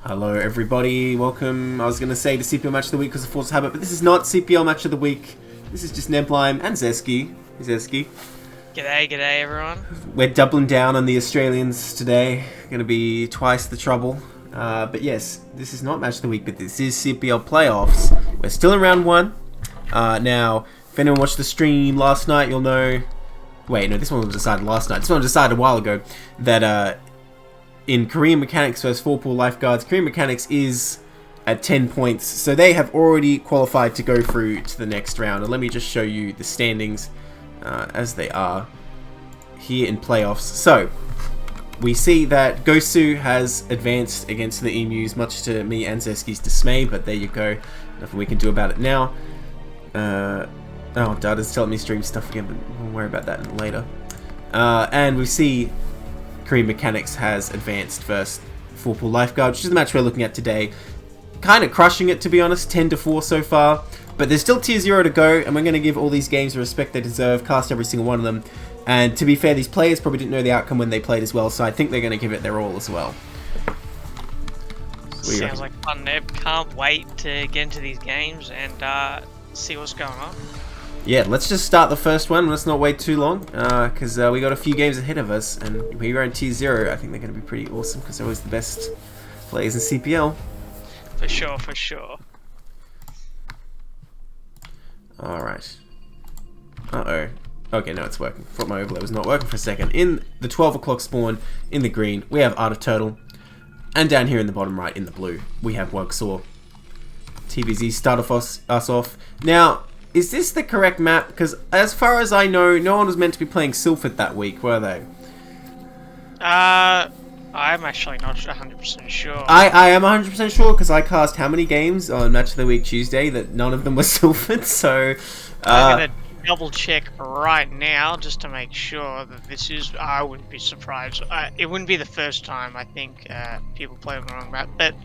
Hello everybody, welcome. I was going to say the CPL match of the week because of force of habit, but this is not CPL match of the week. This is just Neblime and Zesky. G'day everyone. We're doubling down on the Australians today. Going to be twice the trouble. But yes, this is not match of the week, but this is CPL playoffs. We're still in round one. Now, if anyone watched the stream last night, you'll know... Wait, no, this one was decided last night. This one was decided a while ago. That in Korean Mechanics versus Coach-Pupil Lifeguards, Korean Mechanics is at 10 points. So they have already qualified to go through to the next round. And let me just show you the standings as they are here in playoffs. So, we see that Gosu has advanced against the Emus, much to me and Zesky's dismay, but there you go. Nothing we can do about it now. Oh, Data's telling me stream stuff again, but we'll worry about that later. And we see Korean Mechanics has advanced versus Coach-Pupil Lifeguard, which is the match we're looking at today. Kind of crushing it, to be honest, 10-4 so far. But there's still tier 0 to go, and we're going to give all these games the respect they deserve, cast every single one of them. And to be fair, these players probably didn't know the outcome when they played as well, so I think they're going to give it their all as well. Sounds like fun, Neb. Can't wait to get into these games and see what's going on. Yeah, let's just start the first one. Let's not wait too long, because we got a few games ahead of us, and we are in tier 0. I think they're going to be pretty awesome, because they're always the best players in CPL. For sure. Alright. Uh-oh. Okay, now it's working. Thought my overlay was not working for a second. In the 12 o'clock spawn, in the green, we have Art of Turtle. And down here in the bottom right, in the blue, we have Wugsaw. TBZ start us off. Now, is this the correct map? Because as far as I know, no one was meant to be playing Silphid that week, were they? I'm actually not 100% sure. I am 100% sure because I cast how many games on Match of the Week Tuesday that none of them were Silphid, so... I'm going to double check right now just to make sure that this is... I wouldn't be surprised. It wouldn't be the first time, I think, people play on the wrong map, but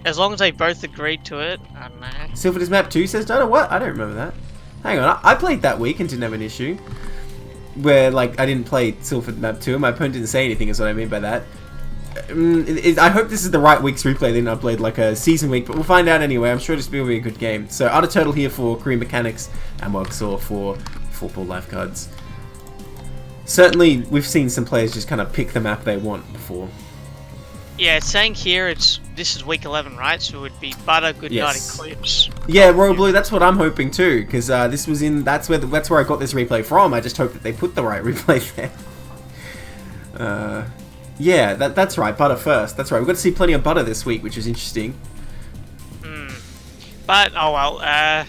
as long as they both agreed to it, I don't know. Silphid is map 2, says Dota? What? I don't remember that. Hang on, I played that week and didn't have an issue. Where, like, I didn't play Silphid map 2 and my opponent didn't say anything is what I mean by that. I hope this is the right week's replay, then I played like a season week, but we'll find out anyway. I'm sure this will be a good game. So, Art of Turtle here for Korean Mechanics and Wugsaw for Coach-Pupil Lifeguards. Certainly, we've seen some players just kind of pick the map they want before. Yeah, it's saying here this is week 11, right? So it would be Butter, Good Night, Eclipse. Yeah, RoyalBlue, that's what I'm hoping too, because this was in that's where I got this replay from. I just hope that they put the right replay there. Yeah, that's right. Butter first. That's right. We've got to see plenty of Butter this week, which is interesting. But oh well. I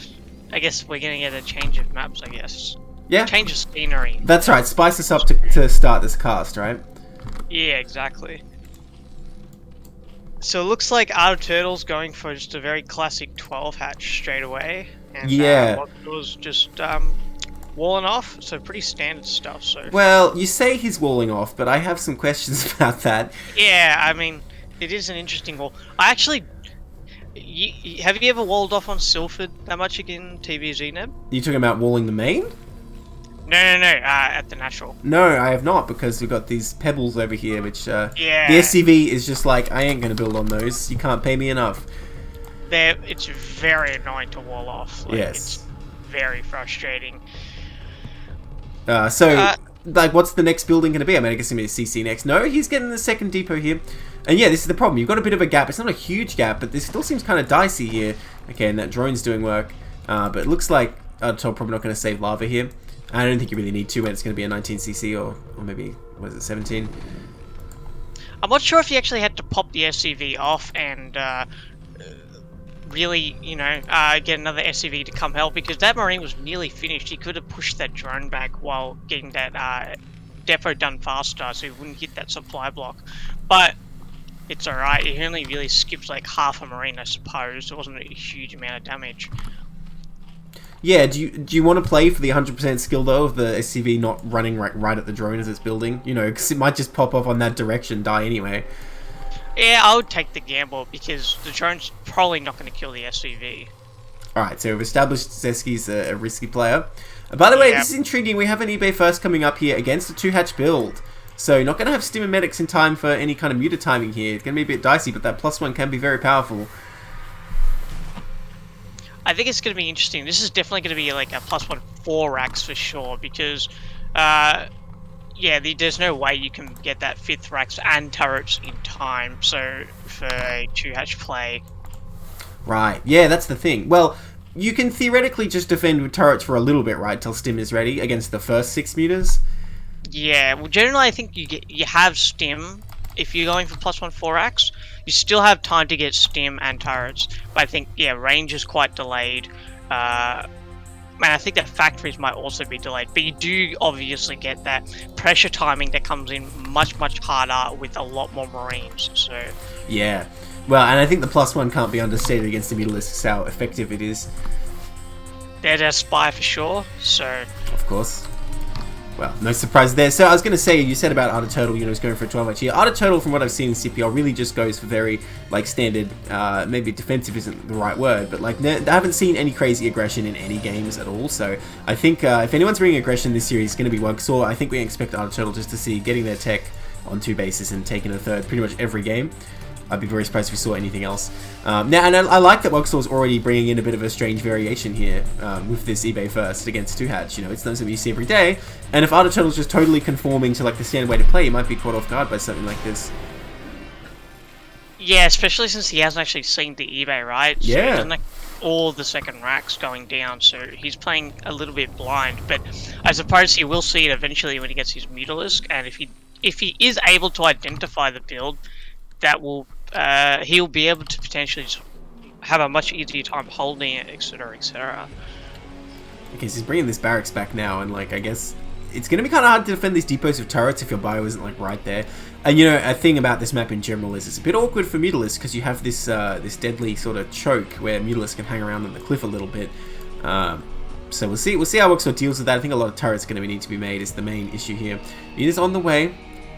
guess we're gonna get a change of maps. I guess. Yeah. Change of scenery. That's right. Spice us up to start this cast, right? Yeah, exactly. So it looks like Art of Turtle's going for just a very classic 12 hatch straight away. And, yeah. was just walling off, so pretty standard stuff. So. Well, you say he's walling off, but I have some questions about that. Yeah, I mean, it is an interesting wall. I actually, have you ever walled off on Silphid that much again, TBZ, Neb? You talking about walling the main? No, at the natural. No, I have not, because we've got these pebbles over here, which, yeah. The SCV is just like, I ain't gonna build on those, you can't pay me enough. It's very annoying to wall off. Like, yes. It's very frustrating. Like, what's the next building gonna be? I mean, I guess it's gonna be a CC next. No, he's getting the second depot here. And yeah, this is the problem, you've got a bit of a gap. It's not a huge gap, but this still seems kind of dicey here. Okay, and that drone's doing work. But it looks like Top probably not gonna save lava here. I don't think you really need to when it's going to be a 19cc or maybe, what is it, 17? I'm not sure if you actually had to pop the SCV off and really, get another SCV to come help, because that Marine was nearly finished. He could have pushed that drone back while getting that depot done faster so he wouldn't hit that supply block. But it's alright, he only really skipped like half a Marine, I suppose. It wasn't a huge amount of damage. Yeah, do you want to play for the 100% skill though of the SCV not running right at the drone as it's building? You know, because it might just pop off on that direction, die anyway. Yeah, I would take the gamble because the drone's probably not going to kill the SCV. Alright, so we've established Zesky's a risky player. By the way, this is intriguing. We have an eBay first coming up here against a 2-hatch build. So not going to have Stim and Medics in time for any kind of muta timing here. It's going to be a bit dicey, but that +1 can be very powerful. I think it's going to be interesting. This is definitely going to be like a +1 4-racks for sure, because yeah, there's no way you can get that 5th racks and turrets in time. So for a 2-hatch play, right? Yeah, that's the thing. Well, you can theoretically just defend with turrets for a little bit, right, till Stim is ready against the first 6 mutas. Yeah, well, generally I think you have Stim if you're going for +1 4-racks. You still have time to get Stim and turrets, but I think range is quite delayed. And I think that factories might also be delayed, but you do obviously get that pressure timing that comes in much harder with a lot more Marines. So yeah, well, and I think the +1 can't be understated against the Mutalisks, how effective it is. They're their spy for sure. So of course. Well, no surprise there. So I was going to say, you said about Art of Turtle, you know, he's going for a 12-hatch here. Art of Turtle, from what I've seen in CPL, really just goes for very, like, standard, maybe defensive isn't the right word, but, like, I haven't seen any crazy aggression in any games at all. So I think if anyone's bringing aggression this series, it's going to be Wugsaw. I think we expect Art of Turtle just to see getting their tech on 2 bases and taking a third pretty much every game. I'd be very surprised if we saw anything else. Now, and I like that Wugsaw's already bringing in a bit of a strange variation here with this eBay first against 2-hatch. You know, it's not something you see every day. And if Art of Turtle's just totally conforming to like the standard way to play, you might be caught off guard by something like this. yeah, especially since he hasn't actually seen the eBay, right? So Yeah. he doesn't have all the second racks going down, so he's playing a little bit blind. But I suppose he will see it eventually when he gets his Mutalisk, and if he is able to identify the build, that will he'll be able to potentially have a much easier time holding it, etc., etc. Okay, so he's bringing this barracks back now, and like I guess it's going to be kind of hard to defend these depots with turrets if your bio isn't like right there. And you know, a thing about this map in general is it's a bit awkward for Mutalisks because you have this this deadly sort of choke where Mutalisks can hang around on the cliff a little bit. So we'll see how Wugsaw deals with that. I think a lot of turrets are going to need to be made is the main issue here. It is on the way.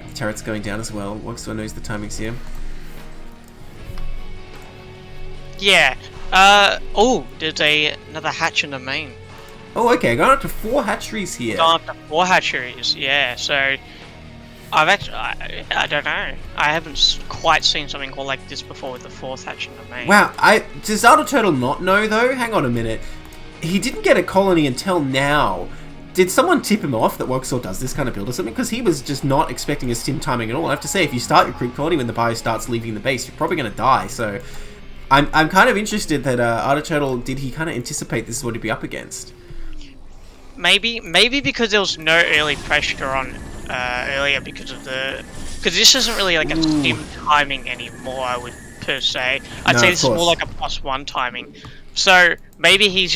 The turret's going down as well. Wugsaw knows the timings here. Yeah. Oh, there's another hatch in the main. Oh, okay. Going up to 4 hatcheries here. Gone up to 4 hatcheries. Yeah. So I've actually, I don't know. I haven't quite seen something called like this before with the 4th hatch in the main. Wow. Does Art of Turtle not know though? Hang on a minute. He didn't get a colony until now. Did someone tip him off that Wugsaw does this kind of build or something? Because he was just not expecting a Stim timing at all. I have to say, if you start your creep colony when the bio starts leaving the base, you're probably going to die. So I'm kind of interested that Art of Turtle, did he kind of anticipate this is what he'd be up against? Maybe because there was no early pressure on earlier because this isn't really like a Stim timing anymore. I would per se. I'd say this is more like a +1 timing. So maybe he's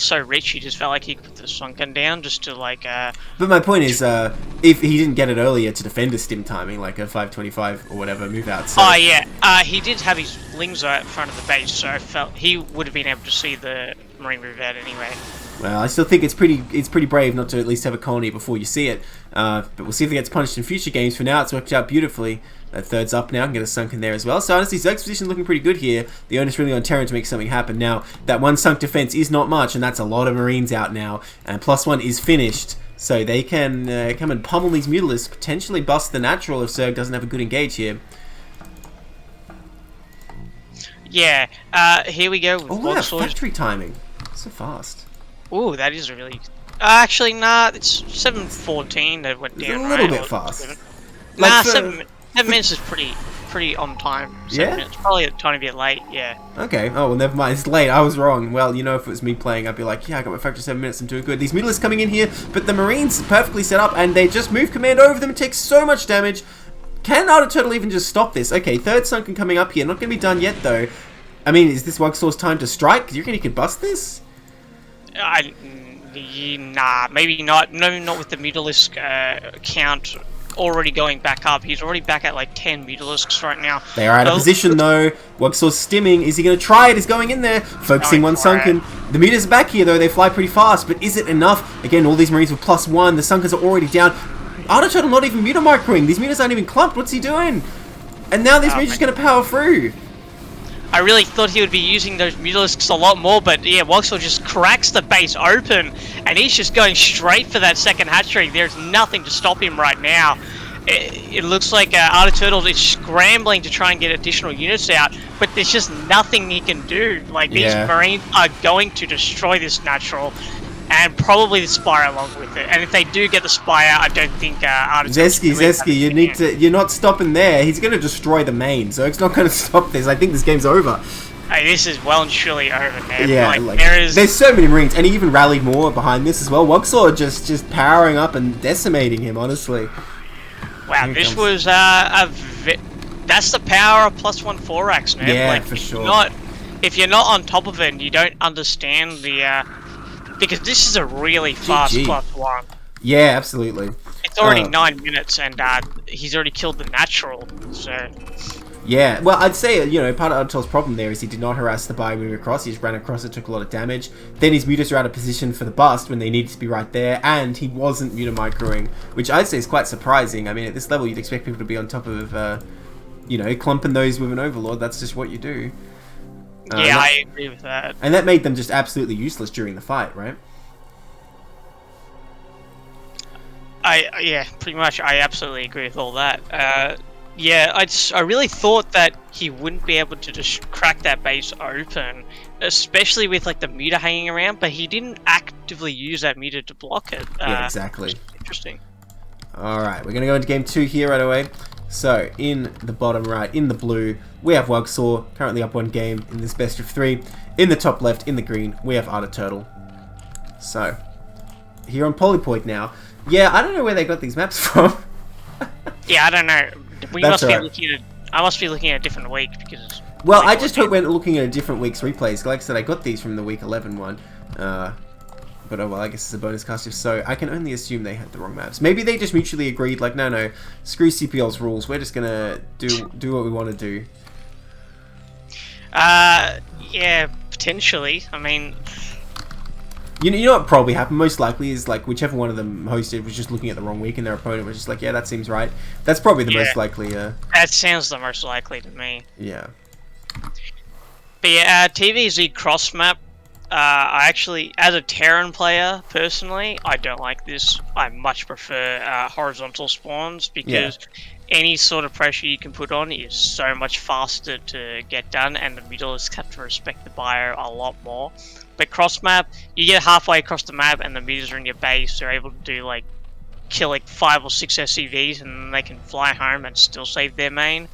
so rich he just felt like he could put the sunken down just to like. But my point is, if he didn't get it earlier to defend a Stim timing, like a 525 or whatever move out. So. Oh yeah, he did have his Lingzo at front of the base, so I felt he would have been able to see the Marine move out anyway. Well, I still think it's pretty brave not to at least have a colony before you see it. But we'll see if it gets punished in future games. For now, it's worked out beautifully. That third's up now, and get a sunken there as well. So honestly, Zerg's position looking pretty good here. The onus really on Terran to make something happen. Now, that 1 sunk defense is not much, and that's a lot of Marines out now. And +1 is finished, so they can come and pummel these Mutalisks, potentially bust the natural if Zerg doesn't have a good engage here. Yeah, here we go. With wow, factory timing. So fast. Ooh, that is really... actually, nah, it's 7:14 that went down, a little bit fast. Nah, 7 minutes is pretty on time. 7 minutes. Probably a tiny bit late, yeah. Okay, oh, well, never mind. It's late. I was wrong. Well, you know, if it was me playing, I'd be like, yeah, I got my factory 7 minutes. I'm doing good. These Mutalisks coming in here, but the Marines perfectly set up, and they just move command over them and take so much damage. Can Art of Turtle even just stop this? Okay, third sunken coming up here. Not going to be done yet, though. I mean, is this Wugsaw's time to strike? Do you reckon he could bust this? Nah, maybe not. No, not with the Mutalisk count already going back up. He's already back at like 10 Mutalisks right now. They are out of position though. Wugsaw's stimming. Is he going to try it? He's going in there. Focusing one sunken. The Mutas are back here though. They fly pretty fast. But is it enough? Again, all these Marines with +1. The sunkers are already down. Art of Turtle not even Muta microing. These Mutas aren't even clumped. What's he doing? And now this Muta's going to power through. I really thought he would be using those Mutalisks a lot more, but yeah, Wugsaw just cracks the base open, and he's just going straight for that second hatchery. There's nothing to stop him right now. it looks like Arctic Turtle is scrambling to try and get additional units out, but there's just nothing he can do. Like, these Marines are going to destroy this natural, and probably the Spire along with it. And if they do get the Spire, I don't think Arctic Zesky, you're not stopping there. He's going to destroy the main, so it's not going to stop this. I think this game's over. Hey, this is well and truly over, man. Yeah, like, there's so many Marines, and he even rallied more behind this as well. Wugsaw just powering up and decimating him, honestly. Wow, this was that's the power of +1 4-ax, man. Yeah, like, for sure. If you're not on top of it and you don't understand the because this is a really fast +1. Yeah, absolutely. It's already 9 minutes, and he's already killed the natural, so... Yeah, well, I'd say, you know, part of Artel's problem there is he did not harass the buy move across. He just ran across it, took a lot of damage. Then his mutas are out of position for the bust when they needed to be right there, and he wasn't mutamicroing, which I'd say is quite surprising. I mean, at this level, you'd expect people to be on top of, you know, clumping those with an Overlord. That's just what you do. Yeah, I agree with that. And that made them just absolutely useless during the fight, right? Yeah, pretty much. I absolutely agree with all that. Yeah, I really thought that he wouldn't be able to just crack that base open, especially with like the meter hanging around, but he didn't actively use that meter to block it. Yeah, exactly. Interesting. Alright, we're going to go into game 2 here right away. So, in the bottom right, in the blue, we have Wugsaw, currently up 1 game in this best of 3. In the top left, in the green, we have Arctic Turtle. So, here on Polypoid now. Yeah, I don't know where they got these maps from. Yeah, I don't know. I must be looking at a different week because. Well, I just hope we're looking at a different week's replays. Like I said, I got these from the week 11 one, but oh well, I guess it's a bonus cast if so. I can only assume they had the wrong maps. Maybe they just mutually agreed, like, no, screw CPL's rules. We're just gonna do what we want to do. Yeah, potentially. I mean. You know what probably happened? Most likely is like whichever one of them hosted was just looking at the wrong week and their opponent was just like, yeah, that seems right. That's probably the most likely. That sounds the most likely to me. Yeah. But yeah, TVZ cross map. I actually, as a Terran player, personally, I don't like this. I much prefer horizontal spawns because any sort of pressure you can put on is so much faster to get done, and the middleists have to respect the buyer a lot more. But cross map, you get halfway across the map and the meters are in your base. They're able to do like kill like 5 or 6 SCVs, and then they can fly home and still save their main.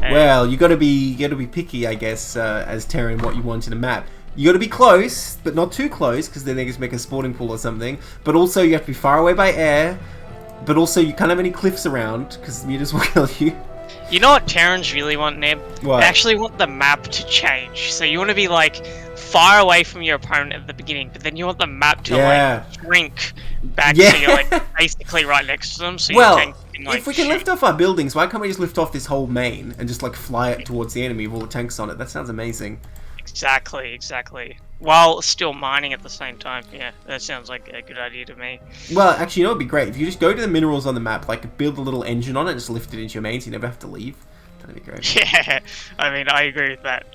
Well, you got to be picky, I guess, as Terran, what you want in a map. You got to be close, but not too close, because then they just make a spawning pool or something. But also, you have to be far away by air. But also, you can't have any cliffs around, because the meters will kill you. You know what Terrans really want, Neb? What? They actually want the map to change. So you want to be like far away from your opponent at the beginning, but then you want the map to like shrink back so you're like basically right next to them. So well, you can, like, if we can lift off our buildings, why can't we just lift off this whole main and just like fly it towards the enemy with all the tanks on it? That sounds amazing. Exactly. While still mining at the same time. Yeah, that sounds like a good idea to me. Well, actually, you know what would be great? If you just go to the minerals on the map, like build a little engine on it and just lift it into your main so you never have to leave. That'd be great. Yeah, I mean, I agree with that.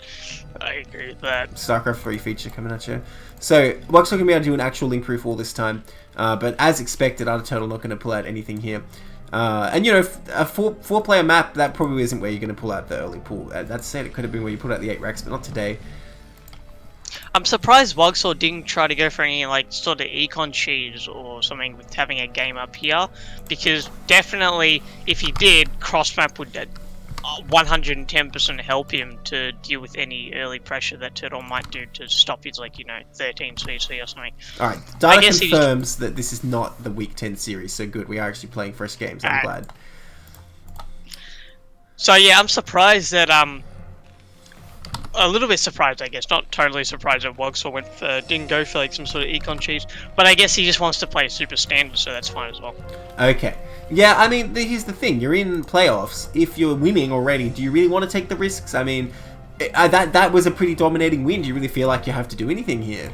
StarCraft 3 feature coming at you. So, Wugsaw can be able to do an actual link proof all this time. But as expected, Arctic Turtle not going to pull out anything here. And you know, a four-player map, that probably isn't where you're going to pull out the early pool. That said, it could have been where you put out the 8 racks, but not today. I'm surprised Wugsaw didn't try to go for any like sort of econ cheese or something with having a game up here, because definitely if he did, cross map would 110% help him to deal with any early pressure that Turtle might do to stop his, like, you know, 13 CC or something. Alright, data confirms that this is not the Week 10 series, so good, we are actually playing fresh games, I'm glad. So yeah, I'm surprised that, a little bit surprised, I guess. Not totally surprised that Wugsaw didn't go for like some sort of econ cheese, but I guess he just wants to play super standard, so that's fine as well. Okay. Yeah, I mean, here's the thing. You're in playoffs. If you're winning already, do you really want to take the risks? I mean, that was a pretty dominating win. Do you really feel like you have to do anything here?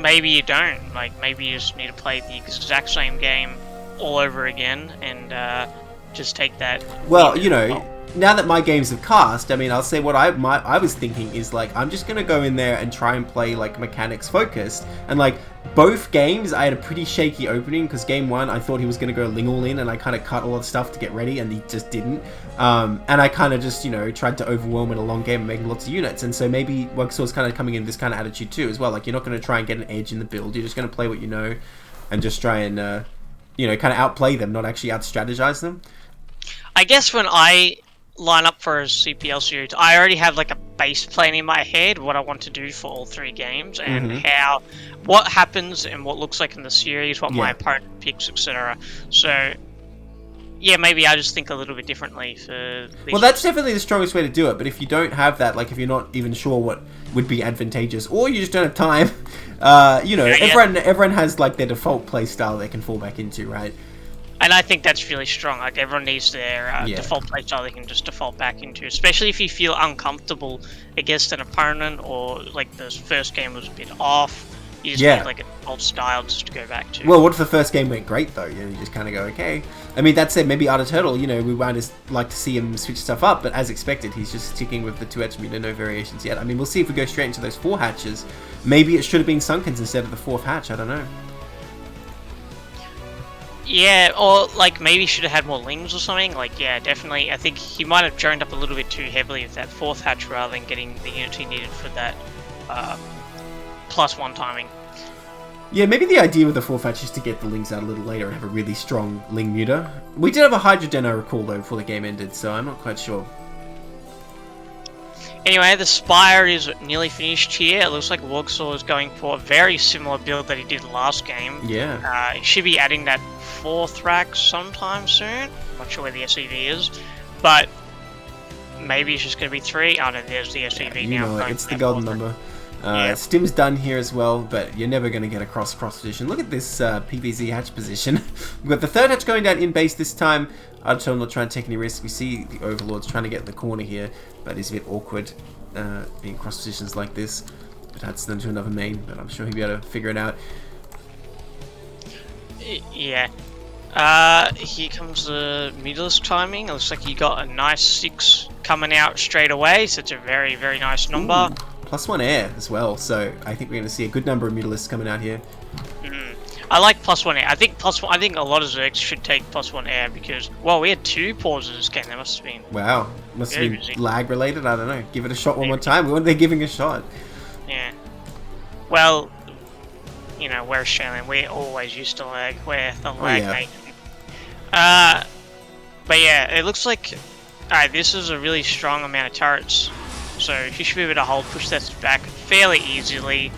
Maybe you don't. Like, maybe you just need to play the exact same game all over again and just take that. Well, you know, now that my games have cast, I mean, I'll say what I was thinking is like, I'm just gonna go in there and try and play like mechanics focused, and like both games I had a pretty shaky opening, because game 1 I thought he was gonna go Ling all in, and I kind of cut a lot of stuff to get ready, and he just didn't. And I kind of just, you know, tried to overwhelm in a long game and making lots of units, and so maybe Wugsaw's kind of coming in this kind of attitude too as well. Like, you're not going to try and get an edge in the build, you're just going to play what you know, and just try and you know, kind of outplay them, not actually out-strategize them. I guess when I line up for a CPL series, I already have like a base plan in my head, what I want to do for all 3 games, and what happens and what looks like in the series, what my opponent picks, etc. So yeah, maybe I just think a little bit differently for these. Well, that's definitely the strongest way to do it, but if you don't have that, like if you're not even sure what would be advantageous, or you just don't have time, you know, everyone has like their default play style they can fall back into, right? And I think that's really strong. Like, everyone needs their default playstyle they can just default back into, especially if you feel uncomfortable against an opponent, or like the first game was a bit off. You just need like a default style just to go back to. Well, what if the first game went great though? You know, you just kind of go, okay. I mean, that said, maybe Art of Turtle, you know, we might just like to see him switch stuff up, but as expected, he's just sticking with the 2-edge meter, no variations yet. I mean, we'll see if we go straight into those 4 hatches. Maybe it should have been Sunkens instead of the 4th hatch. I don't know. Yeah, or like maybe should have had more Lings or something. Like, yeah, definitely. I think he might have droned up a little bit too heavily with that 4th hatch rather than getting the unit he needed for that +1 timing. Yeah, maybe the idea with the 4th hatch is to get the Lings out a little later and have a really strong Ling muter. We did have a Hydrogen, I recall, though, before the game ended, so I'm not quite sure. Anyway, the Spire is nearly finished here. It looks like Wugsaw is going for a very similar build that he did last game. Yeah. He should be adding that 4th rack sometime soon. Not sure where the SEV is, but maybe it's just going to be 3. Oh no, there's the SEV now. Know it's the golden number. Stim's done here as well, but you're never going to get a cross position. Look at this PVZ hatch position. We've got the 3rd hatch going down in base this time. I'd tell him not trying to take any risks. We see the Overlords trying to get in the corner here, but it's a bit awkward being cross positions like this. It adds them to another main, but I'm sure he'll be able to figure it out. Yeah. Here comes the Mutalisk timing. It looks like you got a nice 6 coming out straight away, so it's a very, very nice number. Ooh. +1 air as well, so I think we're going to see a good number of Mutalisks coming out here. I like +1 air. I think I think a lot of Zergs should take +1 air because, well, we had 2 pauses this game. There must have been. Wow, must have been lag related. I don't know. Give it a shot one more time. We want they're giving a shot. Yeah. Well, you know, we're Australian. We're always used to lag. We're the lag nation. But yeah, it looks like this is a really strong amount of turrets. So he should be able to push this back fairly easily,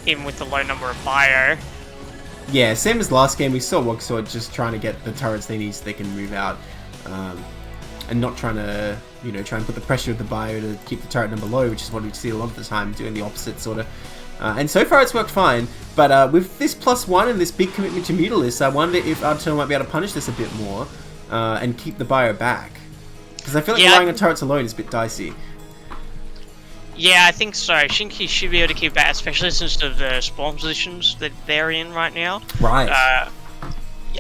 even with the low number of bio. Yeah, same as last game, we saw Wugsaw just trying to get the turrets they need so they can move out. And not trying to, you know, try and put the pressure of the bio to keep the turret number low, which is what we see a lot of the time, doing the opposite sort of. And so far it's worked fine, but with this +1 and this big commitment to Mutalisk, I wonder if Artel might be able to punish this a bit more and keep the bio back. Because I feel like relying on turrets alone is a bit dicey. Yeah, I think so. I think he should be able to keep that, especially since of the spawn positions that they're in right now. Right.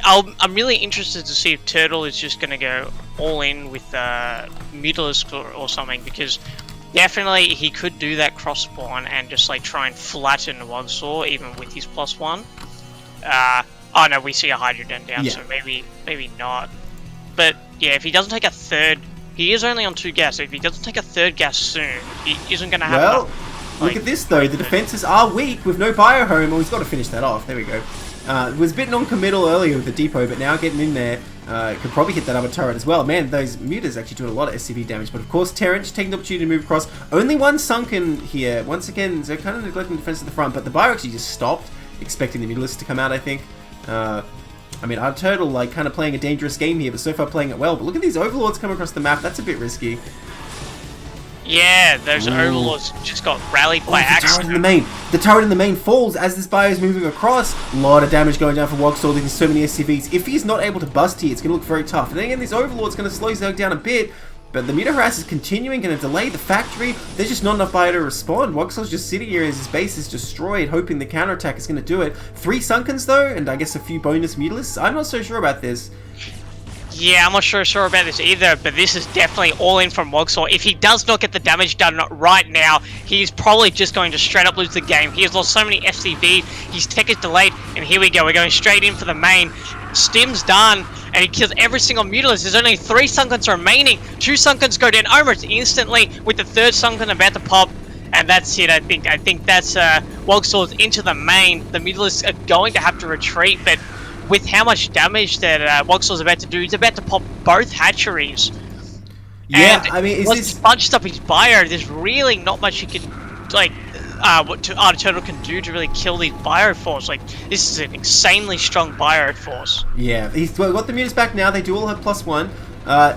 I'm really interested to see if Turtle is just going to go all in with Mutalisk or something, because definitely he could do that cross spawn and just like try and flatten Wugsaw even with his +1. Oh no, we see a Hydrogen down, so maybe not. But yeah, if he doesn't take a 3rd. He is only on 2 gas, so if he doesn't take a 3rd gas soon, he isn't going to have enough. Look at this though, the defenses are weak with no bio home. Well, he's got to finish that off. There we go. It was a bit non-committal earlier with the depot, but now getting in there, could probably hit that other turret as well. Man, those muters actually doing a lot of SCV damage, but of course Terrence taking the opportunity to move across. Only one sunken here. Once again, they're kind of neglecting defense at the front, but the bio actually just stopped, expecting the Mutalisk to come out, I think. I mean, our Turtle, like, kind of playing a dangerous game here, but so far playing it well. But look at these Overlords coming across the map. That's a bit risky. Yeah, those Overlords just got rallied by accident. The turret in the main falls as this bio is moving across. A lot of damage going down for Wugsaw, leaving so many SCVs. If he's not able to bust here, it's going to look very tough. And then again, this Overlord's going to slow Zerg down a bit. But the meter harass is continuing, going to delay the factory. There's just not enough bio to respond. Wugsaw's just sitting here as his base is destroyed, hoping the counterattack is going to do it. 3 Sunkens though, and I guess a few bonus Mutalisks. I'm not so sure about this. Yeah, I'm not sure about this either, but this is definitely all in from Wugsaw. If he does not get the damage done right now, he's probably just going to straight up lose the game. He has lost so many FCB, his tech is delayed, and here we go. We're going straight in for the main. Stim's done, and he kills every single Mutalisk. There's only 3 Sunkens remaining. 2 Sunkens go down almost instantly, with the 3rd Sunken about to pop. And that's it, I think. I think that's Wugsaw's into the main. The Mutalisks are going to have to retreat, but with how much damage that Wugsaw's about to do, he's about to pop both hatcheries. Yeah, and I mean, once he's bunched up his bio, there's really not much he can, like, what Turtle can do to really kill these bio force. Like, this is an insanely strong bio force. Yeah, he's got the Mutas back now. They do all have +1.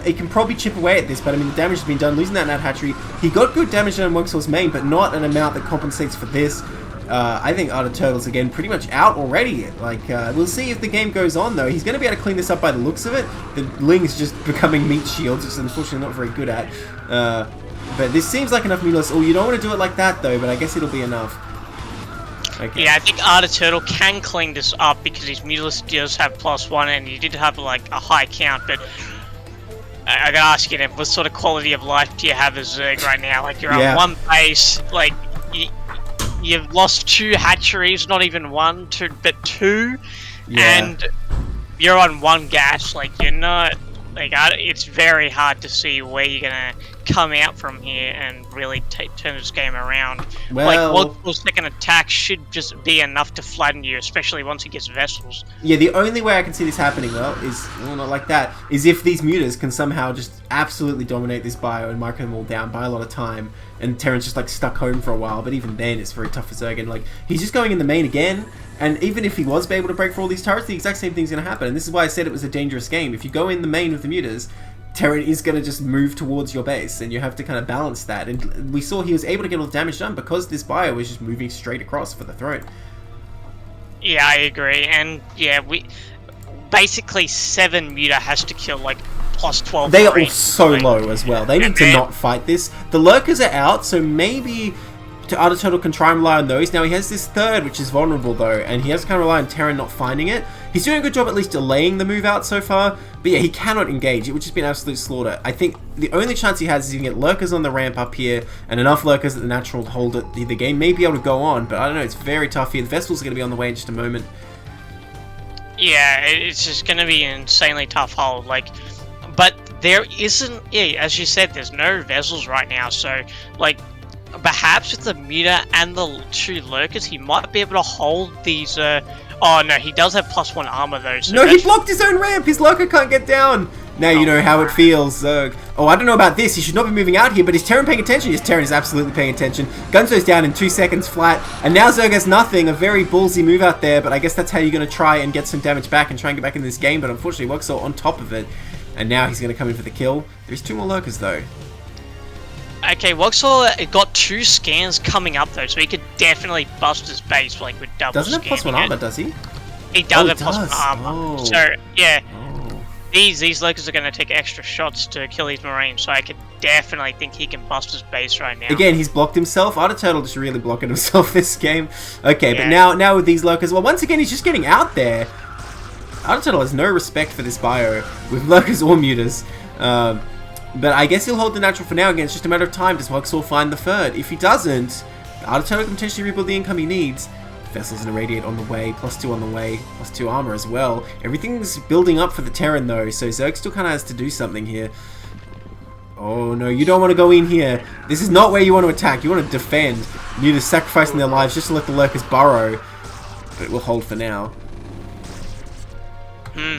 He can probably chip away at this, but I mean, the damage has been done. Losing that Nat Hatchery, he got good damage on Wugsaw's main, but not an amount that compensates for this. I think Art of Turtles, again, pretty much out already. Like, we'll see if the game goes on, though. He's going to be able to clean this up by the looks of it. The Ling's just becoming meat shields, which is unfortunately not very good at. But this seems like enough Mutalisk. Oh, you don't want to do it like that, though, but I guess it'll be enough. Okay. Yeah, I think Art of Turtle can clean this up because his Mutalisk does have +1, and he did have, like, a high count, but I gotta ask you, then, what sort of quality of life do you have as Zerg right now? Like, you're on 1 base, like, you've lost 2 hatcheries, not even 1, but 2, and you're on 1 gas. Like, you're not, like, it's very hard to see where you're gonna come out from here and really turn this game around. Well, like, Wugsaw's second attack should just be enough to flatten you, especially once he gets vessels. Yeah, the only way I can see this happening, well, is, well, not like that, is if these Mutas can somehow just absolutely dominate this bio and mark them all down, buy a lot of time, and Terran's just, like, stuck home for a while, but even then, it's very tough for Zerg, and, like, he's just going in the main again, and even if he was able to break for all these turrets, the exact same thing's going to happen, and this is why I said it was a dangerous game. If you go in the main with the Mutas, Terran is going to just move towards your base, and you have to kind of balance that. And we saw he was able to get all the damage done because this bio was just moving straight across for the throat. Yeah, I agree. And yeah, we basically 7 Muta has to kill like +12. They are all so low as well. They need to not fight this. The lurkers are out, so maybe Art of Turtle can try and rely on those. Now he has this 3rd, which is vulnerable though, and he has to kind of rely on Terran not finding it. He's doing a good job at least delaying the move out so far, but yeah, he cannot engage. It would just be an absolute slaughter. I think the only chance he has is he can get lurkers on the ramp up here, and enough lurkers that the natural hold it. The game may be able to go on, but I don't know, it's very tough here. The Vessels are going to be on the way in just a moment. Yeah, it's just going to be an insanely tough hold. Like, but there isn't, yeah, as you said, there's no Vessels right now, so like, perhaps with the Muta and the 2 lurkers, he might be able to hold these. Oh no, he does have +1 armor though. So no, he blocked his own ramp. His lurker can't get down. Now you know how it feels, Zerg. Oh, I don't know about this. He should not be moving out here, but is Terran paying attention? Yes, Terran is absolutely paying attention. Gunzo's down in 2 seconds flat, and now Zerg has nothing. A very ballsy move out there, but I guess that's how you're going to try and get some damage back and try and get back in this game. But unfortunately, Wugsaw on top of it, and now he's going to come in for the kill. There's 2 more lurkers though. Okay, Wugsaw got 2 scans coming up though, so he could definitely bust his base like with double. Doesn't have +1 armor, does he? He does have +1 armor. Oh. So yeah, these lurkers are going to take extra shots to kill these Marines, so I could definitely think he can bust his base right now. Again, he's blocked himself. Art of Turtle just really blocking himself this game. Okay, but now with these lurkers, well, once again, he's just getting out there. Art of Turtle has no respect for this bio with lurkers or Mutas. But I guess he'll hold the natural for now. Again, it's just a matter of time. Does Wugsaw find the 3rd? If he doesn't, Art of Turtle can potentially rebuild the income he needs. Vessels and Irradiate on the way, +2 on the way, +2 armor as well. Everything's building up for the Terran though, so Zerg still kind of has to do something here. Oh no, you don't want to go in here. This is not where you want to attack. You want to defend. You're just sacrificing their lives just to let the lurkers burrow. But it will hold for now.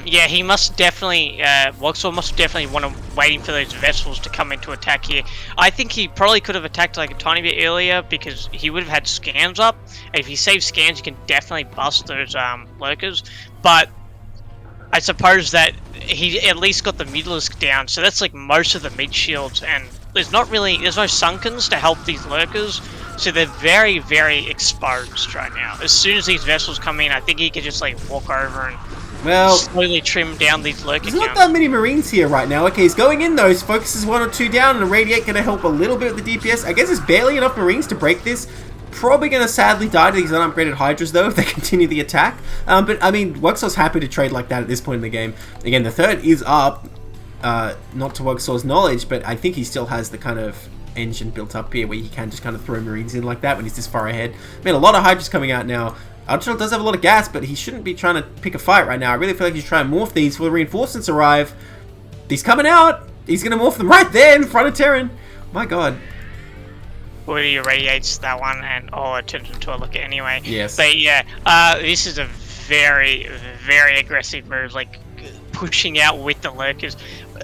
Yeah, he must definitely, Wugsaw must definitely want to waiting for those Vessels to come into attack here. I think he probably could have attacked like a tiny bit earlier because he would have had scans up. If he saves scans, he can definitely bust those lurkers. But I suppose that he at least got the Mutalisk down, so that's like most of the mid shields, and there's no Sunkens to help these lurkers, so they're very, very exposed right now. As soon as these Vessels come in, I think he could just like walk over and slowly trim down these lurker counts. There's not that many Marines here right now. Okay, he's going in though. His focus is 1 or 2 down, and a Radiate going to help a little bit with the DPS. I guess there's barely enough Marines to break this. Probably going to sadly die to these unupgraded Hydras though if they continue the attack. But I mean, Wugsaw's happy to trade like that at this point in the game. Again, the 3rd is up. not to Wugsaw's knowledge, but I think he still has the kind of engine built up here where he can just kind of throw Marines in like that when he's this far ahead. Man, a lot of Hydras coming out now. Archel does have a lot of gas, but he shouldn't be trying to pick a fight right now. I really feel like he's trying to morph these before the reinforcements arrive. He's coming out. He's going to morph them right there in front of Terran. My god. Well, he irradiates that one, and it turns into a looker anyway. Yes. But yeah, this is a very, very aggressive move, like pushing out with the lurkers.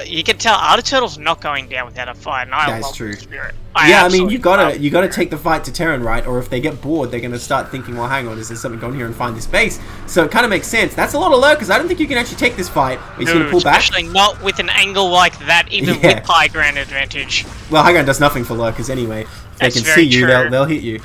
You can tell Arctic Turtle's not going down without a fight, and I love the spirit. I mean, you gotta take the fight to Terran, right? Or if they get bored, they're gonna start thinking, well, hang on, is there something going here and find this base? So it kind of makes sense. That's a lot of lurkers. I don't think you can actually take this fight. He's gonna pull back. Especially not with an angle like that, even with high ground advantage. Well, high ground does nothing for lurkers anyway. If they can see you, they'll hit you.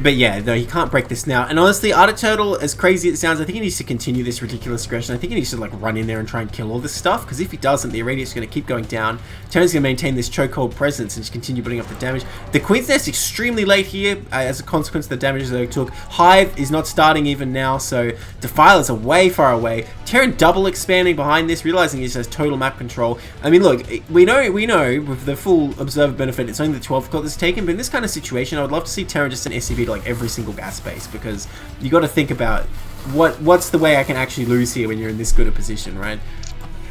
But yeah, no, he can't break this now. And honestly, Arctic Turtle, as crazy as it sounds, I think he needs to continue this ridiculous aggression. I think he needs to like run in there and try and kill all this stuff, because if he doesn't, the irradiate's going to keep going down. Terran's going to maintain this chokehold presence and just continue building up the damage. The Queen's Nest extremely late here as a consequence of the damage that it took. Hive is not starting even now, so Defilers are way far away. Terran double expanding behind this, realizing he just has total map control. I mean, look, we know with the full observer benefit, it's only the 12th got this taken, but in this kind of situation, I would love to see Terran just an SCV to like every single gas base, because you got to think about what's the way I can actually lose here when you're in this good a position, right?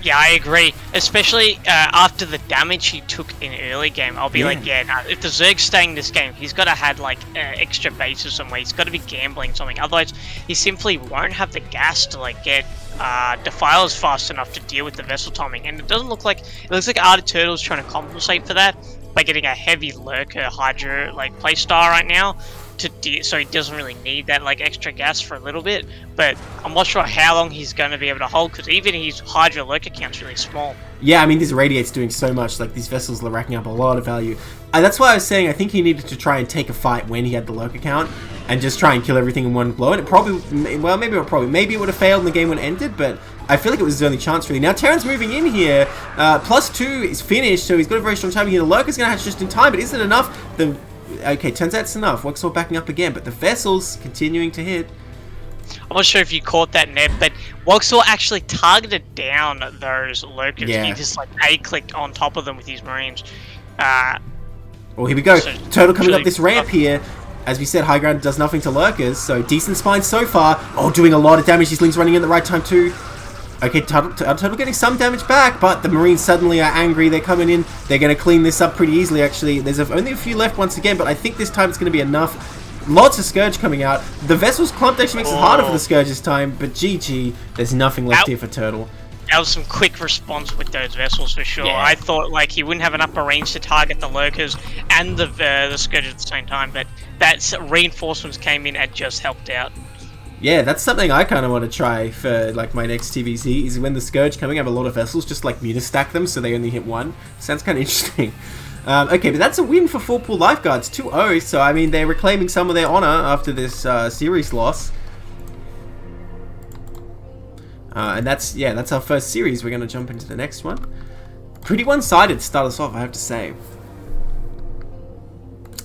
Yeah, I agree. Especially after the damage he took in early game, I'll be like, yeah, no, if the Zerg's staying this game, he's got to have like extra bases somewhere. He's got to be gambling something. Otherwise, he simply won't have the gas to like get Defilers fast enough to deal with the vessel timing. And it looks like Arctic Turtle's trying to compensate for that by getting a heavy lurker Hydra like playstyle right now. So he doesn't really need that like extra gas for a little bit, but I'm not sure how long he's going to be able to hold, because even his Hydra lurker count's really small. Yeah, I mean, this Radiate's doing so much, like these vessels are racking up a lot of value. That's why I was saying I think he needed to try and take a fight when he had the lurker count and just try and kill everything in one blow, and it probably, well, maybe it would have failed and the game would have ended, but I feel like it was his only chance really. Now Terran's moving in here, +2 is finished, so he's got a very strong time here. The lurker's going to hatch just in time, but is it enough? Okay, turns out it's enough. Wugsaw backing up again, but the vessels continuing to hit. I'm not sure if you caught that, Neb, but Wugsaw actually targeted down those lurkers. Yeah. He just like A-clicked on top of them with his Marines. Well, here we go. So Turtle coming up this ramp here. As we said, high ground does nothing to lurkers, so decent spines so far. Oh, doing a lot of damage. These Lings running in at the right time too. Okay, Turtle getting some damage back, but the Marines suddenly are angry. They're coming in. They're going to clean this up pretty easily, actually. There's only a few left once again, but I think this time it's going to be enough. Lots of Scourge coming out. The Vessel's clumped actually makes it harder for the Scourge this time, but GG, there's nothing left here for Turtle. That was some quick response with those Vessels for sure. Yeah. I thought like he wouldn't have enough range to target the Lurkers and the Scourge at the same time, but that reinforcements came in and just helped out. Yeah, that's something I kind of want to try for like my next TVZ, is when the Scourge coming, I have a lot of vessels, just like stack them so they only hit one. Sounds kind of interesting. Okay, but that's a win for Full-Pool Lifeguards, 2-0, so I mean they're reclaiming some of their honor after this series loss. And that's our first series. We're going to jump into the next one. Pretty one-sided to start us off, I have to say.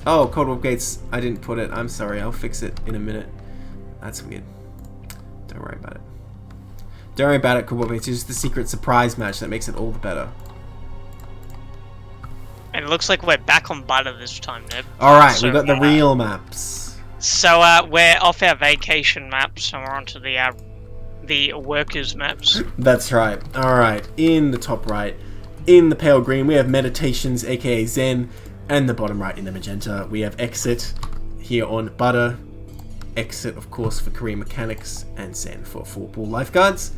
Oh, Cold Warp Gates, I didn't put it. I'm sorry, I'll fix it in a minute. That's weird. Don't worry about it. Don't worry about it, Cold Warp Gates. It's just the secret surprise match that makes it all the better. And it looks like we're back on butter this time, Neb. Alright, so, we've got the real maps. So, we're off our vacation maps, and we're onto the workers maps. That's right. Alright, in the top right, in the pale green, we have Meditations, aka Zen, and the bottom right in the magenta, we have Exit here on Butter. Exit, of course, for Korean Mechanics, and Zen for Full-Pool Lifeguards.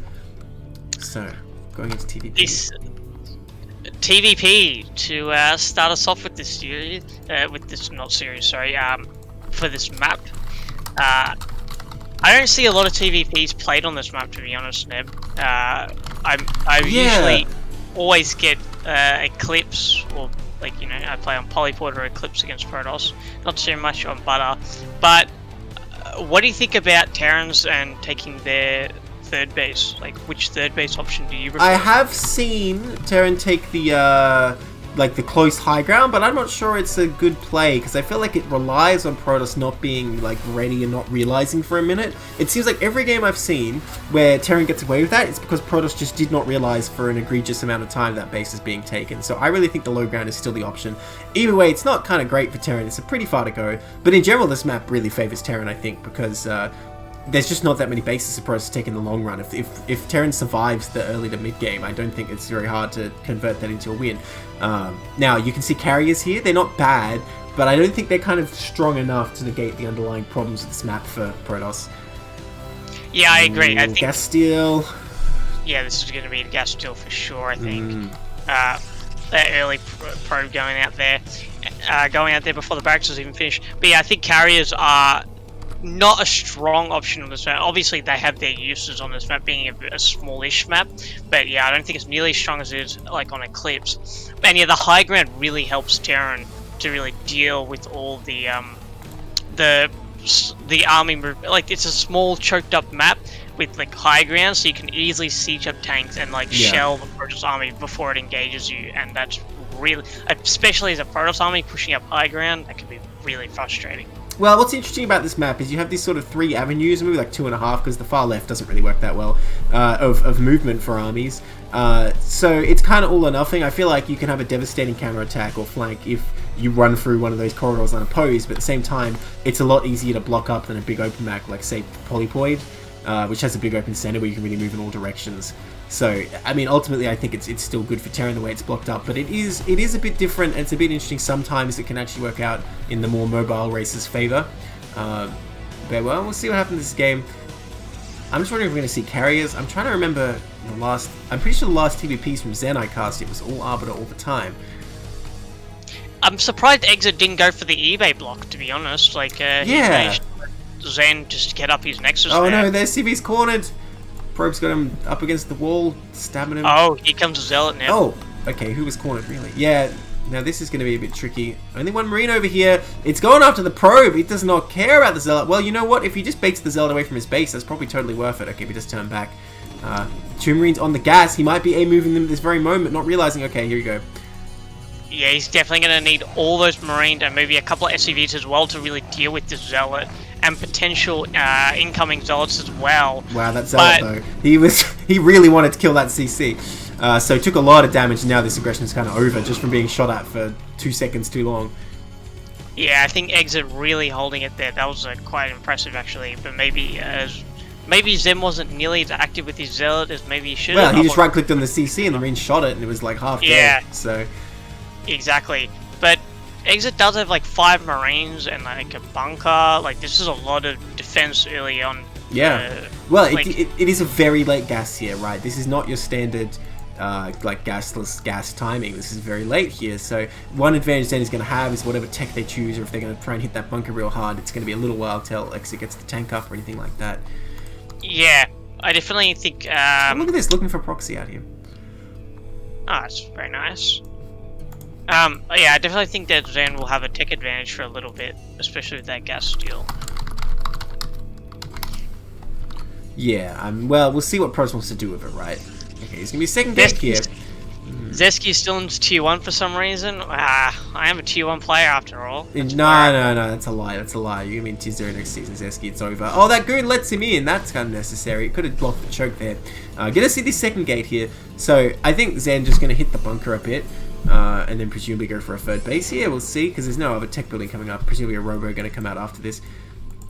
So, going into TVP. TVP to start us off with this series, for this map. I don't see a lot of TVPs played on this map, to be honest, Neb. I usually always get Eclipse, or like, you know, I play on Polyport or Eclipse against Protoss. Not so much on Butter. But what do you think about Terrans and taking their third base? Like, which third base option do you prefer? I have seen Terran take the like the close high ground, but I'm not sure it's a good play because I feel like it relies on Protoss not being like ready and not realizing for a minute. It seems like every game I've seen where Terran gets away with that, it's because Protoss just did not realize for an egregious amount of time that base is being taken. So I really think the low ground is still the option. Either way, it's not kind of great for Terran. It's a pretty far to go, but in general, this map really favors Terran, I think, because there's just not that many bases for Protoss to take in the long run. If Terran survives the early to mid game, I don't think it's very hard to convert that into a win. Now, you can see carriers here. They're not bad, but I don't think they're kind of strong enough to negate the underlying problems of this map for Protoss. Yeah, I agree. I think gas steal. Yeah, this is going to be a gas steal for sure, I think. That early probe going out there before the barracks is even finished. But yeah, I think carriers are not a strong option on this map. Obviously, they have their uses on this map, being a smallish map. But yeah, I don't think it's nearly as strong as it is like on Eclipse. And yeah, the high ground really helps Terran to really deal with all the army like it's a small choked up map with like high ground, so you can easily siege up tanks and like shell the Protoss army before it engages you, and that's really, especially as a Protoss army pushing up high ground, that can be really frustrating. Well, what's interesting about this map is you have these sort of 3 avenues, maybe like 2.5, because the far left doesn't really work that well, of movement for armies. So it's kind of all or nothing. I feel like you can have a devastating counter attack or flank if you run through one of those corridors unopposed, but at the same time, it's a lot easier to block up than a big open map like, say, Polypoid, which has a big open center where you can really move in all directions. So, I mean, ultimately, I think it's still good for Terran the way it's blocked up, but it is a bit different, and it's a bit interesting. Sometimes it can actually work out in the more mobile race's favor. But, well, we'll see what happens in this game. I'm just wondering if we're going to see carriers. I'm trying to remember I'm pretty sure the last TVPs from Zen I cast, it was all Arbiter all the time. I'm surprised Exit didn't go for the eBay block, to be honest. Like, yeah. Zen just get up his Nexus Oh there. no, there's CV's cornered. Probe's got him up against the wall, stabbing him. Oh, here comes a Zealot now. Oh, okay, who was cornered, really? Yeah, now this is going to be a bit tricky. Only one Marine over here. It's going after the probe. He does not care about the Zealot. Well, you know what? If he just baits the Zealot away from his base, that's probably totally worth it. Okay, we just turn back. 2 Marines on the gas. He might be A-moving them at this very moment, not realizing, okay, here we go. Yeah, he's definitely going to need all those Marines and maybe a couple of SCVs as well to really deal with this Zealot and potential incoming Zealots as well. Wow, that Zealot though. He really wanted to kill that CC. So took a lot of damage, and now this aggression is kind of over just from being shot at for 2 seconds too long. Yeah, I think Exit really holding it there. That was quite impressive actually, but maybe Zen wasn't nearly as active with his Zealot as maybe he should have. Well, he just right-clicked on the CC and the Marine shot it, and it was like half dead. So exactly. But Exit does have like 5 Marines and like a bunker. Like this is a lot of defense early on. Yeah. Well, like, it is a very late gas here, right? This is not your standard like gasless gas timing. This is very late here. So one advantage Zen is going to have is whatever tech they choose, or if they're going to try and hit that bunker real hard, it's going to be a little while till Exit gets the tank up or anything like that. Yeah, I definitely think. Look at this, looking for proxy out here. Oh, that's very nice. Yeah, I definitely think that Zen will have a tech advantage for a little bit, especially with that gas steal. Yeah, well, we'll see what Protoss wants to do with it, right? Okay, he's gonna be second gate here. Zesky is still in tier 1 for some reason. I am a tier 1 player after all. No, that's a lie. That's a lie. You're gonna be in tier 0 next season, Zesky. It's over. Oh, that goon lets him in. That's kind of necessary. It could have blocked the choke there. Gonna see this second gate here. So I think Zen just gonna hit the bunker a bit, and then presumably go for a third base here. We'll see, because there's no other tech building coming up. Presumably a robo gonna come out after this.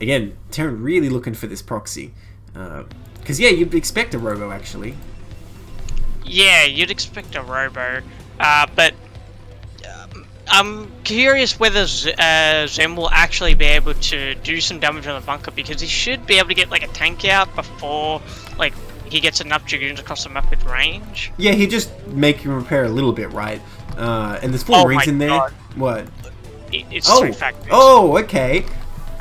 Again, Terran really looking for this proxy. Because yeah, you'd expect a robo actually. Yeah, you'd expect a robo, but I'm curious whether Zen will actually be able to do some damage on the bunker, because he should be able to get like a tank out before like he gets enough Dragoons across the map with range. Yeah, he just make him repair a little bit, right? And there's 4 Marines in there. God. What? It's 3 factories. Oh, okay.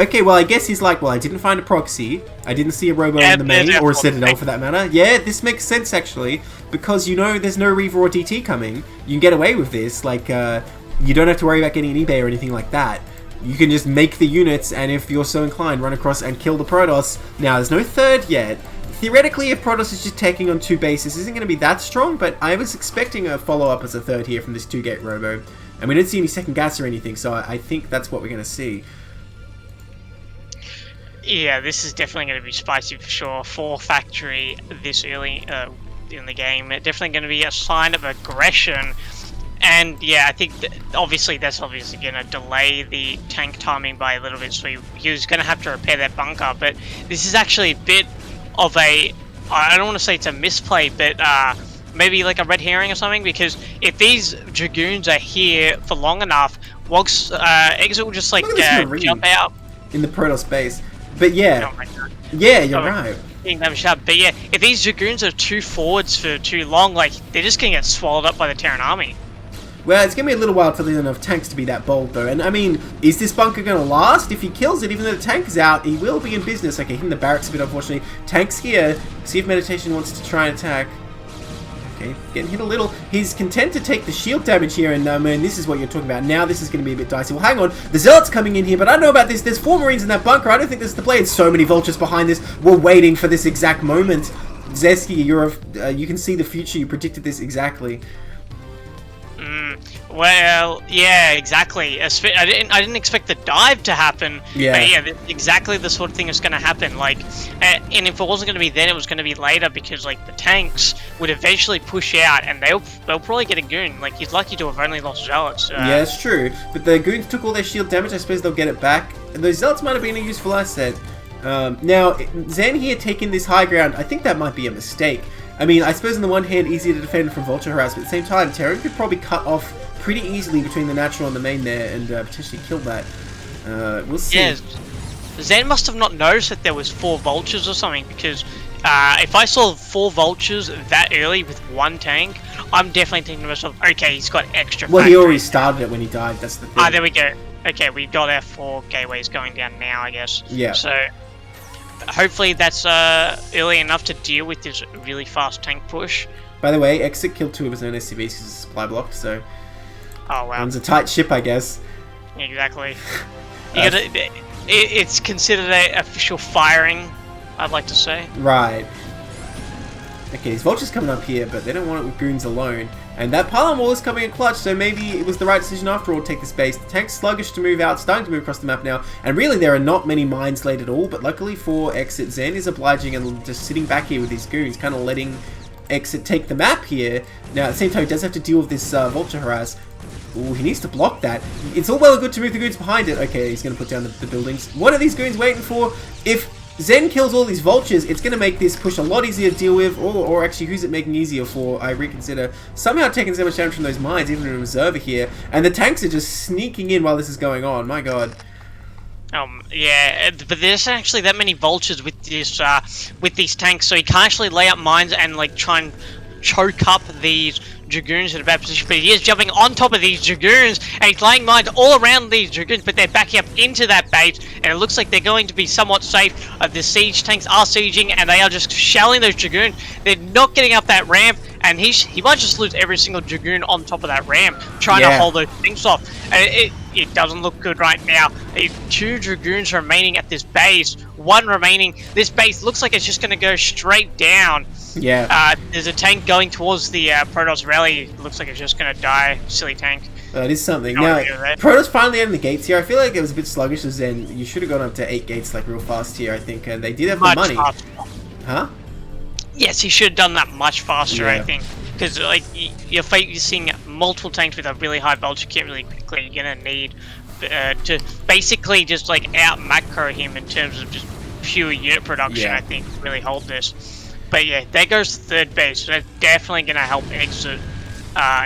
Okay, well, I guess he's like, well, I didn't find a proxy, I didn't see a robo in the main, or a citadel for that matter. Yeah, this makes sense, actually, because, you know, there's no Reaver or DT coming. You can get away with this, like, you don't have to worry about getting an eBay or anything like that. You can just make the units, and if you're so inclined, run across and kill the Protoss. Now, there's no third yet. theoretically, if Protoss is just taking on 2 bases, isn't going to be that strong, but I was expecting a follow-up as a 3rd here from this 2-gate robo. And we didn't see any second gas or anything, so I think that's what we're going to see. Yeah, this is definitely going to be spicy for sure. 4 factory this early in the game. Definitely going to be a sign of aggression. And yeah, I think obviously that's obviously going to delay the tank timing by a little bit, so he was going to have to repair that bunker. But this is actually a bit of a, I don't want to say it's a misplay, but maybe like a red herring or something, because if these Dragoons are here for long enough, Exit will just like jump out. In the Protoss base. But yeah, oh yeah, you're right. But yeah, if these Dragoons are too forwards for too long, like, they're just going to get swallowed up by the Terran army. Well, it's going to be a little while for the enough tanks to be that bold, though. And, I mean, is this bunker going to last? If he kills it, even though the tank is out, he will be in business. Okay, hitting the barracks a bit, unfortunately. Tank's here. See if Meditation wants to try and attack. Okay, getting hit a little. He's content to take the shield damage here, and man, this is what you're talking about. Now this is going to be a bit dicey. Well, hang on. The Zealot's coming in here, but I don't know about this. There's 4 Marines in that bunker. I don't think this is the play. And so many Vultures behind this. We're waiting for this exact moment. Zesky, you can see the future. You predicted this exactly. Well, yeah, exactly. I didn't expect the dive to happen. Yeah. But yeah, exactly the sort of thing that's going to happen. Like, and if it wasn't going to be then, it was going to be later, because like the tanks would eventually push out, and they'll probably get a goon. Like, he's lucky to have only lost Zealots. Yeah, it's true. But the goons took all their shield damage. I suppose they'll get it back. And those Zealots might have been a useful asset. Now, Zen here taking this high ground, I think that might be a mistake. I mean, I suppose on the one hand, easier to defend from Vulture harass, but at the same time, Terran could probably cut off pretty easily between the natural and the main there, and potentially kill that. We'll see. Yeah, Zen must have not noticed that there was 4 Vultures or something, because if I saw 4 Vultures that early with 1 tank, I'm definitely thinking to myself, okay, he's got extra. Well, he already started it when he died, that's the thing. Ah, there we go. Okay, we've got our 4 gateways going down now, I guess. Yeah. So, hopefully that's early enough to deal with this really fast tank push. By the way, Exit killed 2 of his own SCVs because it's supply blocked, so... Oh, wow. Runs a tight ship, I guess. Exactly. It's considered an official firing, I'd like to say. Right. Okay, these Vultures coming up here, but they don't want it with goons alone. And that pylon wall is coming in clutch, so maybe it was the right decision after all to take the space. The tank's sluggish to move out, starting to move across the map now. And really, there are not many mines laid at all, but luckily for Exit, Zen is obliging and just sitting back here with these goons, kind of letting Exit take the map here. Now, at the same time, he does have to deal with this Vulture harass. Ooh, he needs to block that. It's all well and good to move the goons behind it. Okay, he's going to put down the buildings. What are these goons waiting for? If Zen kills all these Vultures, it's going to make this push a lot easier to deal with, or actually, who's it making easier for? I reconsider. Somehow taking so much damage from those mines, even in a reserver here, and the tanks are just sneaking in while this is going on. My god. Yeah, but there's actually that many Vultures with this, with these tanks, so he can't actually lay up mines and like try and choke up these Dragoons in a bad position, but he is jumping on top of these Dragoons, and he's laying mines all around these Dragoons, but they're backing up into that base, and it looks like they're going to be somewhat safe. The siege tanks are sieging, and they are just shelling those Dragoons. They're not getting up that ramp, and he might just lose every single Dragoon on top of that ramp, trying to hold those things off. And it doesn't look good right now. 2 Dragoons remaining at this base, 1 remaining. This base looks like it's just going to go straight down. Yeah. There's a tank going towards the Protoss rally. Looks like it's just going to die. Silly tank. That is something. Now, Protoss finally ending the gates here. I feel like it was a bit sluggish as Zen. You should have gone up to 8 gates like real fast here, I think. And they did have the money. Faster. Huh? Yes, he should have done that much faster, yeah. I think. Because like you're seeing multiple tanks with a really high Vulture kit really quickly. You're going to need to basically just like out macro him in terms of just pure unit production, I think, to really hold this. But yeah, there goes the 3rd base. So that's definitely going to help Exit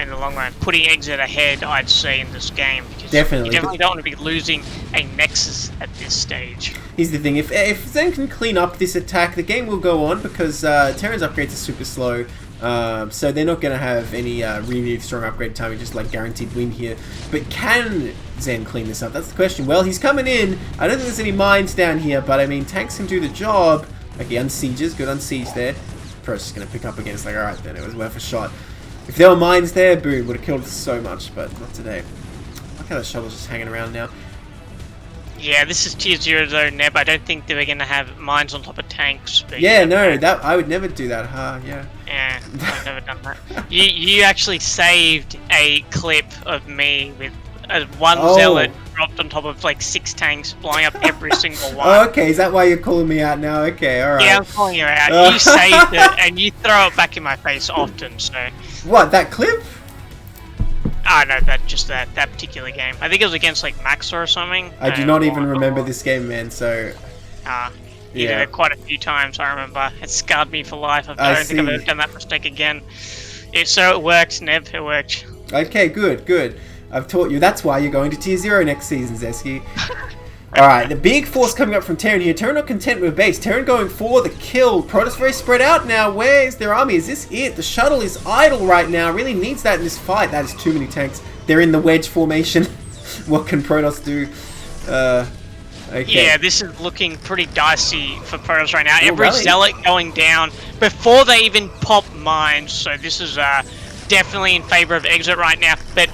in the long run. Putting Exit ahead, I'd say, in this game. Because you definitely don't want to be losing a Nexus at this stage. Here's the thing, if Zen can clean up this attack, the game will go on, because Terran's upgrades are super slow. So they're not going to have any really strong upgrade timing, just like guaranteed win here. But can Zen clean this up? That's the question. Well, he's coming in. I don't think there's any mines down here, but I mean, tanks can do the job. Okay, unsieges, good unsiege there. Pro's just going to pick up again. It's like, alright then, it was worth a shot. If there were mines there, boom, would have killed so much, but not today. Look how the shuttle's just hanging around now. Yeah, this is tier 0 though, Neb. I don't think they were going to have mines on top of tanks. But Yeah, no, that I would never do that, yeah. Yeah, I've never done that. You actually saved a clip of me with one zealot dropped on top of like 6 tanks, blowing up every single one. Oh, okay, is that why you're calling me out now? Okay, alright. Yeah, I'm calling you out. You saved it, and you throw it back in my face often, so... What, that clip? Ah, no, that particular game. I think it was against like Max or something. I do not even remember this game, man, so... You did it quite a few times, I remember. It scarred me for life. I don't think I've ever done that mistake again. So it worked, Neb, it worked. Okay, good. I've taught you. That's why you're going to tier 0 next season, Zesky. Alright, the big force coming up from Terran here. Terran not content with base. Terran going for the kill. Protoss very spread out now. Where is their army? Is this it? The shuttle is idle right now. Really needs that in this fight. That is too many tanks. They're in the wedge formation. What can Protoss do? Okay. Yeah, this is looking pretty dicey for Protoss right now. Every zealot going down before they even pop mines. So this is definitely in favor of exit right now. But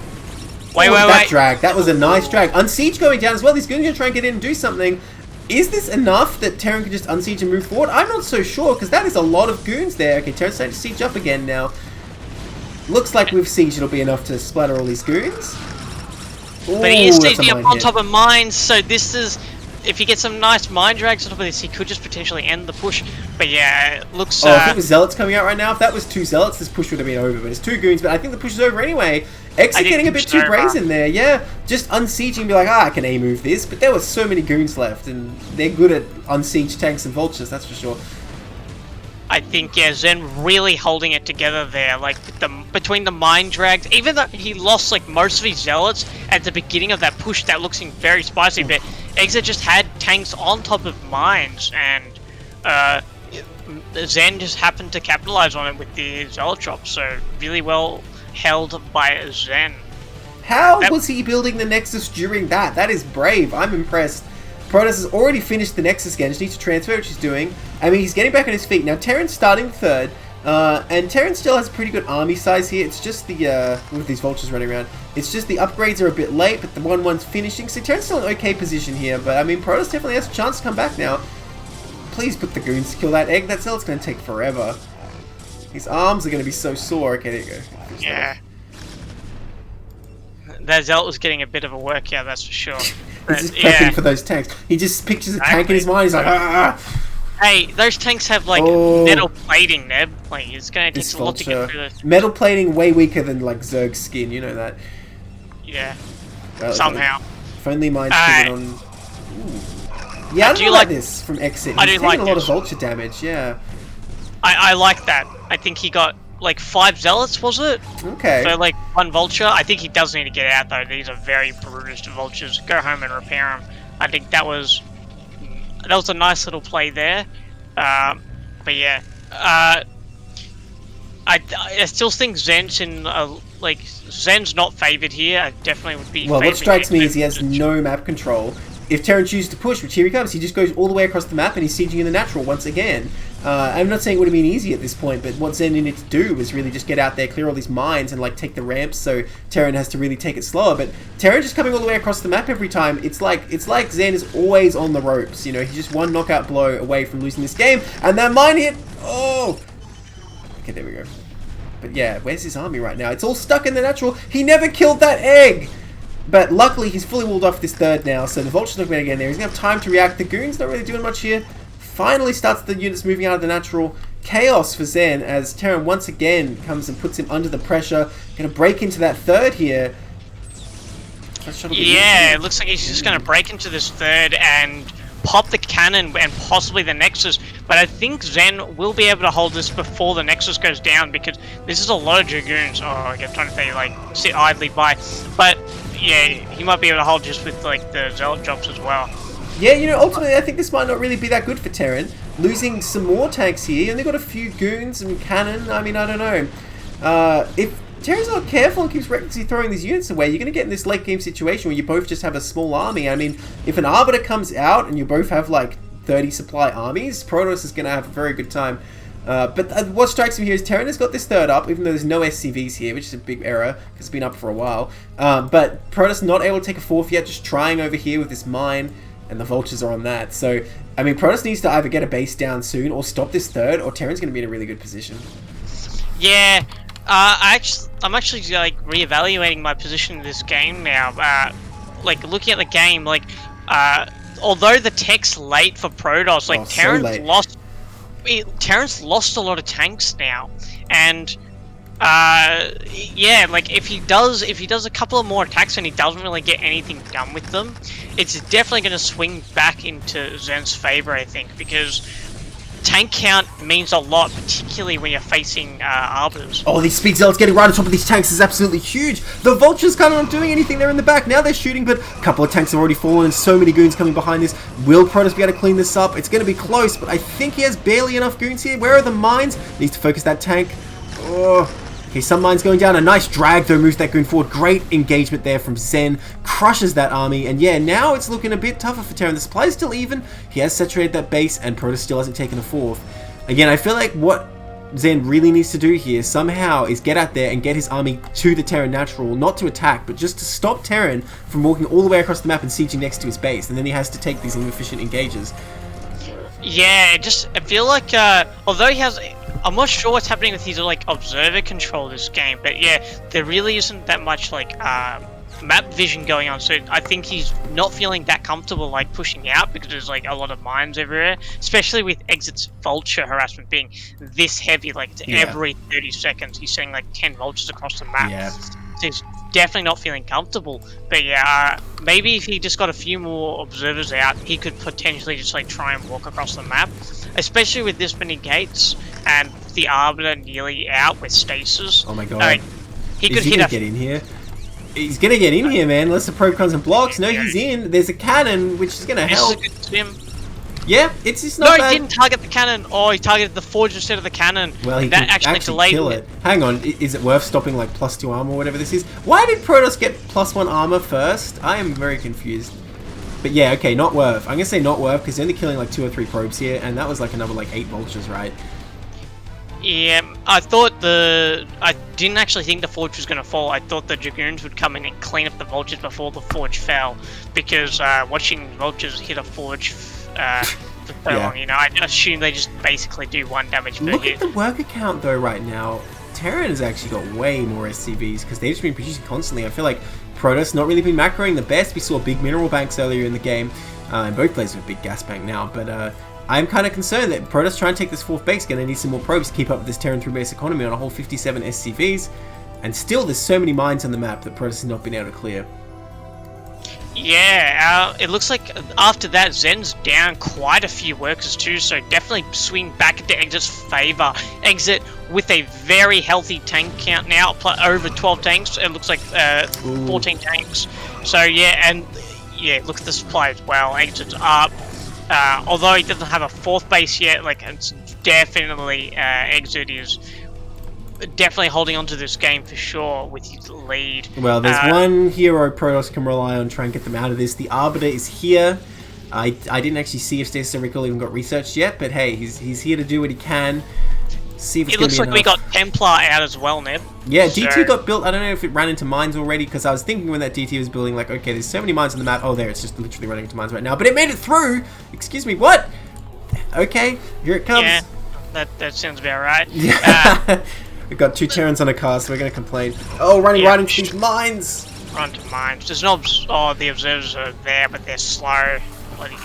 wait. Drag. That was a nice drag. Unsiege going down as well. These goons are going to try and get in and do something. Is this enough that Terran can just unsiege and move forward? I'm not so sure, because that is a lot of goons there. Okay, Terran's starting to siege up again now. Looks like with siege it'll be enough to splatter all these goons. Ooh, but he is sieging up on top of mines, so this is... If he gets some nice mine drags on top of this, he could just potentially end the push. But yeah, it looks... if it was zealots coming out right now, if that was 2 zealots, this push would have been over. But it's 2 goons, but I think the push is over anyway. Exit getting a bit too brazen there, yeah. Just unsieging and be like, I can A-move this. But there were so many goons left, and they're good at unsiege tanks and vultures, that's for sure. I think, yeah, Zen really holding it together there, like, between the mine drags. Even though he lost, like, most of his zealots at the beginning of that push, that looks very spicy, but Exit just had tanks on top of mines, and Zen just happened to capitalize on it with the zealot drop, so really well held by Zen. How was he building the Nexus during that? That is brave. I'm impressed. Protoss has already finished the Nexus again. Just needs to transfer, which he's doing. I mean, he's getting back on his feet. Now, Terran's starting third. And Terran still has a pretty good army size here. It's just the, with these vultures running around, it's just the upgrades are a bit late, but the 1-1's finishing. So Terran's still in an okay position here. But, I mean, Protoss definitely has a chance to come back now. Please put the goons to kill that egg. That zealot's going to take forever. His arms are going to be so sore. Okay, there you go. Yeah. That zealot was getting a bit of a work, yeah, that's for sure. He's just prepping for those tanks. He just pictures a tank in his mind. He's like, Hey, those tanks have like metal plating, Neb. Like, it's gonna take a lot to get through this. Metal plating way weaker than like Zerg's skin. You know that. Yeah. Somehow. If only mine's on. Ooh. Yeah, I do like this from Exit. He's taking a lot of vulture damage. Yeah. I like that. I think he got like 5 zealots, was it? Okay. So like 1 vulture. I think he does need to get out though. These are very bruised vultures. Go home and repair them. I think that was a nice little play there. But yeah, I still think Zen's in like Zen's not favored here. I definitely would be. Well, what strikes me is he has no map control. If Terran chooses to push, which here he comes, he just goes all the way across the map and he's sieging in the natural once again. I'm not saying it would have been easy at this point, but what Zen needed to do was really just get out there, clear all these mines, and like take the ramps. So Terran has to really take it slower. But Terran just coming all the way across the map every time. It's like Zen is always on the ropes. You know, he's just one knockout blow away from losing this game. And that mine hit. Oh. Okay, there we go. But yeah, where's his army right now? It's all stuck in the natural. He never killed that egg. But luckily, he's fully walled off this third now, so the Vulture's not going to get in there. He's going to have time to react. The Goon's not really doing much here. Finally starts the units moving out of the natural. Chaos for Zen as Terran once again comes and puts him under the pressure. Going to break into that third here. Yeah, it looks like he's just going to break into this third and pop the cannon and possibly the Nexus. But I think Zen will be able to hold this before the Nexus goes down because this is a lot of Dragoons. Oh, I'm trying to say, like, sit idly by. But yeah, he might be able to hold just with like the Zealot drops as well. Yeah, you know, ultimately I think this might not really be that good for Terran. Losing some more tanks here, and they've got a few Goons and cannon. I mean, I don't know. If Terran's not careful and keeps recklessly throwing these units away, you're going to get in this late game situation where you both just have a small army. I mean, if an Arbiter comes out and you both have like 30 supply armies, Protoss is going to have a very good time. But what strikes me here is Terran has got this third up, even though there's no SCVs here, which is a big error, because it's been up for a while. But Protoss not able to take a fourth yet, just trying over here with this mine. and the vultures are on that. So, I mean, Protoss needs to either get a base down soon or stop this third, or Terran's going to be in a really good position. Yeah, I'm actually like reevaluating my position in this game now. Like looking at the game, like although the tech's late for Protoss, like Terran's lost a lot of tanks now, and yeah, like if he does a couple of more attacks and he doesn't really get anything done with them, it's definitely going to swing back into Zen's favor, I think, because tank count means a lot, particularly when you're facing Arbiters. Oh, these speed zealots getting right on top of these tanks is absolutely huge. The vultures kind of not doing anything. They're in the back. Now they're shooting, but a couple of tanks have already fallen and so many goons coming behind this. Will Protoss be able to clean this up? It's going to be close, but I think he has barely enough goons here. Where are the mines? Needs to focus that tank. Oh. Okay, some mines going down. A nice drag, though, moves that goon forward. Great engagement there from Zen. Crushes that army. And yeah, now it's looking a bit tougher for Terran. The supply is still even. He has saturated that base, and Protoss still hasn't taken a fourth. Again, I feel like what Zen really needs to do here somehow is get out there and get his army to the Terran natural. Not to attack, but just to stop Terran from walking all the way across the map and sieging next to his base. And then he has to take these inefficient engages. Yeah, I feel like, although he has... I'm not sure what's happening with his like observer control this game, but yeah, there really isn't that much like map vision going on. So I think he's not feeling that comfortable like pushing out because there's like a lot of mines everywhere, especially with Exit's vulture harassment being this heavy. Like every 30 seconds, he's sending like 10 vultures across the map. Yeah. So he's definitely not feeling comfortable. But yeah, maybe if he just got a few more observers out, he could potentially just like try and walk across the map, especially with this many gates and the Arbiter nearly out with stasis. Oh my god. He could get in here. He's gonna get in here, man, unless the probe comes and blocks. No, he's in. There's a cannon, which is gonna help. This is a good swim. Yeah, it's just not bad. He didn't target the cannon. Oh, he targeted the forge instead of the cannon. Well, he that actually delayed kill it. Hang on, is it worth stopping like +2 armor or whatever this is? Why did Protoss get +1 armor first? I am very confused. But yeah, okay, not worth. I'm gonna say not worth because they're only killing like 2 or 3 probes here, and that was like another like 8 vultures, right? Yeah, I didn't actually think the forge was going to fall. I thought the Dragoons would come in and clean up the vultures before the forge fell, because watching vultures hit a forge for so long, you know, I assume they just basically do 1 damage per hit. Look at the worker count though right now. Terran has actually got way more SCVs because they've just been producing constantly. I feel like Protoss not really been macroing the best. We saw big mineral banks earlier in the game, and both players have a big gas bank now, but I'm kind of concerned that Protoss trying to take this 4th base, going to need some more probes to keep up with this Terran 3-base economy on a whole 57 SCVs, and still there's so many mines on the map that Protoss has not been able to clear. Yeah, it looks like after that Zen's down quite a few workers too, so definitely swing back into Exit's favour. Exit with a very healthy tank count now, over 12 tanks, it looks like 14 tanks. So yeah, and yeah, look at the supply as well, Exit's up. Although he doesn't have a 4th base yet, like it's definitely Exit is definitely holding on to this game for sure with his lead. Well, there's one hero Protoss can rely on to try and get them out of this. The Arbiter is here. I didn't actually see if Stasis and Recall even got researched yet, but hey, he's here to do what he can. See if it's it looks like enough. We got Templar out as well, Neb. Yeah, DT got built. I don't know if it ran into mines already, because I was thinking when that DT was building, like, okay, there's so many mines on the map. Oh, there, it's just literally running into mines right now. But it made it through! Excuse me, what? Okay, here it comes. Yeah, that sounds about right. We've got 2 Terrans on a car, so we're going to complain. Oh, running right into these mines! Run to mines. There's no... Oh, the observers are there, but they're slow. Bloody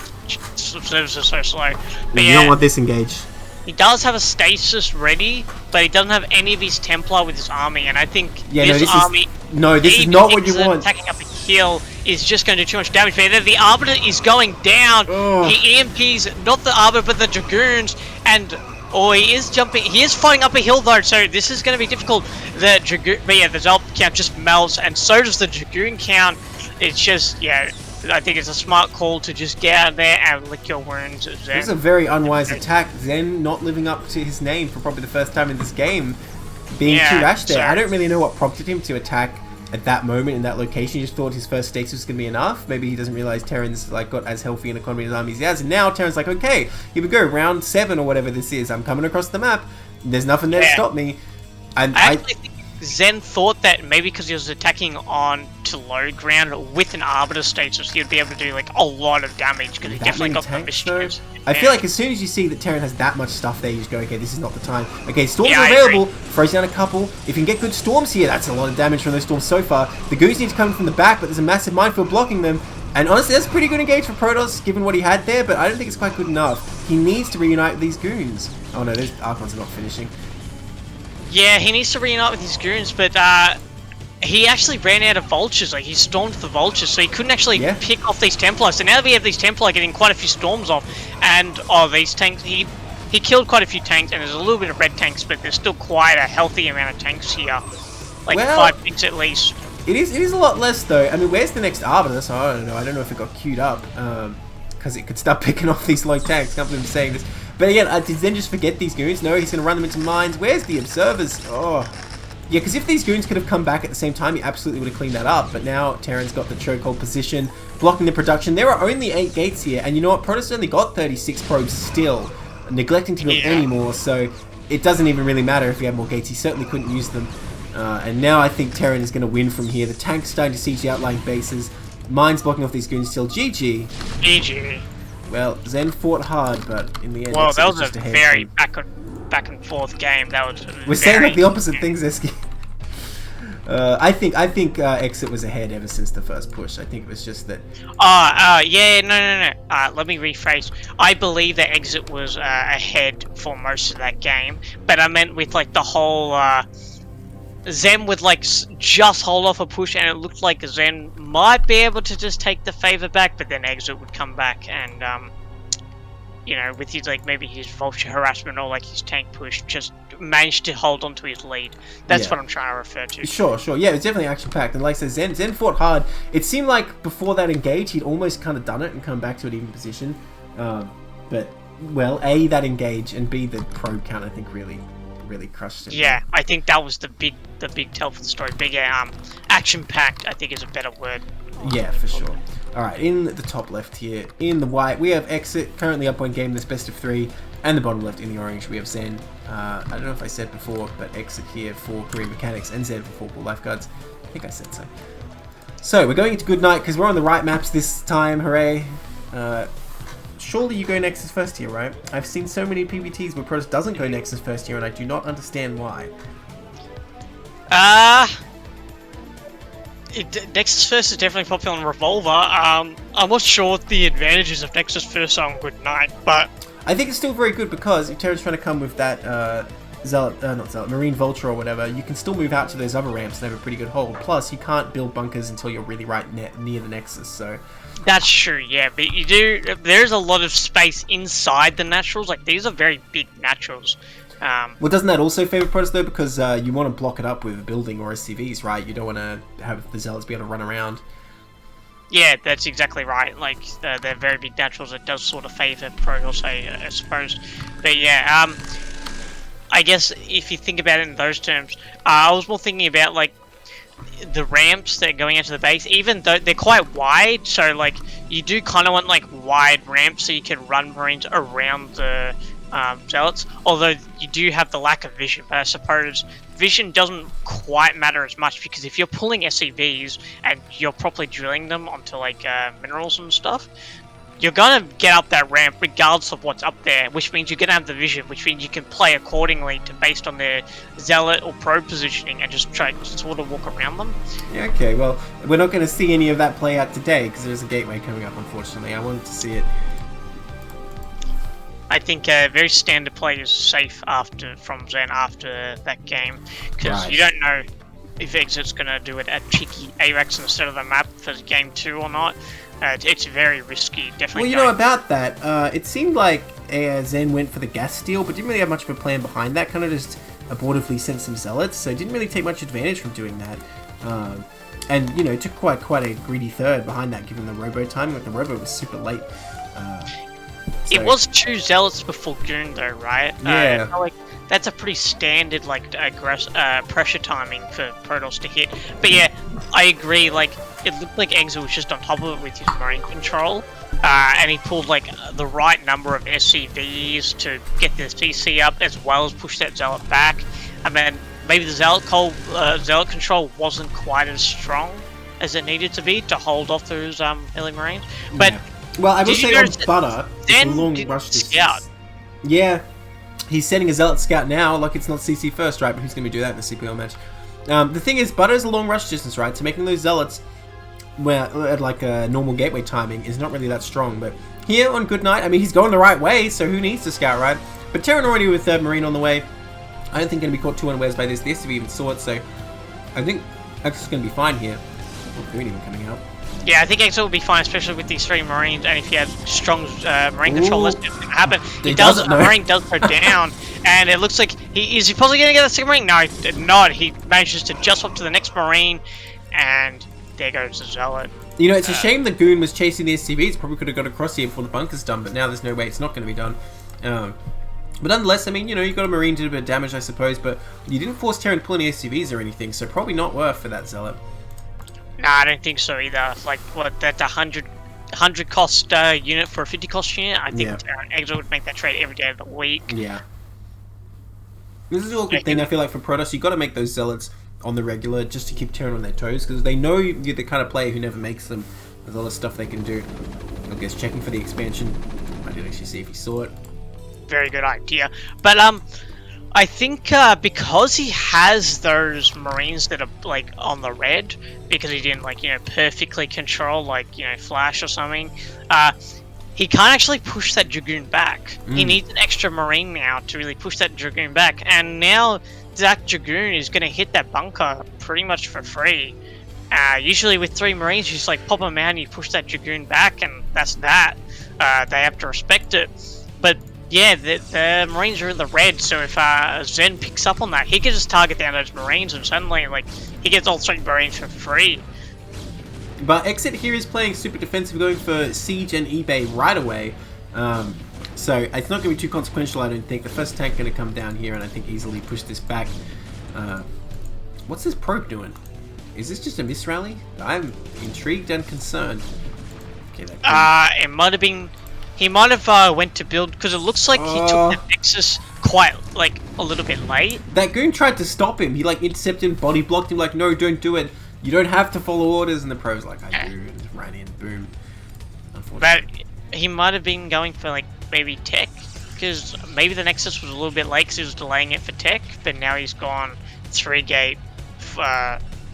observers are so slow. But you don't want this engage. He does have a stasis ready, but he doesn't have any of his Templar with his army, and I think this army... this is not what you want. Attacking up a hill is just going to do too much damage, but the Arbiter is going down. Oh. He EMPs not the Arbiter, but the Dragoons, and... Oh, he is jumping. He is fighting up a hill though, so this is going to be difficult. The Dragoon, but yeah, the Zelt count just melts, and so does the Dragoon count. It's just, yeah, I think it's a smart call to just get out there and lick your wounds. It was a very unwise attack. Zen not living up to his name for probably the first time in this game, being too rash there. I don't really know what prompted him to attack at that moment in that location. He just thought his first stasis was going to be enough. Maybe he doesn't realize Terran's like got as healthy an economy as army as he has, and now Terran's like, okay, here we go, round 7 or whatever this is. I'm coming across the map. There's nothing there to stop me. And I actually think Zen thought that maybe because he was attacking on to to low ground with an Arbiter status, he'd be able to do like a lot of damage because he definitely got the mischievous. I feel like as soon as you see that Terran has that much stuff there, you just go, okay, this is not the time. Okay, storms are available. Throws down a couple. If you can get good storms here, that's a lot of damage from those storms so far. The goons need to come from the back, but there's a massive minefield blocking them. And honestly, that's a pretty good engage for Protoss, given what he had there, but I don't think it's quite good enough. He needs to reunite with these goons. Oh no, those Archons are not finishing. Yeah, he needs to reunite with his goons, but he actually ran out of vultures. Like, he stormed the vultures, so he couldn't actually pick off these Templars. So now that we have these Templar getting quite a few storms off, and these tanks, he killed quite a few tanks, and there's a little bit of red tanks, but there's still quite a healthy amount of tanks here. Like, 5 tanks at least. It is a lot less though. I mean, where's the next Arbiter? So I don't know. I don't know if it got queued up because it could start picking off these low tanks. Can't believe I'm saying this. But again, did Zen just forget these goons? No, he's going to run them into mines. Where's the observers? Oh, yeah. Because if these goons could have come back at the same time, he absolutely would have cleaned that up. But now Terran's got the chokehold position, blocking the production. There are only 8 gates here, and you know what? Protoss only got 36 probes still, neglecting to build any more. So it doesn't even really matter if he had more gates. He certainly couldn't use them. And now I think Terran is going to win from here. The tank's starting to siege the outlying bases. Mines blocking off these goons still. GG. GG. Well, Zen fought hard, but in the end, well, that was just a very back and forth game. That was. We're saying like the opposite things, Zesky. I think Exit was ahead ever since the first push. I think it was just that. Yeah, no. Let me rephrase. I believe that Exit was ahead for most of that game, but I meant with like the whole. Zen would like just hold off a push, and it looked like Zen might be able to just take the favor back, but then Exit would come back and you know, with his like maybe his vulture harassment or like his tank push, just managed to hold on to his lead. That's what I'm trying to refer to. Sure. Yeah, it was definitely action packed, and like I said, Zen fought hard. It seemed like before that engage, he'd almost kind of done it and come back to an even position. But well, A, that engage, and B, the probe count, I think really crushed him. Yeah, I think that was the big tell for the story. Big action packed, I think, is a better word. Yeah, for sure. Alright, in the top left here, in the white, we have Exit, currently up 1 game in this best of 3, and the bottom left in the orange, we have Zen. I don't know if I said before, but Exit here for Korean Mechanics, and Zen for Lifeguards. I think I said so. So, we're going into Good Night, because we're on the right maps this time, hooray. Surely you go Nexus first here, right? I've seen so many PBTs where Protoss doesn't go Nexus first here, and I do not understand why. Nexus first is definitely popular on Revolver. I'm not sure what the advantages of Nexus first are on Good Night, but I think it's still very good because if Terran's trying to come with that Marine Vulture or whatever, you can still move out to those other ramps and have a pretty good hold. Plus, you can't build bunkers until you're really right near the Nexus, so. That's true, yeah, but you do. There's a lot of space inside the naturals. Like, these are very big naturals. Well, doesn't that also favor Protoss though? Because you want to block it up with a building or SCVs, right? You don't want to have the Zealots be able to run around. Yeah, that's exactly right. Like, they're very big naturals. It does sort of favor Protoss, I suppose. But yeah, I guess if you think about it in those terms, I was more thinking about like the ramps that are going into the base, even though they're quite wide, so like you do kind of want like wide ramps so you can run Marines around the Zealots, although you do have the lack of vision. But I suppose vision doesn't quite matter as much, because if you're pulling SCVs and you're properly drilling them onto like minerals and stuff, you're gonna get up that ramp regardless of what's up there, which means you're gonna have the vision, which means you can play accordingly to based on their Zealot or probe positioning and just try to sort of walk around them. Yeah, okay, well, we're not going to see any of that play out today because there's a gateway coming up, unfortunately. I wanted to see it. I think very standard play is safe from Zen after that game, because you don't know if Exit's going to do it at cheeky AREX instead of the map for game 2 or not. It's very risky, definitely. Well, you know about that, it seemed like Zen went for the gas steal, but didn't really have much of a plan behind that. Kind of just abortively sent some Zealots, so didn't really take much advantage from doing that. And, you know, took quite a greedy third behind that, given the Robo timing. Like, the Robo was super late. It was 2 Zealots before Goon, though, right? Yeah. Like, that's a pretty standard, like, pressure timing for Protoss to hit. But yeah, I agree, like, it looked like Exit was just on top of it with his Marine control. And he pulled, like, the right number of SCVs to get the CC up, as well as push that Zealot back. And then maybe the Zealot control wasn't quite as strong as it needed to be to hold off those elite marines. But Yeah. Well, I will did you say on notice Butter, it's a Zen long didn't rush distance. scout? Yeah, he's sending a Zealot Scout now, like it's not CC first, right? But who's going to do that in the CPL match? The thing is, Butter is a long rush distance, right? So making those Zealots where at like a normal gateway timing is not really that strong. But here on Good Night, I mean, he's going the right way, so who needs to scout, right? But Terran already with third Marine on the way. I don't think going to be caught too unawares by this. The SCV even saw it, so I think X is going to be fine here. Oh, Green even coming out. Yeah, I think Exo will be fine, especially with these 3 Marines, and if he has strong Marine control, that's going to happen. Marine does go down, and it looks like is he probably going to get the second Marine? No, he did not. He manages to just swap to the next Marine, and there goes the Zealot. You know, it's a shame the Goon was chasing the SCVs. Probably could have got across here before the bunker's done, but now there's no way it's not going to be done. But nonetheless, I mean, you know, you got a Marine, did a bit of damage, I suppose, but you didn't force Terran to pull any SCVs or anything, so probably not worth for that Zealot. Nah, I don't think so either. Like, what, that's a 100 cost unit for a 50 cost unit? I think Exo would make that trade every day of the week. Yeah. This is a good thing, I feel like, for Protoss. You got to make those Zealots on the regular just to keep Terran on their toes, because they know you're the kind of player who never makes them. There's a lot of stuff they can do. I guess checking for the expansion. I didn't actually see if he saw it. Very good idea. But, I think because he has those Marines that are like on the red, because he didn't like, you know, perfectly control like, you know, Flash or something, he can't actually push that Dragoon back. He needs an extra Marine now to really push that Dragoon back, and now that Dragoon is going to hit that bunker pretty much for free. Usually with 3 Marines, you just like pop them out and you push that Dragoon back, and that's that. They have to respect it. But yeah, the Marines are in the red, so if Zen picks up on that, he can just target down those Marines, and suddenly, like, he gets all 3 Marines for free. But Exit here is playing super defensive, going for Siege and eBay right away. So it's not going to be too consequential, I don't think. The first tank going to come down here, and I think easily push this back. What's this probe doing? Is this just a misrally? I'm intrigued and concerned. Okay, it might have been... He might have went to build, because it looks like he took the Nexus quite, like, a little bit late. That Goon tried to stop him. He, like, intercepted him, body blocked him, like, no, don't do it. You don't have to follow orders. And the pro's like, I do. And just ran in, boom. Unfortunately. But he might have been going for, like, maybe tech, because maybe the Nexus was a little bit late because he was delaying it for tech, but now he's gone 3-gate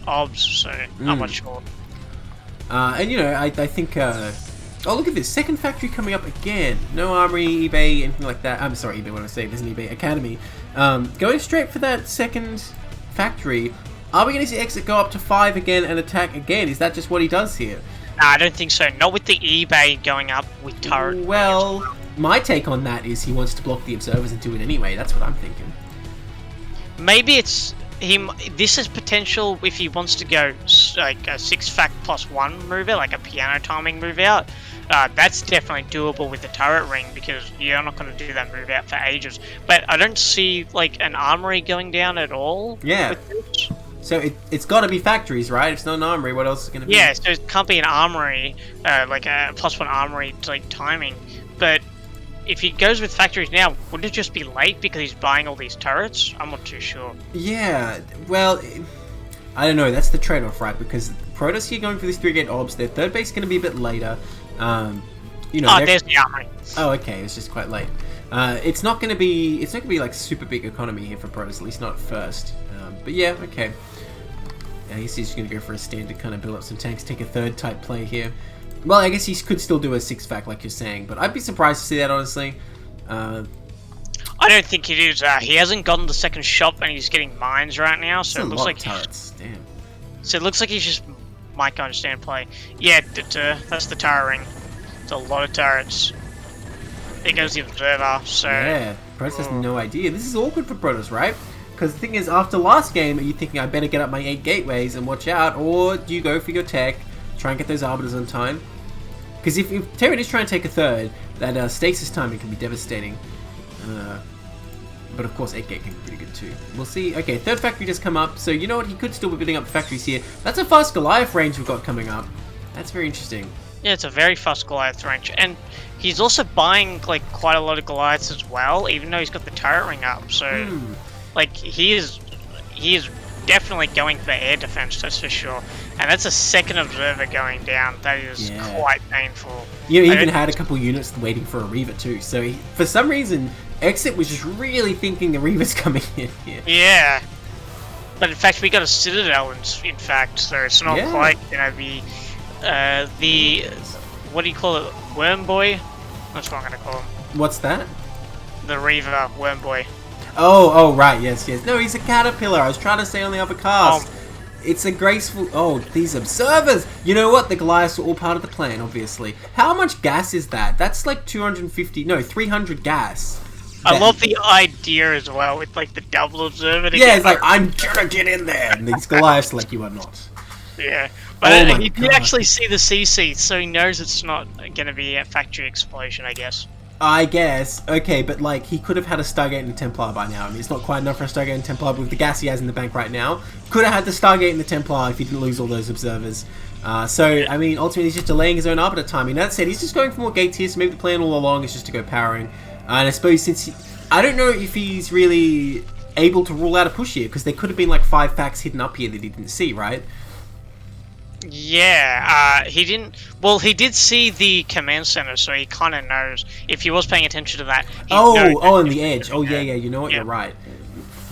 obs, so I'm not sure. And, you know, I think... oh, look at this. Second factory coming up again. No armory, eBay, anything like that. I'm sorry, eBay, what am I saying? There's an eBay Academy. Going straight for that second factory. Are we going to see Exit go up to 5 again and attack again? Is that just what he does here? Nah, I don't think so. Not with the eBay going up with turret. Well, my take on that is he wants to block the observers and do it anyway. That's what I'm thinking. Maybe it's... This is potential if he wants to go like a 6-fact +1 move out, like a piano timing move out. That's definitely doable with the turret ring, because you're not going to do that move out for ages. But I don't see like an armory going down at all. Yeah. So it's got to be factories, right? If it's not an armory, what else is going to be? Yeah, so it can't be an armory, like a +1 armory like timing. But if he goes with factories now, wouldn't it just be late because he's buying all these turrets? I'm not too sure. Yeah, well, I don't know. That's the trade-off, right? Because Protoss here going for this 3-gate obs. Their third base is going to be a bit later. You know. Oh, there's the armory. Oh, okay. It's just quite late. It's not going to be. It's not going to be like super big economy here for Protoss, at least not at first. But yeah, okay. I guess he's just going to go for a standard kind of build up some tanks, take a third type play here. Well, I guess he could still do a 6-fact like you're saying, but I'd be surprised to see that, honestly. I don't think it is. He hasn't gotten the second shop, and he's getting mines right now, so it looks like turrets. Damn. So it looks like he's just might go and stand play. Yeah, that's the turret ring. It's a lot of turrets. There goes the observer. So yeah, Protoss has no idea. This is awkward for Protoss, right? Because the thing is, after last game, are you thinking I better get up my 8 gateways and watch out, or do you go for your tech, try and get those arbiters on time? Because if Terran is trying to take a third, that stasis timing can be devastating. But of course, 8-gate can be pretty good too. We'll see. Okay, third factory just come up, so you know what? He could still be building up factories here. That's a fast Goliath range we've got coming up. That's very interesting. Yeah, it's a very fast Goliath range, and he's also buying like quite a lot of Goliaths as well, even though he's got the turret ring up. So, like, he is definitely going for air defense, that's for sure. And that's a second observer going down. That is quite painful. You know, he even had a couple units waiting for a Reaver too. So for some reason, Exit was just really thinking the Reaver's coming in here. Yeah. But in fact, we got a Citadel, in fact, so it's not quite going to be the... What do you call it? Worm Boy? That's what I'm going to call him. What's that? The Reaver Worm Boy. Oh, right, yes. No, he's a caterpillar. I was trying to say on the upper cast. It's a graceful... Oh, these observers! You know what? The Goliaths were all part of the plan, obviously. How much gas is that? That's like 250... No, 300 gas. I love the idea as well, with like the double observer. Yeah, it's like, I'm gonna get in there! And these Goliaths like, you are not. Yeah. But you can actually see the CC, so he knows it's not gonna be a factory explosion, I guess. I guess. Okay, but like, he could have had a Stargate and Templar by now. I mean, it's not quite enough for a Stargate and Templar, but with the gas he has in the bank right now, could have had the Stargate and the Templar if he didn't lose all those observers. I mean, ultimately he's just delaying his own Arbiter timing. That said, he's just going for more gates here, so maybe the plan all along is just to go powering. And I suppose I don't know if he's really able to rule out a push here, because there could have been like 5 facts hidden up here that he didn't see, right? Yeah, he didn't... Well, he did see the command center, so he kind of knows. If he was paying attention to that... on the edge. Oh, yeah, you know what? You're right.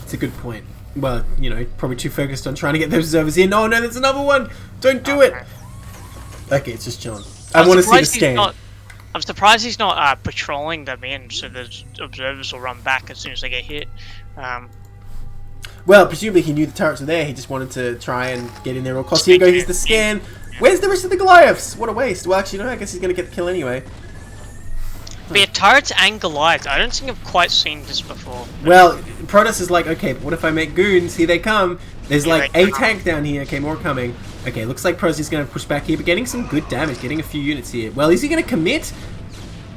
It's a good point. Well, you know, probably too focused on trying to get those observers in. Oh, no, there's another one! Don't do it! Okay, it's just chilling. I want to see the scan. I'm surprised he's not patrolling them in, so the observers will run back as soon as they get hit. Well, presumably he knew the turrets were there, he just wanted to try and get in there real close. Here goes the scan. Where's the rest of the Goliaths? What a waste. Well, actually, no, I guess he's going to get the kill anyway. But yeah, turrets and Goliaths, I don't think I've quite seen this before. Well, Protoss is like, okay, but what if I make goons? Here they come. There's like a tank down here. Okay, more coming. Okay, looks like Protoss is going to push back here, but getting some good damage, getting a few units here. Well, is he going to commit?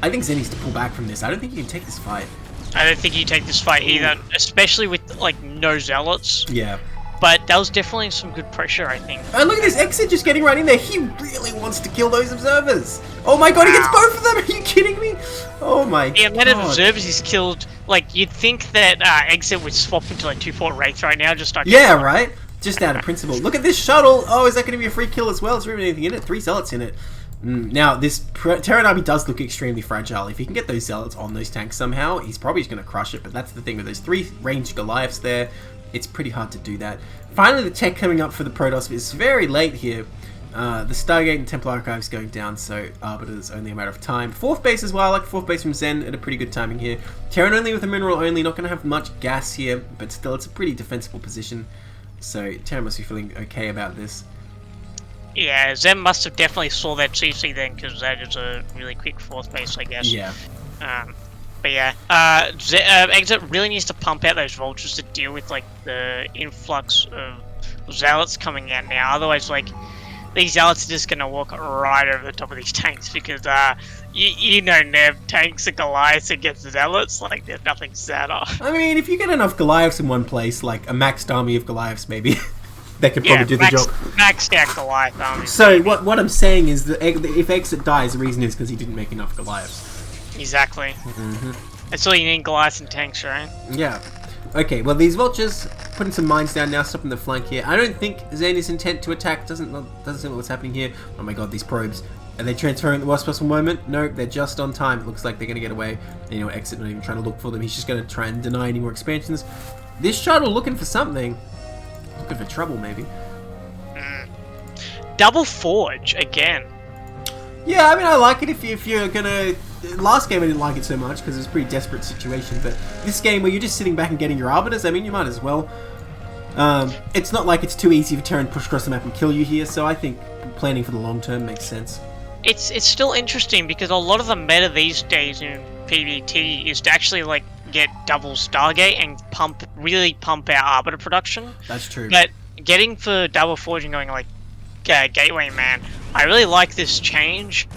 I think Zen needs to pull back from this. I don't think he can take this fight. I don't think you take this fight either, especially with like no zealots. Yeah. But that was definitely some good pressure, I think. And look at this Exit just getting right in there. He really wants to kill those observers. Oh my god, he gets both of them. Are you kidding me? Oh my god. The amount of observers he's killed, like you'd think that Exit would swap into like 2-4 Wraith right now, just start. Yeah, right. Just out of principle. Look at this shuttle. Oh, is that going to be a free kill as well? Is there even anything in it? 3 zealots in it. Now, this Terran army does look extremely fragile. If he can get those zealots on those tanks somehow, he's probably just going to crush it. But that's the thing with those 3 ranged Goliaths there. It's pretty hard to do that. Finally, the tech coming up for the Protoss is very late here. The Stargate and Templar Archives going down, so Arbiter's only a matter of time. 4th base as well. I like 4th base from Zen at a pretty good timing here. Terran only with a mineral only. Not going to have much gas here, but still, it's a pretty defensible position. So Terran must be feeling okay about this. Yeah, Zen must have definitely saw that CC then, because that is a really quick 4th base, I guess. Yeah. But yeah, Exit really needs to pump out those vultures to deal with like the influx of zealots coming out now. Otherwise, like these zealots are just gonna walk right over the top of these tanks because you know, Neb, tanks and Goliaths against zealots, like there's nothing sadder. I mean, if you get enough Goliaths in one place, like a maxed army of Goliaths, maybe. They could probably do the job. Maxed out Goliath army. So what I'm saying is that if Exit dies, the reason is because he didn't make enough Goliaths. Exactly. That's all you need, Goliaths and tanks, right? Yeah. Okay, well these vultures putting some mines down now, stopping the flank here. I don't think Zen is intent to attack. Doesn't seem like what's happening here. Oh my god, these probes. Are they transferring at the worst possible moment? No, they're just on time. It looks like they're going to get away. And you know, Exit not even trying to look for them. He's just going to try and deny any more expansions. This shuttle looking for something. Looking for trouble, maybe. Double Forge again. Yeah, I mean, I like it if you're gonna... Last game I didn't like it so much because it was a pretty desperate situation, but this game where you're just sitting back and getting your Arbiters, I mean, you might as well. It's not like it's too easy for Terran to push across the map and kill you here, so I think planning for the long term makes sense. It's still interesting because a lot of the meta these days in PvT is to actually like get double Stargate and really pump out Arbiter production. That's true. But getting for double Forge and going like Gateway Man, I really like this change.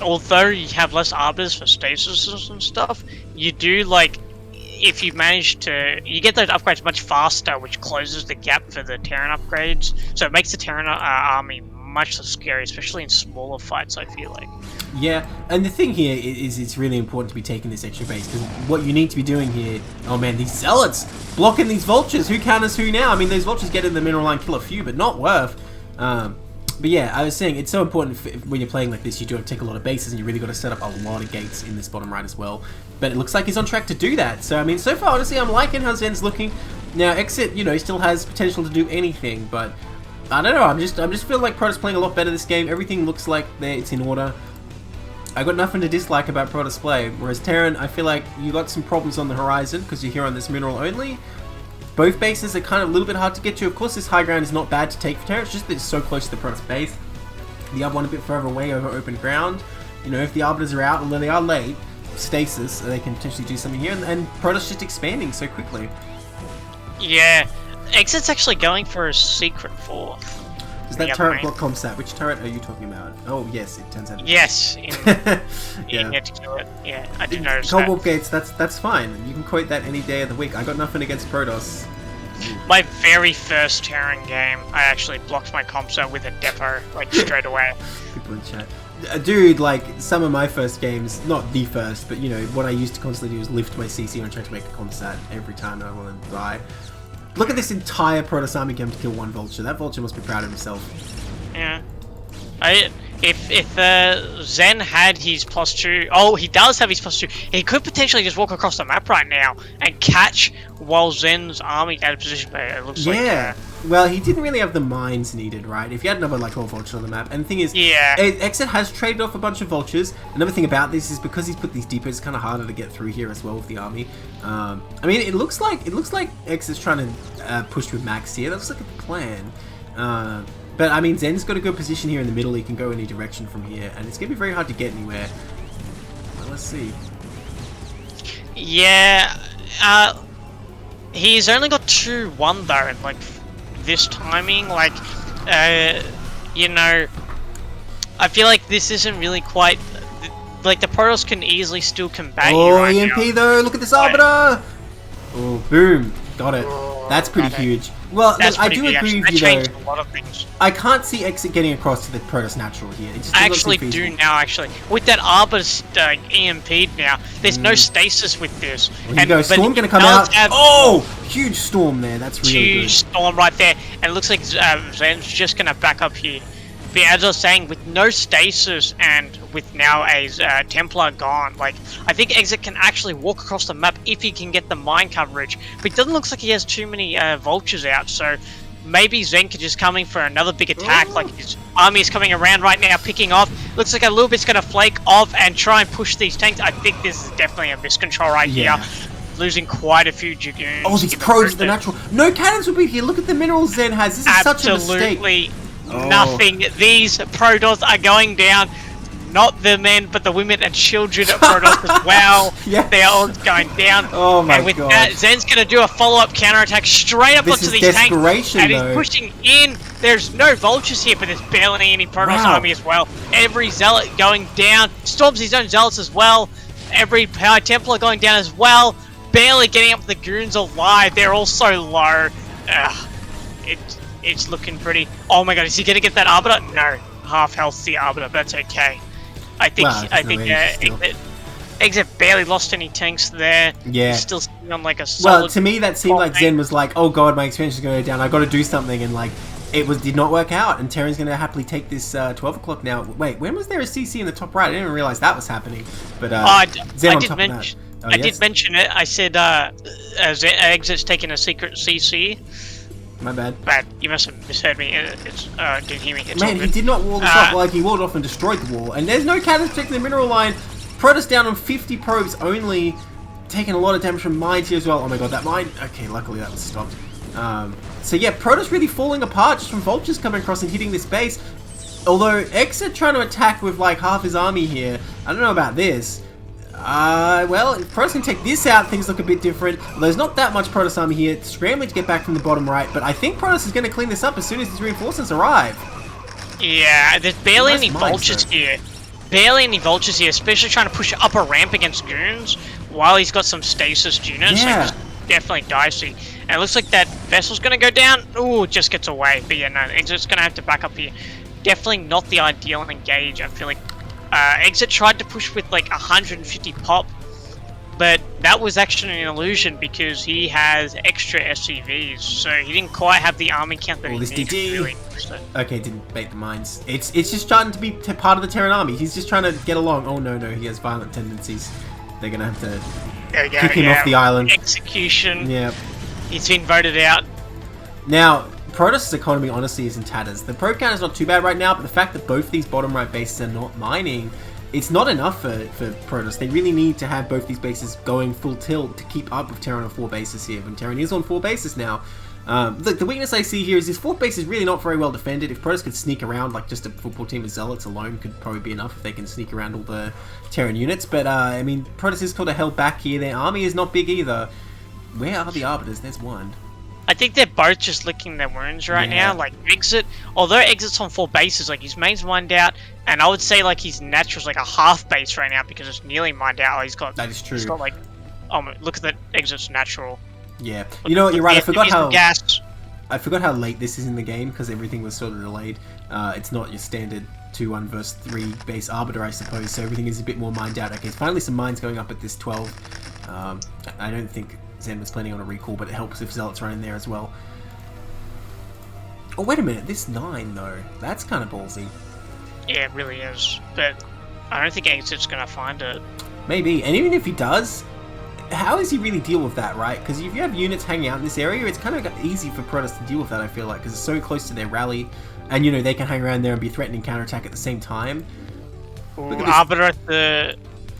Although you have less Arbiters for stasis and stuff, you do like, if you manage to, you get those upgrades much faster, which closes the gap for the Terran upgrades. So it makes the Terran army much less scary, especially in smaller fights, I feel like. Yeah, and the thing here is it's really important to be taking this extra base, because what you need to be doing here... Oh man, these zealots! Blocking these vultures! Who counters who now? I mean, those vultures get in the mineral line, kill a few, but not worth. But yeah, I was saying, it's so important when you're playing like this, you do have to take a lot of bases, and you really got to set up a lot of gates in this bottom right as well. But it looks like he's on track to do that. So, I mean, so far, honestly, I'm liking how Zen's looking. Now, Exit, you know, still has potential to do anything, but... I don't know, I'm just feeling like Protoss playing a lot better this game. Everything looks like it's in order. I got nothing to dislike about Protoss play, whereas Terran, I feel like you got some problems on the horizon, because you're here on this mineral only. Both bases are kind of a little bit hard to get to. Of course, this high ground is not bad to take for Terran, it's just that it's so close to the Protoss base. The other one a bit further away over open ground. You know, if the Arbiters are out, although they are late, stasis, so they can potentially do something here, and Protoss just expanding so quickly. Yeah, Exit's actually going for a secret fourth. Is that turret block comsat? Which turret are you talking about? Oh, yes, it turns out. Yes. Yeah. Yeah, I did notice Cold that. Warp Gates, that's fine. You can quote that any day of the week. I got nothing against Protoss. My very first Terran game, I actually blocked my comsat with a depot, like, straight away. People in chat. Dude, like, some of my first games, not the first, but, you know, what I used to constantly do was lift my CC and try to make a comsat every time I wanted to die. Look at this entire Protoss army game to kill one Vulture. That Vulture must be proud of himself. Yeah. If Zen had his +2... Oh, he does have his +2. He could potentially just walk across the map right now and catch while Zen's army out of position, but it looks like... Yeah. Well, he didn't really have the mines needed, right? If you had another, like, whole Vulture on the map. And the thing is, yeah. Exit has traded off a bunch of Vultures. Another thing about this is because he's put these depots, it's kind of harder to get through here as well with the army. I mean, it looks like Exit's trying to push with Max here. That looks like a plan. But, I mean, Zen's got a good position here in the middle. He can go any direction from here. And it's going to be very hard to get anywhere. Well, let's see. Yeah. He's only got 2-1, though. And, like, this timing, like, you know, I feel like this isn't really quite... Like, the Protoss can easily still combat you right EMP, now. though. Look at this Arbiter. Oh, boom. Got it. That's pretty huge. Well, look, I do agree with you, though. A lot of things. I can't see Exit getting across to the Protoss natural here. It just I actually do now, actually. With that Arbiter's EMP'd now, there's no stasis with this. Well, here you go. Storm going to come out. Oh! Huge storm there. That's really good. Huge storm right there. And it looks like Zen's just going to back up here. But as I was saying, with no stasis and with now a Templar gone, like, I think Exit can actually walk across the map if he can get the mine coverage. But it doesn't look like he has too many vultures out, so maybe Zen could just coming for another big attack. Like, his army is coming around right now, picking off. Looks like a little bit's going to flake off and try and push these tanks. I think this is definitely a miscontrol right here. Losing quite a few Dragoons. Oh, these probes are the natural. No cannons will be here. Look at the minerals Zen has. This is such a mistake. Absolutely nothing. These Protoss are going down. Not the men, but the women and children at Protoss as well. Yeah. They are all going down. Oh my god. And with that, Zen's going to do a follow-up counterattack straight up onto these tanks. And he's pushing in. There's no vultures here, but there's barely any Protoss army as well. Every zealot going down. Storms his own zealots as well. Every High Templar going down as well. Barely getting up the goons alive. They're all so low. It's looking pretty... Oh my god, is he going to get that Arbiter? No. Half health the Arbiter, but that's okay. I think Exit barely lost any tanks there. Yeah. He's still sitting on like a solid... Well, to me that seemed like Zen was like, oh god, my expansion's going to go down, I've got to do something, and like, did not work out, and Terran's going to happily take this 12 o'clock now. Wait, when was there a CC in the top right? I didn't even realize that was happening. But Zen on top of that. Oh, I did mention it. I said Exit's taking a secret CC. My bad. But you must have misheard me. Didn't hear me. Man, he did not wall this off. Like, he walled off and destroyed the wall. And there's no cannons protecting the mineral line. Protoss down on 50 probes only. Taking a lot of damage from mines here as well. Oh my god, that mine... Okay, luckily that was stopped. So yeah, Protoss really falling apart just from vultures coming across and hitting this base. Although, Exit trying to attack with like half his army here. I don't know about this. Well, if Protoss can take this out, things look a bit different. There's not that much Protoss army here, scrambling to get back from the bottom right, but I think Protoss is going to clean this up as soon as these reinforcements arrive. Yeah, there's barely any vultures here. Barely any vultures here, especially trying to push up a ramp against goons while he's got some stasis units. Yeah. So it's definitely dicey. And it looks like that vessel's going to go down. Ooh, just gets away. But yeah, no, Exit's going to have to back up here. definitely not the ideal engage. I feel like Exit tried to push with like 150 pop, but that was actually an illusion because he has extra SCVs, so he didn't quite have the army count that he needed to really push it. Okay, didn't bait the mines. It's just starting to be part of the Terran army. He's just trying to get along. Oh no, he has violent tendencies. They're gonna have to kick him off the island. Execution. Yeah. He's been voted out. Now, Protoss' economy honestly is in tatters. The probe count is not too bad right now, but the fact that both these bottom right bases are not mining, it's not enough for Protoss. They really need to have both these bases going full tilt to keep up with Terran on 4 bases here. When Terran is on 4 bases now, look, the weakness I see here is this 4th base is really not very well defended. If Protoss could sneak around, like just a football team of Zealots alone could probably be enough if they can sneak around all the Terran units. But, I mean, Protoss is sort of held back here. Their army is not big either. Where are the Arbiters? There's one. I think they're both just licking their wounds right now. Like, Exit, although Exit's on 4 bases, like, his main's mined out, and I would say, like, his natural's like a half base right now because it's nearly mined out. Oh, he's got... That is true. He's got, like... Oh, look at that Exit's natural. Yeah. You know what, you're right, I forgot how... Gas. I forgot how late this is in the game because everything was sort of delayed. It's not your standard 2-1 versus 3 base Arbiter, I suppose, so everything is a bit more mined out. Okay, finally some mines going up at this 12. I don't think Zen was planning on a recall, but it helps if Zealots are in there as well. Oh, wait a minute, this 9, though. That's kind of ballsy. Yeah, it really is, but I don't think Exit's going to find it. Maybe, and even if he does, how does he really deal with that, right? Because if you have units hanging out in this area, it's kind of easy for Protoss to deal with that, I feel like, because it's so close to their rally, and, you know, they can hang around there and be threatening counterattack at the same time. Ooh, Arbiter at the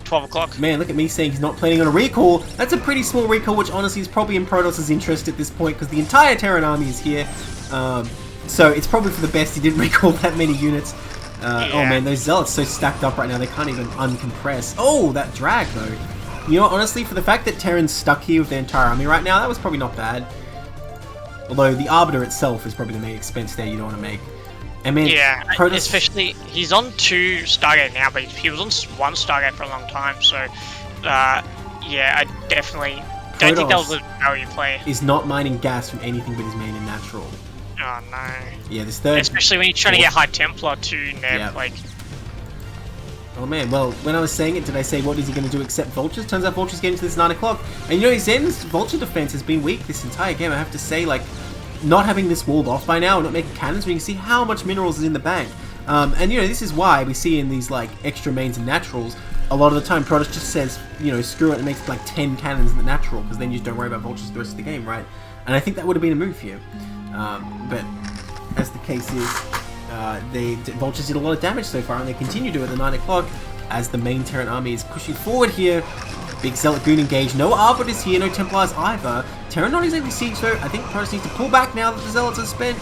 12 o'clock. Man, look at me saying he's not planning on a recall. That's a pretty small recall, which honestly is probably in Protoss' interest at this point, because the entire Terran army is here. So it's probably for the best he didn't recall that many units. Yeah. Oh man, those Zealots so stacked up right now, they can't even uncompress. Oh, that drag though. You know what, honestly, for the fact that Terran's stuck here with their entire army right now, that was probably not bad. Although the Arbiter itself is probably the main expense there you don't want to make. I mean, yeah, Protoss... especially, he's on 2 Stargate now, but he was on 1 Stargate for a long time, so, yeah, I definitely don't think that was a value play. Is not mining gas from anything but his main and natural. Oh, no. Yeah, this third... Especially when you're trying to get High Templar to Neb, like... Oh man, well, when I was saying it, did I say what is he going to do except Vultures? Turns out Vultures get into this 9 o'clock. And you know, Zen's Vulture defense has been weak this entire game, I have to say, like... Not having this walled off by now, not making cannons, we can see how much minerals is in the bank. And you know, this is why we see in these like extra mains and naturals, a lot of the time Protoss just says, you know, screw it and makes like 10 cannons in the natural, because then you just don't worry about Vultures the rest of the game, right? And I think that would have been a move here. But as the case is, Vultures did a lot of damage so far, and they continue to at the 9 o'clock as the main Terran army is pushing forward here. Big Zealot Goon engaged. No Arbiters here, no Templars either. Terran not exactly siege, so I think Protoss needs to pull back now that the Zealots are spent.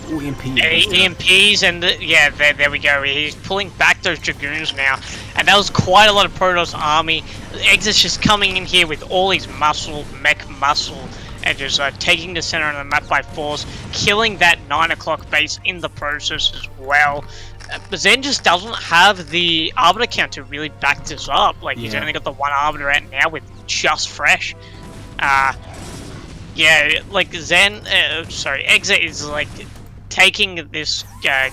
Ooh, EMP. EMPs, and yeah, there we go. He's pulling back those Dragoons now. And that was quite a lot of Protoss army. Exit's just coming in here with all his mech muscle, and just taking the center of the map by force, killing that 9 o'clock base in the process as well. But Zen just doesn't have the Arbiter count to really back this up. Like, he's only got the 1 Arbiter out now with just fresh. Yeah, like Exit is like taking this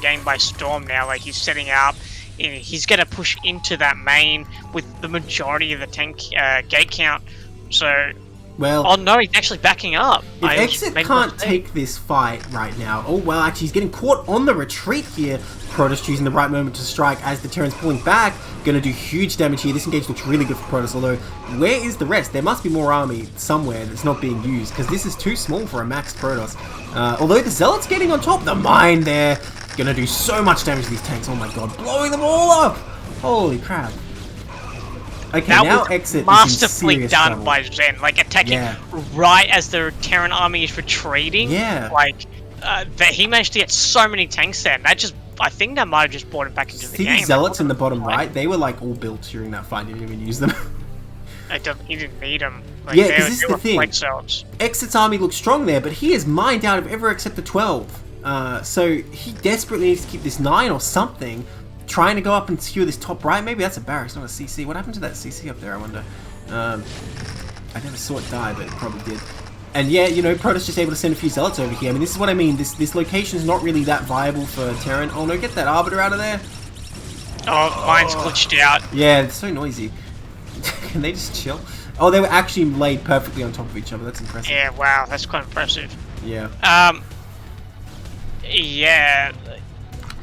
game by storm now. Like, he's setting up. He's going to push into that main with the majority of the tank gate count. So... Well, oh no, he's actually backing up. If Exit can't take this fight right now, oh well, actually he's getting caught on the retreat here. Protoss choosing the right moment to strike as the Terran's pulling back. Gonna do huge damage here. This engage looks really good for Protoss, although where is the rest? There must be more army somewhere that's not being used, because this is too small for a maxed Protoss. Although the Zealot's getting on top, the mine there. Gonna do so much damage to these tanks, oh my god, blowing them all up! Holy crap. Okay, that now was Exit masterfully is done by Zen, like attacking right as the Terran army is retreating. Yeah. Like, he managed to get so many tanks there, and that just, I think that might have just brought him back into the game. See the Zealots in the bottom right? They were like all built during that fight, he didn't even use them. He didn't need them. Like, yeah, because this is the thing. Zealots. Exit's army looks strong there, but he is mined out of everywhere except the 12. So he desperately needs to keep this 9 or something. Trying to go up and secure this top right. Maybe that's a barracks, not a CC. What happened to that CC up there, I wonder? I never saw it die, but it probably did. And yeah, you know, Protoss just able to send a few Zealots over here. I mean, this is what I mean. This location is not really that viable for Terran. Oh no, get that Arbiter out of there. Oh, mine's glitched out. Yeah, it's so noisy. Can they just chill? Oh, they were actually laid perfectly on top of each other. That's impressive. Yeah, wow, that's quite impressive. Yeah. Yeah.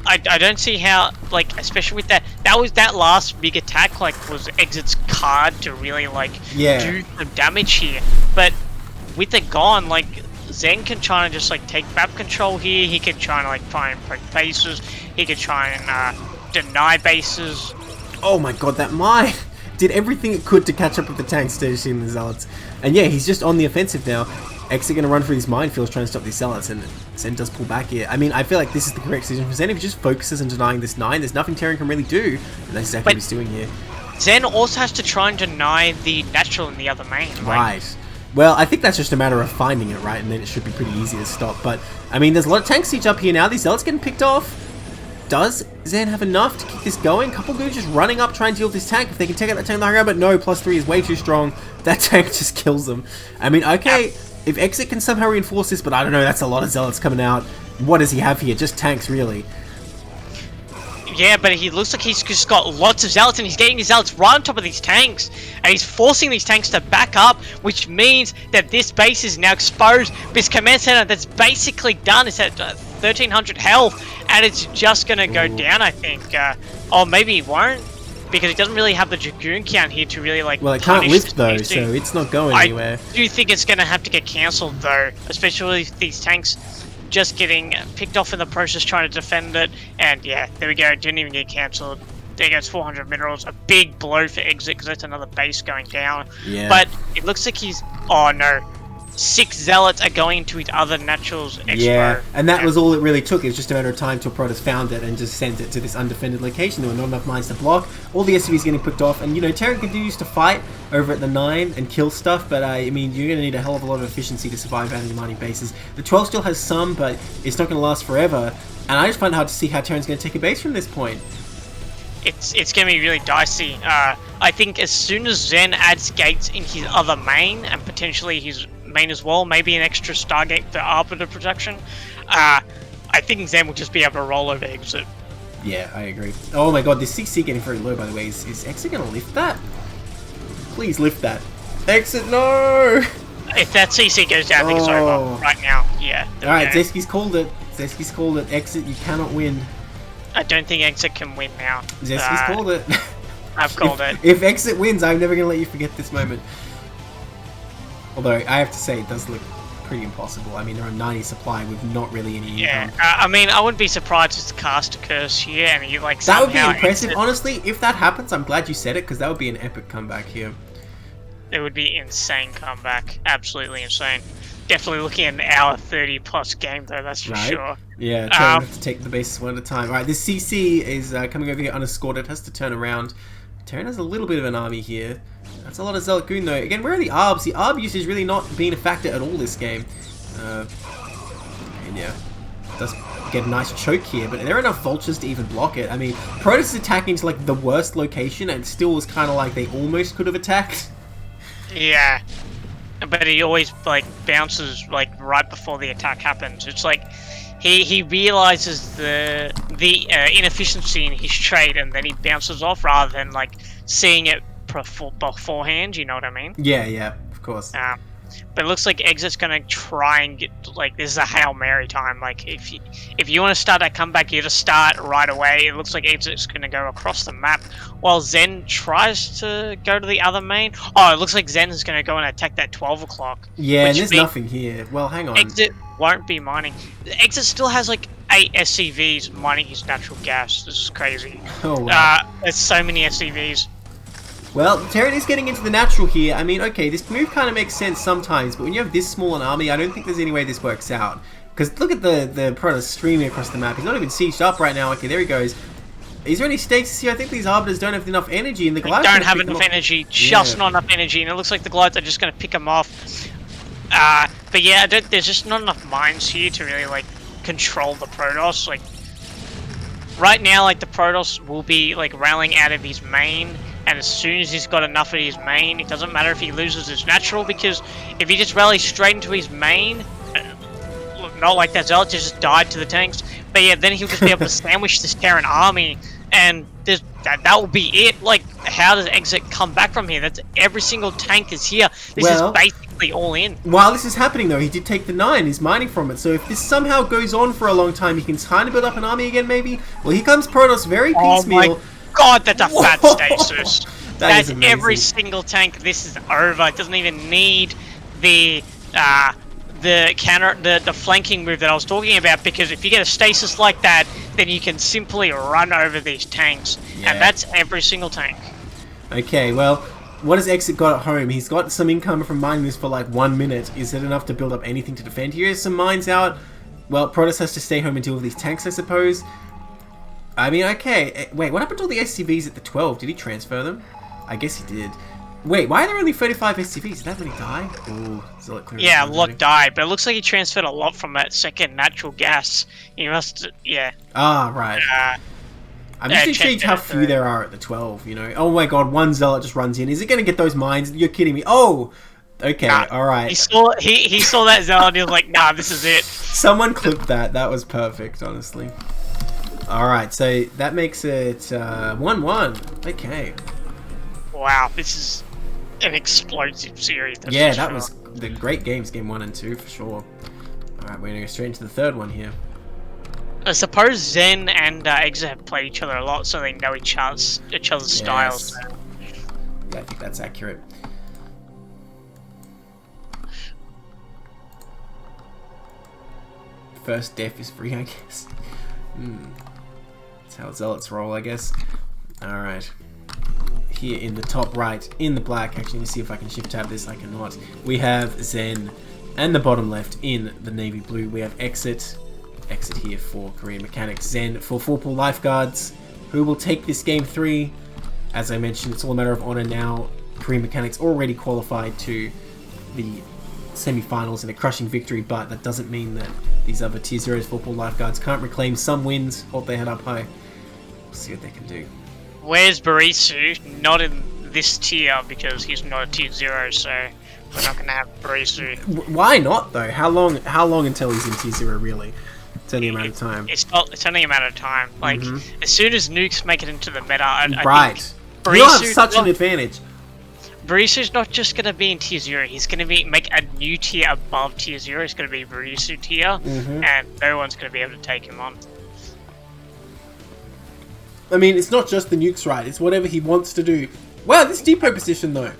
I don't see how, like, especially with that last big attack, like, was Exit's card to really, like, do some damage here. But with it gone, like, Zen can try and just, like, take map control here. He can try and, like, try and poke bases. He can try and deny bases. Oh my god, that mine did everything it could to catch up with the tanks, staging the Zealots. And yeah, he's just on the offensive now. Exit gonna run through these minefields trying to stop these Zealots, and Zen does pull back here. I mean, I feel like this is the correct decision for Zen. If he just focuses on denying this 9, there's nothing Terran can really do. And that's exactly what he's doing here. Zen also has to try and deny the natural in the other main. Right. Well, I think that's just a matter of finding it, right? And then it should be pretty easy to stop. But, I mean, there's a lot of tank siege up here now. These Zealots getting picked off. Does Zen have enough to keep this going? Couple goons just running up trying to deal with this tank. If they can take out that tank on the high ground, but no, +3 is way too strong. That tank just kills them. I mean, okay, if Exit can somehow reinforce this, but I don't know, that's a lot of Zealots coming out. What does he have here? Just tanks, really. Yeah, but he looks like he's just got lots of Zealots, and he's getting his Zealots right on top of these tanks. And he's forcing these tanks to back up, which means that this base is now exposed. This command center that's basically done is at 1,300 health, and it's just going to go down, I think. Or maybe he won't, because he doesn't really have the Dragoon count here to really, like, well, it can't lift, though, so it's not going anywhere. I do think it's going to have to get cancelled, though, especially with these tanks just getting picked off in the process trying to defend it. And yeah, there we go, didn't even get cancelled. There goes 400 minerals, a big blow for Exit because that's another base going down. Yeah. But it looks like he's, oh no, 6 Zealots are going into his other naturals expo. Yeah, and that was all it really took. It was just a matter of time till Protoss found it and just sent it to this undefended location. There were not enough mines to block. All the SCVs getting picked off, and you know, Terran continues to fight over at the 9 and kill stuff, but I mean, you're going to need a hell of a lot of efficiency to survive out of the mining bases. The 12 still has some, but it's not going to last forever, and I just find it hard to see how Terran's going to take a base from this point. It's going to be really dicey. I think as soon as Zen adds gates in his other main, and potentially his main as well, maybe an extra Stargate for Arbiter protection, I think Zen will just be able to roll over Exit. Yeah, I agree. Oh my god, this CC getting very low, by the way. Is Exit going to lift that? Please lift that. Exit, no! If that CC goes down, I think it's over right now. Yeah. Alright, Zesky's called it. Zesky's called it. Exit, you cannot win. I don't think Exit can win now. Zesky's called it. I've called it. If Exit wins, I'm never going to let you forget this moment. Although, I have to say, it does look pretty impossible. I mean, they're on 90 supply with not really any income. I mean, I wouldn't be surprised if the cast a curse here and you, like, that would be impressive. Exit. Honestly, if that happens, I'm glad you said it, because that would be an epic comeback here. It would be insane comeback. Absolutely insane. Definitely looking at an hour 30 plus game, though, that's for sure. Yeah, Terran have to take the bases one at a time. Alright, this CC is coming over here unescorted, has to turn around. Terran has a little bit of an army here. That's a lot of Zealot Goon, though. Again, where are the ARBs? The ARB usage is really not being a factor at all this game. And yeah, does get a nice choke here, but there are enough vultures to even block it. I mean, Protoss is attacking to, like, the worst location, and still was kind of like they almost could have attacked. Yeah. But he always, like, bounces, like, right before the attack happens. It's like he realizes the inefficiency in his trade, and then he bounces off rather than, like, seeing it beforehand. You know what I mean? Yeah, of course. But it looks like Exit's gonna try and get, like, this is a Hail Mary time. Like, if you want to start that comeback, you just start right away. It looks like Exit's gonna go across the map while Zen tries to go to the other main. Oh, it looks like Zen is gonna go and attack that 12 o'clock. Yeah, and there's nothing here. Well, hang on. Exit won't be mining. Exit still has, like, 8 SCVs mining his natural gas. This is crazy. Oh, wow. There's so many SCVs. Well, Terran is getting into the natural here. I mean, okay, this move kind of makes sense sometimes, but when you have this small an army, I don't think there's any way this works out. Because look at the Protoss streaming across the map. He's not even sieged up right now. Okay, there he goes. Is there any stakes here? I think these Arbiters don't have enough energy, and the Glides don't have enough energy, just not enough energy, and it looks like the Glides are just going to pick them off. But yeah, there's just not enough mines here to really, like, control the Protoss. Like, right now, like, the Protoss will be, like, rallying out of his main, and as soon as he's got enough of his main, it doesn't matter if he loses his natural, because if he just rallies straight into his main, not like that Zealot just died to the tanks, but yeah, then he'll just be able to sandwich this Terran army, and that will be it. Like, how does Exit come back from here? That's every single tank is here. This is basically all in. While this is happening, though, he did take the 9. He's mining from it. So if this somehow goes on for a long time, he can kind of build up an army again, maybe. Well, here comes Protoss, very piecemeal. Oh my god, that's a fat stasis. That's amazing. Every single tank. This is over. It doesn't even need the flanking move that I was talking about, because if you get a stasis like that, then you can simply run over these tanks, and that's every single tank. Okay, well, what has Exit got at home? He's got some income from mining this for like 1 minute. Is it enough to build up anything to defend? Here's some mines out. Well, Protoss has to stay home and deal with these tanks, I suppose. I mean, okay. Wait, what happened to all the SCVs at the 12? Did he transfer them? I guess he did. Wait, why are there only 35 SCVs? Did that many die? Ooh, yeah, a lot died, but it looks like he transferred a lot from that second natural gas. He must, yeah. Ah, right. I'm just intrigued how few there are at the 12, you know? Oh my god, one Zealot just runs in. Is it going to get those mines? You're kidding me. Oh! Okay, alright. He saw that Zealot and he was like, nah, this is it. Someone clipped that. That was perfect, honestly. Alright, so that makes it 1-1. Okay. Wow, this is an explosive series. Yeah, that was the great games, game 1 and 2 for sure. Alright, we're gonna go straight into the third one here. I suppose Zen and Exit have played each other a lot, so they know each other's styles. Yeah, I think that's accurate. First death is free, I guess. That's how Zealots roll, I guess. Alright. Here in the top right, in the black, actually, let me see if I can shift tab this. I cannot. We have Zen, and the bottom left in the navy blue we have Exit here for Korean Mechanics, Zen for Coach-Pupil Lifeguards, who will take this game 3. As I mentioned, it's all a matter of honor now. Korean Mechanics already qualified to the semi-finals in a crushing victory, but that doesn't mean that these other tier 0s Coach-Pupil Lifeguards can't reclaim some wins, hold their head up high. We'll see what they can do. Where's Barisu? Not in this tier, because he's not a tier 0, so we're not going to have Barisu. Why not, though? How long until he's in tier 0, really? It's only a matter of time. It's only a matter of time. Like, as soon as nukes make it into the meta, I think You'll have such an advantage. Barisu's not just going to be in tier 0, he's going to make a new tier above tier 0. It's going to be Barisu tier, and no one's going to be able to take him on. I mean, it's not just the nukes, right? It's whatever he wants to do. Wow, this depot position, though.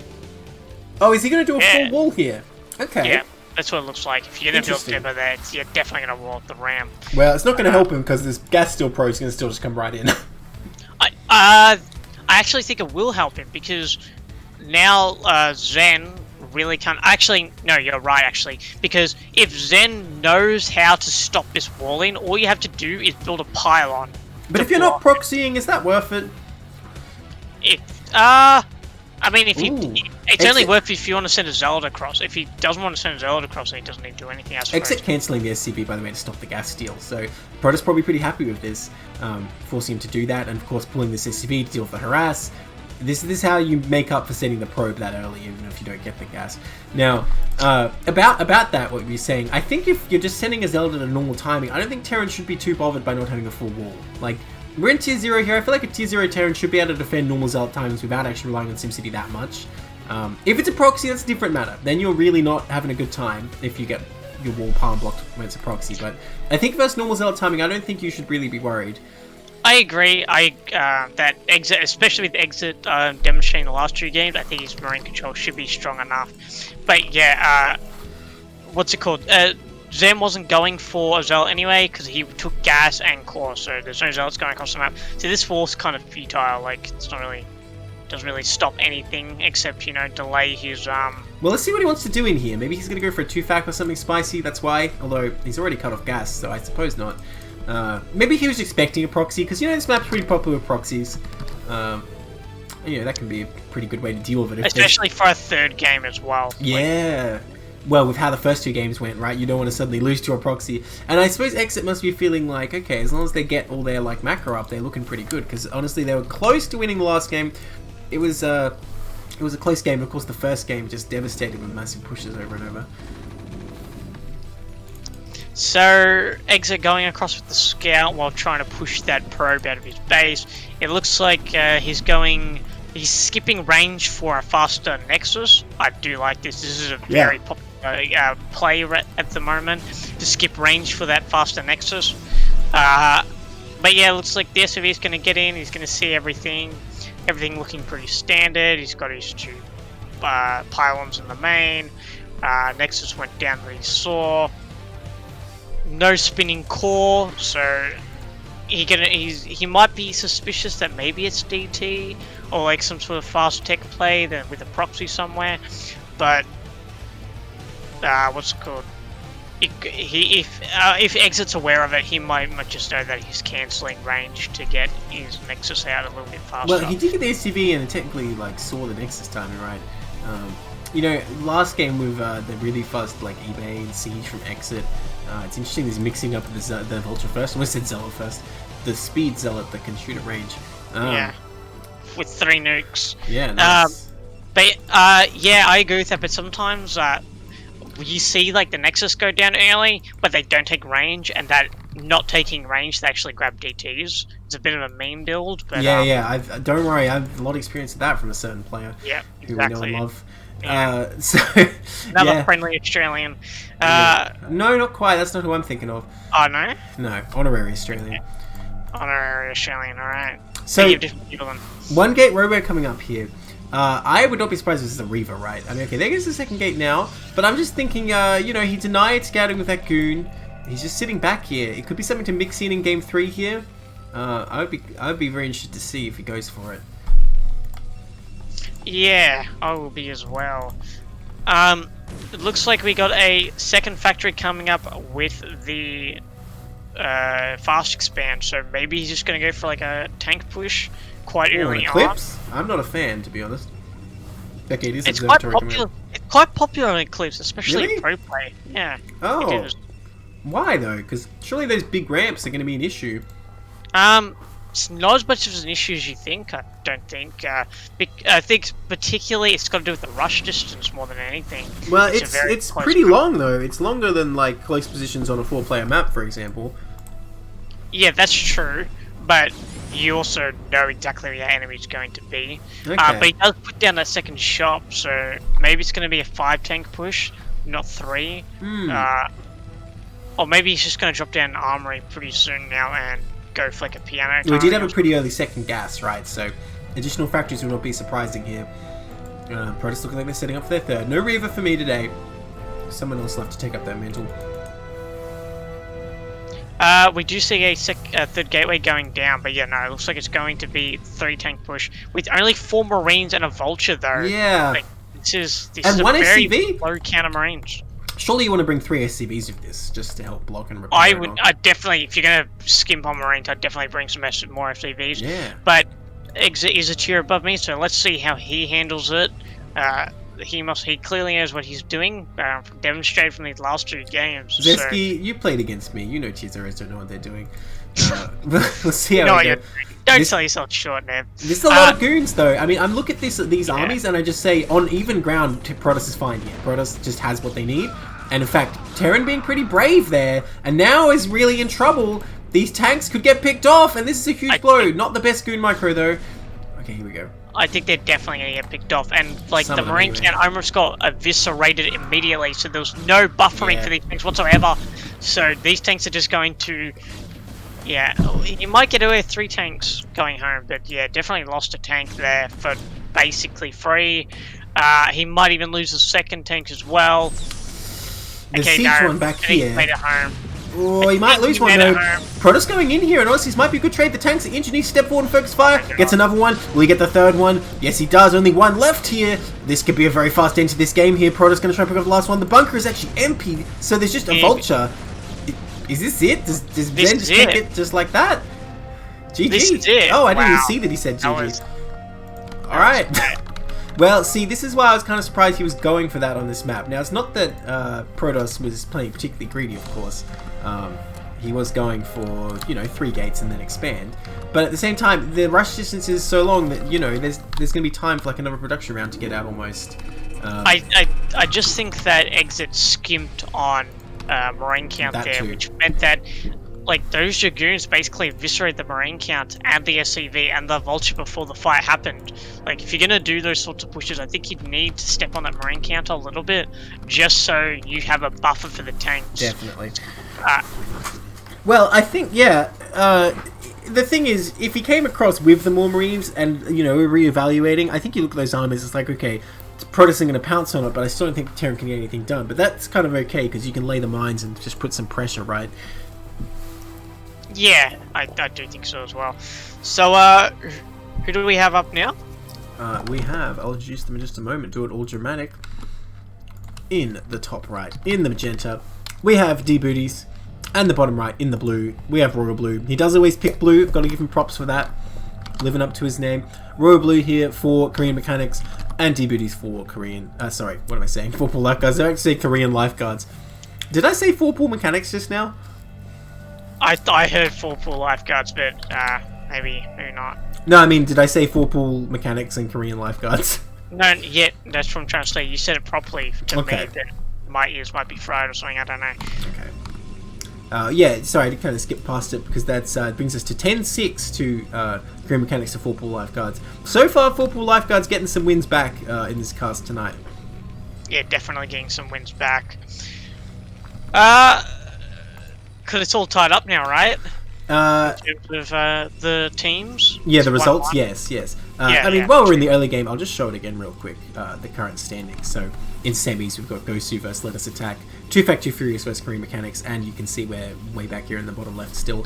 Oh, is he going to do a full wall here? Okay. Yeah, that's what it looks like. If you're going to build a depot there, you're definitely going to wall up the ramp. Well, it's not going to help him, because this gas steel pro is going to still just come right in. I actually think it will help him, because now Zen really can't... Actually, no, you're right, actually. Because if Zen knows how to stop this walling, all you have to do is build a pylon. But if you're not proxying, is that worth it? I mean, if it's only worth it if you want to send a Zealot across. If he doesn't want to send a Zealot across, then he doesn't need to do anything else. Except cancelling the SCV, by the way, to stop the gas steal. So Protoss probably pretty happy with this, forcing him to do that, and of course pulling this SCV to deal with the harass. This is how you make up for sending the probe that early, even if you don't get the gas. Now, about that, what you're saying, I think if you're just sending a Zealot at a normal timing, I don't think Terran should be too bothered by not having a full wall. Like, we're in tier 0 here. I feel like a tier 0 Terran should be able to defend normal Zealot timings without actually relying on SimCity that much. If it's a proxy, that's a different matter. Then you're really not having a good time if you get your wall palm blocked when it's a proxy. But I think versus normal Zealot timing, I don't think you should really be worried. I agree. That Exit, especially with Exit demonstrating the last 2 games, I think his marine control should be strong enough. But yeah, what's it called? Zen wasn't going for a Zealot anyway, because he took gas and core, so there's no Zealots going across the map. So this wall's kind of futile. Like, it's not really, doesn't really stop anything except, you know, delay his Well, let's see what he wants to do in here. Maybe he's gonna go for a 2-fac or something spicy. That's why. Although he's already cut off gas, so I suppose not. Maybe he was expecting a proxy, because, you know, this map's pretty popular with proxies. You know, that can be a pretty good way to deal with it. Especially for a 3rd game as well. Yeah. Well, with how the first 2 games went, right? You don't want to suddenly lose to a proxy. And I suppose Exit must be feeling like, okay, as long as they get all their, like, macro up, they're looking pretty good. Because, honestly, they were close to winning the last game. it was a close game. Of course, the first game just devastated with massive pushes over and over. So, Exit going across with the scout while trying to push that probe out of his base. It looks like he's skipping range for a faster Nexus. I do like this. This is a very popular play at the moment, to skip range for that faster Nexus. But yeah, it looks like the SUV is going to get in. He's going to see everything. Everything looking pretty standard. He's got his 2 pylons in the main. Nexus went down where he saw. No spinning core, so he might be suspicious that maybe it's DT or like some sort of fast tech play then with a proxy somewhere. But what's it called? If Exit's aware of it, he might just know that he's cancelling range to get his Nexus out a little bit faster. Well, he did get the SUV and technically like saw the Nexus timing, right? You know, last game with the really fast like eBay and Siege from Exit. It's interesting he's mixing up the Vulture first. I almost said Zealot first. The Speed Zealot that can shoot at range. Yeah. With 3 nukes. Yeah, nice. But yeah, I agree with that, but sometimes you see like the Nexus go down early, but they don't take range, and that not taking range, they actually grab DTs. It's a bit of a meme build, but yeah. Don't worry, I have a lot of experience with that from a certain player. Yeah, who we know and love. Yeah. So another friendly Australian. No, not quite. That's not who I'm thinking of. Oh no. No, honorary Australian. Yeah. Honorary Australian. All right. So different people then. One gate robo coming up here. I would not be surprised if this is a Reaver, right? I mean, okay, there goes the second gate now. But I'm just thinking, you know, he denied scouting with that goon. He's just sitting back here. It could be something to mix in game 3 here. I would be very interested to see if he goes for it. Yeah, I will be as well. It looks like we got a second factory coming up with the fast expand, so maybe he's just going to go for like a tank push quite early Eclipse? I'm not a fan, to be honest. Okay, it is it's quite popular. It's quite popular in Eclipse, especially in pro play. Yeah. Oh. It is. Why though? Because surely those big ramps are going to be an issue. It's not as much of an issue as you think. I don't think. I think particularly it's got to do with the rush distance more than anything. Well, it's pretty long though. It's longer than like close positions on a 4-player map, for example. Yeah, that's true. But you also know exactly where your enemy's going to be. Okay. But he does put down that second shop, so maybe it's going to be a 5-tank push, not 3. Or maybe he's just going to drop down armory pretty soon now and go for like a piano. We did have a pretty early second gas, right? So additional factories will not be surprising here. Protoss looking like they're setting up for their third. No Reaver for me today. Someone else will have to take up that mantle. We do see a third gateway going down, but yeah, no, it looks like it's going to be 3-tank push with only 4 Marines and a Vulture though. Yeah. Like, this is one a very SCV? low counter Marines. Surely you want to bring 3 SCVs with this, just to help block and repair. I definitely, if you're going to skimp on Marines, I'd definitely bring some more SCVs. Yeah. But Exit is a tier above me, so let's see how he handles it. He clearly knows what he's doing, demonstrated from these last 2 games. Zesky, you played against me. You know tier zeros don't know what they're doing. We'll see how we go. Don't sell yourself short, man. There's a lot of goons, though. I mean, I'm looking at these armies, and I just say, on even ground, Protoss is fine here. Protoss just has what they need. And in fact, Terran being pretty brave there, and now is really in trouble. These tanks could get picked off, and this is a huge blow. Not the best goon micro, though. Okay, here we go. I think they're definitely going to get picked off, and like the Marine count almost got eviscerated immediately, so there was no buffering for these tanks whatsoever. So these tanks are just going to, you might get away with 3 tanks going home, but yeah, definitely lost a tank there for basically free. He might even lose a second tank as well. The siege one back here. He made it home. Oh, he might lose one though. Protoss going in here, and honestly, this might be a good trade. The tanks, the engineers step forward and focus fire. Gets another one. Will he get the third one? Yes, he does. Only one left here. This could be a very fast end to this game here. Protoss going to try and pick up the last one. The bunker is actually empty, so there's just a Vulture. Is this it? Does Zen just take it just like that? GG. This is it. Oh, I didn't even see that he said GG. Alright. Well, see, this is why I was kind of surprised he was going for that on this map. Now, it's not that Protoss was playing particularly greedy, of course. he was going for, 3 gates and then expand. But at the same time, the rush distance is so long that, there's going to be time for like another production round to get out almost. I just think that exit skimped on marine count there, too. which meant that like those Dragoons basically eviscerated the marine count and the SCV and the Vulture before the fight happened. Like if you're gonna do those sorts of pushes, I think you'd need to step on that marine count a little bit, just so you have a buffer for the tanks. Definitely. Well, I think the thing is, if he came across with the more Marines and we're reevaluating, I think you look at those armies, it's like, okay, Protoss are going to pounce on it, but I still don't think Terran can get anything done. But that's kind of okay because you can lay the mines and just put some pressure, right? Yeah, I do think so as well. So, who do we have up now? We have, I'll introduce them in just a moment, do it all dramatic. In the top right, in the magenta, we have D-Booties, and the bottom right, in the blue, we have RoyalBlue. He does always pick blue, got to give him props for that, living up to his name. RoyalBlue here for Korean Mechanics, and D-Booties for Korean, sorry, what am I saying? 4-Pool Lifeguards, I actually say Korean Lifeguards. Did I say 4-Pool Mechanics just now? I heard 4-Pool Lifeguards, but maybe not. No, I mean, did I say 4-Pool Mechanics and Korean Lifeguards? No, yet that's from translate. You said it properly to Okay. me, but my ears might be fried or something. I don't know. Okay. Yeah, sorry, I kind of skipped past it because that brings us to 10-6 to Korean Mechanics to 4-Pool Lifeguards. So far, 4-Pool Lifeguards getting some wins back in this cast tonight. Yeah, definitely getting some wins back. Because it's all tied up now, right? In terms of the teams? Yeah, the It's results, 1-1. yes. Yeah, I mean, yeah. while we're in the early game, I'll just show it again real quick, the current standings. So, in semis, we've got Gosu versus Let Us Attack, 2 Factory Furious versus Korean Mechanics, and you can see we're way back here in the bottom left still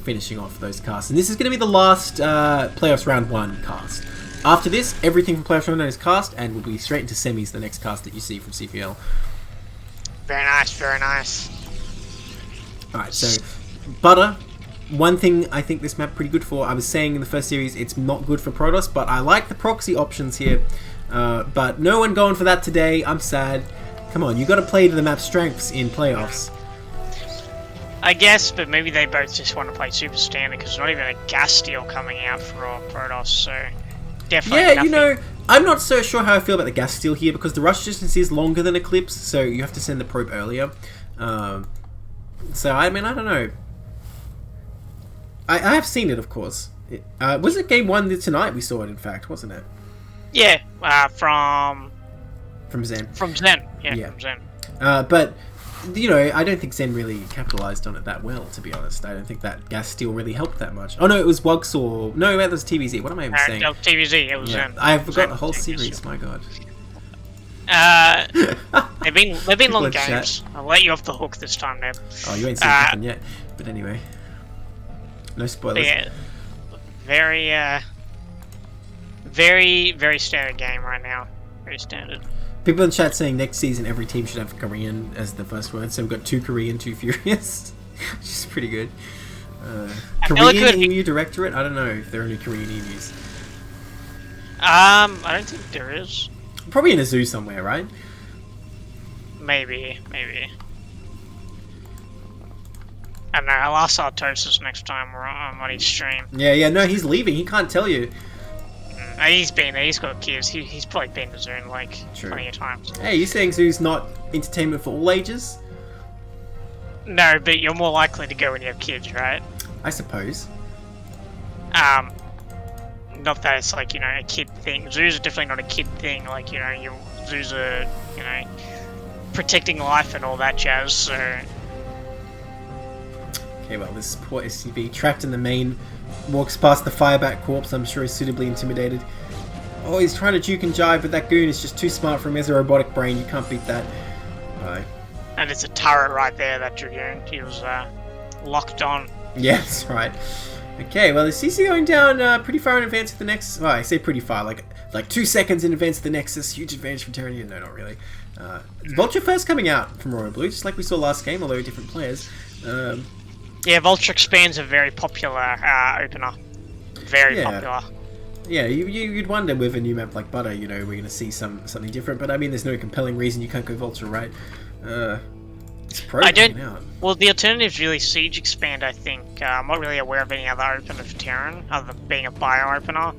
finishing off those casts. And this is going to be the last Playoffs Round 1 cast. After this, everything from Playoffs Round 1 is cast, and we'll be straight into semis, the next cast that you see from CPL. Very nice, very nice. Alright, so, Butter. One thing I think this map pretty good for, I was saying in the first series it's not good for Protoss, but I like the proxy options here. But no one going for that today, I'm sad. Come on, you got to play to the map's strengths in playoffs. I guess, but maybe they both just want to play Super Standard because there's not even a gas steal coming out for Protoss, so definitely Yeah, nothing. I'm not so sure how I feel about the gas steal here because the rush distance is longer than Eclipse, so you have to send the probe earlier. So, I mean, I don't know. I have seen it, of course. Was it game 1 tonight we saw it, in fact, wasn't it? Yeah, from Zen. From Zen. Yeah, Yeah. from Zen. But, I don't think Zen really capitalized on it that well, to be honest. I don't think that gas steal really helped that much. Oh, no, it was Wugsaw. No, that was TVZ. What am I even saying? No, TVZ, it was Yeah. Zen. I forgot Zen the whole TVZ. series, my god. They've been long Good chat. games. I'll let you off the hook this time, Neb. Oh, you ain't seen nothing yet. But anyway. No spoilers. Yeah, very, very standard game right now. Very standard. People in chat saying next season every team should have Korean as the first word. So we've got 2 Korean, 2 Furious. Which is pretty good. Korean EU Directorate? I don't know if there are any Korean EUs. I don't think there is. Probably in a zoo somewhere, right? Maybe. I don't know, I'll ask Artosis next time we're on his stream. Yeah, no, he's leaving. He can't tell you. He's been there, he's got kids. He's probably been to Zone, like, True. plenty of times. Hey, you saying zoo's not entertainment for all ages? No, but you're more likely to go when you have kids, right? I suppose. Not that it's like, a kid thing. Zoos are definitely not a kid thing. Like, zoos are, protecting life and all that jazz, so... Okay, well, this poor SCV trapped in the main walks past the fireback corpse. I'm sure he's suitably intimidated. Oh, he's trying to juke and jive, but that goon is just too smart for him. He has a robotic brain. You can't beat that. Bye. And it's a turret right there, that Dragoon. He was locked on. Yeah, that's right. Okay, well, the CC going down pretty far in advance of the Nexus. Well, I say pretty far, like 2 seconds in advance of the Nexus. Huge advantage for Terranian. No, not really. Vulture first coming out from RoyalBlue, just like we saw last game, although different players. Yeah, Vulture Expands a very popular opener. Very popular. Yeah, you'd wonder with a new map like Butter, we're going to see something different, but I mean, there's no compelling reason you can't go Vulture, right? It's pro hanging out. Well, the alternative is really Siege Expand, I think. I'm not really aware of any other opener for Terran, other than being a bio opener.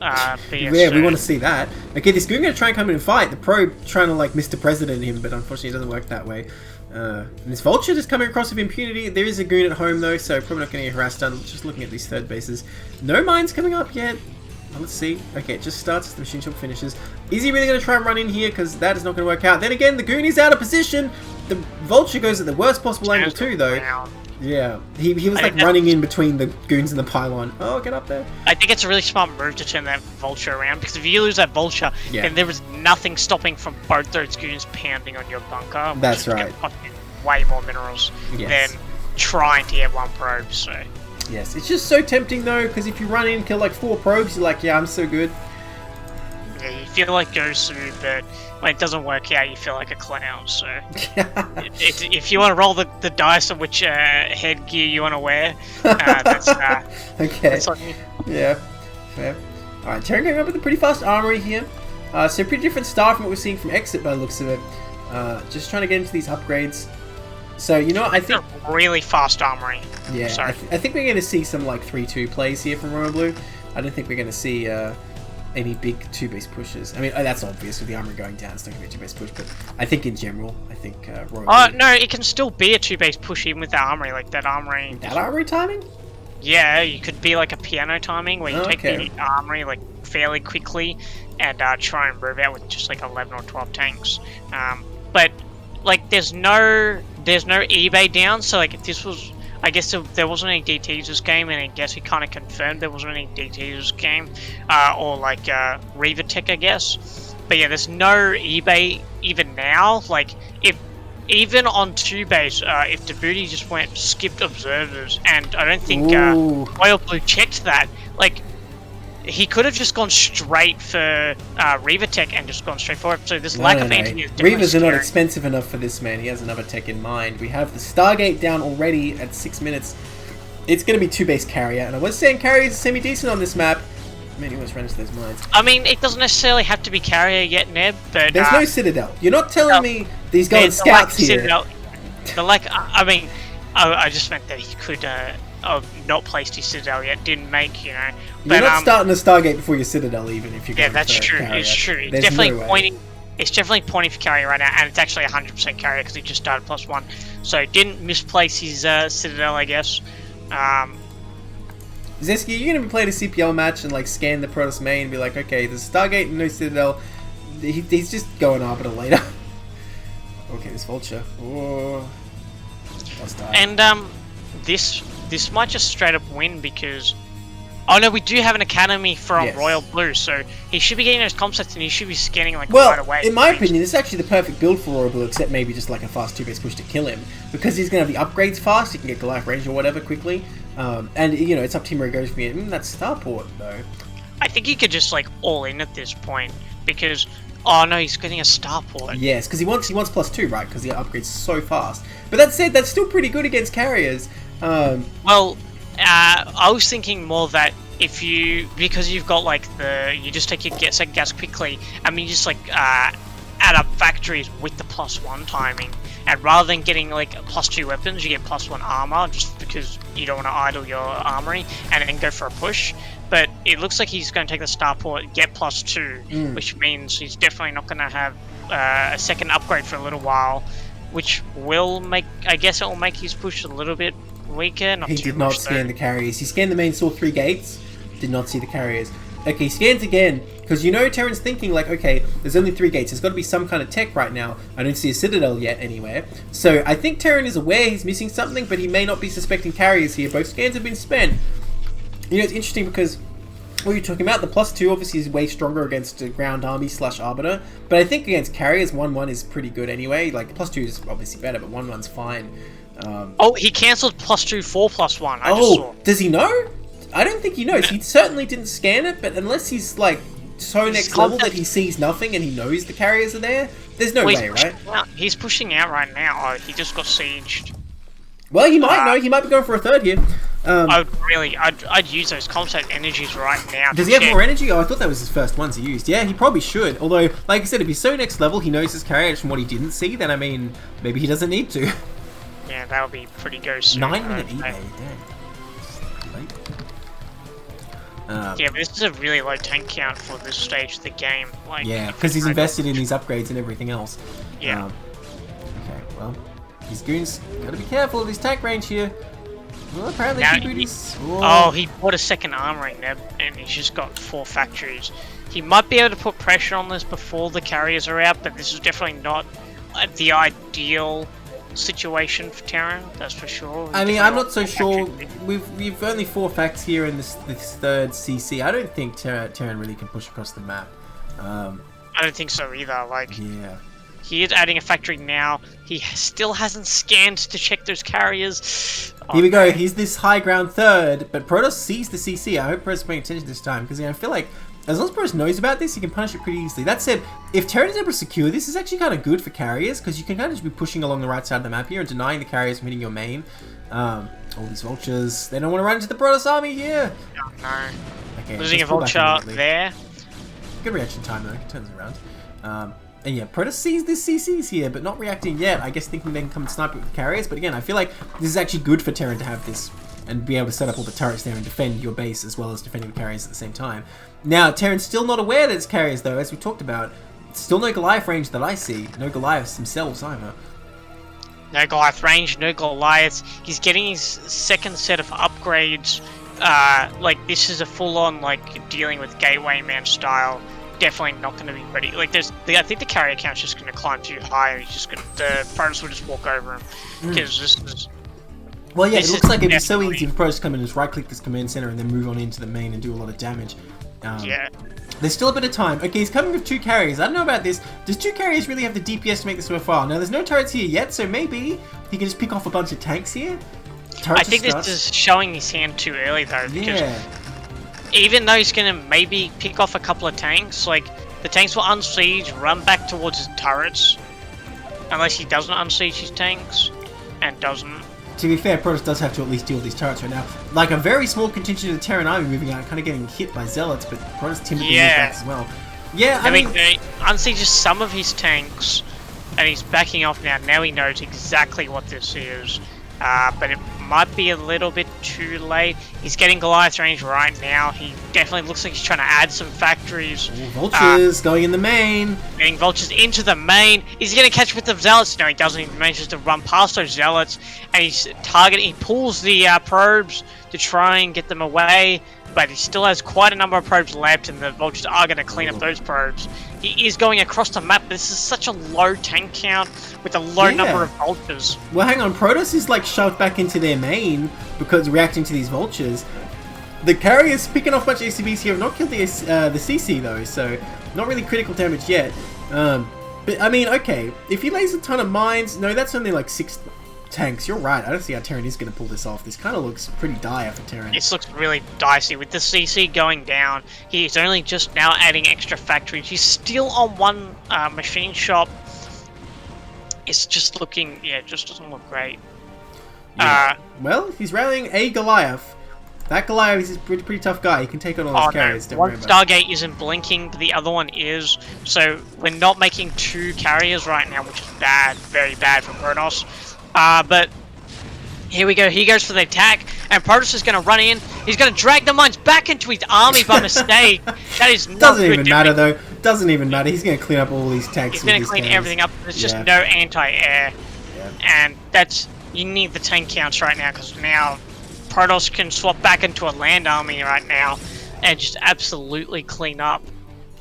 Yeah, we want to see that. Okay, this Goon going to try and come in and fight. The pro trying to, like, Mr. President him, but unfortunately it doesn't work that way. And this Vulture just coming across with impunity. There is a Goon at home, though, so probably not going to get harassed done. Just looking at these third bases. No mines coming up yet. Well, let's see. Okay, it just starts as the machine shop finishes. Is he really going to try and run in here? Because that is not going to work out. Then again, the Goon is out of position. The Vulture goes at the worst possible angle too, though. Yeah, he was like running in between the Goons and the pylon. Oh, get up there. I think it's a really smart move to turn that Vulture around, because if you lose that Vulture, then there is nothing stopping from both those Goons pounding on your bunker. That's right. Way more minerals than trying to get one probe, so... Yes, it's just so tempting though, because if you run in and kill like 4 probes, you're like, yeah, I'm so good. Yeah, you feel like Gosu, but when it doesn't work out, you feel like a clown, so... if you want to roll the dice on which headgear you want to wear, that's... okay. That's on you. Yeah, fair. Alright, Terran going up with a pretty fast armory here. So pretty different style from what we're seeing from Exit by the looks of it. Just trying to get into these upgrades. So, you know, I think... Really fast armory. Yeah, I think we're going to see some, like, 3-2 plays here from RoyalBlue. I don't think we're going to see any big 2-base pushes. I mean, that's obvious with the armory going down. It's not going to be a 2-base push, but I think in general, I think RoyalBlue... no, it can still be a 2-base push even with the armory, like that armory... That armory timing? Yeah, you could be like a piano timing, where you take the armory, like, fairly quickly and try and move out with just, like, 11 or 12 tanks. But... like, there's no eBay down, so like if this was, I guess there wasn't any DTs this game, and I guess he kind of confirmed there wasn't any DTs this game, or like Reaver Tech, I guess. But yeah, there's no eBay even now. Like, if even on 2-base, if Djibouti just skipped observers, and I don't think RoyalBlue checked that, like, he could have just gone straight for Reaver Tech and just gone straight for it. So this lack of anti is Reavers are not expensive enough for this man. He has another tech in mind. We have the Stargate down already at 6 minutes. It's going to be 2-base carrier, and I was saying carrier is semi-decent on this map. Man, he almost ran into those mines. I mean, it doesn't necessarily have to be carrier yet, Neb, but... There's no Citadel. You're not telling me these going scouts here. Citadel, I mean, I just meant that he could... not placed his Citadel yet, didn't make, you know. But, you're not starting a Stargate before your Citadel, even if you're going that's true. Carrier. It's true. It's definitely pointing. It's definitely pointing for carrier right now, and it's actually 100% carrier because he just started +1, so didn't misplace his Citadel, I guess. Zesky, you're gonna be playing a CPL match and like scan the Protoss main and be like, okay, there's Stargate and no Citadel. He's just going Arbiter later. Okay, this Vulture. Oh, and this might just straight up win because... Oh no, we do have an academy from RoyalBlue, so he should be getting those comp sets and he should be scanning like right away. In my opinion, this is actually the perfect build for RoyalBlue, except maybe just like a fast 2-base push to kill him. Because he's going to have the upgrades fast, he can get Goliath range or whatever quickly. And, you know, it's up to him where he goes from here. That's Starport, though. I think he could just like all in at this point, because... Oh no, he's getting a Starport. Yes, because he wants +2, right? Because he upgrades so fast. But that said, that's still pretty good against carriers. Well, I was thinking more that because you've got like you just take your second gas quickly, I mean, you just like add up factories with the +1 timing, and rather than getting like +2 weapons, you get +1 armor, just because you don't want to idle your armory and then go for a push. But it looks like he's going to take the Starport, get +2, which means he's definitely not going to have a second upgrade for a little while, which will make, I guess it will make his push a little bit weaker. He did not scan the carriers. He scanned the main, saw 3 gates, did not see the carriers. Okay, he scans again, because you know Terran's thinking like, okay, there's only 3 gates, there's got to be some kind of tech right now. I don't see a Citadel yet anywhere. So I think Terran is aware he's missing something, but he may not be suspecting carriers here. Both scans have been spent. You know, it's interesting because what you're talking about, the +2 obviously is way stronger against a ground army / Arbiter, but I think against carriers, 1-1 is pretty good anyway. Like, +2 is obviously better, but 1-1's fine. Oh, he cancelled +2 for +1. I just saw. Does he know? I don't think he knows. He certainly didn't scan it, but unless he's like so next level that he sees nothing and he knows the carriers are there, there's no way, right? He's pushing out right now. Oh, he just got sieged. Well, he might know. He might be going for a third here. I'd use those concept energies right now. Does he have more energy? Oh, I thought that was his first ones he used. Yeah, he probably should. Although, like I said, if he's so next level, he knows his carriers from what he didn't see, then I mean, maybe he doesn't need to. Yeah, that would be pretty go soon. 9-minute eBay, damn. Late. Yeah, but this is a really low tank count for this stage of the game. Like, yeah, because he's invested in these upgrades and everything else. Yeah. Okay, well, these goons gotta be careful of his tank range here. Well, apparently he bought a second armoring Neb, and he's just got 4 factories. He might be able to put pressure on this before the carriers are out, but this is definitely not the ideal situation for Terran, that's for sure. I mean, I'm not so sure. We've only 4 facts here in this third CC. I don't think Terran really can push across the map. I don't think so either. Like, yeah. He is adding a factory now. He still hasn't scanned to check those carriers. Here we go. He's this high ground third, but Protoss sees the CC. I hope Protoss is paying attention this time, because I feel like as long as Protoss knows about this, he can punish it pretty easily. That said, if Terran is able to secure this, is actually kind of good for carriers, because you can kind of just be pushing along the right side of the map here and denying the carriers from hitting your main. All these vultures, they don't want to run into the Protoss army here. Oh, no. Okay, losing a vulture there. Good reaction time though. He turns around. And yeah, Protoss sees this CC's here, but not reacting yet. I guess thinking they can come and snipe it with the carriers. But again, I feel like this is actually good for Terran to have this and be able to set up all the turrets there and defend your base as well as defending the carriers at the same time. Now, Terran's still not aware that it's carriers though, as we talked about. Still no Goliath range that I see. No Goliaths themselves either. No Goliath range, no Goliaths. He's getting his second set of upgrades. Like, this is a full-on, like, dealing with Gateway Man style. Definitely not going to be ready. Like, I think the carrier count's just going to climb too high, and he's just going to, the Protoss will just walk over him. Because this is... Well, yeah, it looks like it'd be so easy for Protoss to come in and just right-click this command center and then move on into the main and do a lot of damage. Yeah. There's still a bit of time. Okay, he's coming with 2 carriers. I don't know about this. Does 2 carriers really have the DPS to make this worthwhile? Now, there's no turrets here yet, so maybe he can just pick off a bunch of tanks here. I think this is showing his hand too early, though, because even though he's going to maybe pick off a couple of tanks, like, the tanks will unsiege, run back towards his turrets, unless he doesn't unsiege his tanks, and doesn't. To be fair, Protoss does have to at least deal with these turrets right now. Like, a very small contingent of the Terran army moving out, kind of getting hit by zealots, but Protoss timidly moves back as well. Yeah, I mean... He unsieges some of his tanks, and he's backing off now. Now he knows exactly what this is. But it might be a little bit too late. He's getting Goliath range right now. He definitely looks like he's trying to add some factories. Ooh, vultures going in the main. Getting vultures into the main. Is he going to catch with the zealots? No, he doesn't. He manages to run past those zealots. And he's targeting. He pulls the probes to try and get them away. But he still has quite a number of probes left, and the vultures are going to clean up those probes. He is going across the map, but this is such a low tank count with a low number of vultures. Well, hang on. Protoss is like shoved back into their main because reacting to these vultures. The carriers picking off a bunch of ACBs here have not killed the CC though, so not really critical damage yet. But I mean, okay, if he lays a ton of mines, no, that's only like 6 tanks. You're right. I don't see how Terran is going to pull this off. This kind of looks pretty dire for Terran. This looks really dicey. With the CC going down, he's only just now adding extra factories. He's still on 1 machine shop. It's just looking, yeah, it just doesn't look great. Yeah. Well, he's rallying a Goliath. That Goliath is a pretty tough guy. He can take on all his carriers. Don't worry about it. Stargate isn't blinking, but the other one is. So we're not making 2 carriers right now, which is bad, very bad for Protoss. But here we go. He goes for the attack, and Protoss is going to run in. He's going to drag the mines back into his army by mistake. That is not Doesn't even matter though. Doesn't even matter. He's going to clean up all these tanks. He's going to clean everything up. There's just no anti-air, and you need the tank counts right now, because now Protoss can swap back into a land army right now and just absolutely clean up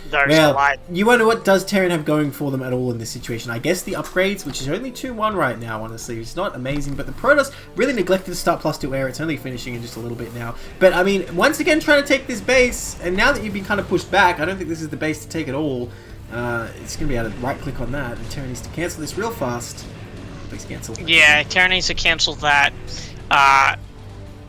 those. Well, you wonder what does Terran have going for them at all in this situation. I guess the upgrades, which is only 2-1 right now, honestly. It's not amazing, but the Protoss really neglected to start +2 air. It's only finishing in just a little bit now. But, I mean, once again, trying to take this base, and now that you've been kind of pushed back, I don't think this is the base to take at all. It's going to be able to right-click on that, and Terran needs to cancel this real fast. Please cancel. Yeah, Terran needs to cancel that.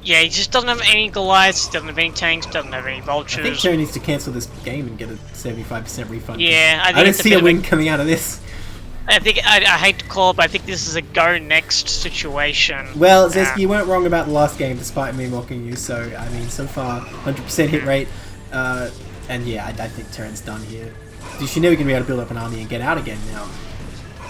Yeah, he just doesn't have any Goliaths, doesn't have any tanks, doesn't have any vultures. I think Terran needs to cancel this game and get a 75% refund. Yeah, I don't see a win coming out of this. I think, I hate to call it, but I think this is a go next situation. Well, Zesky, you weren't wrong about the last game, despite me mocking you, so, I mean, so far, 100% hit rate. And yeah, I think Terran's done here. She's never going to be able to build up an army and get out again now.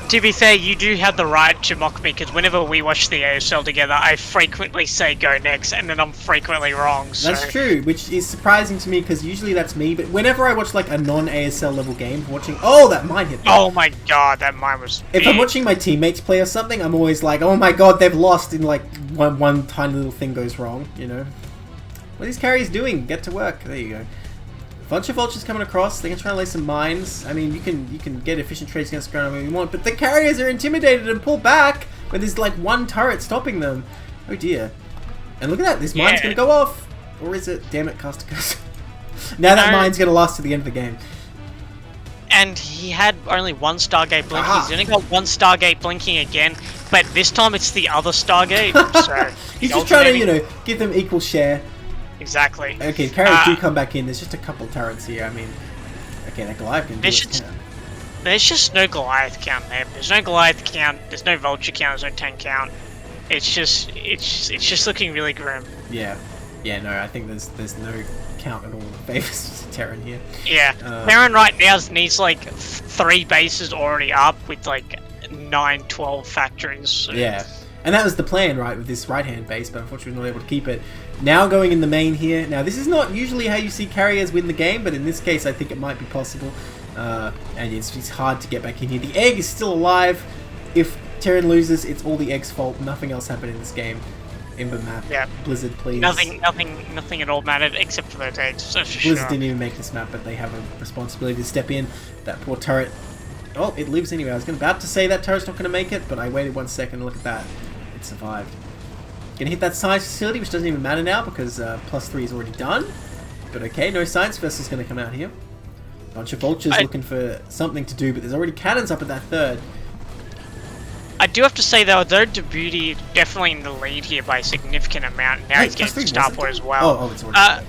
To be fair, you do have the right to mock me, because whenever we watch the ASL together, I frequently say go next, and then I'm frequently wrong, so... That's true, which is surprising to me, because usually that's me, but whenever I watch, like, a non-ASL level game, watching... Oh, that mine hit me. Oh my god, that mine was big. If I'm watching my teammates play or something, I'm always like, oh my god, they've lost, and, like, one tiny little thing goes wrong, you know? What are these carriers doing? Get to work. There you go. Bunch of vultures coming across. They're gonna try to lay some mines. I mean, you can get efficient trades against the ground when you want, but the carriers are intimidated and pull back when there's like one turret stopping them. Oh dear! And look at that. This mine's gonna go off, or is it? Damn it, Casticus. Now that mine's gonna last to the end of the game. And he had only one Stargate blinking. He's only got one Stargate blinking again, but this time it's the other Stargate. So he's just trying to, you know, give them equal share. Exactly. Okay, carriers do come back in. There's just a couple turrets here. I mean, okay, that Goliath can do it. There's just no Goliath count there. There's no Goliath count. There's no Vulture count. There's no tank count. It's just looking really grim. Yeah, yeah. No, I think there's no count at all that favors Terran here. Yeah, Terran right now needs like 3 bases already up with like 9, 12 factories. So. Yeah. And that was the plan, right, with this right-hand base, but unfortunately we were not able to keep it. Now going in the main here. Now, this is not usually how you see carriers win the game, but in this case, I think it might be possible. And it's hard to get back in here. The egg is still alive. If Terran loses, it's all the egg's fault. Nothing else happened in this game. Ember map. Yeah. Blizzard, please. Nothing at all mattered except for those eggs. So for Blizzard didn't even make this map, but they have a responsibility to step in. That poor turret. Oh, it lives anyway. I was about to say that turret's not going to make it, but I waited 1 second. Look at that. It survived. Gonna hit that science facility, which doesn't even matter now because +3 is already done. But okay, no science vessel's gonna come out here. Bunch of vultures looking for something to do, but there's already cannons up at that third. I do have to say though Debuty definitely in the lead here by a significant amount. Now he's getting Starport as well. Oh, it's already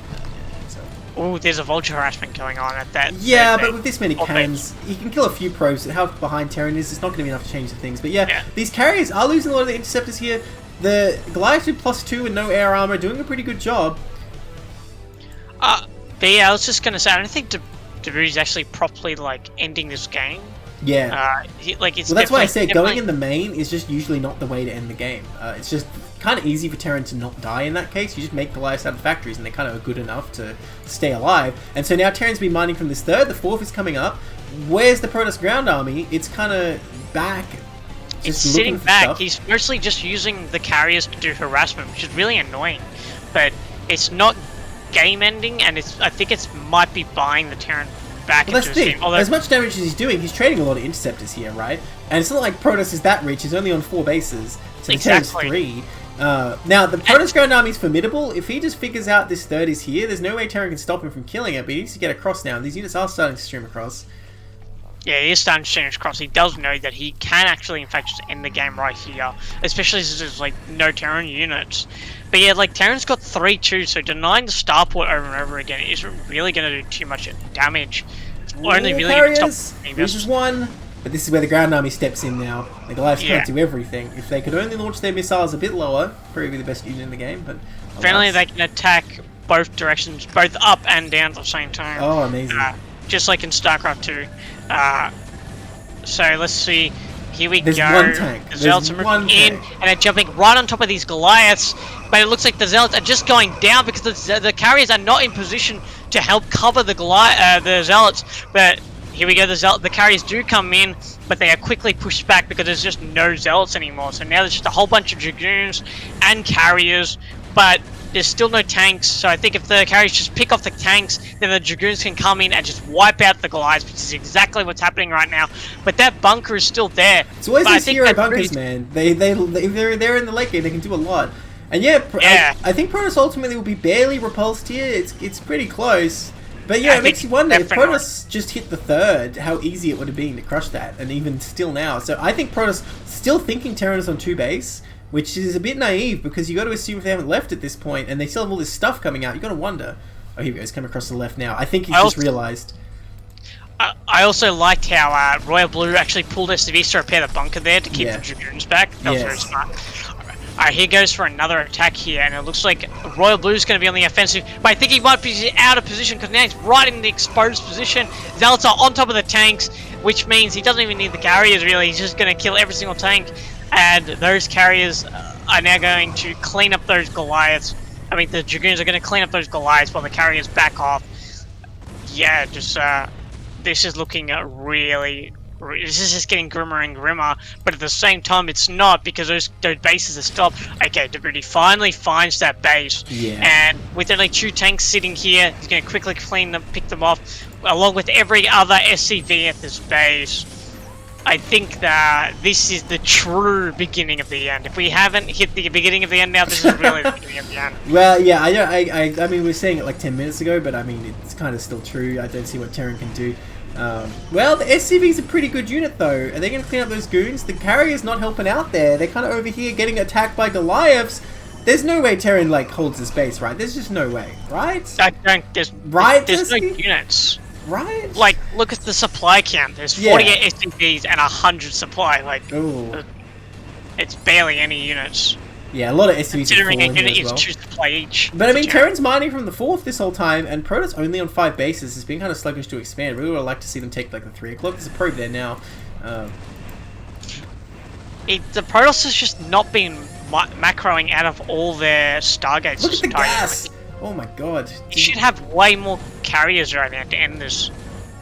oh, there's a vulture harassment going on at that. Yeah, but with this many cannons, you can kill a few pros. How behind Terran is, it's not going to be enough to change the things. But yeah, these carriers are losing a lot of the interceptors here. The Goliath with +2 and no air armor doing a pretty good job. But yeah, I was just going to say, I don't think Debuty's actually properly like ending this game. Yeah. It's that's why I say going in the main is just usually not the way to end the game. It's just kind of easy for Terran to not die in that case. You just make Goliaths out of factories and they kind of are good enough to stay alive. And so now Terran's been mining from this third. The fourth is coming up. Where's the Protoss ground army? It's kind of back. It's sitting back. Stuff. He's mostly just using the carriers to do harassment, which is really annoying. But it's not game ending, and I think it might be buying the Terran back into his team. Although, as much damage as he's doing, he's trading a lot of interceptors here, right? And it's not like Protoss is that rich. He's only on 4 bases, so the Terran's 3. Now, the Protoss ground army is formidable. If he just figures out this third is here, there's no way Terran can stop him from killing it, but he needs to get across now. And these units are starting to stream across. Yeah, he is starting to change across. He does know that he can actually, in fact, just end the game right here. Especially since there's, like, no Terran units. But yeah, like, Terran's got 3-2, so denying the starport over and over again isn't really going to do too much damage. It's only really going to stop... This is one, but this is where the ground army steps in now. The Goliaths can't do everything. If they could only launch their missiles a bit lower, probably the best unit in the game, but... Finally, they can attack both directions, both up and down at the same time. Oh, amazing. Just like in StarCraft 2. So let's see. Here we There's go. One tank. The Zealots are moving in, and they're jumping right on top of these Goliaths. But it looks like the Zealots are just going down because the carriers are not in position to help cover the Zealots. But here we go. The carriers do come in, but they are quickly pushed back because there's just no Zealots anymore. So now there's just a whole bunch of Dragoons and carriers, but there's still no tanks, so I think if the carriers just pick off the tanks, then the Dragoons can come in and just wipe out the Goliaths, which is exactly what's happening right now. But that bunker is still there. It's always these hero bunkers, man. If they're in the late game, they can do a lot. And yeah, I think Protoss ultimately will be barely repulsed here. It's pretty close. But yeah, it makes you wonder, if Protoss just hit the third, how easy it would have been to crush that, and even still now. So I think Protoss still thinking Terran is on 2 base, which is a bit naive, because you got to assume if they haven't left at this point, and they still have all this stuff coming out, you got to wonder. Oh, here we go. He's coming across the left now. I think he's just realised. I also liked how RoyalBlue actually pulled SCVs to repair the bunker there to keep the Dragoons back. That was very smart. Alright, here goes for another attack here, and it looks like RoyalBlue's going to be on the offensive, but I think he might be out of position because now he's right in the exposed position. Zealots are on top of the tanks. which means he doesn't even need the carriers really. He's just going to kill every single tank, and those carriers are now going to clean up those Goliaths. I mean, the Dragoons are going to clean up those Goliaths while the carriers back off. Yeah, just this is looking really. This is just getting grimmer and grimmer, but at the same time, it's not, because those bases are stopped. Okay, Djibouti finally finds that base, and with only 2 tanks sitting here, he's going to quickly pick them off, along with every other SCV at this base. I think that this is the true beginning of the end. If we haven't hit the beginning of the end now, this is really the beginning of the end. Well, yeah, I mean, we were saying it like 10 minutes ago, but I mean, it's kind of still true. I don't see what Terran can do. Well, the SCV's a pretty good unit, though. Are they going to clean up those goons? The carrier's not helping out there. They're kind of over here getting attacked by Goliaths. There's no way Terran, like, holds this base, right? There's just no way, right? There's no units. Right? Like, look at the supply count. There's 48 SCVs and 100 supply. Like, it's barely any units. Yeah, a lot of SCVs. Considering a unit is 2 supply each. But I mean, Terran's mining from the 4th this whole time, and Protoss only on 5 bases. It's been kind of sluggish to expand. Really would have liked to see them take like the 3 o'clock. There's a probe there now. The Protoss has just not been macroing out of all their Stargates. Look at the gas! Oh my god. You should have way more carriers right now to end this.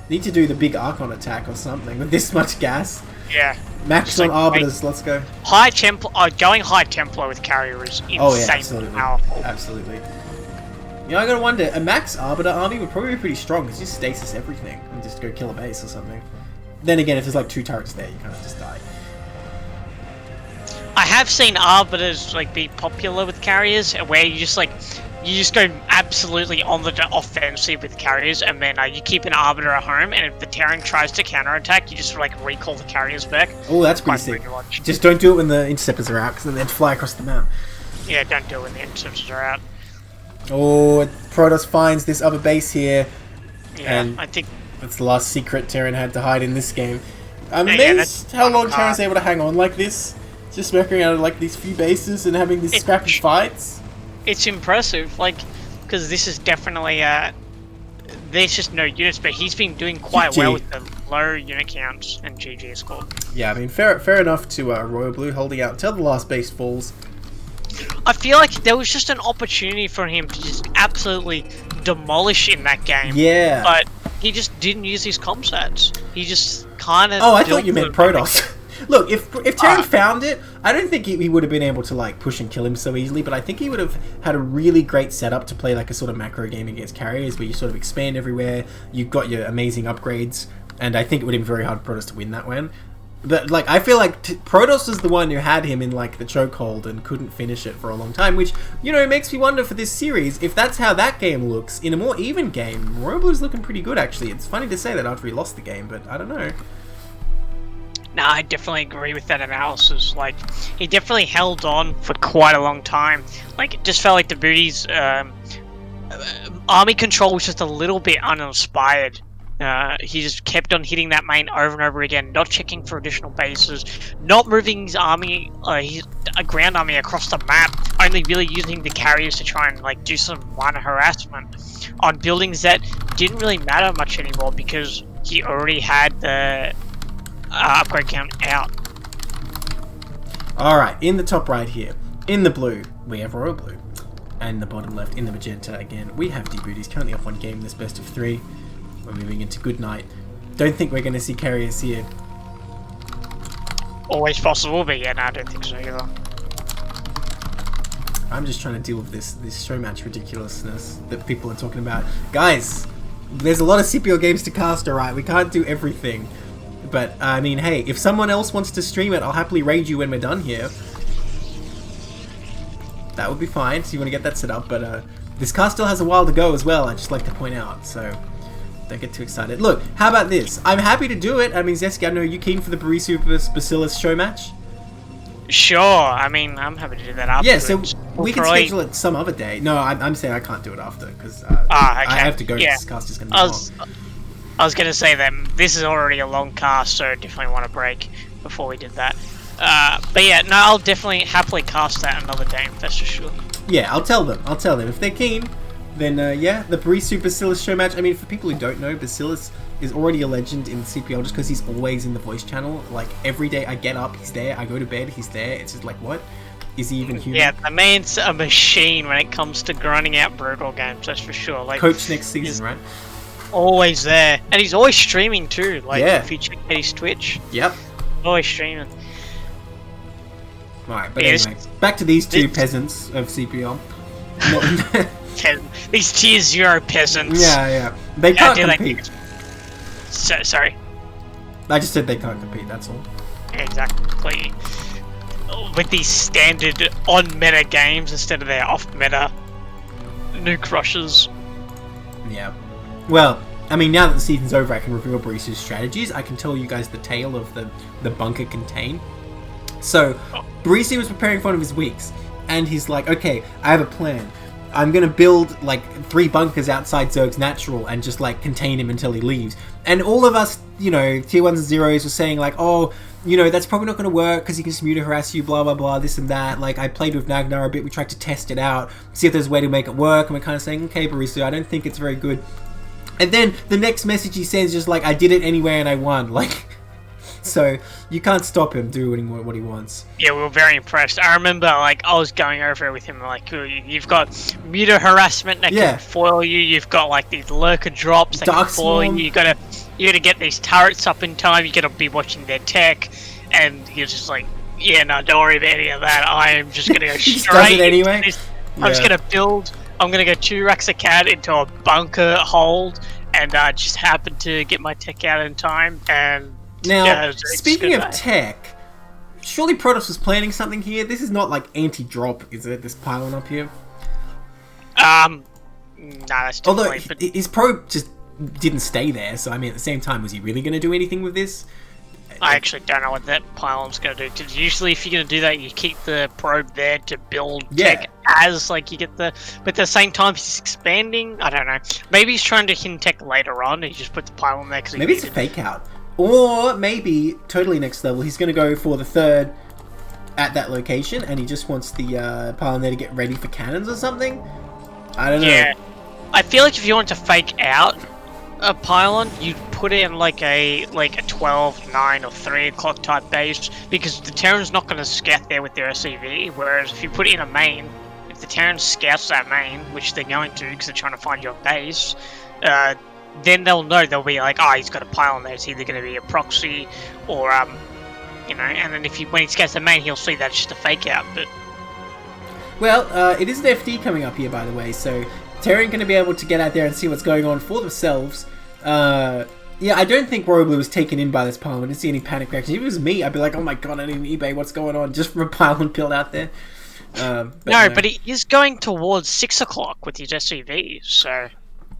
Need to do the big Archon attack or something with this much gas. Yeah. Max on Arbiters, let's go. High Templar, going High Templar with carrier is insanely powerful. Absolutely. You know, I gotta wonder, a Max Arbiter army would probably be pretty strong, because you stasis everything and just go kill a base or something. Then again, if there's like 2 turrets there, you kind of just die. I have seen Arbiters like be popular with carriers, where you just go absolutely on the offensive with carriers, and then you keep an Arbiter at home, and if the Terran tries to counterattack, you just like recall the carriers back. Oh, that's pretty sick. Just don't do it when the interceptors are out, because then they'd fly across the map. Yeah, don't do it when the interceptors are out. Oh, Protoss finds this other base here. Yeah, and I think that's the last secret Terran had to hide in this game. I'm amazed how long Terran's able to hang on like this. Just smacking out of like these few bases and having these scrappy fights. It's impressive, like, because this is definitely there's just no units, but he's been doing quite well with the low unit counts, and GG scored. Yeah, I mean, fair enough to RoyalBlue holding out until the last base falls. I feel like there was just an opportunity for him to just absolutely demolish in that game. Yeah. But he just didn't use his comsats. He just kind of... Oh, I thought you meant Protoss. Look, if Terran found it, I don't think he would have been able to like push and kill him so easily, but I think he would have had a really great setup to play like a sort of macro game against carriers where you sort of expand everywhere, you've got your amazing upgrades, and I think it would have been very hard for Protoss to win that one. But like, I feel like Protoss was the one who had him in like the chokehold and couldn't finish it for a long time, which, you know, makes me wonder for this series, if that's how that game looks, in a more even game, RoyalBlue's looking pretty good actually. It's funny to say that after he lost the game, but I don't know. No, I definitely agree with that analysis. Like, he definitely held on for quite a long time. Like, it just felt like Djibouti's army control was just a little bit uninspired. He just kept on hitting that main over and over again, not checking for additional bases, not moving his army, his ground army across the map, only really using the carriers to try and like do some minor harassment on buildings that didn't really matter much anymore because he already had the upgrade count out. Alright, in the top right here, in the blue, we have RoyalBlue. And the bottom left, in the magenta again, we have Djibouti. Currently off 1 game in this best of 3. We're moving into good night. Don't think we're going to see carriers here. Always possible, but yeah, no, I don't think so either. I'm just trying to deal with this show match ridiculousness that people are talking about. Guys, there's a lot of CPL games to cast, alright? We can't do everything. But, I mean, hey, if someone else wants to stream it, I'll happily raid you when we're done here. That would be fine, so you want to get that set up, but this cast still has a while to go as well, I'd just like to point out, so don't get too excited. Look, how about this? I'm happy to do it. I mean, Zesky, I know you keen for the Barisu vs Bacillus show match? Sure, I mean, I'm happy to do that after. Yeah, so we can schedule it some other day. No, I'm saying I can't do it after, because okay. I have to go, this cast is going to be long. I was going to say that this is already a long cast, so I definitely want a break before we did that. But yeah, no, I'll definitely happily cast that another day, that's for sure. Yeah, I'll tell them. If they're keen, Then, yeah, the Barisu Bacillus show match. I mean, for people who don't know, Bacillus is already a legend in CPL just because he's always in the voice channel. Like, every day I get up, he's there. I go to bed, he's there. It's just like, what? Is he even human? Yeah, the man's a machine when it comes to grinding out brutal games, that's for sure. Like, Coach next season, right? Always there. And he's always streaming too. Like, yeah. If you check out his Twitch. Yep. Always streaming. Alright, but anyway, back to these two peasants of CPL. These tier 0 peasants. Yeah. They can't compete. Sorry. I just said they can't compete, that's all. Exactly. With these standard on-meta games instead of their off-meta new crushes. Yeah. Well, I mean, now that the season's over, I can reveal Barisu's strategies. I can tell you guys the tale of the bunker contain. So, Barisu was preparing for one of his weeks, and he's like, okay, I have a plan. I'm gonna build, like, 3 bunkers outside Zerg's natural and just, like, contain him until he leaves. And all of us, you know, tier 1s and 0s were saying, like, oh, you know, that's probably not gonna work because he can just mute harass you, blah, blah, blah, this and that. Like, I played with Nagnar a bit, we tried to test it out, see if there's a way to make it work, and we're kind of saying, okay, Barisu, I don't think it's very good. And then the next message he sends is just like, I did it anyway and I won. Like, so you can't stop him doing what he wants. Yeah, we were very impressed. I remember, like, I was going over it with him, like, you've got muter harassment that can foil you. You've got, like, these lurker drops that can foil you. You gotta get these turrets up in time. You gotta be watching their tech, and you're just like, yeah, no, don't worry about any of that. I am just gonna go straight. Does it anyway. I'm just gonna build. I'm gonna go 2 racks of CAD into a bunker hold, and just happen to get my tech out in time. And now, speaking of tech, surely Protoss was planning something here. This is not like anti-drop, is it? This pylon up here. Nah, that's too although late, but his probe just didn't stay there. So I mean, at the same time, was he really going to do anything with this? I actually don't know what that pylon's going to do. Because usually, if you're going to do that, you keep the probe there to build tech as, like, you get the... But at the same time, he's expanding. I don't know. Maybe he's trying to hit tech later on, and he just put the pylon there because maybe it's a fake out. Or maybe, totally next level, he's going to go for the 3rd at that location, and he just wants the pylon there to get ready for cannons or something? I don't know. Yeah. I feel like if you want to fake out a pylon, you'd put it in like a 12, 9, or 3 o'clock type base, because the Terran's not going to scout there with their SCV, whereas if you put it in a main, if the Terran scouts that main, which they're going to because they're trying to find your base, then they'll know. They'll be like, oh, he's got a pylon there. It's either going to be a proxy or, you know, and then when he scouts the main, he'll see that's just a fake out. But well, it is an FD coming up here, by the way, so Terran going to be able to get out there and see what's going on for themselves. Yeah, I don't think RoyalBlue was taken in by this pylon. I didn't see any panic reaction. If it was me, I'd be like, oh my god, I need an eBay, what's going on? Just from a pylon build out there. But he is going towards 6 o'clock with his SCV, so...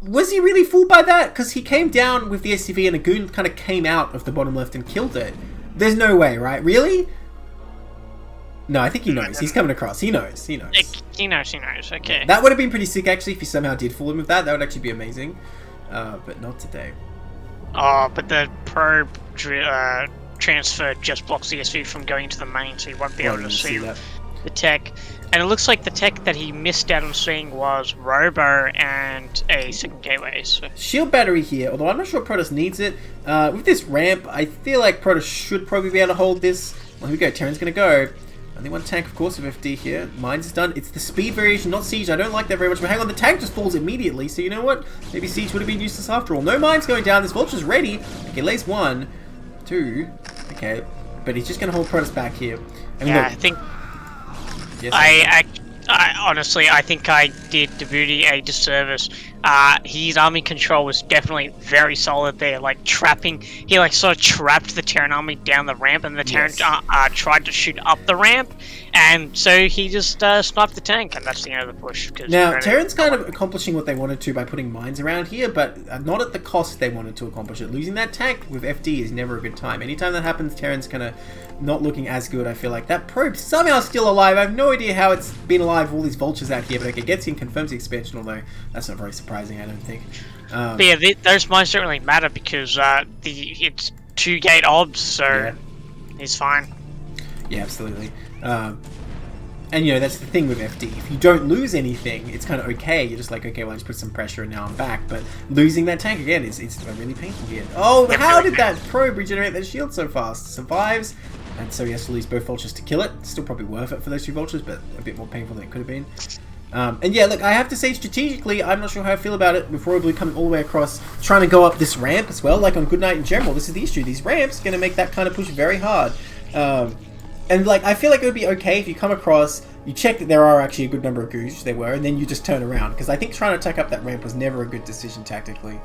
Was he really fooled by that? Because he came down with the SCV and a goon kind of came out of the bottom left and killed it. There's no way, right? Really? No, I think he knows. He's coming across. He knows. He knows. He knows. Okay. That would have been pretty sick, actually, if he somehow did fool him with that. That would actually be amazing. But not today. Oh, but the probe transfer just blocks the SV from going to the main, so you won't be able to see the tech. And it looks like the tech that he missed out on seeing was Robo and a second gateway. So. Shield battery here, although I'm not sure Protoss needs it. With this ramp, I feel like Protoss should probably be able to hold this. Well, here we go. Terran's going to go. Only 1 tank, of course, of FD here. Mines is done. It's the speed variation, not Siege. I don't like that very much. But hang on, the tank just falls immediately. So you know what? Maybe Siege would have been useless after all. No mines going down. This Vulture's ready. Okay, lays 1, 2. Okay. But he's just going to hold Protoss back here. And yeah, look, I think... Yes, I honestly, I think I did Djibouti a disservice. His army control was definitely very solid there, like trapping. He like sort of trapped the Terran army down the ramp, and the Terran tried to shoot up the ramp, and so he just sniped the tank, and that's the end of the push. Now, Terran's kind of accomplishing what they wanted to by putting mines around here, but not at the cost they wanted to accomplish it. Losing that tank with FD is never a good time. Anytime that happens, Terran's kind of not looking as good, I feel like. That probe somehow still alive. I have no idea how it's been alive with all these vultures out here, but okay, gets in, confirms the expansion, although that's not very surprising, I don't think. But yeah, those mines don't really matter because it's 2 gate obs, so he's fine. Yeah, absolutely. And, you know, that's the thing with FD. If you don't lose anything, it's kind of okay. You're just like, okay, well, I just put some pressure and now I'm back. But losing that tank again is really painful here. Oh, how did that probe regenerate that shield so fast? Survives. And so he has to lose both vultures to kill it. Still probably worth it for those 2 vultures, but a bit more painful than it could have been. And yeah, look, I have to say strategically, I'm not sure how I feel about it with RoyalBlue coming all the way across, trying to go up this ramp as well, like on Goodnight in general. This is the issue. These ramps are going to make that kind of push very hard. And like, I feel like it would be okay if you come across, you check that there are actually a good number of goos, which there were, and then you just turn around. Because I think trying to attack up that ramp was never a good decision tactically.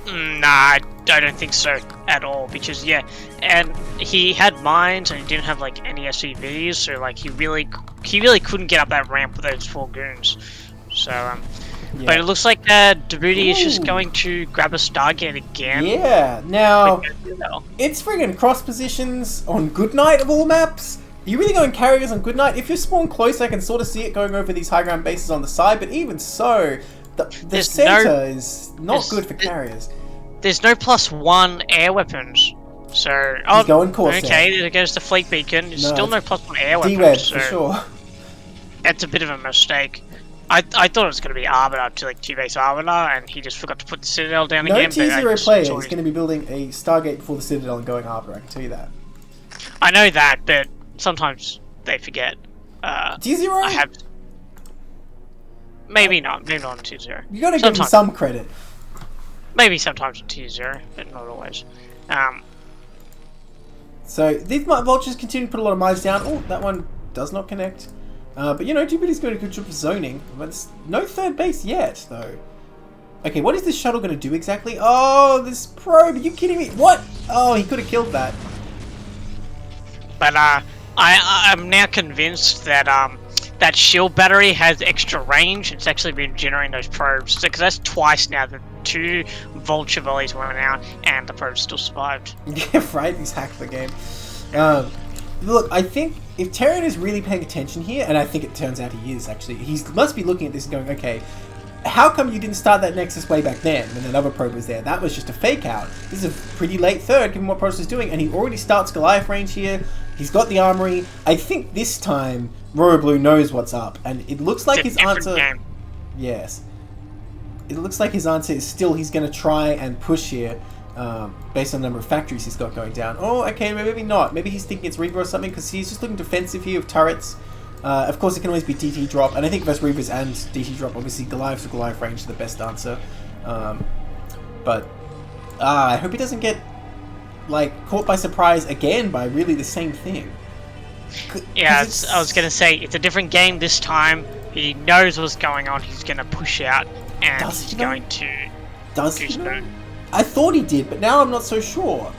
Nah, I don't think so at all. Because yeah, and he had mines and he didn't have like any SCVs, so like he really couldn't get up that ramp with those 4 goons. So yeah. But it looks like Djibouti is just going to grab a Stargate again. Yeah, now, it's friggin' cross positions on Goodnight of all maps. You really going carriers on Goodnight? If you spawn close, I can sort of see it going over these high ground bases on the side, but even so, the center is not good for carriers. There's no +1 air weapons. So, he's going Corsair. Okay, there goes the fleet beacon. There's still no +1 air weapons. D-Web, so for sure. That's a bit of a mistake. I thought it was going to be Arbiter to like 2-base Arbiter, and he just forgot to put the Citadel down again. No T0 player is going to be building a Stargate before the Citadel and going Arbiter, I can tell you that. I know that, but sometimes they forget. T0? I have... Maybe not on T0. You got to give him some credit. Maybe sometimes on T0, but not always. So, these vultures continue to put a lot of mines down. Oh, that one does not connect. But you know, Djibouti's doing a good job of zoning. But it's no 3rd base yet, though. Okay, what is this shuttle going to do exactly? Oh, this probe, are you kidding me? What? Oh, he could have killed that. But I'm now convinced that that shield battery has extra range. It's actually been generating those probes. Because that's twice now that 2 vulture volleys went out and the probes still survived. Yeah, right, he's hacked the game. Look, I think if Terran is really paying attention here, and I think it turns out he is actually, he must be looking at this and going, okay, how come you didn't start that Nexus way back then when that other probe was there? That was just a fake out. This is a pretty late 3rd given what Protoss is doing, and he already starts Goliath range here. He's got the armory. I think this time RoyalBlue knows what's up, and it looks like his answer... Game. Yes. It looks like his answer is still he's going to try and push here. Based on the number of factories he's got going down. Oh, okay, maybe not. Maybe he's thinking it's Reaver or something, because he's just looking defensive here with turrets. Of course, it can always be DT drop, and I think versus Reavers and DT drop, obviously Goliaths or Goliath range is the best answer. But I hope he doesn't get like caught by surprise again by really the same thing. Yeah, I was going to say, it's a different game this time. He knows what's going on. He's going to push out, and he's going to... Does he know? I thought he did, but now I'm not so sure.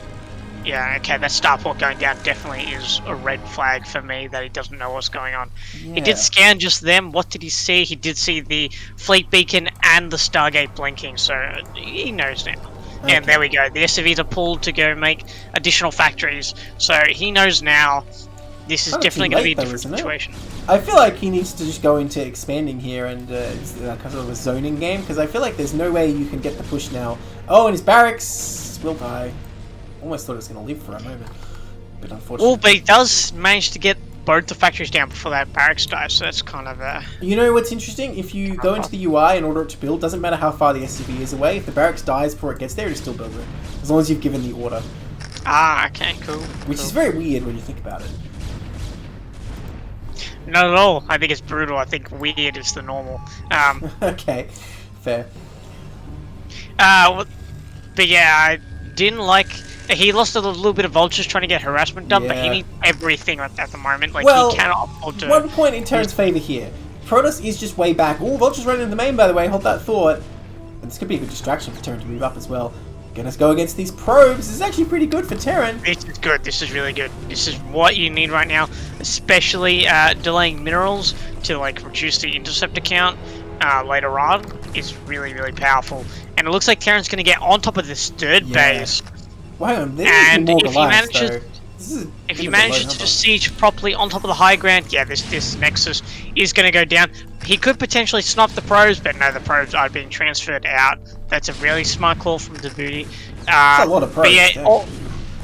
Yeah, okay, that starport going down definitely is a red flag for me that he doesn't know what's going on. Yeah. He did scan just them. What did he see? He did see the fleet beacon and the Stargate blinking, so he knows now. Okay. And there we go. The SCVs are pulled to go make additional factories, so he knows now this is definitely going to be a different situation. I feel like he needs to just go into expanding here and it's kind of a zoning game, because I feel like there's no way you can get the push now. Oh, and his barracks will die. Almost thought it was going to live for a moment. But unfortunately. Oh, but he does manage to get both the factories down before that barracks dies, so that's kind of a... You know what's interesting? If you go into the UI and order it to build, doesn't matter how far the SCV is away, if the barracks dies before it gets there, you still build it. As long as you've given the order. Ah, okay, cool. Which is very weird when you think about it. Not at all. I think it's brutal. I think weird is the normal. Okay, fair. But yeah, I didn't like... He lost a little bit of vultures trying to get harassment done, but he needs everything at the moment. Like, well, he cannot afford to... 1 point in Terran's favour here. Protoss is just way back. Oh, vultures running in the main, by the way. Hold that thought. And this could be a good distraction for Terran to move up as well. Gonna go against these probes. This is actually pretty good for Terran. This is good. This is really good. This is what you need right now, especially delaying minerals to like reduce the interceptor count later on is really, really powerful. And it looks like Terran's gonna get on top of this 3rd base. Wow, and if he manages to just siege properly on top of the high ground, yeah, this Nexus is going to go down. He could potentially snuff the probes, but no, the probes are being transferred out. That's a really smart call from Djibouti. That's a lot of probes. Yeah,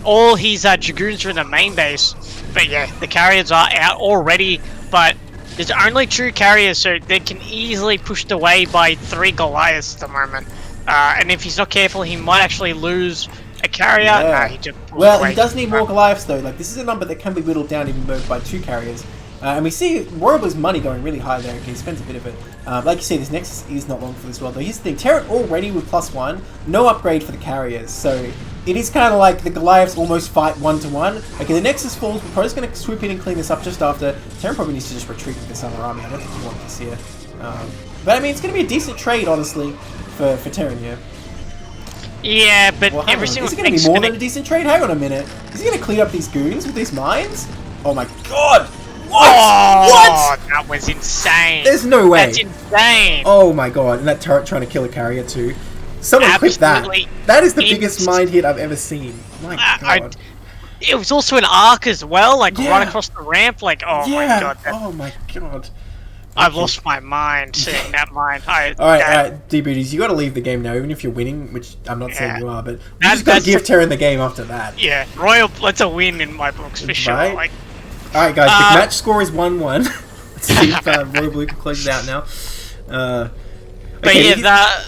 all his Dragoons are in the main base, but yeah, the carriers are out already. But There's only 2 carriers, so they can easily pushed away by 3 Goliaths at the moment. And if he's not careful, he might actually lose a carrier. Yeah. Nah, he just Well, he does need more Goliaths though. Like, this is a number that can be whittled down even by 2 carriers. And we see RoyalBlue's money going really high there. Okay, he spends a bit of it. Like you say, this Nexus is not long for this world though. Here's the thing, Terran already with +1, no upgrade for the carriers. So it is kind of like the Goliaths almost fight 1-to-1. Okay, the Nexus falls, we're probably just going to swoop in and clean this up just after. Terran probably needs to just retreat with this other army. I don't think you want this here. But I mean, it's going to be a decent trade, honestly, for Terran here. Yeah, but Well, every single is it going to be more than a decent trade? Hang on a minute. Is he going to clean up these goons with these mines? Oh my god! What? Oh, What? that was insane. There's no way. That's insane. Oh my god, and that turret trying to kill a carrier too. Someone clip that. Absolutely That is the biggest mind hit I've ever seen. My god. It was also an arc as well, like Yeah. right across the ramp. Like, oh my god. Oh my god. I've lost my mind seeing that mine. Alright, D-Booties, you gotta leave the game now, even if you're winning, which I'm not saying you are, but you just gotta give Terran the game after that. Yeah, that's a win in my books for sure. Right? Like, alright guys, the match score is 1-1. Let's see if RoyalBlue can close it out now. But yeah,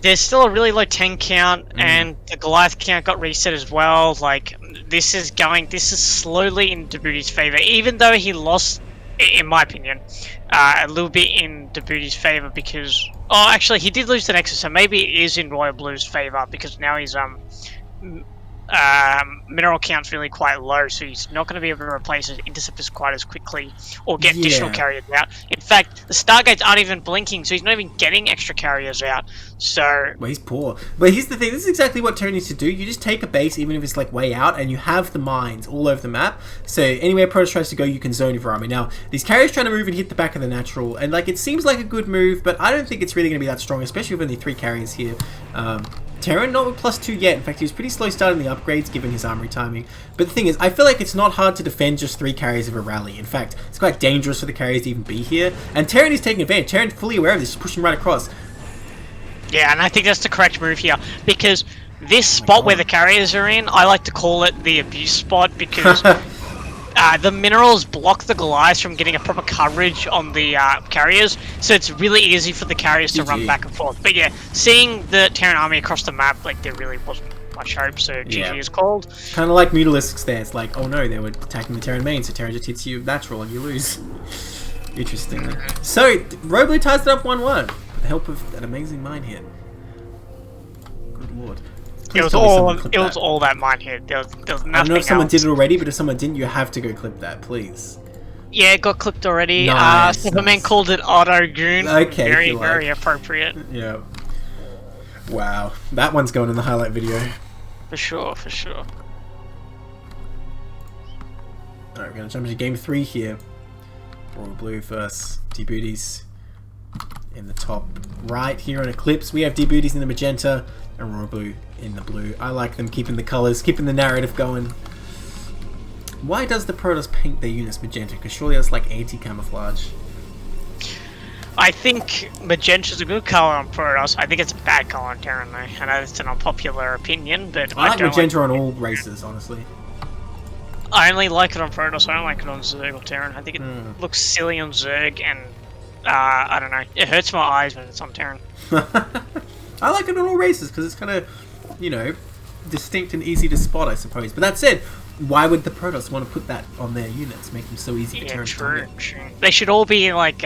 there's still a really low tank count, and the Goliath count got reset as well. Like, this is slowly in Debooty's favor, even though he lost, in my opinion, a little bit in Debooty's favor because, oh, actually, he did lose the Nexus, so maybe it is in RoyalBlue's favor because now he's mineral count's really quite low, so he's not going to be able to replace his interceptors quite as quickly or get additional carriers out. In fact, the Stargates aren't even blinking, so he's not even getting extra carriers out. So, well, he's poor. But here's the thing, this is exactly what Terran needs to do. You just take a base, even if it's like way out, and you have the mines all over the map. So anywhere Protoss tries to go, you can zone your army. Now, these carriers trying to move and hit the back of the natural, and like it seems like a good move, but I don't think it's really going to be that strong, especially with only 3 carriers here. Terran not with +2 yet. In fact, he was pretty slow starting the upgrades given his armory timing. But the thing is, I feel like it's not hard to defend just 3 carriers of a rally. In fact, it's quite dangerous for the carriers to even be here. And Terran is taking advantage. Terran's fully aware of this, just pushing right across. yeah, and I think that's the correct move here because this spot where the carriers are in, I like to call it the abuse spot because the minerals block the Goliaths from getting a proper coverage on the carriers, so it's really easy for the carriers to run back and forth. But yeah, seeing the Terran army across the map, like, there really wasn't much hope, so GG is called. Kind of like Mutalisks there. It's like, oh no, they were attacking the Terran main, so Terran just hits you natural and you lose. Interesting. So, RoyalBlue ties it up 1-1 with the help of an amazing mine hit. Good lord. It was all that mine hit. There was nothing I don't know if someone else. did it already, but if someone didn't, you have to go clip that, please. Yeah, it got clipped already. Nice, Superman called it Auto Goon. Okay, very, very appropriate. Yeah. Wow. That one's going in the highlight video. For sure, for sure. Alright, we're going to jump into game 3 here. RoyalBlue versus D-Booties in the top right here on Eclipse. We have D-Booties in the magenta and RoyalBlue in the blue. I like them keeping the colours, keeping the narrative going. Why does the Protoss paint their units magenta? Because surely that's like anti-camouflage. I think magenta's a good colour on Protoss. I think it's a bad colour on Terran though. I know it's an unpopular opinion, but I like magenta on all races, honestly. I only like it on Protoss, I don't like it on Zerg or Terran. I think it looks silly on Zerg and, I don't know, it hurts my eyes when it's on Terran. I like it on all races because it's kind of, you know, distinct and easy to spot, I suppose. But that said, why would the Protoss want to put that on their units, make them so easy to turn? True. They should all be like,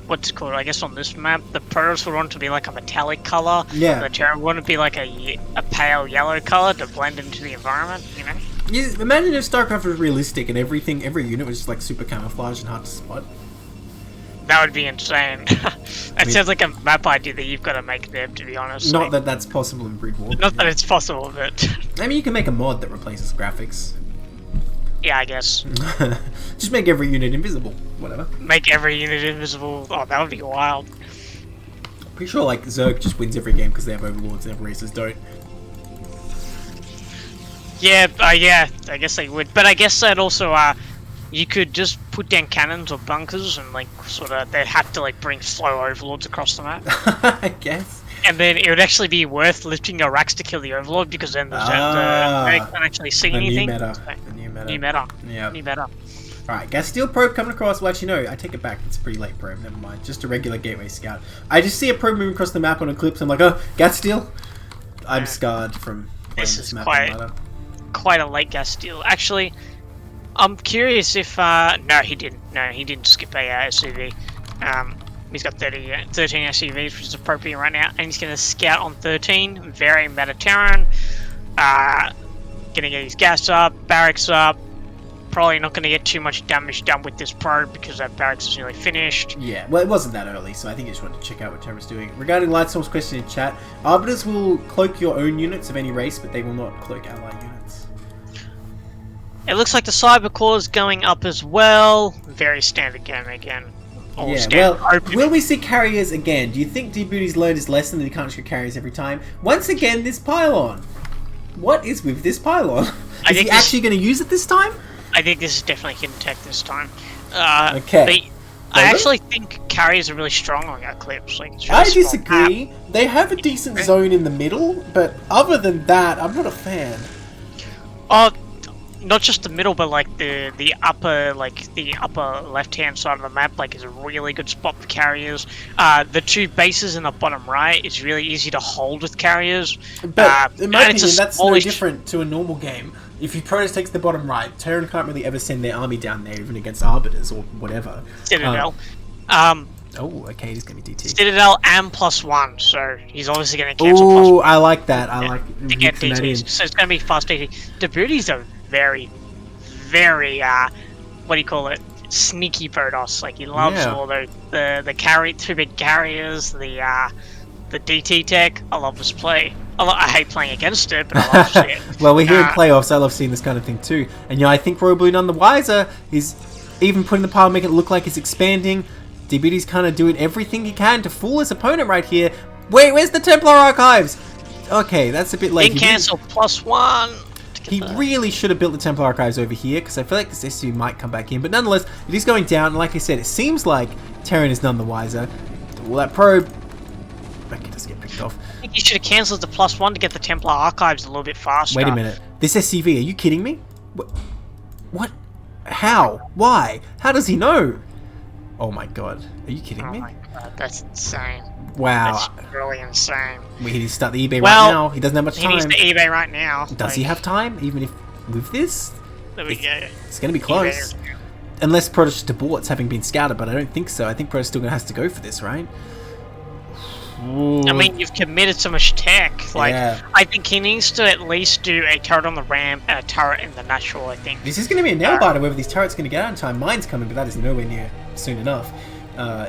what's it called? I guess on this map, the Protoss would want to be like a metallic color. Yeah. The Terran would be like a pale yellow color to blend into the environment. You know. Yeah, imagine if StarCraft was realistic and every unit was just like super camouflaged and hard to spot. That would be insane. Sounds like a map idea that you've got to make there, to be honest. Not that that's possible in Brood War. Not that it's possible, but... I mean, you can make a mod that replaces graphics. Yeah, I guess. Just make every unit invisible. Whatever. Make every unit invisible. Oh, that would be wild. Pretty sure, like, Zerg just wins every game because they have overlords and other races don't. Yeah, yeah, I guess they would. But I guess that also, you could just put down cannons or bunkers and, like, sort of, they'd have to, like, bring slow overlords across the map. I guess. And then it would actually be worth lifting your racks to kill the overlord because then they can't actually see anything. New meta. The new meta. New meta. Yeah. New meta. Alright, gas steel probe coming across. Well, actually, no, I take it back. It's a pretty late probe. Never mind. Just a regular gateway scout. I just see a probe moving across the map on Eclipse. I'm like, oh, gas steel? I'm scarred from playing this map. Quite a late gas steel. Actually, I'm curious if... no, he didn't. No, he didn't skip a SCV. He's got 13 SCVs, which is appropriate right now. And he's going to scout on 13. Very meta Terran. Going to get his gas up, barracks up. Probably not going to get too much damage done with this probe because that barracks is nearly finished. Yeah, well, it wasn't that early, so I think I just wanted to check out what Terra's doing. Regarding Lightstorm's question in chat, Arbiters will cloak your own units of any race, but they will not cloak ally units. It looks like the Cyber Core is going up as well. Very standard game again. Yeah, well, will we see carriers again? Do you think D-Booty's learned his lesson that he can't shoot carriers every time? Once again, this pylon. What is with this pylon? Is he actually going to use it this time? I think this is definitely hidden tech this time. Okay. I actually think carriers are really strong on Eclipse. Like, really I disagree. They have a decent zone in the middle, but other than that, I'm not a fan. Oh, not just the middle, but like the upper left-hand side of the map, like, is a really good spot for carriers. The two bases in the bottom right is really easy to hold with carriers. But in my opinion, that's no different to a normal game. If your Protoss takes the bottom right, Terran can't really ever send their army down there, even against Arbiters or whatever. Citadel. Oh, okay, he's going to be DT. Citadel and +1, so he's obviously going to cancel +1. Oh, I like that. I like to get DT. So it's going to be fast DT. Djiboutis are very, very, what do you call it? Sneaky Protoss. Like, he loves all the two big carriers, the DT tech. I love this play. I hate playing against it, but I love seeing it. Well, we're here in playoffs. I love seeing this kind of thing too. And I think RoyalBlue none the wiser is even putting the pile, making it look like it's expanding. DBD's kind of doing everything he can to fool his opponent right here. Wait, where's the Templar Archives? Okay, that's a bit late. They cancel +1. He really should have built the Templar Archives over here, because I feel like this SU might come back in. But nonetheless, it is going down, and like I said, it seems like Terran is none the wiser. Well, that probe... Okay, just get picked off. I think you should have cancelled the +1 to get the Templar Archives a little bit faster. Wait a minute. This SCV, are you kidding me? What? How? Why? How does he know? Oh my god. Are you kidding me? Oh my god, that's insane. Wow. That's really insane. We need to start the eBay right now. He doesn't have much time. He needs to eBay right now. Does he have time? Even if with this? There we go. It's going to be close. Unless Protoss aborts having been scouted, but I don't think so. I think Protoss still has to go for this, right? Ooh. I mean, you've committed so much tech. Like, I think he needs to at least do a turret on the ramp and a turret in the natural, I think. This is going to be a nail-biter whether these turrets are going to get out in time. Mine's coming, but that is nowhere near soon enough.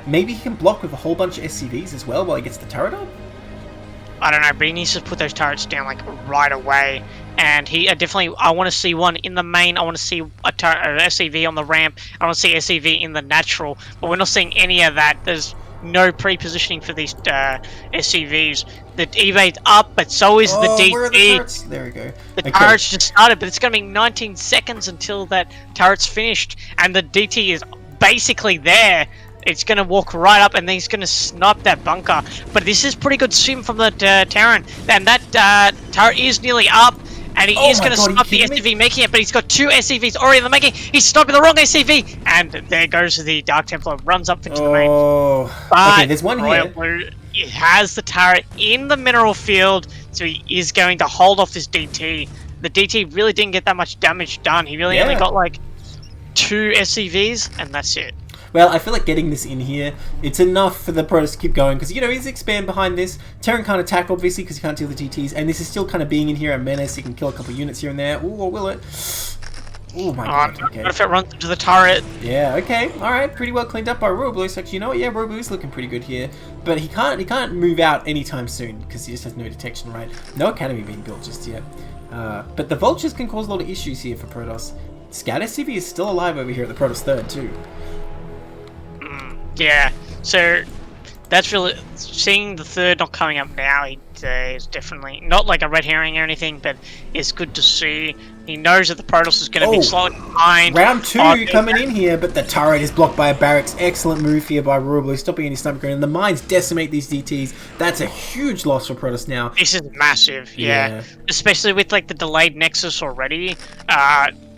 Maybe he can block with a whole bunch of SCVs as well while he gets the turret up? I don't know, but he needs to put those turrets down, like, right away. And I want to see one in the main. I want to see an SCV on the ramp. I want to see SCV in the natural. But we're not seeing any of that. There's no pre-positioning for these SCVs. The evade's up, but so is the DT. Where are the turrets? There we go. The turret's just started, but it's going to be 19 seconds until that turret's finished. And the DT is basically there. It's going to walk right up, and then he's going to snipe that bunker. But this is pretty good sim from the Terran. And that turret is nearly up. And he is going to snipe the SCV making it, but he's got two SCVs already in the making. He's sniping the wrong SCV, and there goes the Dark Templar, runs up into the main. Okay, there's one here. RoyalBlue has the turret in the mineral field, so he is going to hold off this DT. The DT really didn't get that much damage done. He really only got like 2 SCVs, and that's it. Well, I feel like getting this in here, it's enough for the Protoss to keep going, because, you know, he's expand behind this. Terran can't attack, obviously, because he can't deal the DTs, and this is still kind of being in here a menace. He can kill a couple units here and there. Ooh, or will it? Oh my god, okay. What if it runs into the turret? Yeah, okay, alright, pretty well cleaned up by RoyalBlue. So, actually, you know what, yeah, RoyalBlue's looking pretty good here. But he can't move out anytime soon, because he just has no detection, right? No academy being built just yet. But the Vultures can cause a lot of issues here for Protoss. Scout SCV is still alive over here at the Protoss third, too. Yeah, so that's really, seeing the third not coming up now is definitely not like a red herring or anything, but it's good to see. He knows that the Protoss is going to be slowly behind. Round 2 coming in here, but the turret is blocked by a barracks. Excellent move here by RoyalBlue, stopping any sniper grenade. And the mines decimate these DTs. That's a huge loss for Protoss now. This is massive, yeah. Especially with like the delayed Nexus already.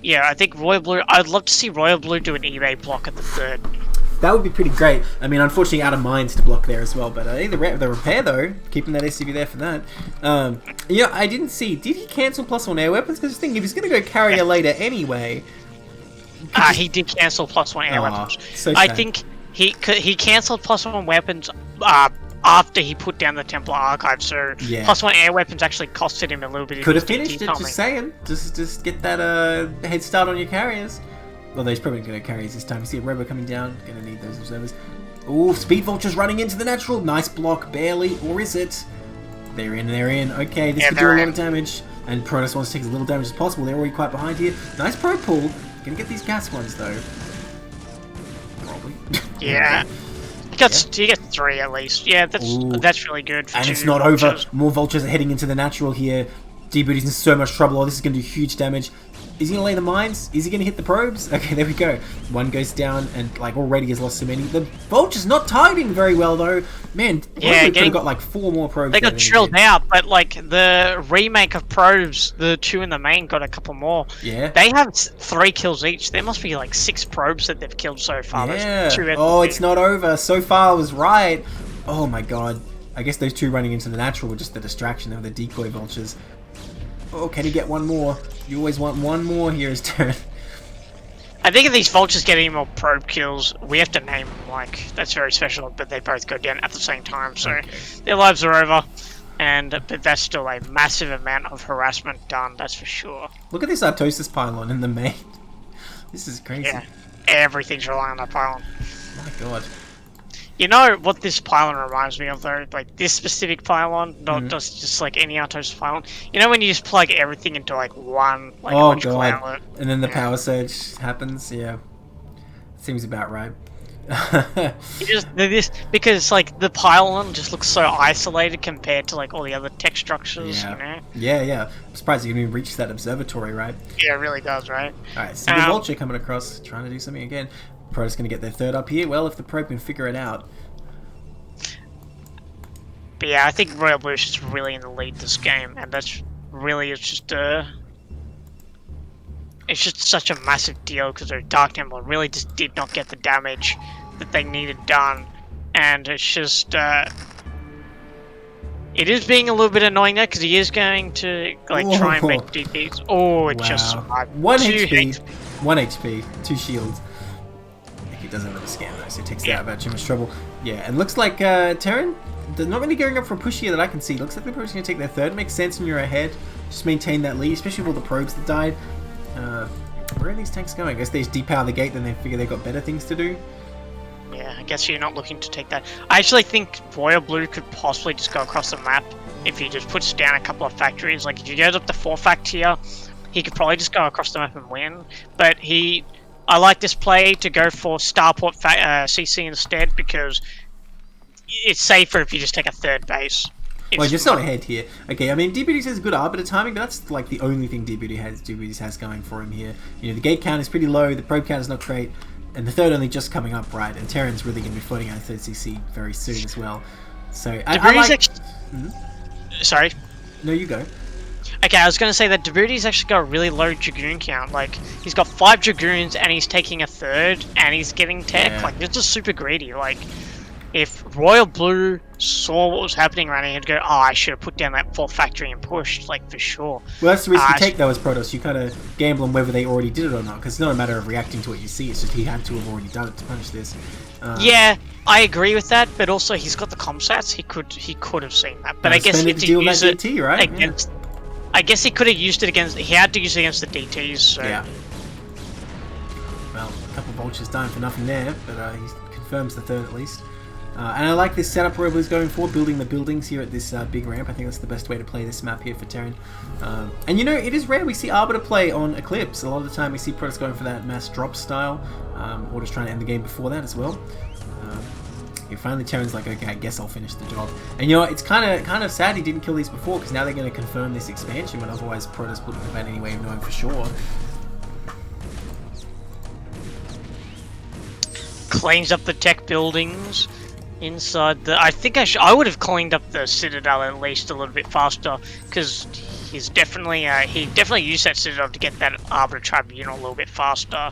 Yeah, I think RoyalBlue. I'd love to see RoyalBlue do an eBay block at the third. That would be pretty great. I mean, unfortunately, out of mines to block there as well. But the repair, though, keeping that SCV there for that. Yeah, I didn't see. Did he cancel +1 air weapons? Because I was thinking, if he's going to go carrier later anyway... He did cancel +1 air weapons. So I sad. think he cancelled +1 weapons after he put down the Templar Archive, so Yeah. +1 air weapons actually costed him a little bit. Could of have finished it, timing. just saying. Just get that head start on your carriers. Well, he's probably going to carriers this time. You see a Robo coming down. Going to need those observers. Ooh, Speed Vulture's running into the natural. Nice block, barely. Or is it? They're in. Okay, this could do a lot of damage. And Protoss wants to take as little damage as possible. They're already quite behind here. Nice pro pull. Going to get these gas ones, though. Probably. Yeah. He gets 3 at least. Yeah, that's really good. For And two it's not vultures. over. More Vultures are heading into the natural here. D-Booty's in so much trouble. Oh, this is going to do huge damage. Is he going to lay the mines? Is he going to hit the probes? Okay, there we go. One goes down and like already has lost so many. The Vulture's not targeting very well though. Man, Yeah, could have got like 4 more probes. They there got than he drilled did. out, but like the remake of probes, the 2 in the main got a couple more. Yeah. They have 3 kills each. There must be like 6 probes that they've killed so far. Yeah. Those 2 at Oh, the it's not over. So far I was right. Oh my god. I guess those 2 running into the natural were just the distraction. They were the decoy Vultures. Oh, can he get one more? You always want one more here, his turn. I think if these vultures get any more probe kills, we have to name them, like, that's very special, but they both go down at the same time, so their lives are over. But that's still a massive amount of harassment done, that's for sure. Look at this Artosis pylon in the main. This is crazy. Yeah, everything's relying on that pylon. My god. You know what this pylon reminds me of though? Like this specific pylon, not just like any Artosis pylon. You know when you just plug everything into like one like Oh electrical god. outlet? And then the power surge happens, yeah. Seems about right. Because like the pylon just looks so isolated compared to like all the other tech structures, Yeah. you know? Yeah. I'm surprised you can even reach that observatory, right? Yeah, it really does, right? Alright, so the Vulture coming across, trying to do something again. Pro's going to get their 3rd up here. Well, if the Pro can figure it out. But yeah, I think RoyalBlue is just really in the lead this game, and that's really it's just such a massive deal because their Dark Temple really just did not get the damage that they needed done, and it's just it is being a little bit annoying there because he is going to like try and make DPs. Oh, it just survived. 1 2 HP. 1 HP. 2 shields. He doesn't have a scan though, so he takes that out too much trouble. Yeah, and looks like Terran, they're not really going up for a push here that I can see. Looks like they're probably going to take their 3rd. Makes sense when you're ahead. Just maintain that lead, especially with all the probes that died. Where are these tanks going? I guess they just depower the gate, then they figure they've got better things to do. Yeah, I guess you're not looking to take that. I actually think RoyalBlue could possibly just go across the map if he just puts down a couple of factories. Like if he goes up to 4 fact here, he could probably just go across the map and win. But I like this play to go for Starport CC instead because it's safer if you just take a 3rd base. Well, you're still ahead here. Okay, I mean, D-Booty has good arbiter timing, but that's like the only thing D-Booty has going for him here. You know, the gate count is pretty low, the probe count is not great, and the 3rd only just coming up, right? And Terran's really going to be floating out 3rd CC very soon as well. So, I like... Sorry? No, you go. Okay, I was going to say that Djibouti's actually got a really low Dragoon count. Like, he's got 5 Dragoons and he's taking a 3rd and he's getting tech. Yeah. Like, this is super greedy. Like, if RoyalBlue saw what was happening around here, he'd go, oh, I should have put down that 4th factory and pushed, like, for sure. Well, that's the risk you take, though, as Protoss. You kind of gamble on whether they already did it or not, because it's not a matter of reacting to what you see, it's just he had to have already done it to punish this. Yeah, I agree with that, but also he's got the comsats. He could have seen that. But I guess spend it to deal with that DT, right? against... I guess he could have used it against... He had to use it against the DTs, so... Yeah. Well, a couple of vultures dying for nothing there, but he confirms the 3rd at least. And I like this setup RoyalBlue's going for, building the buildings here at this big ramp. I think that's the best way to play this map here for Terran. And you know, it is rare we see Arbiter play on Eclipse. A lot of the time we see Protoss going for that mass drop style, or just trying to end the game before that as well. Finally Terran's like, okay, I guess I'll finish the job. And you know, it's kind of sad he didn't kill these before, because now they're going to confirm this expansion, when otherwise Protoss wouldn't have had any way of knowing for sure. Cleans up the tech buildings inside the... I think I would have cleaned up the Citadel at least a little bit faster, because he's definitely he definitely used that Citadel to get that Arbiter Tribunal a little bit faster.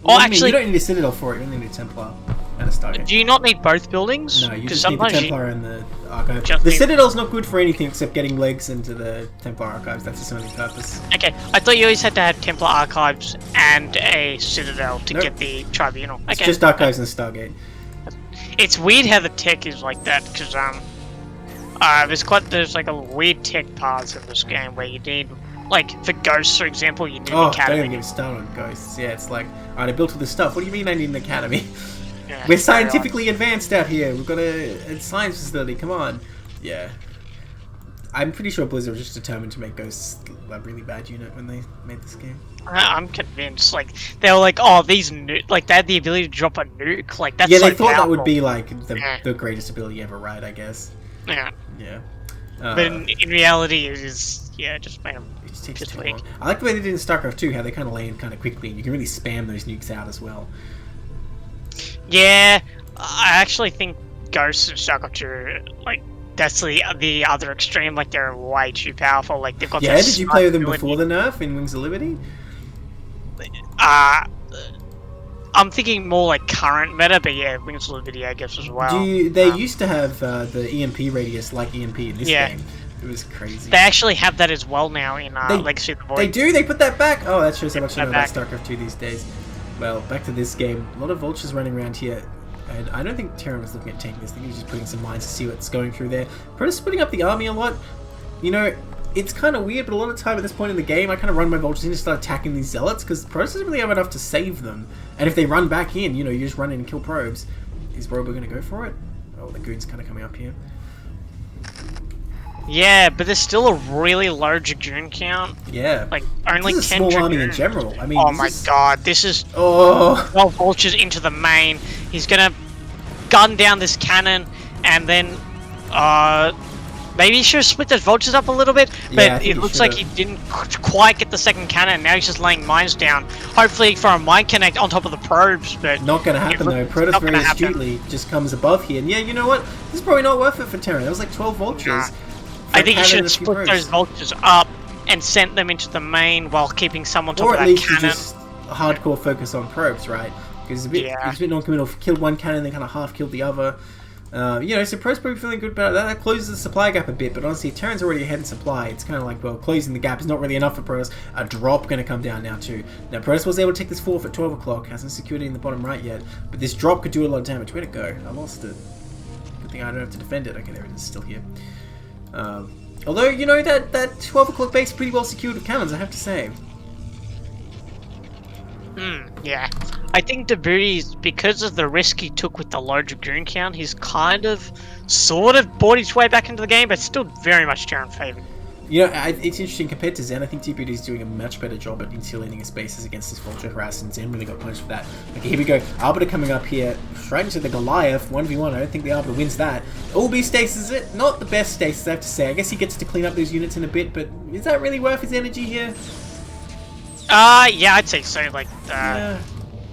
Well, actually, you don't need a Citadel for it. You only need a Templar and a Stargate. Do you not need both buildings? No, you just need the Templar and the Archive. The Citadel's not good for anything except getting legs into the Templar Archives. That's its only purpose. Okay, I thought you always had to have Templar Archives and a Citadel to get the Tribunal. Okay. It's just Archives and Stargate. It's weird how the tech is like that, because there's like a weird tech parts of this game where you need, like for Ghosts, for example, you need an academy. Don't even get started on Ghosts. Yeah, it's like, alright, I built all this stuff. What do you mean I need an academy? Yeah, we're scientifically advanced out here. We've got a science facility. Come on. Yeah. I'm pretty sure Blizzard was just determined to make Ghosts a really bad unit when they made this game. I'm convinced. Like they were like, oh, these like they had the ability to drop a nuke. Like that's they so thought powerful. that would be like the greatest ability ever, right? I guess. Yeah. Yeah. But in reality, it is just made them. It just takes too long. I like the way they did in StarCraft 2, how they kind of land kind of quickly, and you can really spam those nukes out as well. Yeah, I actually think Ghosts and StarCraft 2, like, that's the other extreme. Like, they're way too powerful. Like, they've got. Yeah, did you play with them before the nerf in Wings of Liberty? I'm thinking more like current meta, but yeah, Wings of Liberty, I guess, as well. They used to have the EMP radius like EMP in this game. It was crazy. They actually have that as well now in Legacy of the Void. They do? They put that back? Oh, that shows how much I know about StarCraft 2 these days. Well, back to this game. A lot of vultures running around here. And I don't think Terran was looking at taking this. I think he was just putting some mines to see what's going through there. Protoss splitting up the army a lot. You know, it's kind of weird, but a lot of time at this point in the game, I kind of run my vultures in and start attacking these zealots, because Protoss doesn't really have enough to save them. And if they run back in, you know, you just run in and kill probes. Is RoyalBlue going to go for it? Oh, the goon's kind of coming up here. Yeah, but there's still a really low Dragoon count. Yeah. Like, only 10 This is a small Dragoon. army in general. I mean, oh my god, this is... Oh! 12 vultures into the main. He's gonna gun down this cannon, and then, maybe he should have split those vultures up a little bit, but it looks like he didn't quite get the second cannon. Now he's just laying mines down. Hopefully for a mine connect on top of the probes, but... Not gonna happen though. Protoss very astutely just comes above here. And yeah, you know what? This is probably not worth it for Terran. That was like 12 vultures. Nah. I think he should have split those vultures up and sent them into the main while keeping some on top of that cannon. Or at least you just hardcore focus on probes, right? Because he's a bit non-committal. Killed one cannon, then kind of half killed the other. You know, so Pro's probably feeling good about that. That closes the supply gap a bit, but honestly, Terran's already ahead in supply. It's kind of like, well, closing the gap is not really enough for Pro's. A drop going to come down now too. Now, Pro's was able to take this fourth at 12 o'clock. Hasn't secured it in the bottom right yet, but this drop could do a lot of damage. Where'd it go? I lost it. Good thing I don't have to defend it. Okay, there it is, still here. Although, you know, that 12 o'clock base is pretty well secured with cannons, I have to say. Yeah. I think Djibouti, because of the risk he took with the low Dragoon count, he's kind of, sort of bought his way back into the game, but still very much Terran favored. You know, it's interesting, compared to Zen, I think Djibouti is doing a much better job at insulating his bases against this vulture harass, and Zen really got punished for that. Okay, here we go. Arbiter coming up here, right into the Goliath, 1v1. I don't think the Arbiter wins that. Ulbi stasis it. Not the best stasis, I have to say. I guess he gets to clean up those units in a bit, but is that really worth his energy here? Yeah, I'd say so. Like,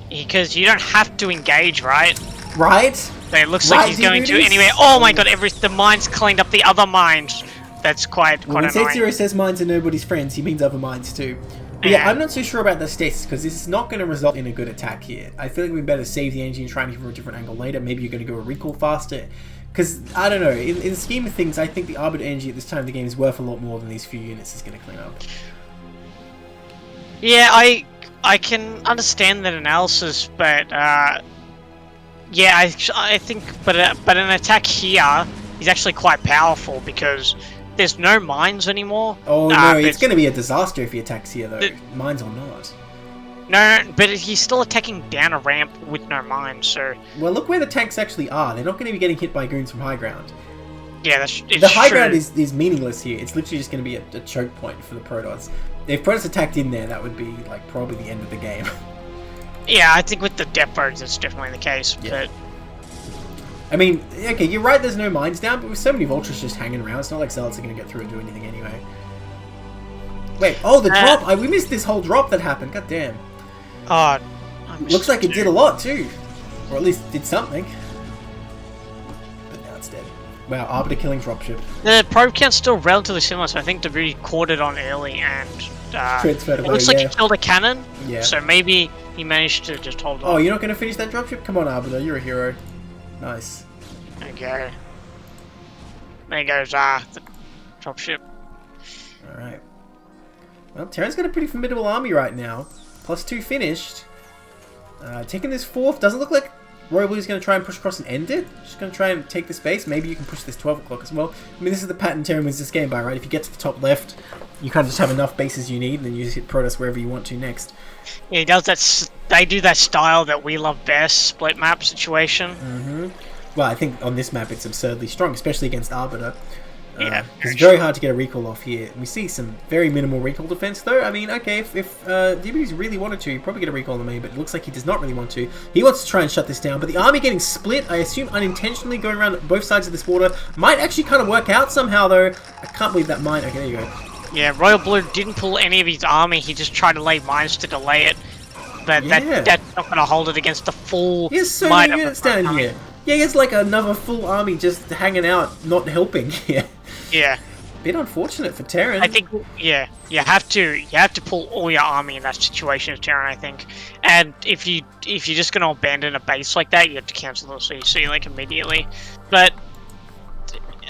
because you don't have to engage, right? Right? So it looks like he's going to anyway. Oh my god, the mines cleaned up the other mines. That's quite when annoying. When Zero says mines are nobody's friends, he means other mines too. But yeah, I'm not so sure about the stasis, because this is not going to result in a good attack here. I feel like we better save the energy and try and hit from a different angle later. Maybe you're going to go a recall faster. Because, I don't know, in the scheme of things, I think the Arbiter energy at this time of the game is worth a lot more than these few units it's going to clean up. Yeah, I can understand that analysis, but yeah, I think, but an attack here is actually quite powerful because there's no mines anymore. Oh no, it's going to be a disaster if he attacks here though, mines or not. No, but he's still attacking down a ramp with no mines, so... Well, look where the tanks actually are. They're not going to be getting hit by goons from high ground. Yeah, that's the high ground is meaningless here. It's literally just going to be a choke point for the Protoss. If Protoss attacked in there, that would be like probably the end of the game. Yeah, I think with the depots, it's definitely the case. Yeah. But I mean, okay, you're right. There's no mines down, but with so many vultures just hanging around, it's not like Zealots are going to get through and do anything anyway. Wait, oh, the drop! We missed this whole drop that happened. God damn. Oh, looks like it did a lot too, or at least did something. But now it's dead. Wow, Arbiter killing dropship. The probe count's still relatively similar, so I think Djibouti caught it on early and Transferred it away, looks like he killed a cannon, Yeah. so maybe he managed to just hold on. Oh, you're not going to finish that dropship? Come on, Arbiter, you're a hero. Nice. There you go. There goes the dropship. Alright. Well, Terran's got a pretty formidable army right now. +2 finished. Taking this 4th. Doesn't look like RoyalBlue's going to try and push across and end it. Just going to try and take this base. Maybe you can push this 12 o'clock as well. I mean, this is the pattern Terran wins this game by, right? If you get to the top left, you kind of just have enough bases you need, and then you just hit Protoss wherever you want to next. Yeah, he does that. They do that style that we love best, split map situation. Well, I think on this map it's absurdly strong, especially against Arbiter. Yeah, it's very hard to get a recall off here. We see some very minimal recall defense, though. I mean, okay, if Djibouti really wanted to, he'd probably get a recall on me, but it looks like he does not really want to. He wants to try and shut this down, but the army getting split, I assume unintentionally going around both sides of this water, might actually kind of work out somehow, though. I can't believe that might. Okay, there you go. Yeah, RoyalBlue didn't pull any of his army, he just tried to lay mines to delay it. But that's not going to hold it against the full He has so might many of units the down army. here. Yeah, he has like another full army just hanging out, not helping here. Yeah. Bit unfortunate for Terran. I think, yeah, you have to pull all your army in that situation as Terran, I think. And if you're just going to abandon a base like that, you have to cancel the CC like immediately. But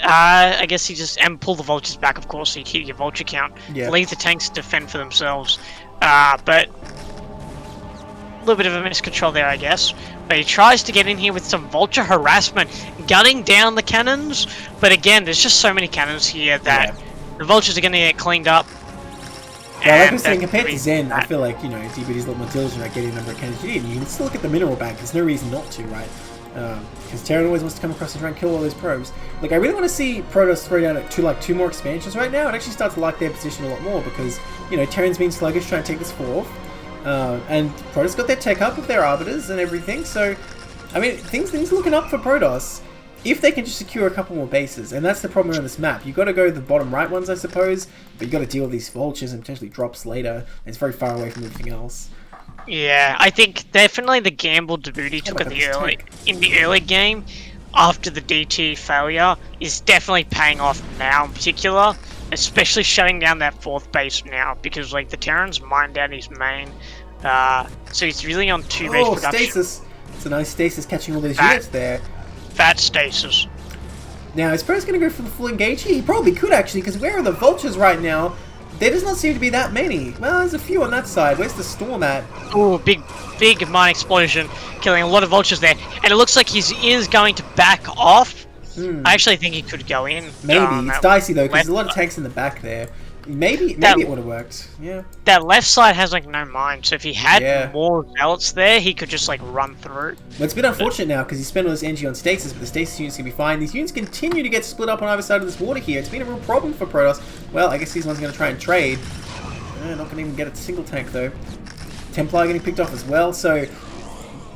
I guess he just pull the vultures back, of course, so you keep your vulture count. Yeah. Leave the tanks to defend for themselves. But a little bit of a miscontrol there, I guess. But he tries to get in here with some vulture harassment, gunning down the cannons. But again, there's just so many cannons here that the vultures are going to get cleaned up. Yeah, like I was saying, compared to Zen, I feel like, you know, Djibouti's a lot more diligent at getting a number of cannons you need. And you can still look at the mineral bank. There's no reason not to, right? Because Terran always wants to come across and try and kill all those probes. Like, I really want to see Protoss throw down two more expansions right now. It actually starts to like their position a lot more because, you know, Terran's been sluggish trying to take this 4th. And Protoss got their tech up with their Arbiters and everything, so, I mean, things are looking up for Protoss if they can just secure a couple more bases, and that's the problem on this map. You've got to go the bottom right ones, I suppose, but you've got to deal with these vultures and potentially drops later. It's very far away from everything else. Yeah, I think definitely the gamble Djibouti took in the early game after the DT failure is definitely paying off now in particular. Especially shutting down that 4th base now, because like the Terran's mined down his main, so he's really on 2 base production. Stasis! It's a nice stasis catching all these units there. Fat stasis. Now, is Protoss going to go for the full engage here? He probably could actually, because where are the vultures right now? There does not seem to be that many. Well, there's a few on that side. Where's the storm at? Ooh, big mine explosion, killing a lot of vultures there, and it looks like he is going to back off. I actually think he could go in. Maybe. It's dicey though, because there's a lot of tanks in the back there. Maybe it would have worked. Yeah. That left side has like no mine, so if he had more zealots there, he could just like run through. Well, it's a bit unfortunate now because he spent all this energy on stasis, but the stasis units can be fine. These units continue to get split up on either side of this water here. It's been a real problem for Protoss. Well, I guess these ones are going to try and trade. Not going to even get a single tank though. Templar getting picked off as well, so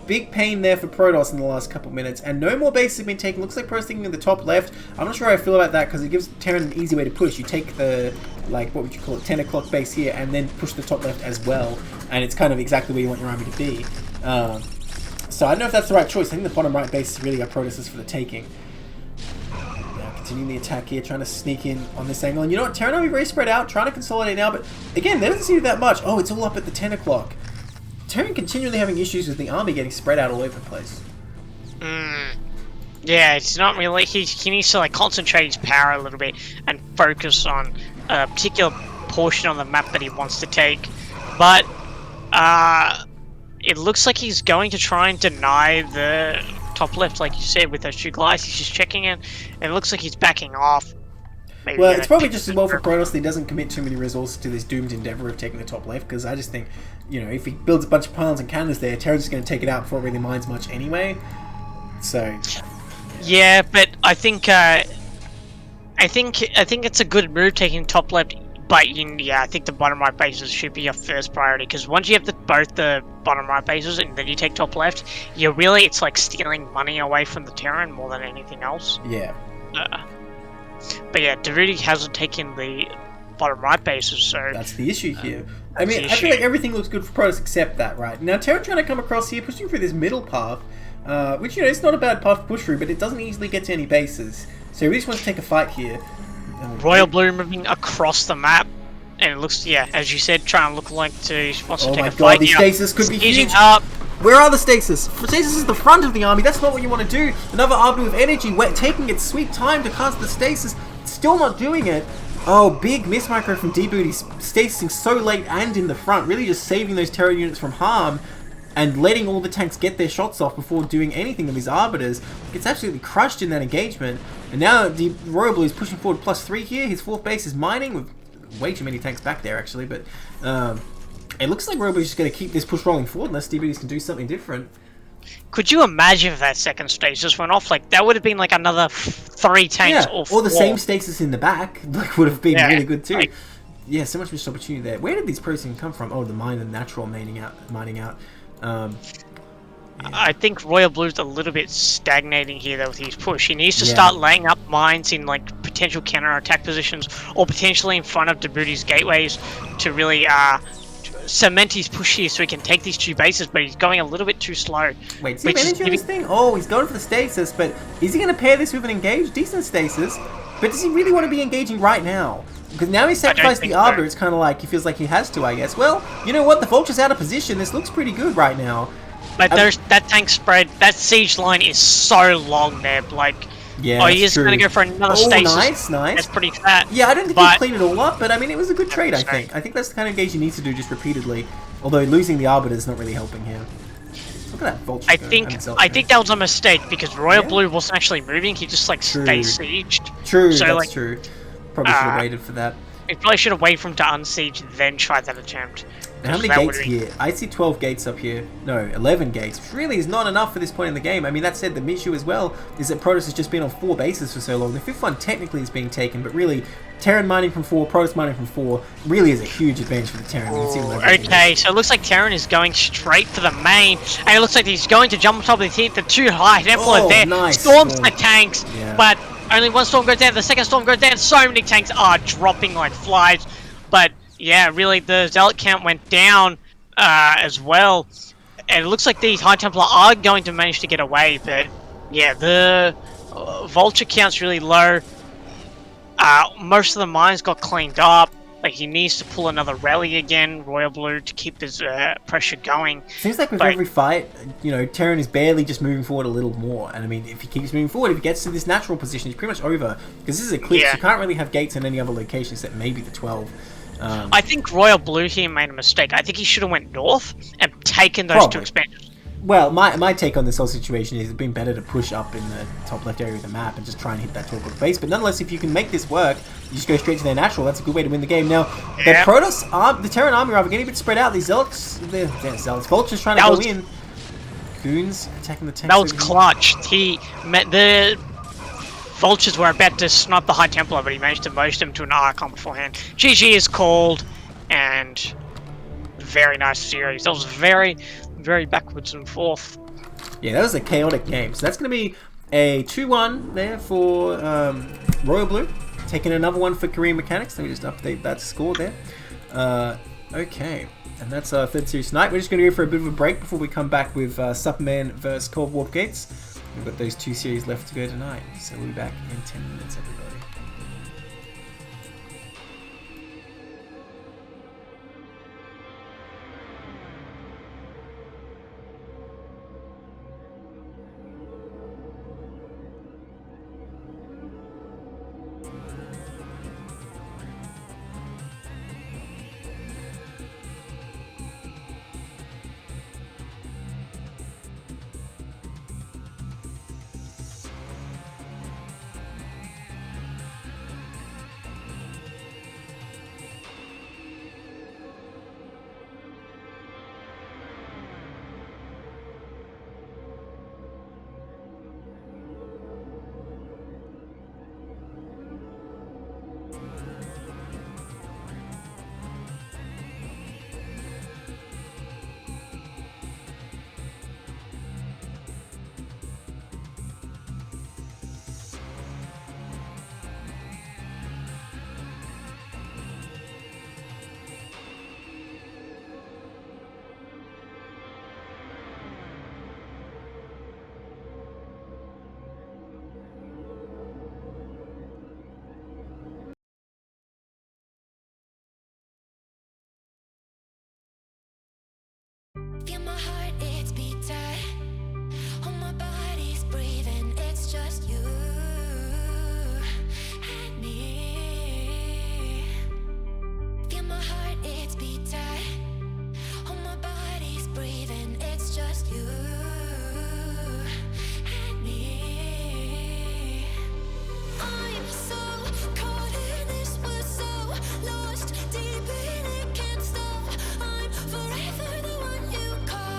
big pain there for Protoss in the last couple minutes, and no more bases have been taken. Looks like Protoss thinking in the top left. I'm not sure how I feel about that because it gives Terran an easy way to push. You take the, like, what would you call it, 10 o'clock base here, and then push the top left as well, and it's kind of exactly where you want your army to be. So I don't know if that's the right choice. I think the bottom right base is really got Protoss for the taking. Now continuing the attack here, trying to sneak in on this angle, and you know what, Terran army very spread out, trying to consolidate now, but again, there doesn't seem to be that much. Oh, it's all up at the 10 o'clock. Terran continually having issues with the army getting spread out all over the place. Yeah, it's not really. He needs to like concentrate his power a little bit and focus on a particular portion of the map that he wants to take. But it looks like he's going to try and deny the top left, like you said, with those 2 glides. He's just checking it, and it looks like he's backing off. Maybe well, it's probably just as well for Protoss that he doesn't commit too many resources to this doomed endeavor of taking the top left, because I just think, you know, if he builds a bunch of pylons and cannons there, Terran's just going to take it out before it really mines much anyway. So yeah, but I think it's a good move taking top left, but yeah, I think the bottom right bases should be your first priority, because once you have both the bottom right bases and then you take top left, it's like stealing money away from the Terran more than anything else. Yeah. But yeah, Djibouti hasn't taken the bottom right bases, so that's the issue here. I mean, I feel like everything looks good for Protoss except that, right? Now, Terran trying to come across here, pushing through this middle path, which, you know, it's not a bad path to push through, but it doesn't easily get to any bases. So he really just wants to take a fight here. RoyalBlue moving across the map. And it looks, yeah, as you said, trying to look like he wants to take a fight. Oh my god, the stasis could be huge. Up. Where are the stasis? Stasis is the front of the army. That's not what you want to do. Another army with energy, taking its sweet time to cast the stasis. Still not doing it. Oh, big miss micro from D-Booty. Stasising so late and in the front. Really just saving those terror units from harm. And letting all the tanks get their shots off before doing anything of his Arbiters. Gets absolutely crushed in that engagement. And now the RoyalBlue is pushing forward +3 here. His 4th base is mining with way too many tanks back there, actually. But it looks like RoyalBlue is just going to keep this push rolling forward unless D-Booties can do something different. Could you imagine if that second stasis went off? Like, that would have been like another 3 tanks or 4. Or the same stasis in the back. Like, would have been really good too. Like, yeah, so much missed opportunity there. Where did these pros even come from? Oh, the mine and natural mining out. I think RoyalBlue's a little bit stagnating here though with his push. He needs to start laying up mines in like potential counter-attack positions or potentially in front of D-Booty's gateways to really cement his push here so he can take these 2 bases, but he's going a little bit too slow. Wait, see energy on this thing? Oh, he's going for the stasis, but is he going to pair this with an engaged? Decent stasis, but does he really want to be engaging right now? Because now he's sacrificed the Arbor, it's kind of like he feels like he has to, I guess. Well, you know what? The Vulture's out of position. This looks pretty good right now. But there's that tank spread, that siege line is so long there, like... Yeah, he's just going to go for another stasis. Nice. That's pretty fat. Yeah, I don't think he cleaned it all up, but I mean, it was a good trade, I think. I think that's the kind of engage you need to do just repeatedly. Although losing the Arbiter is not really helping him. Look at that Vulture. I think that was a mistake because RoyalBlue wasn't actually moving. He just like stay sieged. True, so, that's true. Probably should have waited for that. He probably should have waited for him to unsiege, then try that attempt. How many gates here? I see 12 gates up here. No, 11 gates, which really is not enough for this point in the game. I mean, that said, the issue as well is that Protoss has just been on 4 bases for so long. The 5th one technically is being taken, but really, Terran mining from 4, Protoss mining from 4, really is a huge advantage for the Terran. Okay, so it looks like Terran is going straight for the main, and it looks like he's going to jump on top of the hit. The 2 high Templar there, nice. storms the tanks, but only 1 storm goes down, the second storm goes down. So many tanks are dropping like flies, but yeah, really, the Zealot count went down as well, and it looks like these High Templar are going to manage to get away, but yeah, the Vulture count's really low. Most of the mines got cleaned up. Like, he needs to pull another rally again, RoyalBlue, to keep his pressure going. Seems like with every fight, you know, Terran is barely just moving forward a little more. And I mean, if he keeps moving forward, if he gets to this natural position, he's pretty much over. Because this is Eclipse, you can't really have gates in any other location except maybe the 12. I think RoyalBlue here made a mistake. I think he should have went north and taken those 2 expansions. Well, my take on this whole situation is it's been better to push up in the top left area of the map and just try and hit that 12 base. But nonetheless, if you can make this work, you just go straight to their natural. That's a good way to win the game. Now, the Protoss, the Terran army are getting a bit spread out. These Zealots, Vulture's trying to go in. Goons attacking the tanks. That was clutch. The Vultures were about to snipe the High Templar, but he managed to motion them to an Archon beforehand. GG is called, and very nice series. That was very, very backwards and forth. Yeah, that was a chaotic game. So that's going to be a 2-1 there for RoyalBlue. Taking another one for Korean Mechanics. Let me just update that score there. Okay, and that's our 3rd series tonight. We're just going to go for a bit of a break before we come back with Superman vs. Cold Warp Gates. We've got those 2 series left to go tonight, so we'll be back in 10 minutes, everybody. Feel my heart, it's beat tight. Oh, my body's breathing, it's just you and me. Feel my heart, it's beat tight. Oh, my body's breathing, it's just you and me. I'm so caught in this, we're so lost deep in it, can't stop. I'm forever the one you call.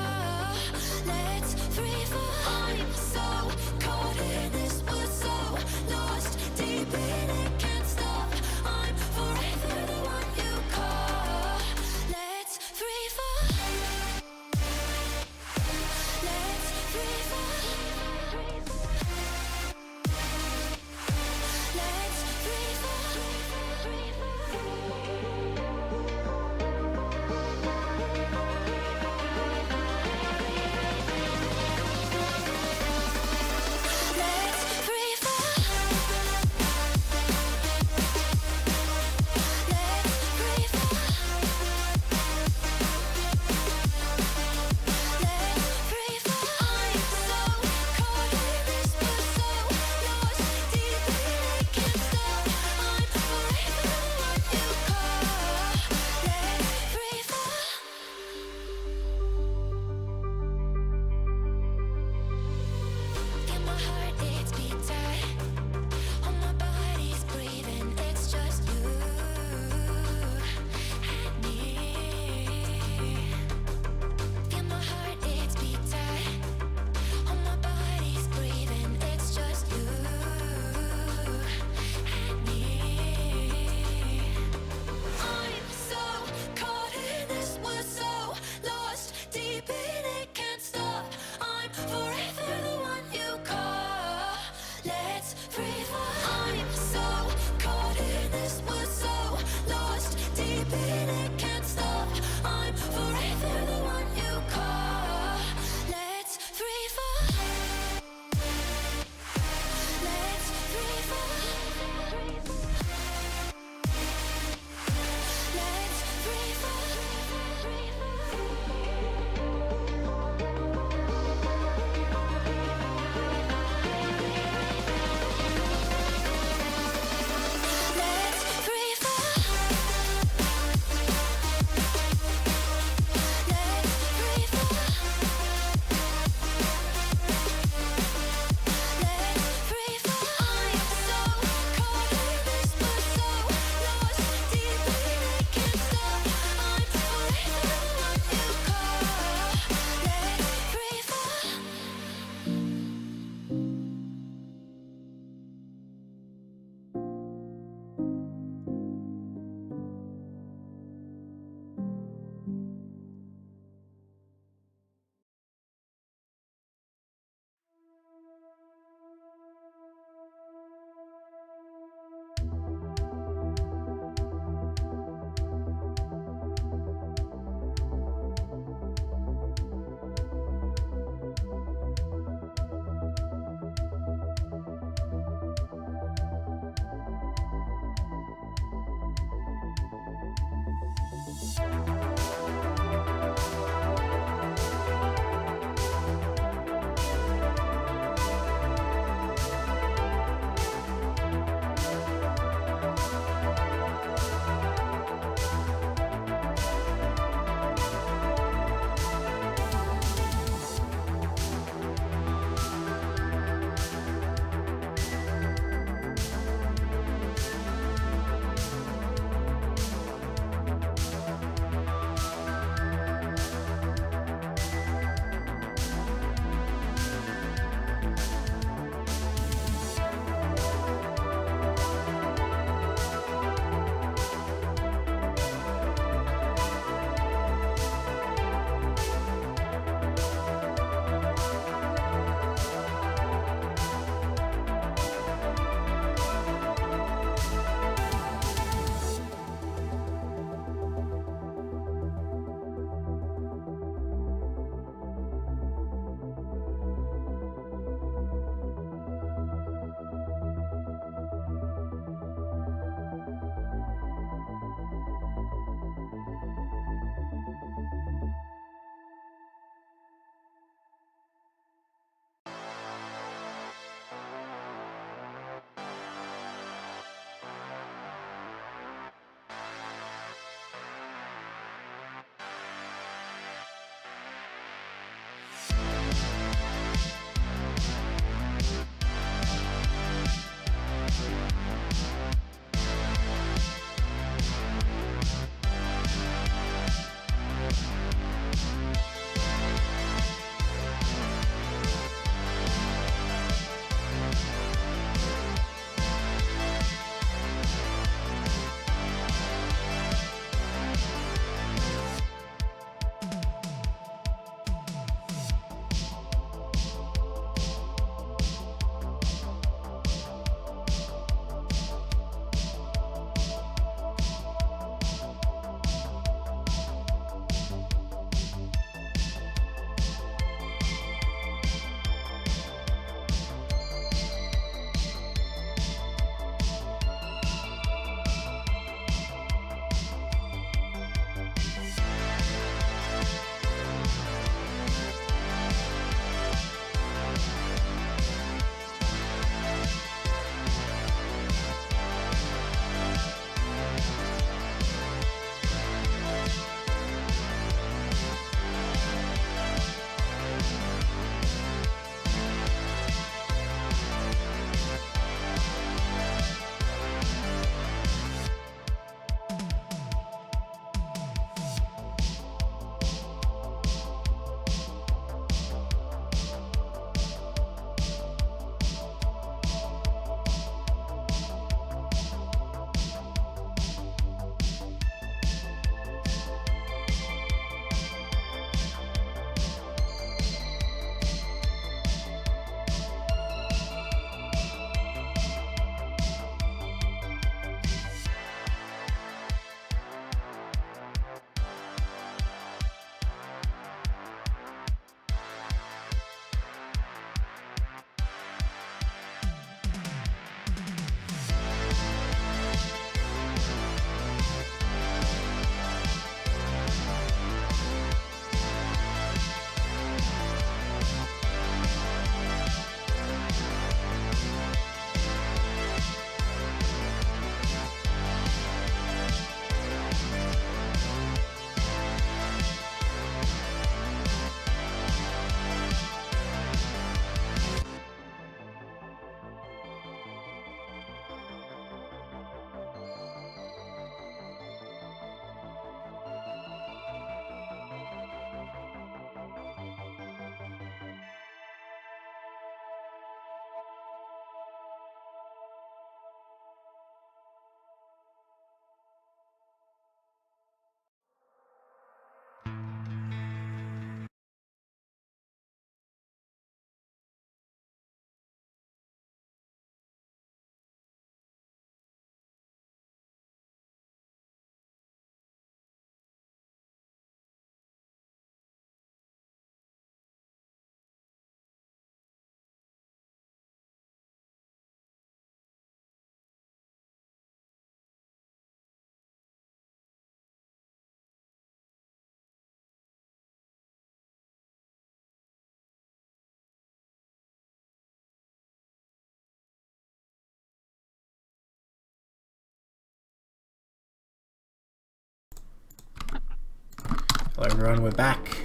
Hello everyone, we're back.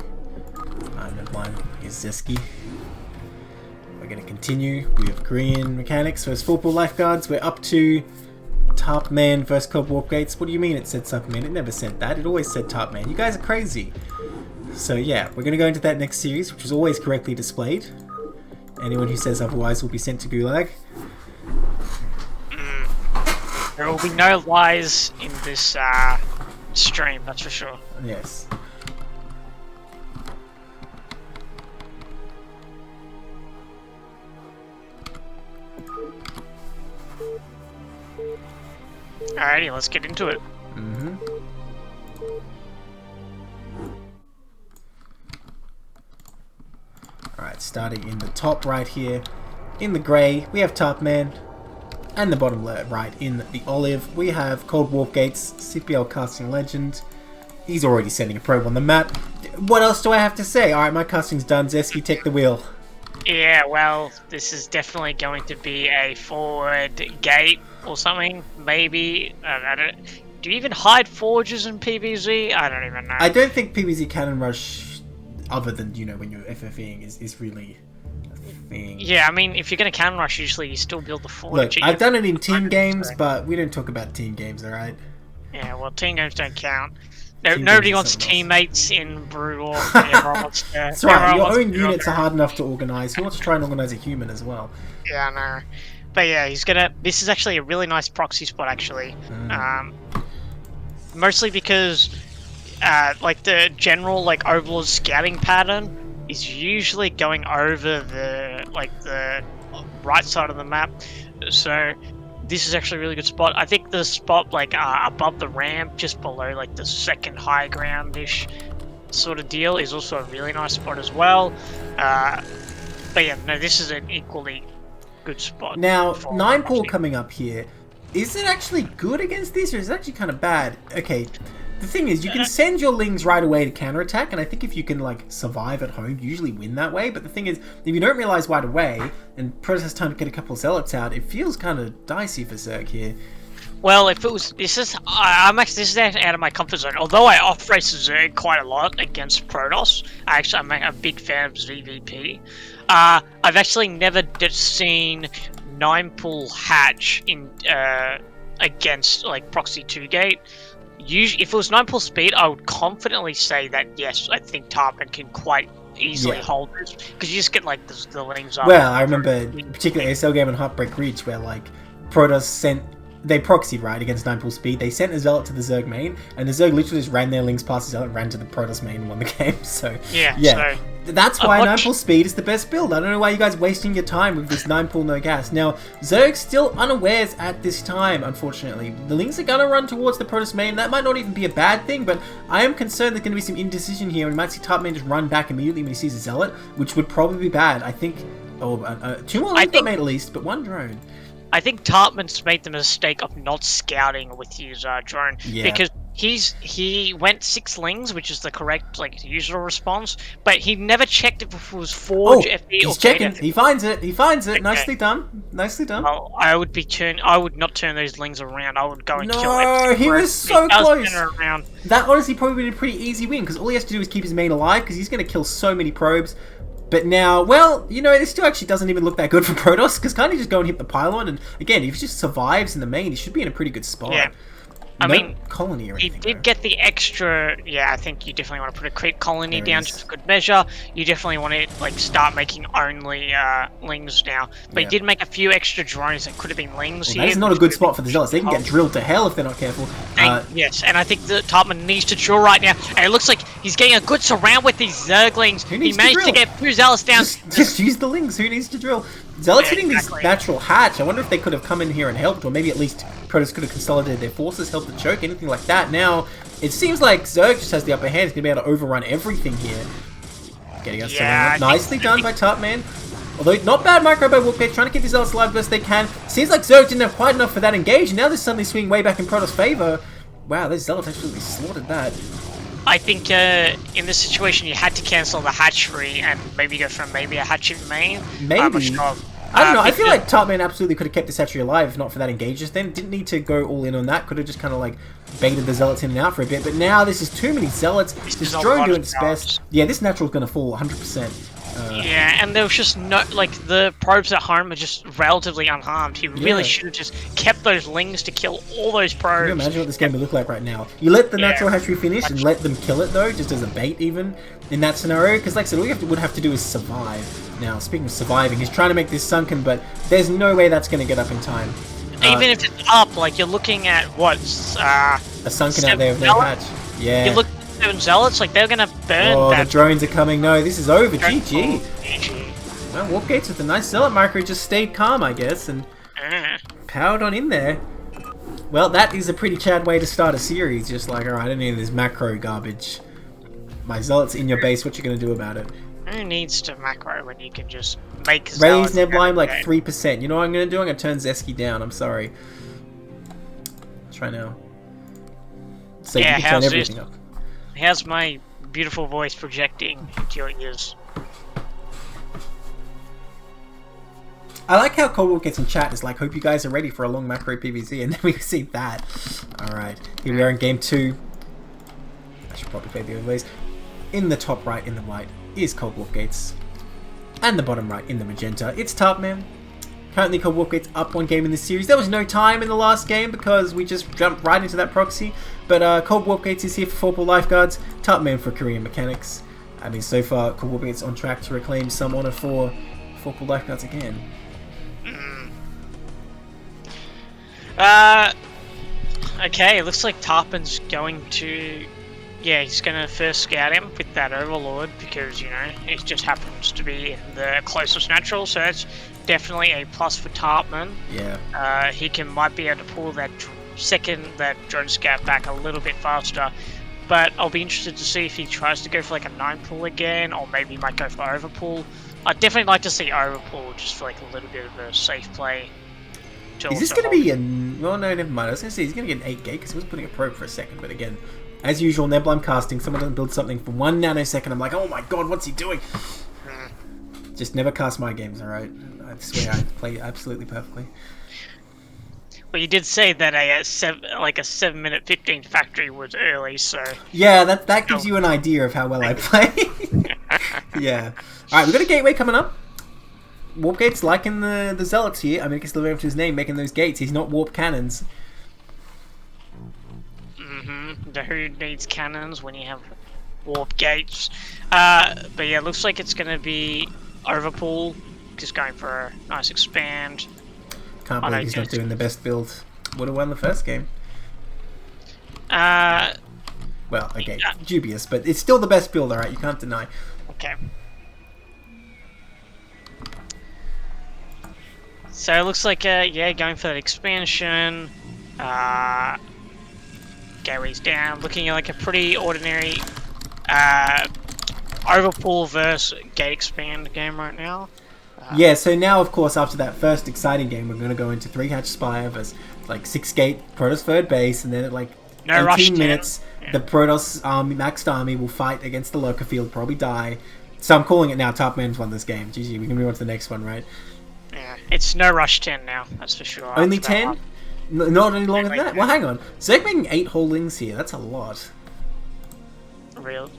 I'm Neblime and Zesky. We're going to continue with green mechanics versus football lifeguards. We're up to tarpman versus warp gates. What do you mean it said tarpman? It never said that. It always said tarpman. You guys are crazy. So yeah, we're going to go into that next series, which is always correctly displayed. Anyone who says otherwise will be sent to Gulag. There will be no lies in this stream, that's for sure. Yes. Alrighty, let's get into it. Alright, starting in the top right here, in the grey, we have Tarpman, and the bottom right in the olive, we have Cold Warp Gates, CPL casting legend. He's already sending a probe on the map. What else do I have to say? Alright, my casting's done. Zesky, take the wheel. Yeah, well, this is definitely going to be a forward gate or something, maybe. I don't. Do you even hide forges in PvZ? I don't even know. I don't think PvZ cannon rush, other than, you know, when you're FFing, is really a thing. Yeah, I mean, if you're going to cannon rush, usually you still build the forge. Look, I've done it in team games, but we don't talk about team games, alright? Yeah, well, team games don't count. No, Team nobody games wants are something teammates in Brutal. Everyone wants to, That's right, everyone your wants own to units are hard enough to organise. Who wants to try and organise a human as well? Yeah, I know. But yeah, he's gonna. This is actually a really nice proxy spot, actually. Mostly because, like the general Overlord scouting pattern is usually going over the right side of the map. So this is actually a really good spot. I think the spot above the ramp, just below the second high ground-ish sort of deal, is also a really nice spot as well. But yeah, no, this is an equally good spot. Now, 9 pool coming up here. Is it actually good against this, or is it actually kind of bad? Okay, the thing is, you can send your Lings right away to counterattack, and I think if you can, survive at home, you usually win that way. But the thing is, if you don't realize right away, and Protoss has time to get a couple of Zealots out, it feels kind of dicey for Zerg here. Well, if it was, this is out of my comfort zone. Although I off-race Zerg quite a lot against Protoss, I'm a big fan of ZVP. I've actually never seen 9-pull hatch in against Proxy 2 gate. Usually, if it was 9-pull speed, I would confidently say that yes, I think Tarpman can quite easily hold this, because you just get the Lings up. Well, I remember particularly ASL game on Heartbreak Reach where Protoss they proxied right against 9-pull speed. They sent a Zealot to the Zerg main, and the Zerg literally just ran their Lings past the Zealot and ran to the Protoss main and won the game. So yeah. So that's why 9-pull speed is the best build. I don't know why you guys are wasting your time with this 9-pull no gas. Now, Zerg's still unawares at this time, unfortunately. The Lings are going to run towards the Protoss main. That might not even be a bad thing, but I am concerned there's going to be some indecision here, and we might see Tarpman just run back immediately when he sees a Zealot, which would probably be bad. I think 2 more Lings got made at least, but 1 drone. I think Tarpman's made the mistake of not scouting with his drone, because he went 6 Lings, which is the correct usual response, but he never checked if it was Forge, FE, he's or checking. Gated. He finds it. Okay. Nicely done. Nicely done. Well, I would not turn those Lings around. I would go and kill them. No, he was so close. Around. That honestly probably been a pretty easy win, because all he has to do is keep his main alive, because he's going to kill so many probes. But now, well, you know, this still actually doesn't even look that good for Protoss, because can't he just go and hit the pylon? And again, if he just survives in the main, he should be in a pretty good spot. Yeah. I No mean, colony or he anything. did get the extra. Yeah, I think you definitely want to put a creep colony down just for good measure. You definitely want to start making only Lings now. But he did make a few extra drones that could have been Lings here. That is not a good spot for the Zealots. They can get drilled to hell if they're not careful. Yes, and I think the Tarpman needs to drill right now. And it looks like he's getting a good surround with these Zerglings. He managed to get 2 Zealots down. Just use the Lings. Who needs to drill? Zealots hitting this natural hatch. I wonder if they could have come in here and helped, or maybe at least Protoss could have consolidated their forces, helped the choke, anything like that. Now, it seems like Zerg just has the upper hand. He's going to be able to overrun everything here. Getting us surrounded. Nicely done by Tarpman. Although, not bad micro by Warpgate, trying to keep these Zealots alive best they can. Seems like Zerg didn't have quite enough for that engage, and now they're suddenly swinging way back in Protoss' favor. Wow, those Zealots actually slaughtered that. I think in this situation you had to cancel the hatchery and maybe go for a hatchet main. Maybe. Sure. I don't know. I feel like Tarpman absolutely could have kept this hatchery alive if not for that engages. Then didn't need to go all in on that. Could have just kind of like baited the zealots in and out for a bit. But now this is too many zealots. This drone doing its best. Yeah, this natural's going to fall 100%. Yeah, and there was just no, like, the probes at home are just relatively unharmed. He really should have just kept those lings to kill all those probes. Can you imagine what this game would look like right now? You let the natural hatchery finish and let them kill it though, just as a bait even, in that scenario, because like I said, all you would have to do is survive. Now, speaking of surviving, he's trying to make this sunken, but there's no way that's going to get up in time. Even if it's up, like, you're looking at, what, a sunken out there with no hatch. Yeah. You look at 7 zealots, like, they're gonna burn that. The drones are coming. No, this is over. GG. GG. Well, Warp Gates with a nice zealot micro just stayed calm, I guess, and powered on in there. Well, that is a pretty Chad way to start a series. Just like, alright, I don't need this macro garbage. My zealot's in your base, what you gonna do about it? Who needs to macro when you can just make raise Neblime like 3%. You know what I'm gonna do? I'm gonna turn Zesky down. I'm sorry. Try now. So you can turn everything up. How's my beautiful voice projecting into your ears? I like how Cold gets in chat. It's like, hope you guys are ready for a long macro PvZ, and then we see that. Alright, here we are in game 2. I should probably play the overlays. In the top right, in the white, is Cold Warp Gates. And the bottom right, in the magenta, it's Tarpman. Currently, Cold Warp Gates up 1 game in this series. There was no time in the last game because we just jumped right into that proxy. But Cold Warp Gates is here for CPL Lifeguards, Tarpman for Korean Mechanics. I mean, so far, Cold Warp Gates on track to reclaim some honor for CPL Lifeguards again. Okay, it looks like Tarpman's going to... Yeah, he's going to first scout him with that Overlord because, you know, it just happens to be in the closest natural, so that's definitely a plus for Tarpman. Yeah. He might be able to pull that drone scout back a little bit faster, but I'll be interested to see if he tries to go for like a 9 pull again, or maybe he might go for overpull. I'd definitely like to see overpull just for like a little bit of a safe play. Is this going to be a... Well, no, never mind. I was going to say he's going to get an 8 gate because he was putting a probe for a second, but again, as usual, Neblime casting, someone doesn't build something for 1 nanosecond, I'm like, oh my god, what's he doing? Just never cast my games, alright? I swear I play absolutely perfectly. Well, you did say that a 7-minute 15 factory was early, so... Yeah, that gives you an idea of how well I play. Yeah. Alright, we've got a gateway coming up. Warp Gates liking the Zealots here. I mean, I guess live up to his name, making those gates. He's not warp cannons. Who needs cannons when you have warp gates? But yeah, it looks like it's going to be overpull. Just going for a nice expand. Can't believe he's not doing the best build. Would have won the first game. Well, okay, dubious, but it's still the best build, alright? You can't deny. Okay. So it looks like, yeah, going for that expansion. Gateway's down, looking at like a pretty ordinary overpull versus gate expand game right now. Yeah, so now of course after that first exciting game we're going to go into 3 hatch Spire versus like 6 gate Protoss third base, and then at like 18 minutes the Protoss army, maxed army will fight against the Lurker field, probably die. So I'm calling it now, Tarpman's won this game. GG, we can move on to the next one, right? Yeah, it's no rush 10 now, that's for sure. Only 10? Not any longer than that? Well, hang on. Zerg making 8 holdings here. That's a lot. Real?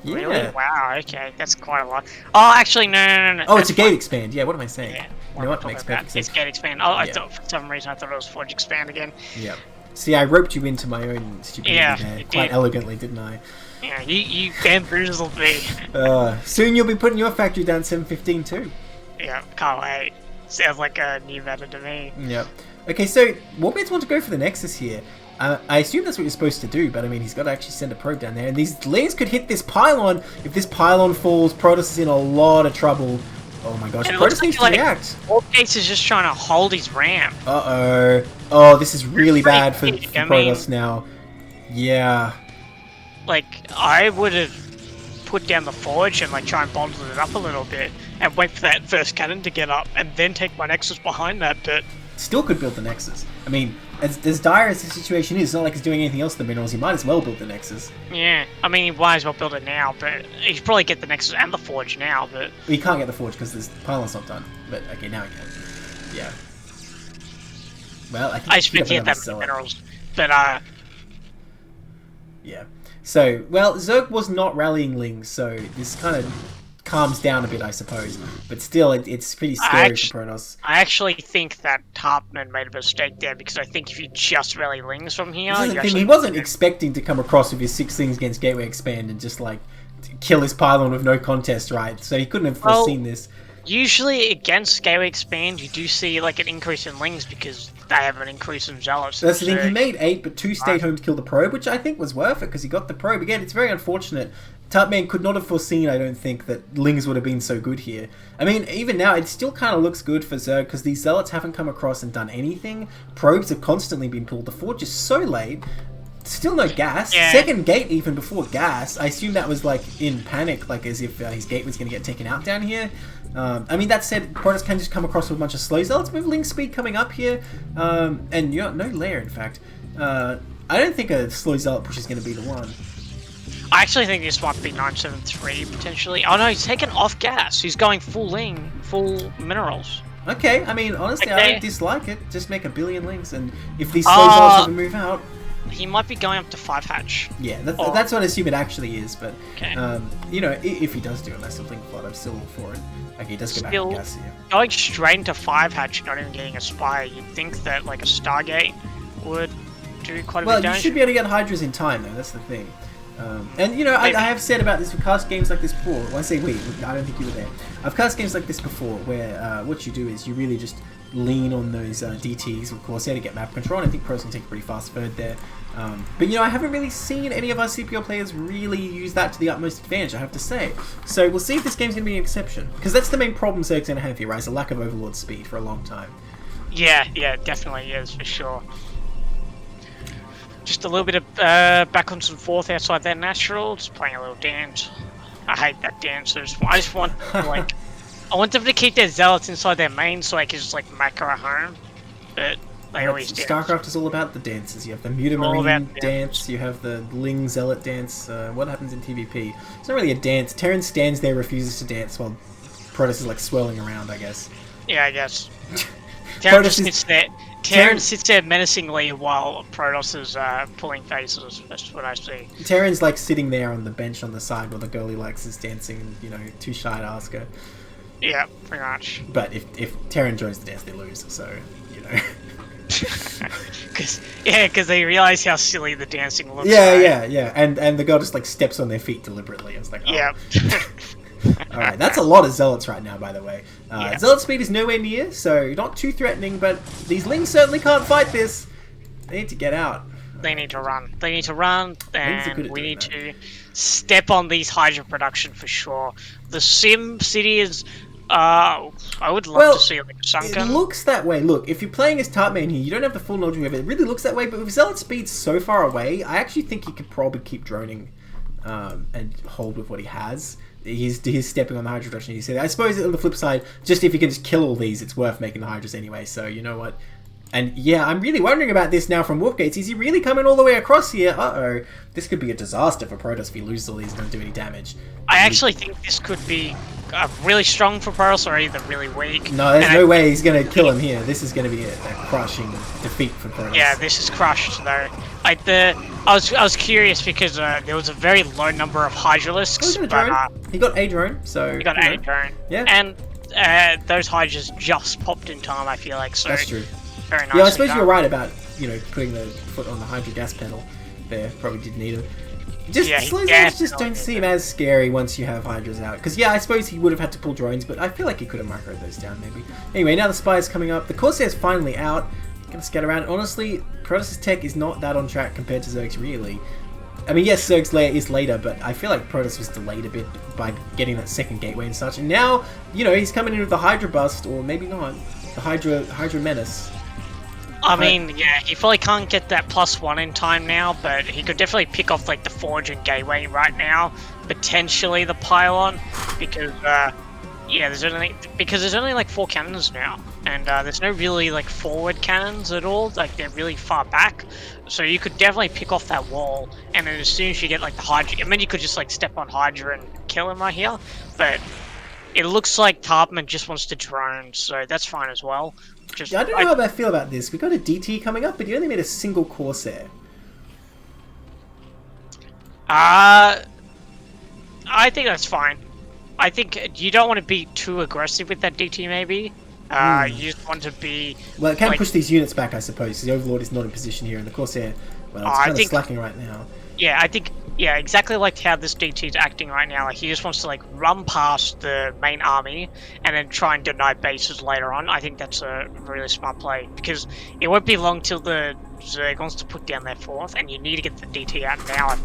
Yeah. Really? Wow, okay. That's quite a lot. Oh, actually, no. Oh, it's a gate expand. Yeah, what am I saying? Yeah. You know what? Makes perfect sense. It's gate expand. Oh, I thought, for some reason, I thought it was Forge expand again. Yeah. See, I roped you into my own stupidity there. Quite elegantly, didn't I? Yeah, you bamboozled me. Soon you'll be putting your factory down 715 too. Yeah, can't wait. Sounds like a new meta to me. Yep. Okay, so Warbeards want to go for the Nexus here. I assume that's what you're supposed to do, but I mean, he's got to actually send a probe down there. And these lanes could hit this pylon. If this pylon falls, Protoss is in a lot of trouble. Oh my gosh, Protoss needs to react. Warp Gates is just trying to hold his ramp. Uh-oh. Oh, this is really bad for Protoss now. Yeah. Like, I would have put down the Forge and like try and bundle it up a little bit and wait for that first cannon to get up and then take my Nexus behind that, but... Still could build the Nexus. I mean, as dire as the situation is, it's not like he's doing anything else to the minerals. He might as well build the Nexus. Yeah, I mean, he might as well build it now, but he should probably get the Nexus and the Forge now, but... Well, he can't get the Forge because the pylon's not done. But, okay, now he can. Yeah. Well, I think I expect to get that minerals, but, yeah. So, well, Zerg was not rallying Lings, so this kind of calms down a bit, I suppose. But still, it's pretty scary for Protoss. I actually think that Tarpman made a mistake there, because I think if you just rally Lings from here... He wasn't expecting to come across with his 6 Lings against Gateway Expand and just, like, kill his pylon with no contest, right? So he couldn't have foreseen this. Usually against Gateway Expand, you do see, like, an increase in Lings, because they have an increase in Zealots. That's the thing, he made 8, but 2 stayed home to kill the probe, which I think was worth it, because he got the probe. Again, it's very unfortunate. Tarpman could not have foreseen, I don't think, that Lings would have been so good here. I mean, even now, it still kind of looks good for Zerg, because these Zealots haven't come across and done anything. Probes have constantly been pulled. The Forge is so late. Still no gas. Yeah. Second gate even before gas. I assume that was, like, in panic, like, as if his gate was going to get taken out down here. I mean, that said, Protoss can just come across with a bunch of slow Zealots with Ling speed coming up here. And you know, no layer, in fact. I don't think a slow Zealot push is going to be the one. I actually think this might be 973, potentially. Oh no, he's taken off gas. He's going full Ling, full minerals. Okay, I mean, honestly, I don't dislike it. Just make a billion Lings, and if these slow Zealots ever move out... He might be going up to 5 hatch. Yeah, that's what I assume it actually is, but... Okay. You know, if he does do a massive Link Flood, I'm still all for it. Okay, he does go back to gas here. Going straight into 5 hatch, not even getting a Spire, you'd think that, like, a Stargate would do quite a bit of damage. Well, you should be able to get Hydras in time, though, that's the thing. And, you know, I have said about this, we've cast games like this before. When I say we, I don't think you were there. I've cast games like this before, where what you do is you really just lean on those DTs, of course, to get map control, and I think Pro's can take a pretty fast third there. But, you know, I haven't really seen any of our CPL players really use that to the utmost advantage, I have to say. So we'll see if this game's going to be an exception. Because that's the main problem Zerg's going to have here, right? Is a lack of Overlord speed for a long time. Yeah, definitely is, for sure. Just a little bit of backwards and forth outside that natural, just playing a little dance. I hate that dance. I just want, like, I want them to keep their Zealots inside their main so I can just, like, macro at home. But they always dance. StarCraft is all about the dances. You have the Mutamarine dance, you have the Ling Zealot dance. What happens in TVP? It's not really a dance. Terran stands there, refuses to dance while Protoss is, like, swirling around, I guess. Yeah, I guess. Terran just sits there. Terran sits there menacingly while Protoss is pulling faces. That's what I see. Terran's like sitting there on the bench on the side while the girl he likes is dancing and, you know, too shy to ask her. Yeah, pretty much. But if Terran joins the dance, they lose, so, you know. Because they realise how silly the dancing looks. Yeah. And the girl just, like, steps on their feet deliberately. It's like, oh. Yeah. Alright, that's a lot of Zealots right now, by the way. Zealot speed is nowhere near, so not too threatening, but these Lings certainly can't fight this. They need to get out. They need to run. They need to run, and we need to step on these Hydra production for sure. The Sim City is... I would love to see it, like, sunken. It looks that way. Look, if you're playing as Tarpman here, you don't have the full knowledge of it. It really looks that way, but with Zealot speed so far away, I actually think he could probably keep droning and hold with what he has. He's stepping on the Hydra production. You see that. I suppose on the flip side, just if you can just kill all these, it's worth making the Hydras anyway. So you know what? And yeah, I'm really wondering about this now from Wolfgates. Is he really coming all the way across here? Uh-oh. This could be a disaster for Protoss if he loses all these and don't do any damage. I actually think this could be really strong for Protoss or either really weak. No, there's no way he's going to kill him here. This is going to be a crushing defeat for Protoss. Yeah, this is crushed though. Like I was curious because there was a very low number of Hydralisks. He got a drone, so... He got a drone. Yeah. And those Hydras just popped in time, I feel like. So that's true. Very nice. Yeah, I suppose you're right about, you know, putting the foot on the Hydra gas pedal there. Probably did need him. Slow Zealots just don't seem as scary once you have Hydras out. Because, yeah, I suppose he would have had to pull drones, but I feel like he could have microed those down, maybe. Anyway, now the Spire's coming up. The Corsair's finally out. Gonna scatter around. Honestly, Protoss' tech is not that on track compared to Zerg's, really. I mean, yes, Zerg's layer is later, but I feel like Protoss was delayed a bit by getting that second gateway and such. And now, you know, he's coming in with the Hydra bust, or maybe not. The Hydra menace. I mean, yeah, he probably can't get that +1 in time now, but he could definitely pick off, like, the Forge and Gateway right now. Potentially the Pylon, because, Yeah, there's only like 4 cannons now, and there's no really like forward cannons at all. Like they're really far back, so you could definitely pick off that wall, and then as soon as you get like the Hydra, and then you could just like step on Hydra and kill him right here. But it looks like Tarpman just wants to drone, so that's fine as well. Just Yeah, I don't know how I feel about this. We got a DT coming up, but he only made a single Corsair. I think that's fine. I think you don't want to be too aggressive with that DT, maybe. You just want to be... Well, it can like, push these units back, I suppose. The Overlord is not in position here, and the Corsair, well, it's kind of slacking right now. Yeah, I think... Yeah, exactly like how this DT is acting right now. Like, he just wants to, like, run past the main army and then try and deny bases later on. I think that's a really smart play, because it won't be long till the Zerg wants to put down their 4th, and you need to get the DT out now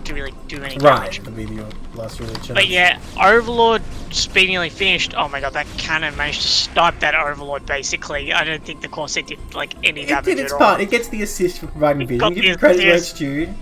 to really do any damage. Right, that'll be your last really chance. But yeah, Overlord speedily finished. Oh my god, that cannon managed to snipe that Overlord basically. I don't think the Corsair did like any damage It did its at part. all. It gets the assist for providing vision. got Give the it credit where it's assist. due.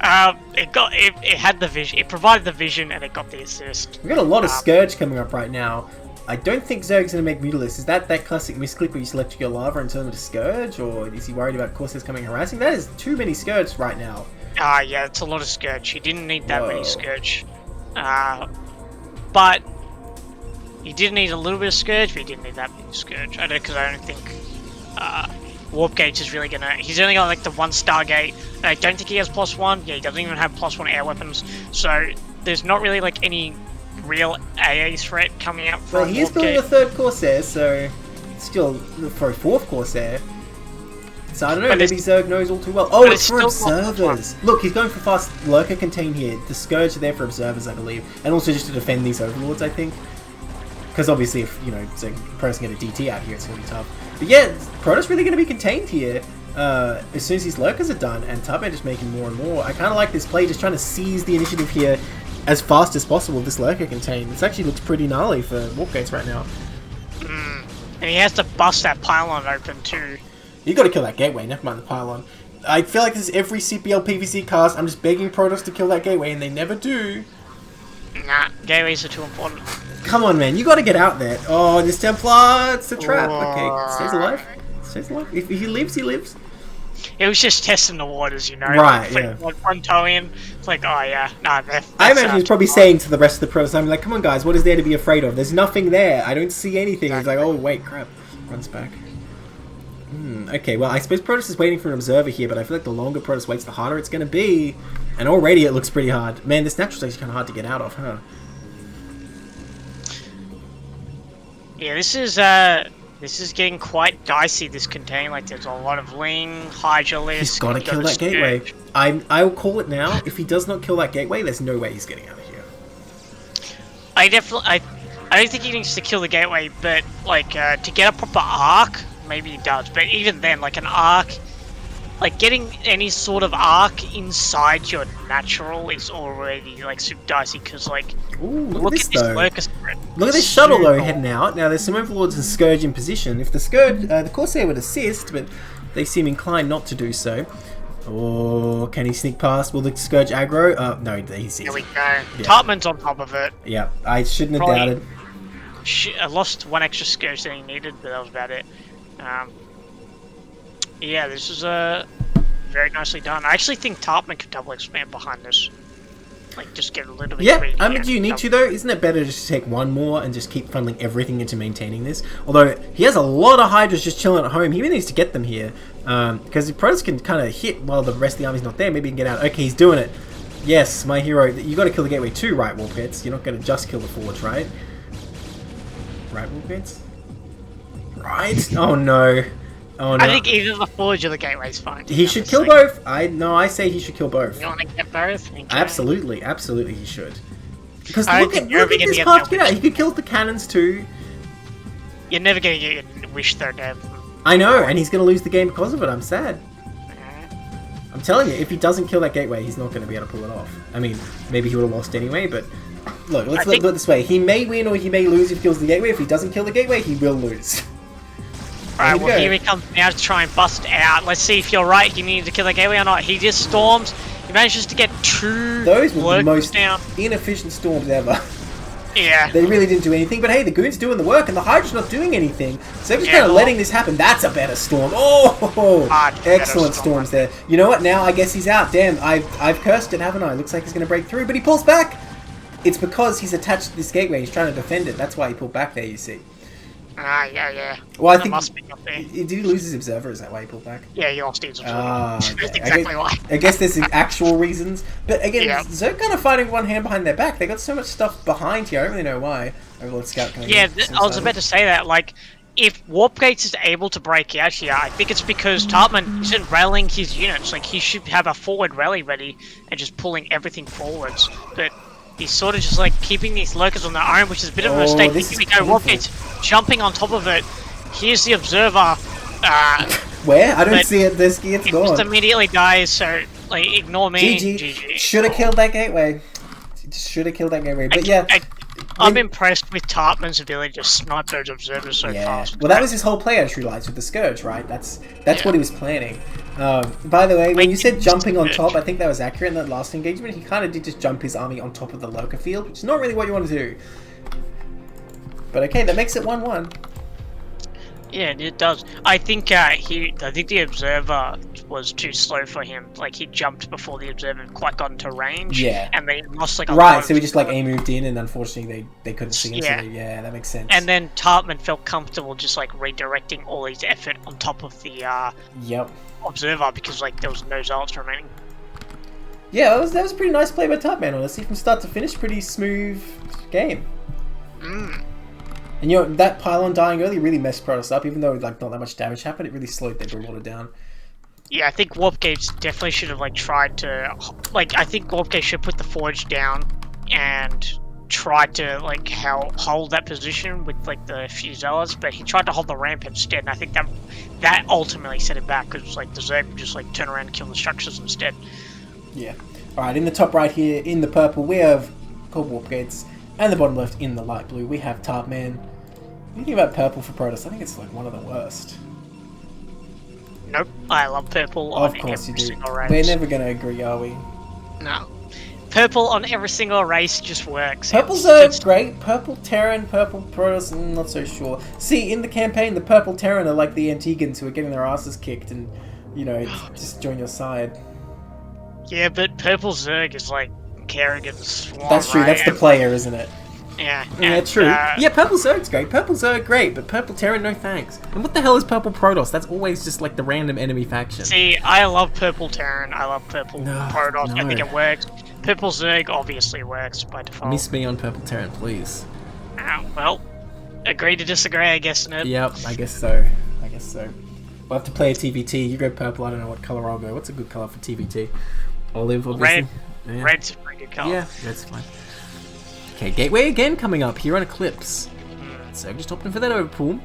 It had the vision. It provided the vision and it got the assist. We've got a lot of Scourge coming up right now. I don't think Zerg's going to make Mutalisk. Is that classic misclick where you select your lava and turn them to Scourge? Or is he worried about Corsairs coming harassing? That is too many Scourge right now. Yeah, it's a lot of Scourge. He didn't need that many Scourge. But he did need a little bit of Scourge, but he didn't need that many Scourge. I don't think Warp Gauge is really gonna... He's only got like the 1 Stargate, and I don't think he has +1. Yeah, he doesn't even have +1 air weapons. So there's not really like any real AA threat coming out from Well, he is building a 3rd Corsair, so still for a 4th Corsair. So I don't know, But maybe Zerg knows all too well. Oh, it's for still not observers! Look, he's going for fast Lurker Contain here. The Scourge are there for observers, I believe. And also just to defend these Overlords, I think. Because obviously if, you know, Protoss can get a DT out here, it's going to be tough. But yeah, Protoss really going to be contained here as soon as these Lurkers are done, and Tarpman just making more and more. I kind of like this play, just trying to seize the initiative here as fast as possible, this Lurker Contain. This actually looks pretty gnarly for Warp Gates right now. And he has to bust that pylon open too. You got to kill that gateway, never mind the pylon. I feel like this is every CPL PvC cast. I'm just begging Protoss to kill that gateway, and they never do. Nah, gateways are too important. Come on, man, you got to get out there. Oh, this Templar, it's a trap. Okay, stays alive. Stays alive. If he lives, he lives. It was just testing the waters, you know. Right, like, yeah. One toe in, it's like, oh yeah, nah. I imagine he's probably saying to the rest of the Protoss, I'm like, come on, guys, what is there to be afraid of? There's nothing there. I don't see anything. He's like, oh, wait, crap. Runs back. Okay, well, I suppose Protoss is waiting for an observer here, but I feel like the longer Protoss waits, the harder it's going to be. And already it looks pretty hard. Man, this natural state's kind of hard to get out of, huh? Yeah, this is getting quite dicey, this contain. Like, there's a lot of Ling, Hydralisk. He's got to kill that gateway. I'll call it now. If he does not kill that gateway, there's no way he's getting out of here. I don't think he needs to kill the gateway, but, like, to get a proper arc, maybe he does. But even then, like, an arc... Like, getting any sort of arc inside your natural is already, like, super dicey, because, like... Ooh, look at this Lurker spread. Look at this shuttle, though, heading out. Now, there's some Overlords and Scourge in position. If the Scourge... the Corsair would assist, but they seem inclined not to do so. Oh, can he sneak past? Will the Scourge aggro? No, he sees. There we go. Yeah. Tarpman's on top of it. Yeah, I shouldn't have Probably- doubted. I lost 1 extra Scourge than he needed, but that was about it. Yeah, this is very nicely done. I actually think Tarpman could double expand behind this. Like, just get a little bit greedy. Yeah, do you need to, though? Isn't it better just to take one more and just keep funneling everything into maintaining this? Although, he has a lot of Hydras just chilling at home. He really needs to get them here. Because if Protoss can kind of hit while the rest of the army's not there, maybe he can get out. Okay, he's doing it. Yes, my hero. You got to kill the gateway too, right, Warpits? You're not going to just kill the forge, right? Right, Warpits? Right? Oh, no. Oh, no. I think either the Forge or the Gateway is fine. He should kill both. I say he should kill both. You want to get both? Okay. Absolutely he should. Because I look think at you're ever gonna this get path to that get out. wish. He could kill the cannons too. You're never going to get your wish third dev. I know, and he's going to lose the game because of it. I'm sad. I'm telling you, if he doesn't kill that gateway, he's not going to be able to pull it off. I mean, maybe he would have lost anyway, but look, let's look at it this way. He may win or he may lose if he kills the gateway. If he doesn't kill the gateway, he will lose. Alright, well, here he comes now to try and bust out. Let's see if you're right. He needed to kill the gateway or not. He just storms. He manages to get 2 Those were the lurkers most down. inefficient storms ever. Yeah. They really didn't do anything, but hey, the Goon's doing the work, and the Hydra's not doing anything, so they're just Yeah, kind of well- letting this happen. That's a better storm. Oh, Much better excellent storm. storms there. You know what? Now I guess he's out. Damn, I've cursed it, haven't I? Looks like he's going to break through, but he pulls back. It's because he's attached to this gateway. He's trying to defend it. That's why he pulled back there, you see. Yeah. Well, I That think... must be up there. Did he lose his observer? Is that why he pulled back? Yeah, he lost his observer. Okay. That's exactly why. I guess there's actual reasons. But again, Yeah. Zerg kind of fighting one hand behind their back. They got so much stuff behind here. I don't really know why. Overlord Scout coming Yeah, in. I was about to say that. Like, if Warp Gates is able to break out here, I think it's because Tarpman isn't rallying his units. Like, he should have a forward rally ready and just pulling everything forwards. But he's sort of just like keeping these lurkers on their own, which is a bit of a mistake. this Here is we go, Warp painful. Gates jumping on top of it. Here's the observer. Where? I don't But see it, Zesky. It's It just gone. immediately dies, so, like, ignore me. GG. Should have killed that gateway. Should have killed that gateway. But yeah. I'm impressed with Tarpman's ability to snipe those observers so Yeah. fast. Well, that was his whole play, I just realized, with the Scourge, right? That's what he was planning. By the way, when you said jumping on top, I think that was accurate in that last engagement. He kind of did just jump his army on top of the lurker field, which is not really what you want to do. But okay, that makes it 1-1. Yeah, it does. I think the observer was too slow for him. Like, he jumped before the observer quite got into range. Yeah. And they lost like a Right, lot so of he just like time. A-moved in, and unfortunately they couldn't see him. Yeah. So yeah, that makes sense. And then Tarpman felt comfortable just like redirecting all his effort on top of the Yep. observer because like there was no zealots remaining. Yeah, that was a pretty nice play by Tarpman, honestly. From start to finish, pretty smooth game. And you know, that pylon dying early really messed Protoss up, even though like not that much damage happened, it really slowed their water down. Yeah, I think Warp Gates definitely should have like tried to I think Warp Gates should put the forge down and tried to like hold that position with like the few zealots, but he tried to hold the ramp instead, and I think that ultimately set it back because like the Zerg would just like turn around and kill the structures instead. Yeah. Alright, in the top right here, in the purple, we have called Warp Gates, and the bottom left, in the light blue, we have Tarpman. What do you think about purple for Protoss? I think it's like one of the worst. Nope, I love purple Of on course you every do. single race. We're never going to agree, are we? No. Purple on every single race just works. Purple It's Zerg's just- great. Purple Terran, purple Protoss, not so sure. See, in the campaign, the purple Terran are like the Antigans who are getting their asses kicked and, you know, just join your side. Yeah, but purple Zerg is like Kerrigan's Swarm, That's true, right? that's the player, isn't it? Yeah, Yeah, and, true. Yeah, purple Zerg's great. Purple Zerg, great, but purple Terran, no thanks. And what the hell is purple Protoss? That's always just like the random enemy faction. See, I love purple Terran, I love purple No, Protoss, I no. think it works. Purple Zerg obviously works by default. Miss me on purple Terran, please. Well, agree to disagree, I guess, Ned. Yep, I guess so. We'll have to play a TVT. You go purple, I don't know what colour I'll go. What's a good colour for TVT? Olive, obviously. Red. Yeah. Red's a pretty good colour. Yeah, that's fine. Okay, Gateway again coming up here on Eclipse. So just opting for that overpool.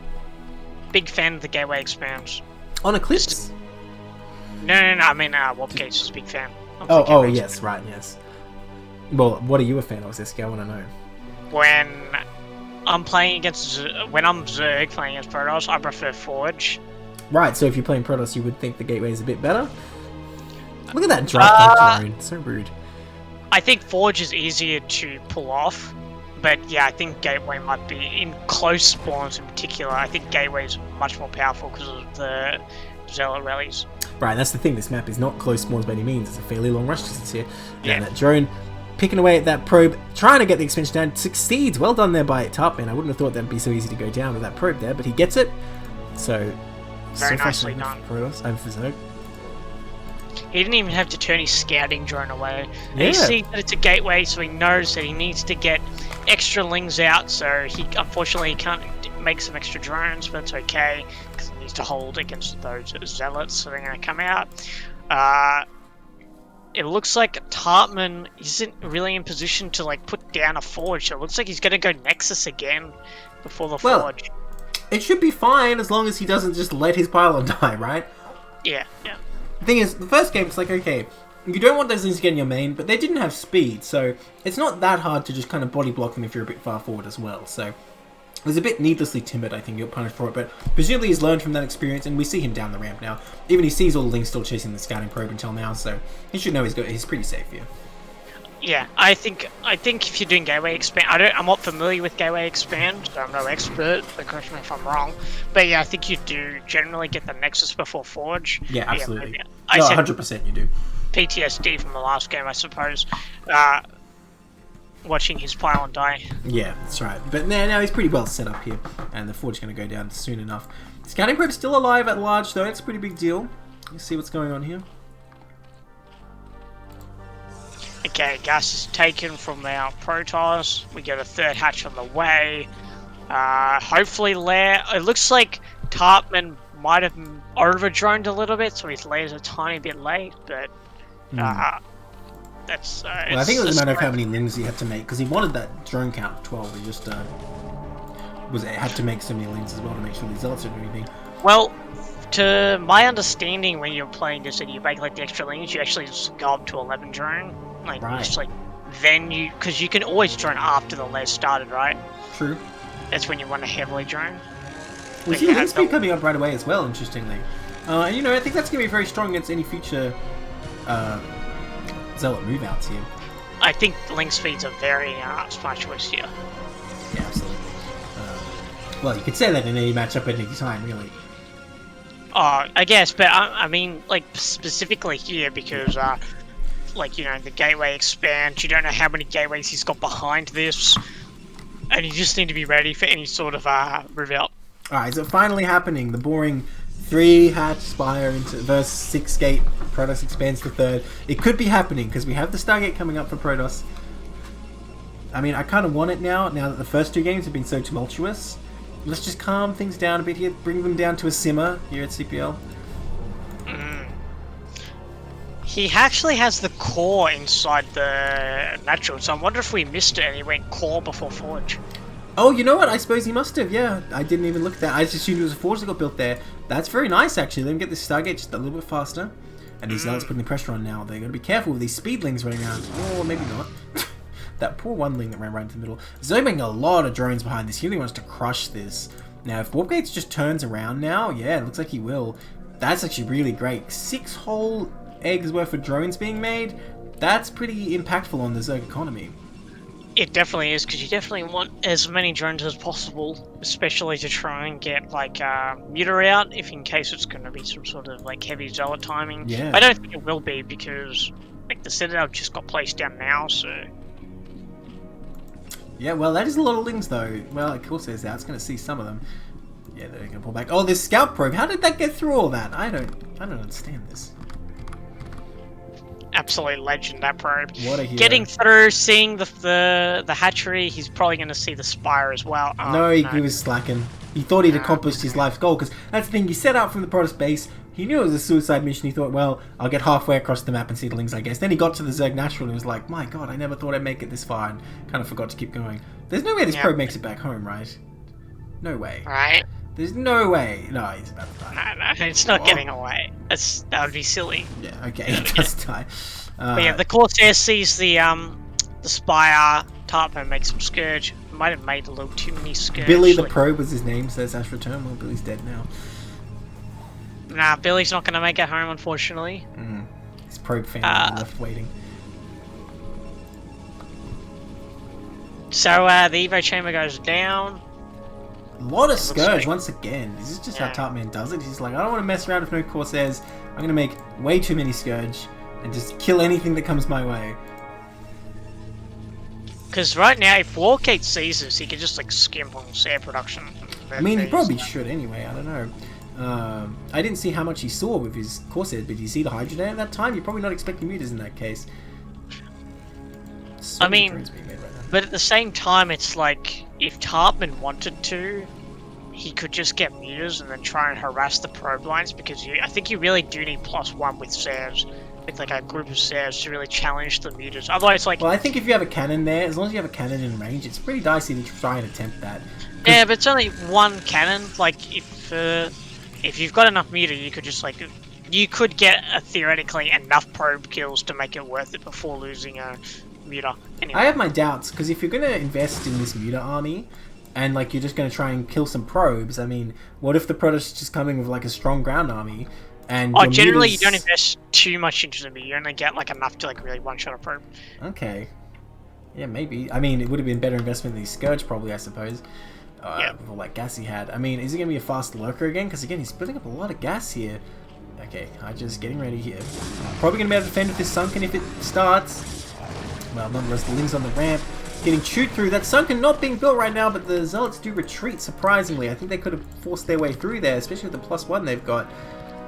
Big fan of the Gateway expands. On Eclipse? No, I mean, Warp Gates is a big fan. of the Oh, Gateway yes, right, yes. Well, what are you a fan of, Zesky? I want to know. When I'm playing against when I'm Zerg playing against Protoss, I prefer Forge. Right, so if you're playing Protoss, you would think the Gateway is a bit better? Look at that drop drone. So rude. I think Forge is easier to pull off, but yeah, I think Gateway might be, in close spawns in particular, I think Gateway is much more powerful because of the Zealot rallies. Right, that's the thing. This map is not close spawns by any means. It's a fairly long rush distance here. Yeah. And that drone picking away at that probe, trying to get the expansion down, succeeds. Well done there by Tarpman. I wouldn't have thought that'd be so easy to go down with that probe there, but he gets it. So, Very far, nicely so good done. for Protoss and for Zerg. He didn't even have to turn his scouting drone away. And Yeah. he sees that it's a gateway, so he knows that he needs to get extra lings out, so he unfortunately can't make some extra drones, but it's okay, because he needs to hold against those zealots, so they're going to come out. It looks like Tarpman isn't really in position to like put down a forge, so it looks like he's going to go Nexus again before the Well- forge. It should be fine as long as he doesn't just let his pylon die, right? Yeah. The thing is, the first game, it's like, okay, you don't want those things to get in your main, but they didn't have speed, so it's not that hard to just kind of body block them if you're a bit far forward as well, so it was a bit needlessly timid, I think, you're punished for it, but presumably he's learned from that experience, and we see him down the ramp now. Even he sees all the links still chasing the scouting probe until now, so he should know he's pretty safe here. Yeah, I think if you're doing gateway expand, I'm not familiar with gateway expand, so I'm no expert. So correct me if I'm wrong. But yeah, I think you do generally get the Nexus before Forge. Yeah, absolutely. Yeah, No, I said 100% you do. PTSD from the last game, I suppose. Watching his pylon die. Yeah, that's right. But now he's pretty well set up here, and the Forge going to go down soon enough. Scouting probe's still alive at large, though. It's a pretty big deal. Let's see what's going on here. Okay, gas is taken from our Protoss. We get a third hatch on the way. Hopefully Lair... It looks like Tarpman might have over-droned a little bit, so his Lair's a tiny bit late, but... that's... well, I think it was a matter of how many lings he had to make, because he wanted that drone count of 12. He just had to make so many lings as well to make sure the zealots don't do anything. Well, to my understanding, when you're playing this and you make like the extra lings, you actually just go up to 11 drone. Like, right. Just like, then you... Because you can always drone after the Lair started, right? True. That's when you want to heavily drone. We see ling speed coming up right away as well, interestingly. And you know, I think that's going to be very strong against any future zealot move outs here. I think ling speed's a very smart choice here. Yeah, absolutely. Well, you could say that in any matchup at any time, really. Oh, I guess, but I mean, like, specifically here, because, like, you know, the gateway expands, you don't know how many gateways he's got behind this, and you just need to be ready for any sort of, reveal. Alright, so finally happening. The boring 3-hatch Spire versus 6-gate Protoss expands to 3rd. It could be happening, because we have the Stargate coming up for Protoss. I mean, I kind of want it now that the first 2 games have been so tumultuous. Let's just calm things down a bit here, bring them down to a simmer here at CPL. He actually has the core inside the natural, so I wonder if we missed it and he went core before Forge. Oh, you know what? I suppose he must have, yeah. I didn't even look at that. I just assumed it was a Forge that got built there. That's very nice, actually. Let him get this Stargate just a little bit faster. And these Zealots putting the pressure on now. They're going to be careful with these Speedlings running around. Or maybe not. That poor one ling that ran right into the middle. Zooming a lot of drones behind this. He really wants to crush this. Now, if Warp Gates just turns around now, yeah, it looks like he will. That's actually really great. 6 whole eggs worth of drones being made. That's pretty impactful on the Zerg economy. It definitely is, because you definitely want as many drones as possible, especially to try and get, like, meter out, if in case it's going to be some sort of, like, heavy zealot timing. Yeah. I don't think it will be, because, like, the Citadel just got placed down now, so... Yeah, well, that is a lot of lings, though. Well, of course, there's that. It's going to see some of them. Yeah, they're going to pull back. Oh, this scout probe. How did that get through all that? I don't understand this. Absolute legend, that probe. What a hero. Getting through, seeing the hatchery, he's probably going to see the spire as well. Oh, no, he was slacking. He thought he'd accomplished his life's goal, because that's the thing. He set out from the Protoss base. He knew it was a suicide mission. He thought, well, I'll get halfway across the map and see the lings, I guess. Then he got to the Zerg Natural and was like, my god, I never thought I'd make it this far, and kind of forgot to keep going. There's no way this probe makes it back home, right? No way. Right? There's no way. No, he's about to die. No, it's not getting away. That would be silly. Yeah, okay, he does die. But yeah, the Corsair sees the Spire, Tarpman makes some Scourge. Might have made a little too many Scourge. Billy the Probe was his name, says Ash Return. Well, Billy's dead now. Nah, Billy's not going to make it home, unfortunately. His Probe family left waiting. So, the Evo Chamber goes down. A lot of Scourge once again. This is just how Tarpman does it. He's like, I don't want to mess around with no Corsairs. I'm going to make way too many Scourge and just kill anything that comes my way. Because right now, if Wargate sees this, he can just like skimp on Corsair production. I mean, he probably should anyway. I don't know. I didn't see how much he saw with his Corsair, but did you see the Hydra at that time? You're probably not expecting mutas in that case. So I mean, but at the same time, it's like, if Tarpman wanted to, he could just get mutas and then try and harass the probe lines, because I think you really do need +1 with Savs, with like a group of Savs to really challenge the mutas. Otherwise, like... Well, I think if you have a cannon there, as long as you have a cannon in range, it's pretty dicey to try and attempt that. Yeah, but it's only one cannon. Like, if you've got enough muta, you could just like... You could get, theoretically, enough probe kills to make it worth it before losing a muta. Anyway. I have my doubts, because if you're going to invest in this muta army, and like you're just going to try and kill some probes, I mean, what if the Protoss is just coming with like a strong ground army? And Oh, your generally you meters- don't invest too much into them. You only get like enough to like really one-shot a probe. Okay. Yeah, maybe. I mean, it would have been better investment than the Scourge, probably, I suppose. Yeah. With all that gas he had. I mean, is he going to be a fast lurker again? Because, again, he's building up a lot of gas here. Okay, I'm just getting ready here. Probably going to be able to defend with this Sunken if it starts. Well, nonetheless, the Ling's on the ramp. Getting chewed through. That Sunken not being built right now, but the Zealots do retreat, surprisingly. I think they could have forced their way through there, especially with the +1 they've got.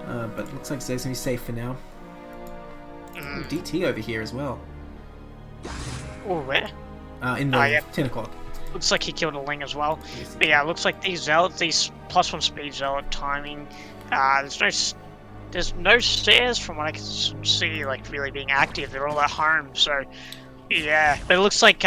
But it looks like Zeg's going to be safe for now. Ooh, DT over here as well. Oh, where? In the Oh, yeah. 10 o'clock. Looks like he killed a Ling as well. Yes, But yeah, it looks like these Zealots, these +1 speed Zealot timing, there's no stairs from what I can see, like, really being active. They're all at home, so yeah. But it looks like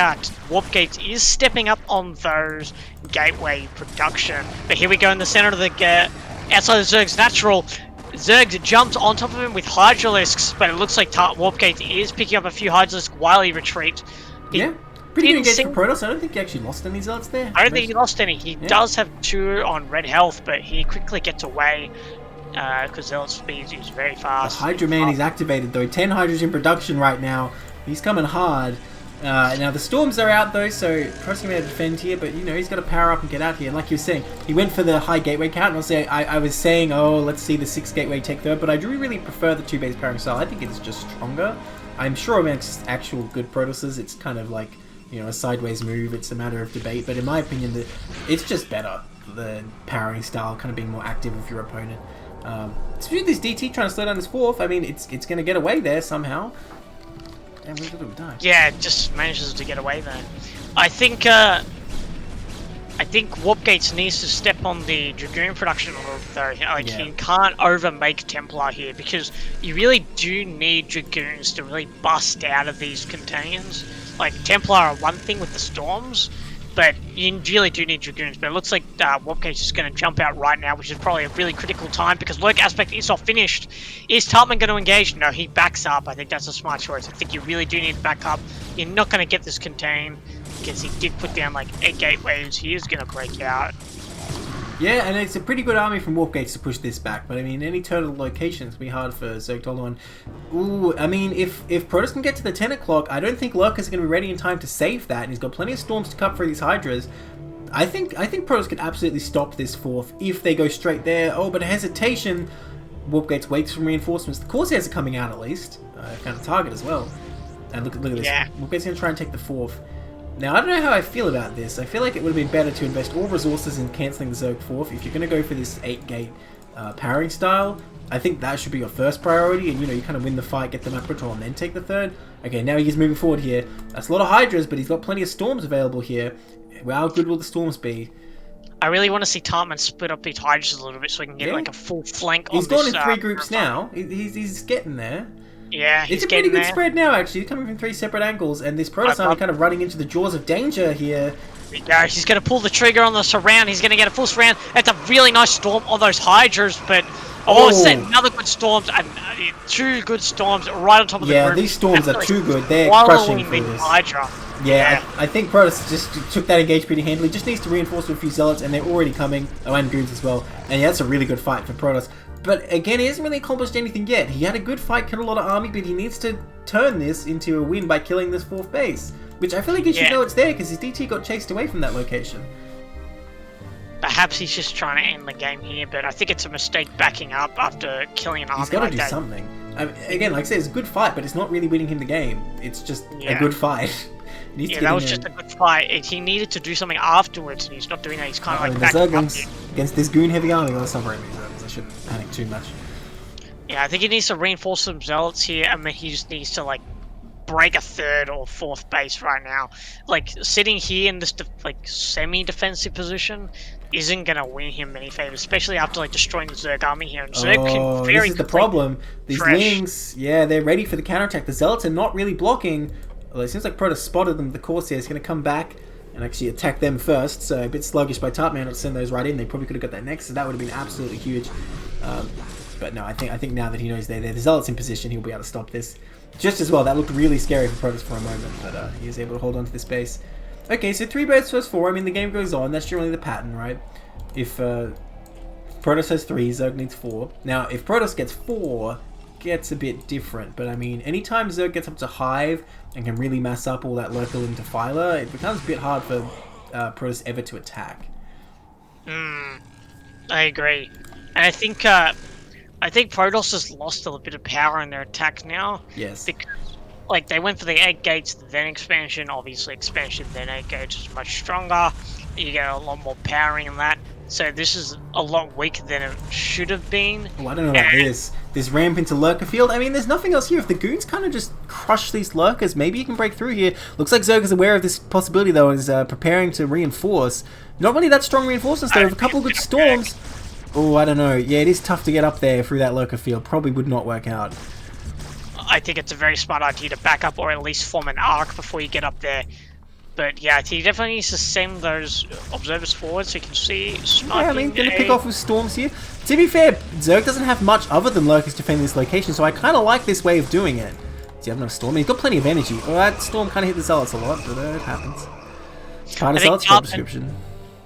Warp Gates is stepping up on those gateway production. But here we go in the center of the outside of Zerg's natural. Zerg jumps on top of him with Hydralisks, but it looks like Warp Gate is picking up a few Hydralisks while he retreats. Yeah. Pretty good engagement for Protoss. I don't think he actually lost any Zealots there. I don't think he lost any. He does have 2 on red health, but he quickly gets away because Zealot speed is very fast. The Hydra Man is activated though. 10 Hydras in production right now. He's coming hard. Now the Storms are out though, so Protoss can be able to defend here, but you know, he's got to power up and get out here. And like you were saying, he went for the high gateway count, and I was saying, oh, let's see the 6 gateway take third, but I do really prefer the 2 base pairing style. I think it's just stronger. I'm sure amongst actual good Protosses, it's kind of like, you know, a sideways move. It's a matter of debate, but in my opinion, it's just better. The powering style, kind of being more active with your opponent. Especially this DT trying to slow down this 4th. I mean, it's going to get away there somehow. And we're going to die. Yeah, it just manages to get away there. I think Warp Gates needs to step on the Dragoon production a little though. Like, he can't overmake Templar here because you really do need Dragoons to really bust out of these containers. Like, Templar are one thing with the Storms, but you really do need Dragoons. But it looks like Warp Gates is going to jump out right now, which is probably a really critical time because Lurk Aspect is not finished. Is Tarpman going to engage? No, he backs up. I think that's a smart choice. I think you really do need to back up. You're not going to get this contain because he did put down like 8 gateways. He is going to break out. Yeah, and it's a pretty good army from Warp Gates to push this back, but I mean, any turtle locations will be hard for Zerg to hold on. Ooh, I mean, if Protoss can get to the 10 o'clock, I don't think Lurkers are going to be ready in time to save that, and he's got plenty of Storms to cut through these Hydras. I think Protoss could absolutely stop this 4th if they go straight there. Oh, but hesitation. Warp Gates waits for reinforcements. The Corsairs are coming out at least. Found a target as well. And look at this. Yeah. Warp Gates going to try and take the 4th. Now, I don't know how I feel about this. I feel like it would have been better to invest all resources in cancelling the Zerg 4th. If you're going to go for this 8-gate powering style, I think that should be your first priority. And, you know, you kind of win the fight, get the map control, and then take the 3rd. Okay, now he's moving forward here. That's a lot of Hydras, but he's got plenty of Storms available here. How good will the Storms be? I really want to see Tartman split up these Hydras a little bit so we can get like a full flank on He's this. gone in 3 groups now. He's getting there. Yeah, he's It's a pretty getting good there. spread now, actually. He's coming from 3 separate angles, and this Protoss army kind of running into the jaws of danger here. Yeah, he's going to pull the trigger on the surround. He's going to get a full surround. It's a really nice storm on those Hydras, but it's another good storm. And 2 good storms right on top of the group. Yeah, these storms are too good. They're Swallowing crushing the through this. Hydra. Yeah, I think Protoss just took that engage pretty handily. Just needs to reinforce with a few Zealots, and they're already coming. Oh, and Goons as well. And yeah, that's a really good fight for Protoss. But again, he hasn't really accomplished anything yet. He had a good fight, killed a lot of army, but he needs to turn this into a win by killing this 4th base. Which I feel like he should know it's there, because his DT got chased away from that location. Perhaps he's just trying to end the game here, but I think it's a mistake backing up after killing an army He's got to like do that. something. Again, like I said, it's a good fight, but it's not really winning him the game. It's just a good fight. Yeah, that was just a good fight. He needed to do something afterwards, and he's not doing that. He's kind of like backing up here. Against this goon heavy army. Well, that's not very many Zerglings. I shouldn't panic too much. Yeah, I think he needs to reinforce some Zealots here, and then he just needs to like break a 3rd or 4th base right now. Like, sitting here in this semi-defensive position isn't going to win him many favors, especially after like destroying the Zerg army here. And Zerg can very this is the problem. These Lings, they're ready for the counterattack. The Zealots are not really blocking. Although it seems like Protoss spotted them. The Corsair is going to come back and actually attack them first. So a bit sluggish by Tartman to send those right in. They probably could have got that next, so that would have been absolutely huge. But no, I think now that he knows they're there, the Zealots in position, he'll be able to stop this just as well. That looked really scary for Protoss for a moment, but he was able to hold on to this base. Okay, so 3 birds first 4. I mean, the game goes on. That's generally the pattern, right? If Protoss has 3, Zerg needs 4. Now, if Protoss gets 4, gets a bit different. But I mean, anytime Zerg gets up to Hive and can really mass up all that local into Defiler, it becomes a bit hard for Protoss ever to attack. I agree. And I think Protoss has lost a little bit of power in their attack now. Yes. Because, like, they went for the 8 gates, then expansion. Obviously, expansion, then 8 gates is much stronger. You get a lot more powering in that. So this is a lot weaker than it should have been. Oh, I don't know about this. This ramp into Lurker Field. I mean, there's nothing else here. If the Goons kind of just crush these Lurkers, maybe you can break through here. Looks like Zerg is aware of this possibility, though, and is preparing to reinforce. Not really that strong reinforcements, though. With a couple of good storms. Oh, I don't know. Yeah, it is tough to get up there through that Lurker Field. Probably would not work out. I think it's a very smart idea to back up or at least form an arc before you get up there. But yeah, he definitely needs to send those observers forward so you can see sniping. Yeah, I mean, gonna pick off with storms here. To be fair, Zerg doesn't have much other than Lurkers defending this location, so I kind of like this way of doing it. Do you have enough storm? He's got plenty of energy. Oh, that storm kind of hit the Zealots a lot, but it happens. It's part of Zealots' job description.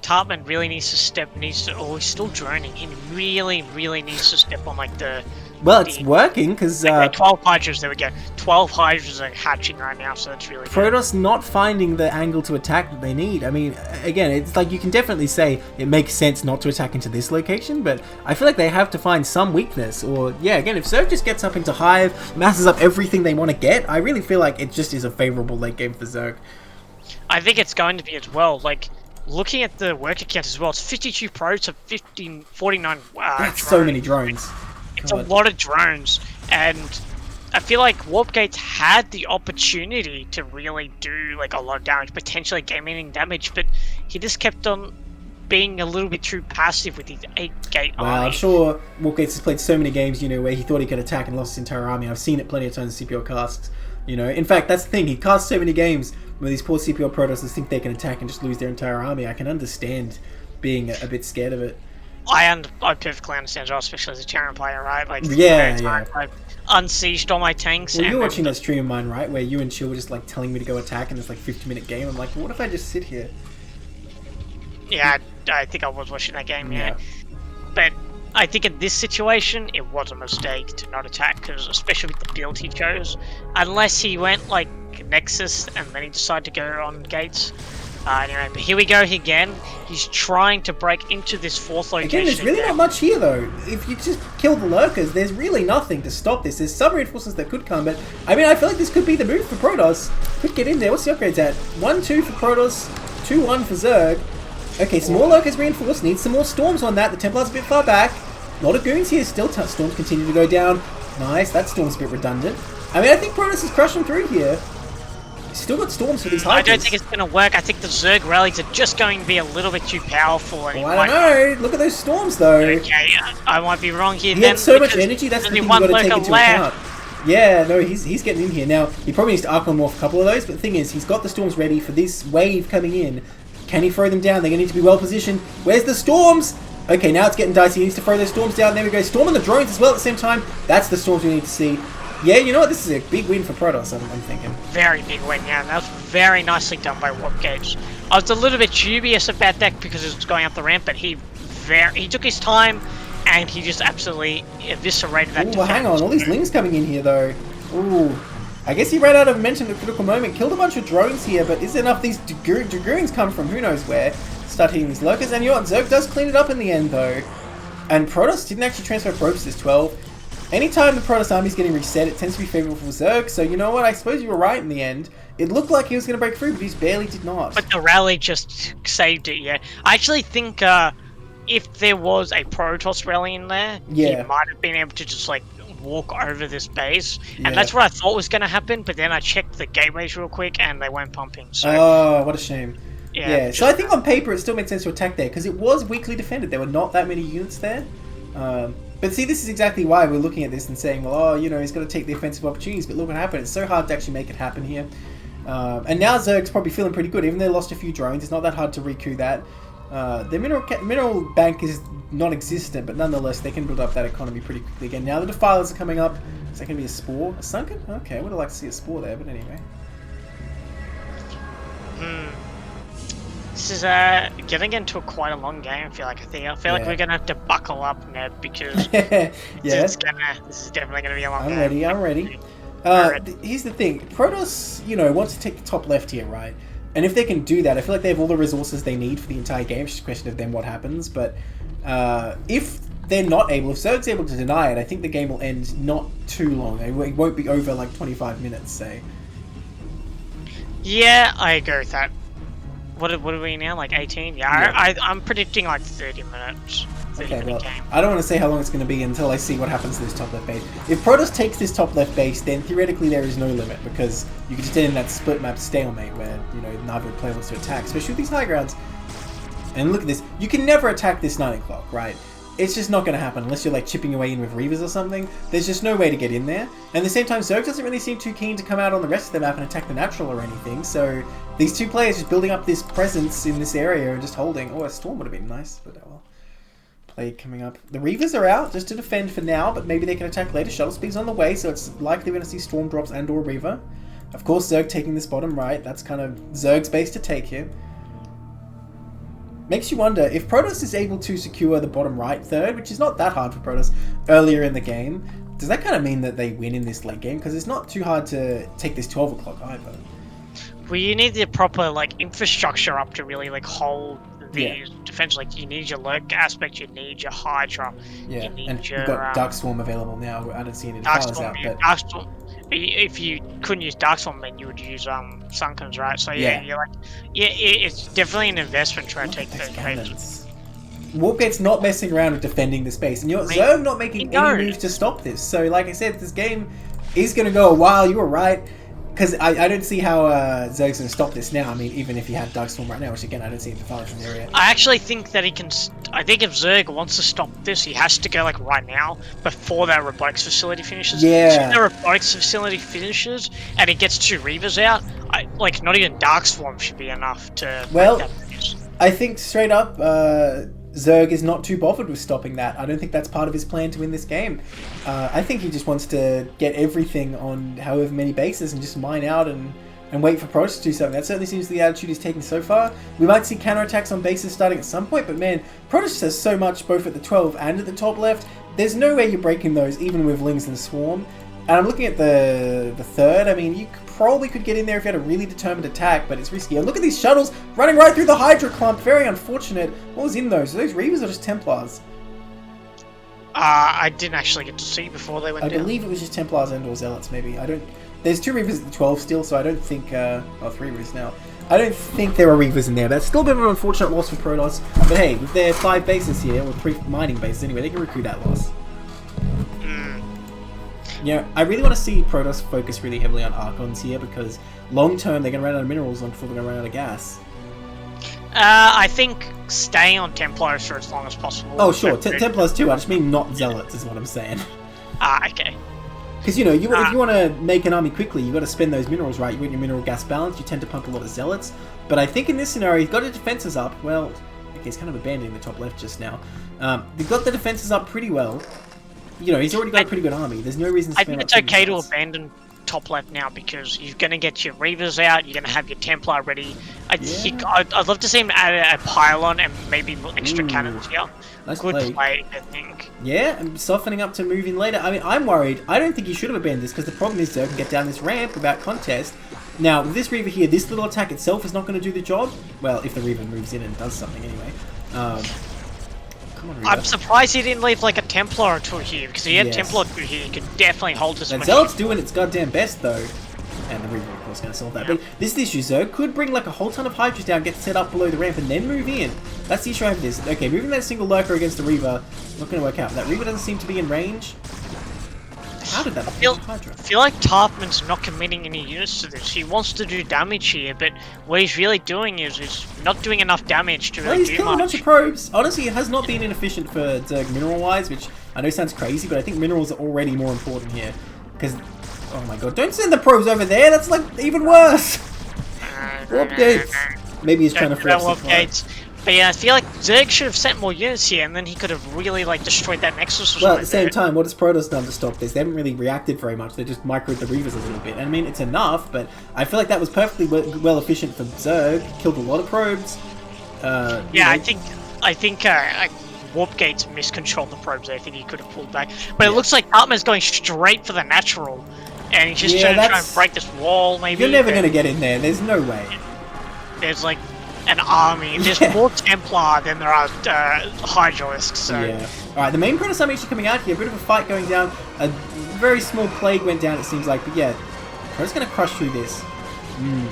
Tarpman really needs to oh, he's still droning. He really needs to step on, like, the... Well, it's working, because... Okay, 12 hydras, there we go. 12 hydras are hatching right now, so that's really good. Protoss not finding the angle to attack that they need. I mean, again, it's like you can definitely say it makes sense not to attack into this location, but I feel like they have to find some weakness. Or, yeah, again, if Zerg just gets up into Hive, masses up everything they want to get, I really feel like it just is a favorable late game for Zerg. I think it's going to be as well. Like, looking at the worker count as well, it's 52 pros to 49 That's drones. so many drones. It's a lot of drones, and I feel like Warp Gates had the opportunity to really do like a lot of damage, potentially game-ending damage, but he just kept on being a little bit too passive with his 8-gate army. Well, I'm sure Warp Gates has played so many games, you know, where he thought he could attack and lost his entire army. I've seen it plenty of times in CPL casts, you know. In fact, that's the thing, he casts so many games where these poor CPL Protosses think they can attack and just lose their entire army. I can understand being a bit scared of it. I perfectly understand as well, especially as a Terran player, right? Like, yeah. I've unsieged all my tanks. Well, you're watching that stream of mine, right? Where you and Chill were just like telling me to go attack, and it's like 50-minute game. I'm like, well, what if I just sit here? Yeah, I think I was watching that game, yeah. But I think in this situation, it was a mistake to not attack, because especially with the build he chose, unless he went like Nexus and then he decided to go on gates. Anyway, but here we go again. He's trying to break into this 4th location. Again, there's really not much here, though. If you just kill the Lurkers, there's really nothing to stop this. There's some reinforcements that could come, but I mean, I feel like this could be the move for Protoss. Could get in there. What's the upgrades at? 1-2 for Protoss, 2-1 for Zerg. Okay, some more Lurkers reinforced. Needs some more storms on that. The Templar's a bit far back. A lot of goons here. Still, storms continue to go down. Nice. That storm's a bit redundant. I mean, I think Protoss is crushing through here. Still got storms for these Hydras. I don't think it's going to work. I think the Zerg rallies are just going to be a little bit too powerful. And I don't know. Look at those storms, though. Okay, I might be wrong here. He had so much energy. That's the thing you've got to take into account. Yeah, no, he's getting in here. Now, he probably needs to arc on off a couple of those, but the thing is, he's got the storms ready for this wave coming in. Can he throw them down? They're going to need to be well positioned. Where's the storms? Okay, now it's getting dicey. He needs to throw those storms down. There we go. Storm on the drones as well at the same time. That's the storms we need to see. Yeah, you know what? This is a big win for Protoss, I'm thinking. Very big win, yeah. That was very nicely done by Warp Gates. I was a little bit dubious about that because it was going up the ramp, but he took his time and he just absolutely eviscerated that. Ooh, well, hang on. All these lings coming in here, though. Ooh. I guess he ran out of momentum at a critical moment. Killed a bunch of drones here, but is enough these Dragoons come from who knows where? Start hitting these Lurkers. And you know what? Zerg does clean it up in the end, though. And Protoss didn't actually transfer probes this 12. Anytime the Protoss army is getting reset, it tends to be favorable for Zerg, so you know what, I suppose you were right in the end. It looked like he was going to break through, but he barely did not. But the rally just saved it, yeah. I actually think if there was a Protoss rally in there, he might have been able to just, like, walk over this base. And that's what I thought was going to happen, but then I checked the gateways real quick, and they weren't pumping, so... Oh, what a shame. Yeah, so I think on paper it still makes sense to attack there, because it was weakly defended. There were not that many units there. But see, this is exactly why we're looking at this and saying, well, oh, you know, he's got to take the offensive opportunities, but look what happened. It's so hard to actually make it happen here. And now Zerg's probably feeling pretty good. Even though they lost a few drones, it's not that hard to recoup that. Their mineral bank is non-existent, but nonetheless, they can build up that economy pretty quickly again. Now the Defilers are coming up. Is that going to be a Spore? A Sunken? Okay, I would have liked to see a Spore there, but anyway. This is getting into quite a long game. I feel like we're gonna have to buckle up, Neb, because Yeah. this is definitely gonna be a long game. I'm ready. Here's the thing. Protoss, wants to take the top left here, right? And if they can do that, I feel like they have all the resources they need for the entire game. It's just a question of then what happens. But if they're not able, if Zerg's able to deny it, I think the game will end not too long. It won't be over like 25 minutes, say. Yeah, I agree with that. What are we now? Like 18? Yeah. I'm predicting like 30 minutes. Okay, well, I don't want to say how long it's going to be until I see what happens to this top left base. If Protoss takes this top left base, then theoretically there is no limit, because you can just end in that split map stalemate where, neither player wants to attack, especially with these high grounds. And look at this. You can never attack this 9 o'clock, right? It's just not going to happen unless you're like chipping away in with Reavers or something. There's just no way to get in there. And at the same time, Zerg doesn't really seem too keen to come out on the rest of the map and attack the natural or anything. So these two players just building up this presence in this area and just holding. Oh, a storm would have been nice, but well. Play coming up. The Reavers are out just to defend for now, but maybe they can attack later. Shuttle speed's on the way, so it's likely we're going to see storm drops and or Reaver. Of course, Zerg taking this bottom right. That's kind of Zerg's base to take here. Makes you wonder, if Protoss is able to secure the bottom right third, which is not that hard for Protoss earlier in the game, does that kind of mean that they win in this late game? Because it's not too hard to take this 12 o'clock either. Well, you need the proper infrastructure up to really hold the defense. You need your lurk aspect, you need your Hydra, you need and your... You've got Dark Swarm available now. I don't see any files out, but... Darkstorm. If you couldn't use Darkstorm, then you would use Sunkens, right? So it's definitely an investment trying to take those bases. Wargate's not messing around with defending the space, and Zerg not making any moves to stop this. So, like I said, this game is going to go a while. You were right. Because I don't see how Zerg's going to stop this now. I mean, even if he had Darkstorm right now, which again, I don't see the files in the area. I actually think that he can... I think if Zerg wants to stop this, he has to go right now, before that robotics facility finishes. Yeah. So if the robotics facility finishes, and he gets 2 Reavers out, not even Darkstorm should be enough to... Well, I think straight up, Zerg is not too bothered with stopping that. I don't think that's part of his plan to win this game. I think he just wants to get everything on however many bases and just mine out and wait for Protoss to do something. That certainly seems to be the attitude he's taking so far. We might see counterattacks on bases starting at some point, but man, Protoss has so much both at the 12 and at the top left. There's no way you're breaking those, even with Lings and Swarm. And I'm looking at the third. I mean, you probably could get in there if you had a really determined attack, but it's risky. And look at these shuttles running right through the Hydra clump. Very unfortunate. What was in those? Are those Reavers or just Templars? I didn't actually get to see before they went down. I believe it was just Templars and or Zealots, maybe. I don't... There's 2 Reavers at the 12 still, so I don't think... 3 Reavers now. I don't think there are Reavers in there. That's still a bit of an unfortunate loss for Protoss. But hey, with their 5 bases here, or 3 mining bases anyway, they can recoup that loss. I really want to see Protoss focus really heavily on Archons here, because long term they're going to run out of minerals before they're going to run out of gas. I think staying on Templars for as long as possible. Oh sure, Templars too, I just mean not Zealots is what I'm saying. Okay. Because if you want to make an army quickly, you've got to spend those minerals, right? You want your mineral gas balance, you tend to pump a lot of Zealots. But I think in this scenario, he's got his defenses up. Well, okay, he's kind of abandoning the top left just now. They've got the defenses up pretty well. He's already got a pretty good army. There's no reason to spend... I think it's okay to abandon top left now, because you're going to get your Reavers out, you're going to have your Templar ready. I'd love to see him add a pylon and maybe extra cannons here. Nice Good play, I think. Yeah, and softening up to move in later. I mean, I'm worried. I don't think he should have abandoned this, because the problem is Zerg can get down this ramp without contest. Now, with this Reaver here, this little attack itself is not going to do the job. Well, if the Reaver moves in and does something anyway. Come on, I'm surprised he didn't leave a Templar or 2 here, because he had Templar 2 here, he could definitely hold this one. Zealot's doing its goddamn best though. And the Reaver of course going to solve that. But this is the issue, Zerg could bring a whole ton of Hydras down, get set up below the ramp, and then move in. That's the issue I have with this. Okay, moving that single Lurker against the Reaver, not going to work out. That Reaver doesn't seem to be in range. How did that affect Hydra? I feel like Tarpman's not committing any units to this. He wants to do damage here, but what he's really doing is not doing enough damage to really do much. He's killing a bunch of probes. Honestly, it has not been inefficient for Zerg mineral-wise, which I know sounds crazy, but I think minerals are already more important here. Because, oh my god, don't send the probes over there! That's even worse! Warp gates! Maybe he's trying to force warp gates. But yeah, I feel like Zerg should have sent more units here, and then he could have really destroyed that Nexus or something. Well, at the same time, what has Protoss done to stop this? They haven't really reacted very much. They just microed the Reavers a little bit. And I mean, it's enough, but I feel like that was perfectly well efficient for Zerg. Killed a lot of probes. Yeah, I think Warpgate's miscontrolled the probes. I think he could have pulled back, but it looks like Tarpman's going straight for the natural, and he's just trying to try and break this wall. Maybe you're never gonna get in there. There's no way. There's like an army. There's more Templar than there are Hydralisks. So. Yeah. All right. The main Protoss army actually coming out here. A bit of a fight going down. A very small plague went down. It seems like, but yeah, Protoss gonna crush through this.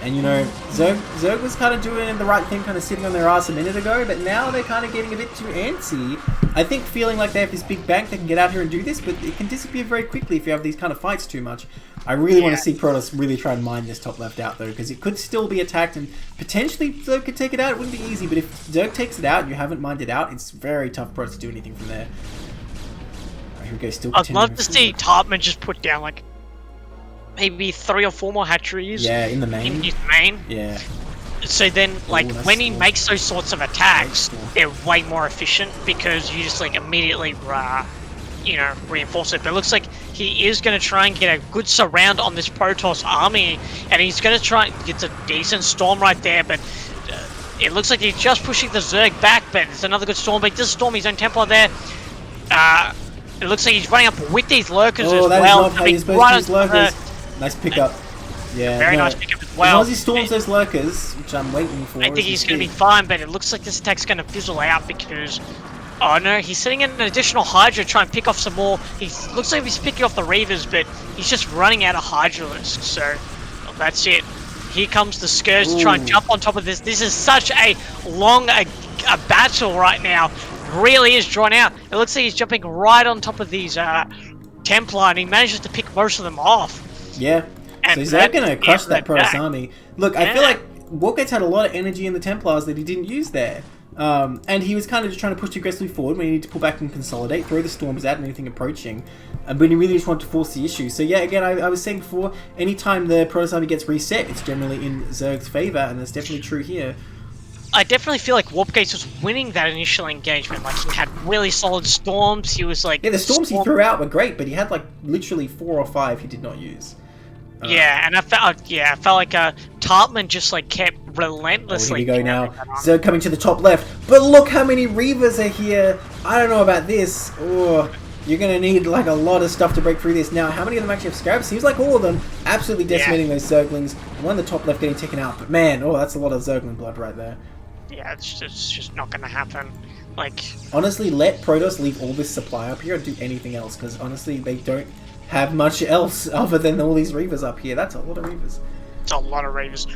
And you know, Zerg was kind of doing the right thing, kind of sitting on their ass a minute ago, but now they're kind of getting a bit too antsy. I think feeling like they have this big bank, they can get out here and do this, but it can disappear very quickly if you have these kind of fights too much. I really want to see Protoss really try and mine this top left out though, because it could still be attacked and potentially Zerg could take it out. It wouldn't be easy, but if Zerg takes it out and you haven't mined it out, it's very tough for Protoss to do anything from there. Right, here we go, still I'd love to see Tarpman just put down like maybe 3 or 4 more hatcheries. Yeah, in the main. In his main. Yeah. So then, like, when he makes those sorts of attacks, they're way more efficient because you just, like, immediately, you know, reinforce it. But it looks like he is going to try and get a good surround on this Protoss army, and he's going to try and get a decent storm right there, but it looks like he's just pushing the Zerg back, but it's another good storm, but he does storm his own Templar there. It looks like he's running up with these lurkers as well. That is not how you're supposed to use lurkers. Nice pickup. Yeah, very nice pickup as well. As long as he storms those lurkers, which I'm waiting for. I think he's going to be fine, but it looks like this attack's going to fizzle out because... Oh no, he's sitting in an additional Hydra to try and pick off some more. He looks like he's picking off the Reavers, but he's just running out of Hydralisks, so well, that's it. Here comes the Scourge to try and jump on top of this. This is such a long a battle right now. Really is drawn out. It looks like he's jumping right on top of these Templar, and he manages to pick most of them off. Yeah, so he's going to crush that Protoss army. Look, I feel like Wargates had a lot of energy in the Templars that he didn't use there. And he was kind of just trying to push aggressively forward when he needed to pull back and consolidate, throw the storms out and anything approaching. But he really just wanted to force the issue. So yeah, again, I was saying before, anytime the Protoss army gets reset, it's generally in Zerg's favour, and that's definitely true here. I definitely feel like Warpgates was winning that initial engagement. Like, he had really solid storms. He was like... Yeah, the storms he threw out were great, but he had like literally 4 or 5 he did not use. Yeah, and I felt like Tarpman just like kept relentlessly. Here we go now. Zerg coming to the top left, but look how many Reavers are here. I don't know about this. Oh, you're gonna need like a lot of stuff to break through this. Now, how many of them actually have scraps? Seems like all of them. Absolutely decimating those Zerglings. One in the top left getting taken out, but man, oh, that's a lot of Zergling blood right there. Yeah, it's just not gonna happen. Like, honestly, let Protoss leave all this supply up here and do anything else, because honestly, they don't have much else other than all these Reavers up here. That's a lot of Reavers. It's a lot of Reavers.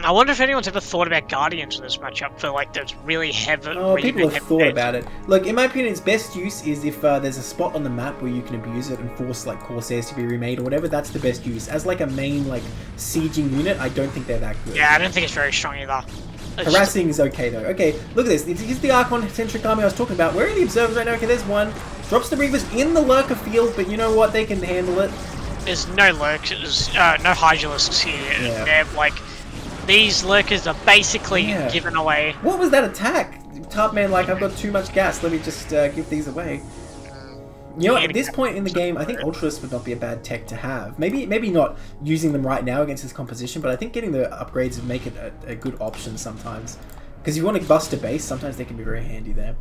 I wonder if anyone's ever thought about Guardians in this matchup for like those really heavy. Oh, people have thought about it. Look, in my opinion, its best use is if there's a spot on the map where you can abuse it and force like Corsairs to be remade or whatever. That's the best use. As like a main like sieging unit, I don't think they're that good. Yeah, I don't think it's very strong either. Harassing is okay though. Okay, look at this. Here's the Archon-centric army I was talking about. Where are the observers right now? Okay, there's one. Drops the Reavers in the lurker field, but you know what? They can handle it. There's no lurkers, no Hydralisks here. Yeah. They're like, these lurkers are basically given away. What was that attack? Tarpman, like, I've got too much gas. Let me just give these away. You know what? At this point in the game, I think Ultras would not be a bad tech to have. Maybe not using them right now against this composition, but I think getting the upgrades would make it a good option sometimes. Because if you want to bust a base, sometimes they can be very handy there.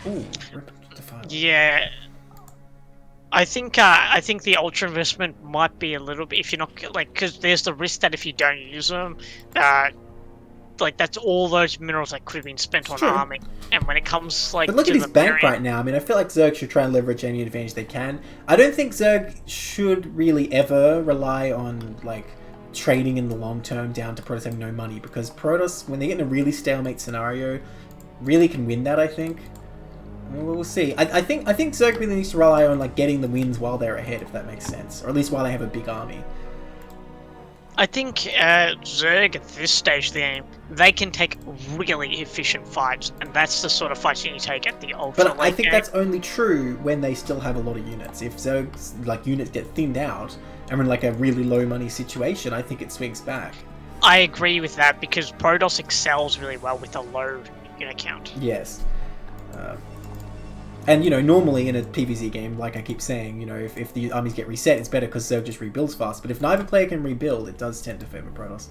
Ooh, yeah, I think the Ultra investment might be a little bit, if you're not like, because there's the risk that if you don't use them, like that's all those minerals that could have been spent on arming. And when it comes like, but look at his bank right now. I mean, I feel like Zerg should try and leverage any advantage they can. I don't think Zerg should really ever rely on like trading in the long term down to Protoss having no money, because Protoss, when they get in a really stalemate scenario, really can win that. I think. We'll see. I think Zerg really needs to rely on like getting the wins while they're ahead, if that makes sense, or at least while they have a big army. I think Zerg at this stage of the game, they can take really efficient fights, and that's the sort of fights you take at the Ultra. But I think that's only true when they still have a lot of units. If Zerg's like units get thinned out and we're in like a really low money situation, I think it swings back. I agree with that, because Protoss excels really well with a low unit count. Yes. And, you know, normally in a PvZ game, like I keep saying, you know, if the armies get reset, it's better because Zerg just rebuilds fast. But if neither player can rebuild, it does tend to favour Protoss.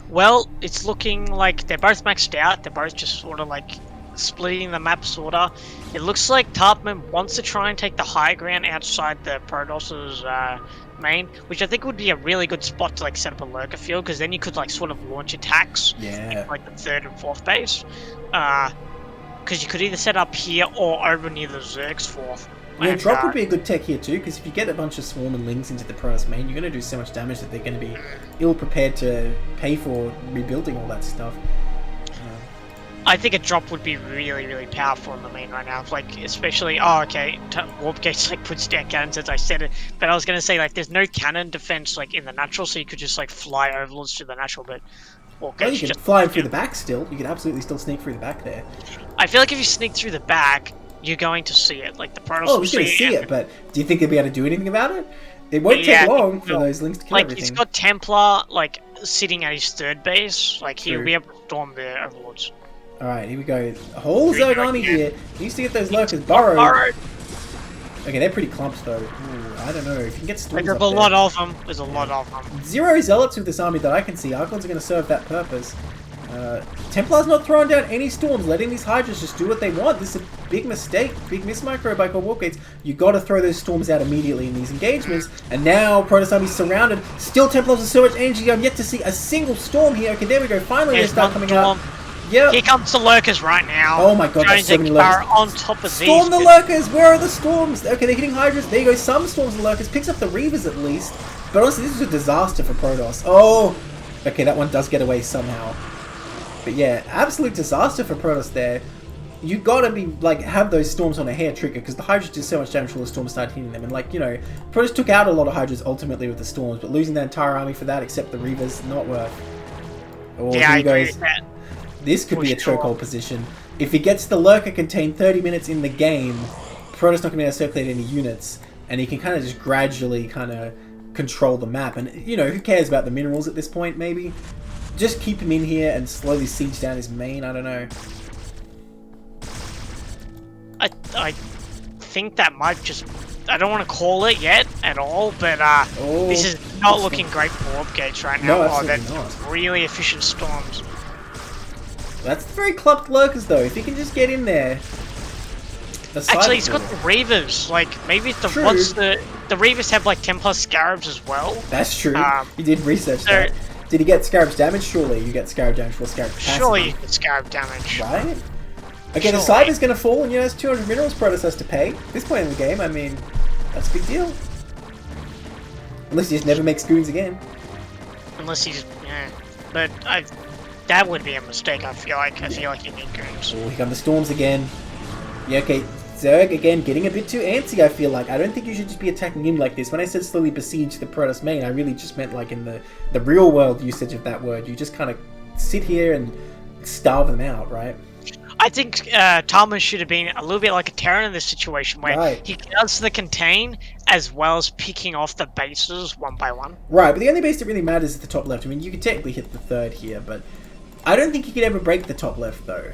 Well, it's looking like they're both maxed out. They're both just sort of like splitting the map, sorta. It looks like Tarpman wants to try and take the high ground outside the Protoss's main, which I think would be a really good spot to like set up a lurker field, because then you could like sort of launch attacks in like the 3rd and 4th base. Because you could either set up here or over near the Zerg's 4th. Yeah, drop would be a good tech here too, because if you get a bunch of Swarm and Lings into the Protoss main, you're going to do so much damage that they're going to be ill-prepared to pay for rebuilding all that stuff. I think a drop would be really, really powerful in the main right now. Like, especially, Warp Gates like puts down cannons as I said it, but I was going to say, like, there's no cannon defense like in the natural, so you could just like fly overlords through the natural, but Warp Gates you could just fly through the back still. You could absolutely still sneak through the back there. I feel like if you sneak through the back, you're going to see it. Like the Protoss Oh, will you're going to see it, but do you think they'll be able to do anything about it? It won't take long for those Lings to kill everything. He's got Templar like sitting at his 3rd base. Like he'll True. be able to storm the overlords. Alright, here we go. A whole Zerg army here. He needs to get those lurkers burrowed. Okay, they're pretty clumps though. Ooh, I don't know. If you can get storms There's up a there. lot of them. There's a lot of them. 0 zealots with this army that I can see. Archons are going to serve that purpose. Templar's not throwing down any storms, letting these Hydras just do what they want. This is a big mistake, big mismicro by Warp Gates. You got to throw those storms out immediately in these engagements. And now Protoss army's surrounded. Still Templars with so much energy. I'm yet to see a single storm here. Okay, there we go. Finally they start coming out. Yep. Here comes the lurkers right now. Oh my god, there's so many lurkers. On top of Storm the lurkers! Where are the storms? Okay, they're hitting Hydras. There you go, some storms and lurkers. Picks up the Reavers at least. But honestly, this is a disaster for Protoss. Oh! Okay, that one does get away somehow. But yeah, absolute disaster for Protoss there. You gotta be, like, have those storms on a hair trigger, because the Hydras did so much damage till the storms started hitting them. And, like, you know, Protoss took out a lot of Hydras ultimately with the storms, but losing their entire army for that, except the Reavers, not worth. Oh, yeah, I agree with that. This could be a chokehold position. If he gets the Lurker contained 30 minutes in the game, Protoss not going to be able to circulate any units, and he can kind of just gradually kind of control the map. And, you know, who cares about the minerals at this point, maybe? Just keep him in here and slowly siege down his main, I don't know. I think that might just... I don't want to call it yet at all, but this is not looking great for Warp Gates right now. No, absolutely not. Really efficient storms. That's very clumped lurkers though. If he can just get in there. Actually, he's got the Reavers. Like maybe the Reavers have like 10+ Scarabs as well. That's true. You did research that. Did he get Scarabs damage? Surely you get Scarab damage for Scarab capacity. Surely you get Scarab damage. Right? Okay, the Cyber's gonna fall, and you know, it's 200 minerals Protoss has to pay. At this point in the game, I mean, that's a big deal. Unless he just never makes goons again. Unless he's, but that would be a mistake. I feel like you need goons. Oh, here come the storms again. Yeah, okay. Zerg again getting a bit too antsy. I feel like I don't think you should just be attacking him like this. When I said slowly besiege the Protoss main, I really just meant like in the real world usage of that word. You just kind of sit here and starve them out, right? I think Tarpman should have been a little bit like a Terran in this situation, where he does the contain as well as picking off the bases one by one. Right, but the only base that really matters is the top left. I mean, you could technically hit the 3rd here, but I don't think you could ever break the top left, though.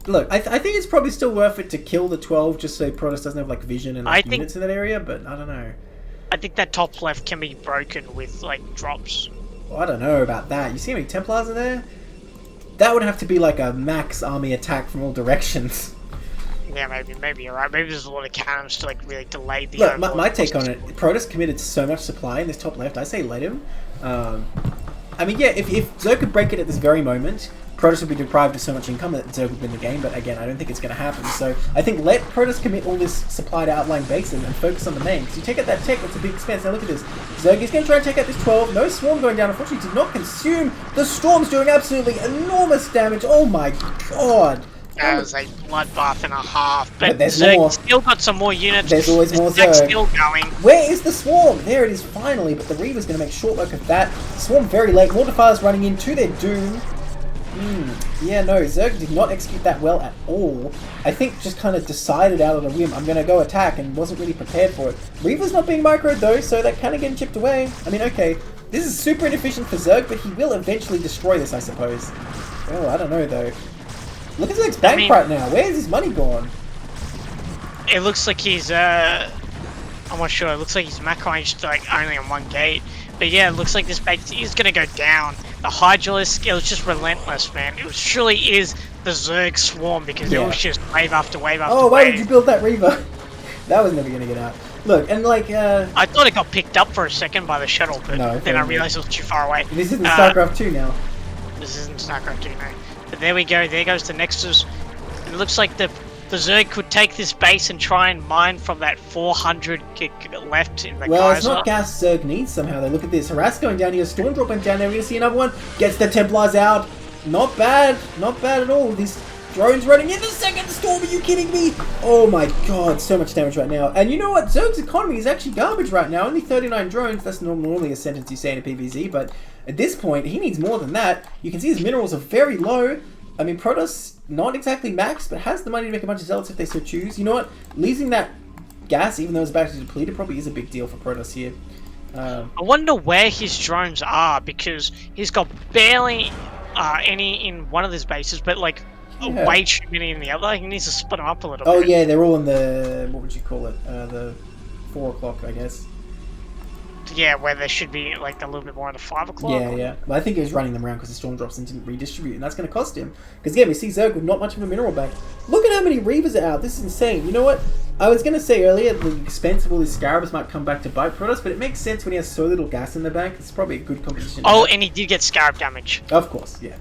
Look, I think it's probably still worth it to kill the 12 just so Protoss doesn't have like vision and like, units in that area, but I don't know. I think that top left can be broken with like drops. Well, I don't know about that. You see how many Templars are there? That would have to be like a max army attack from all directions. Yeah, maybe you're right. Maybe there's a lot of cannons to like really delay the. Look, my take on it. Protoss committed so much supply in this top left. I say let him. I mean, yeah, if Zerg could break it at this very moment, Protoss would be deprived of so much income that Zerg would win the game. But again, I don't think it's going to happen. So I think let Protoss commit all this supply to outlying bases and focus on the main. Because you take out that tech, that's a big expense. Now look at this. Zerg is going to try and take out this 12. No swarm going down. Unfortunately, did not consume. The storm's doing absolutely enormous damage. Oh my god. That was a bloodbath and a half. But there's Zerg more. still got some more units. There's always more Zerg's Zerg. still going. Where is the swarm? There it is finally, but the Reaver's going to make short work of that. Swarm very late. Mortifiers running in to their doom. Yeah, no, Zerg did not execute that well at all. I think just kind of decided out on a whim, I'm going to go attack, and wasn't really prepared for it. Reaver's not being microed though, so that kind of getting chipped away. I mean, okay, this is super inefficient for Zerg, but he will eventually destroy this, I suppose. Oh, I don't know though. Look at Zerg's bank right now. Where's his money gone? It looks like he's I'm not sure. It looks like his macro is like only on one gate. But yeah, it looks like this bait is going to go down. The Hydralisk, it was just relentless, man. It truly is the Zerg swarm because it was just wave after wave after wave. Oh, why did you build that Reaver? That was never going to get out. Look, and like... I thought it got picked up for a second by the shuttle, but no, then I realised it was too far away. This isn't StarCraft 2 now. This isn't StarCraft 2, no. But there we go. There goes the Nexus. It looks like the Zerg could take this base and try and mine from that 400 kick left in the Well, Geyser. it's not gas Zerg needs somehow, though. Look at this. Harass going down here. Storm dropping down there. We're going to see another one. Gets the Templars out. Not bad. Not bad at all. These drones running in the second storm. Are you kidding me? Oh my god. So much damage right now. And you know what? Zerg's economy is actually garbage right now. Only 39 drones. That's normally a sentence you say in a PvZ, but at this point, he needs more than that. You can see his minerals are very low. I mean, Protoss, not exactly max, but has the money to make a bunch of zealots if they so choose. You know what? Losing that gas, even though it's about to deplete, it probably is a big deal for Protoss here. I wonder where his drones are, because he's got barely any in one of his bases, but like way too many in the other. He needs to split them up a little bit. Oh yeah, they're all in the, what would you call it? The 4 o'clock, I guess. Yeah, where there should be like a little bit more in the 5 o'clock. Yeah. But I think he was running them around because the storm drops and didn't redistribute, and that's going to cost him. Because again, we see Zerg with not much of a mineral bank. Look at how many Reavers are out. This is insane. You know what? I was going to say earlier, the expense of all these Scarabs might come back to bite Protoss, but it makes sense when he has so little gas in the bank. It's probably a good composition. Oh, and he did get Scarab damage. Of course, yeah.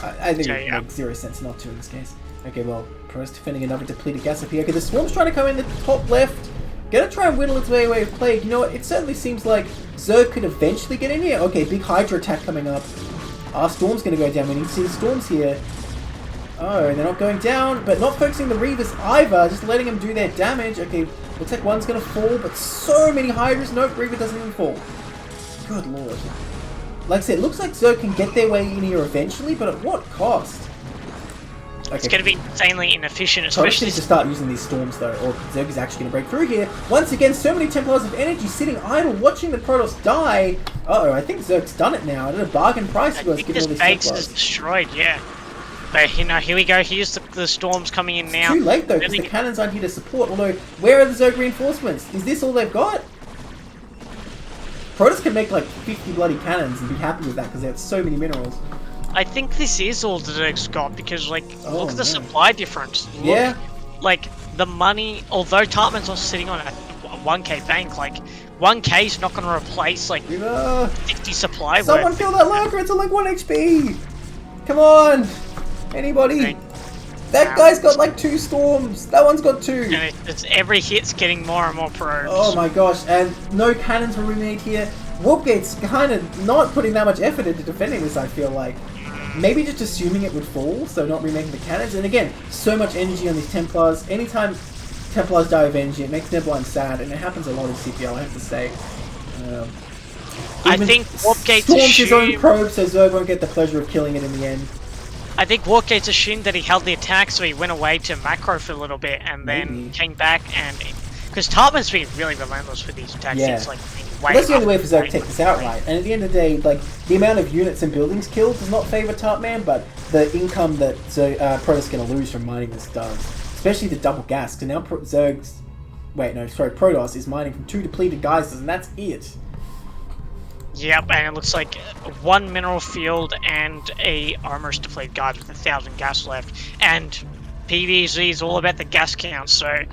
I think So, it yeah. makes zero sense not to in this case. Okay, well, Protoss defending another depleted gas up here. Okay, the Swarm's trying to come in the top left. Gonna try and whittle its way of play. You know what? It certainly seems like Zerg could eventually get in here. Okay, big Hydra attack coming up. Our Storm's gonna go down. We need to see the Storms here. Oh, they're not going down, but not focusing the Reavers either. Just letting them do their damage. Okay, looks like one's gonna fall, but so many Hydras. Nope, Reaver doesn't even fall. Good lord. Like I said, it looks like Zerg can get their way in here eventually, but at what cost? Okay. It's going to be insanely inefficient, Protoss especially... needs to start using these storms though, or Zerg is actually going to break through here. Once again, so many Templars of energy sitting idle, watching the Protoss die. Uh-oh, I think Zerg's done it now. At a bargain price, I he was think giving this all these base Templars. is destroyed, yeah. But, you know, here we go. Here's the storms coming in now. Too late though, because the cannons aren't here to support. Although, where are the Zerg reinforcements? Is this all they've got? Protoss can make like 50 bloody cannons and be happy with that because they have so many minerals. I think this is all the Zerg's got, because, like, look at the supply difference. Look, Yeah. Like, the money, although Tartman's not sitting on a 1k bank, like, 1k is not going to replace, like, Reaver. 50 supply Someone worth. kill that lurker, it's on like 1 HP! Come on! Anybody? That guy's got like 2 storms! That one's got 2! And it's every hit's getting more and more probes. Oh my gosh, and no cannons were remade here. Warpgate's kind of not putting that much effort into defending this, I feel like. Maybe just assuming it would fall, so not remaking the cannons. And again, so much energy on these Templars. Anytime Templars die of energy, it makes Neblime sad, and it happens a lot in CPL, I have to say. I think Warpgate's storms his own assumed... probe, so Zerg won't get the pleasure of killing it in the end. I think Warpgate's assumed that he held the attack, so he went away to macro for a little bit, and then came back and... Because Tartman's been really relentless with these attacks. Yeah. It's like Well, that's the only way for Zerg to take this outright. And at the end of the day, like, the amount of units and buildings killed does not favour Tartman, but the income that Protoss is going to lose from mining this does. Especially the double gas, because now Protoss is mining from 2 depleted geysers, and that's it. Yep, and it looks like 1 mineral field and a armor's depleted guys with 1,000 gas left. And PvZ is all about the gas count, so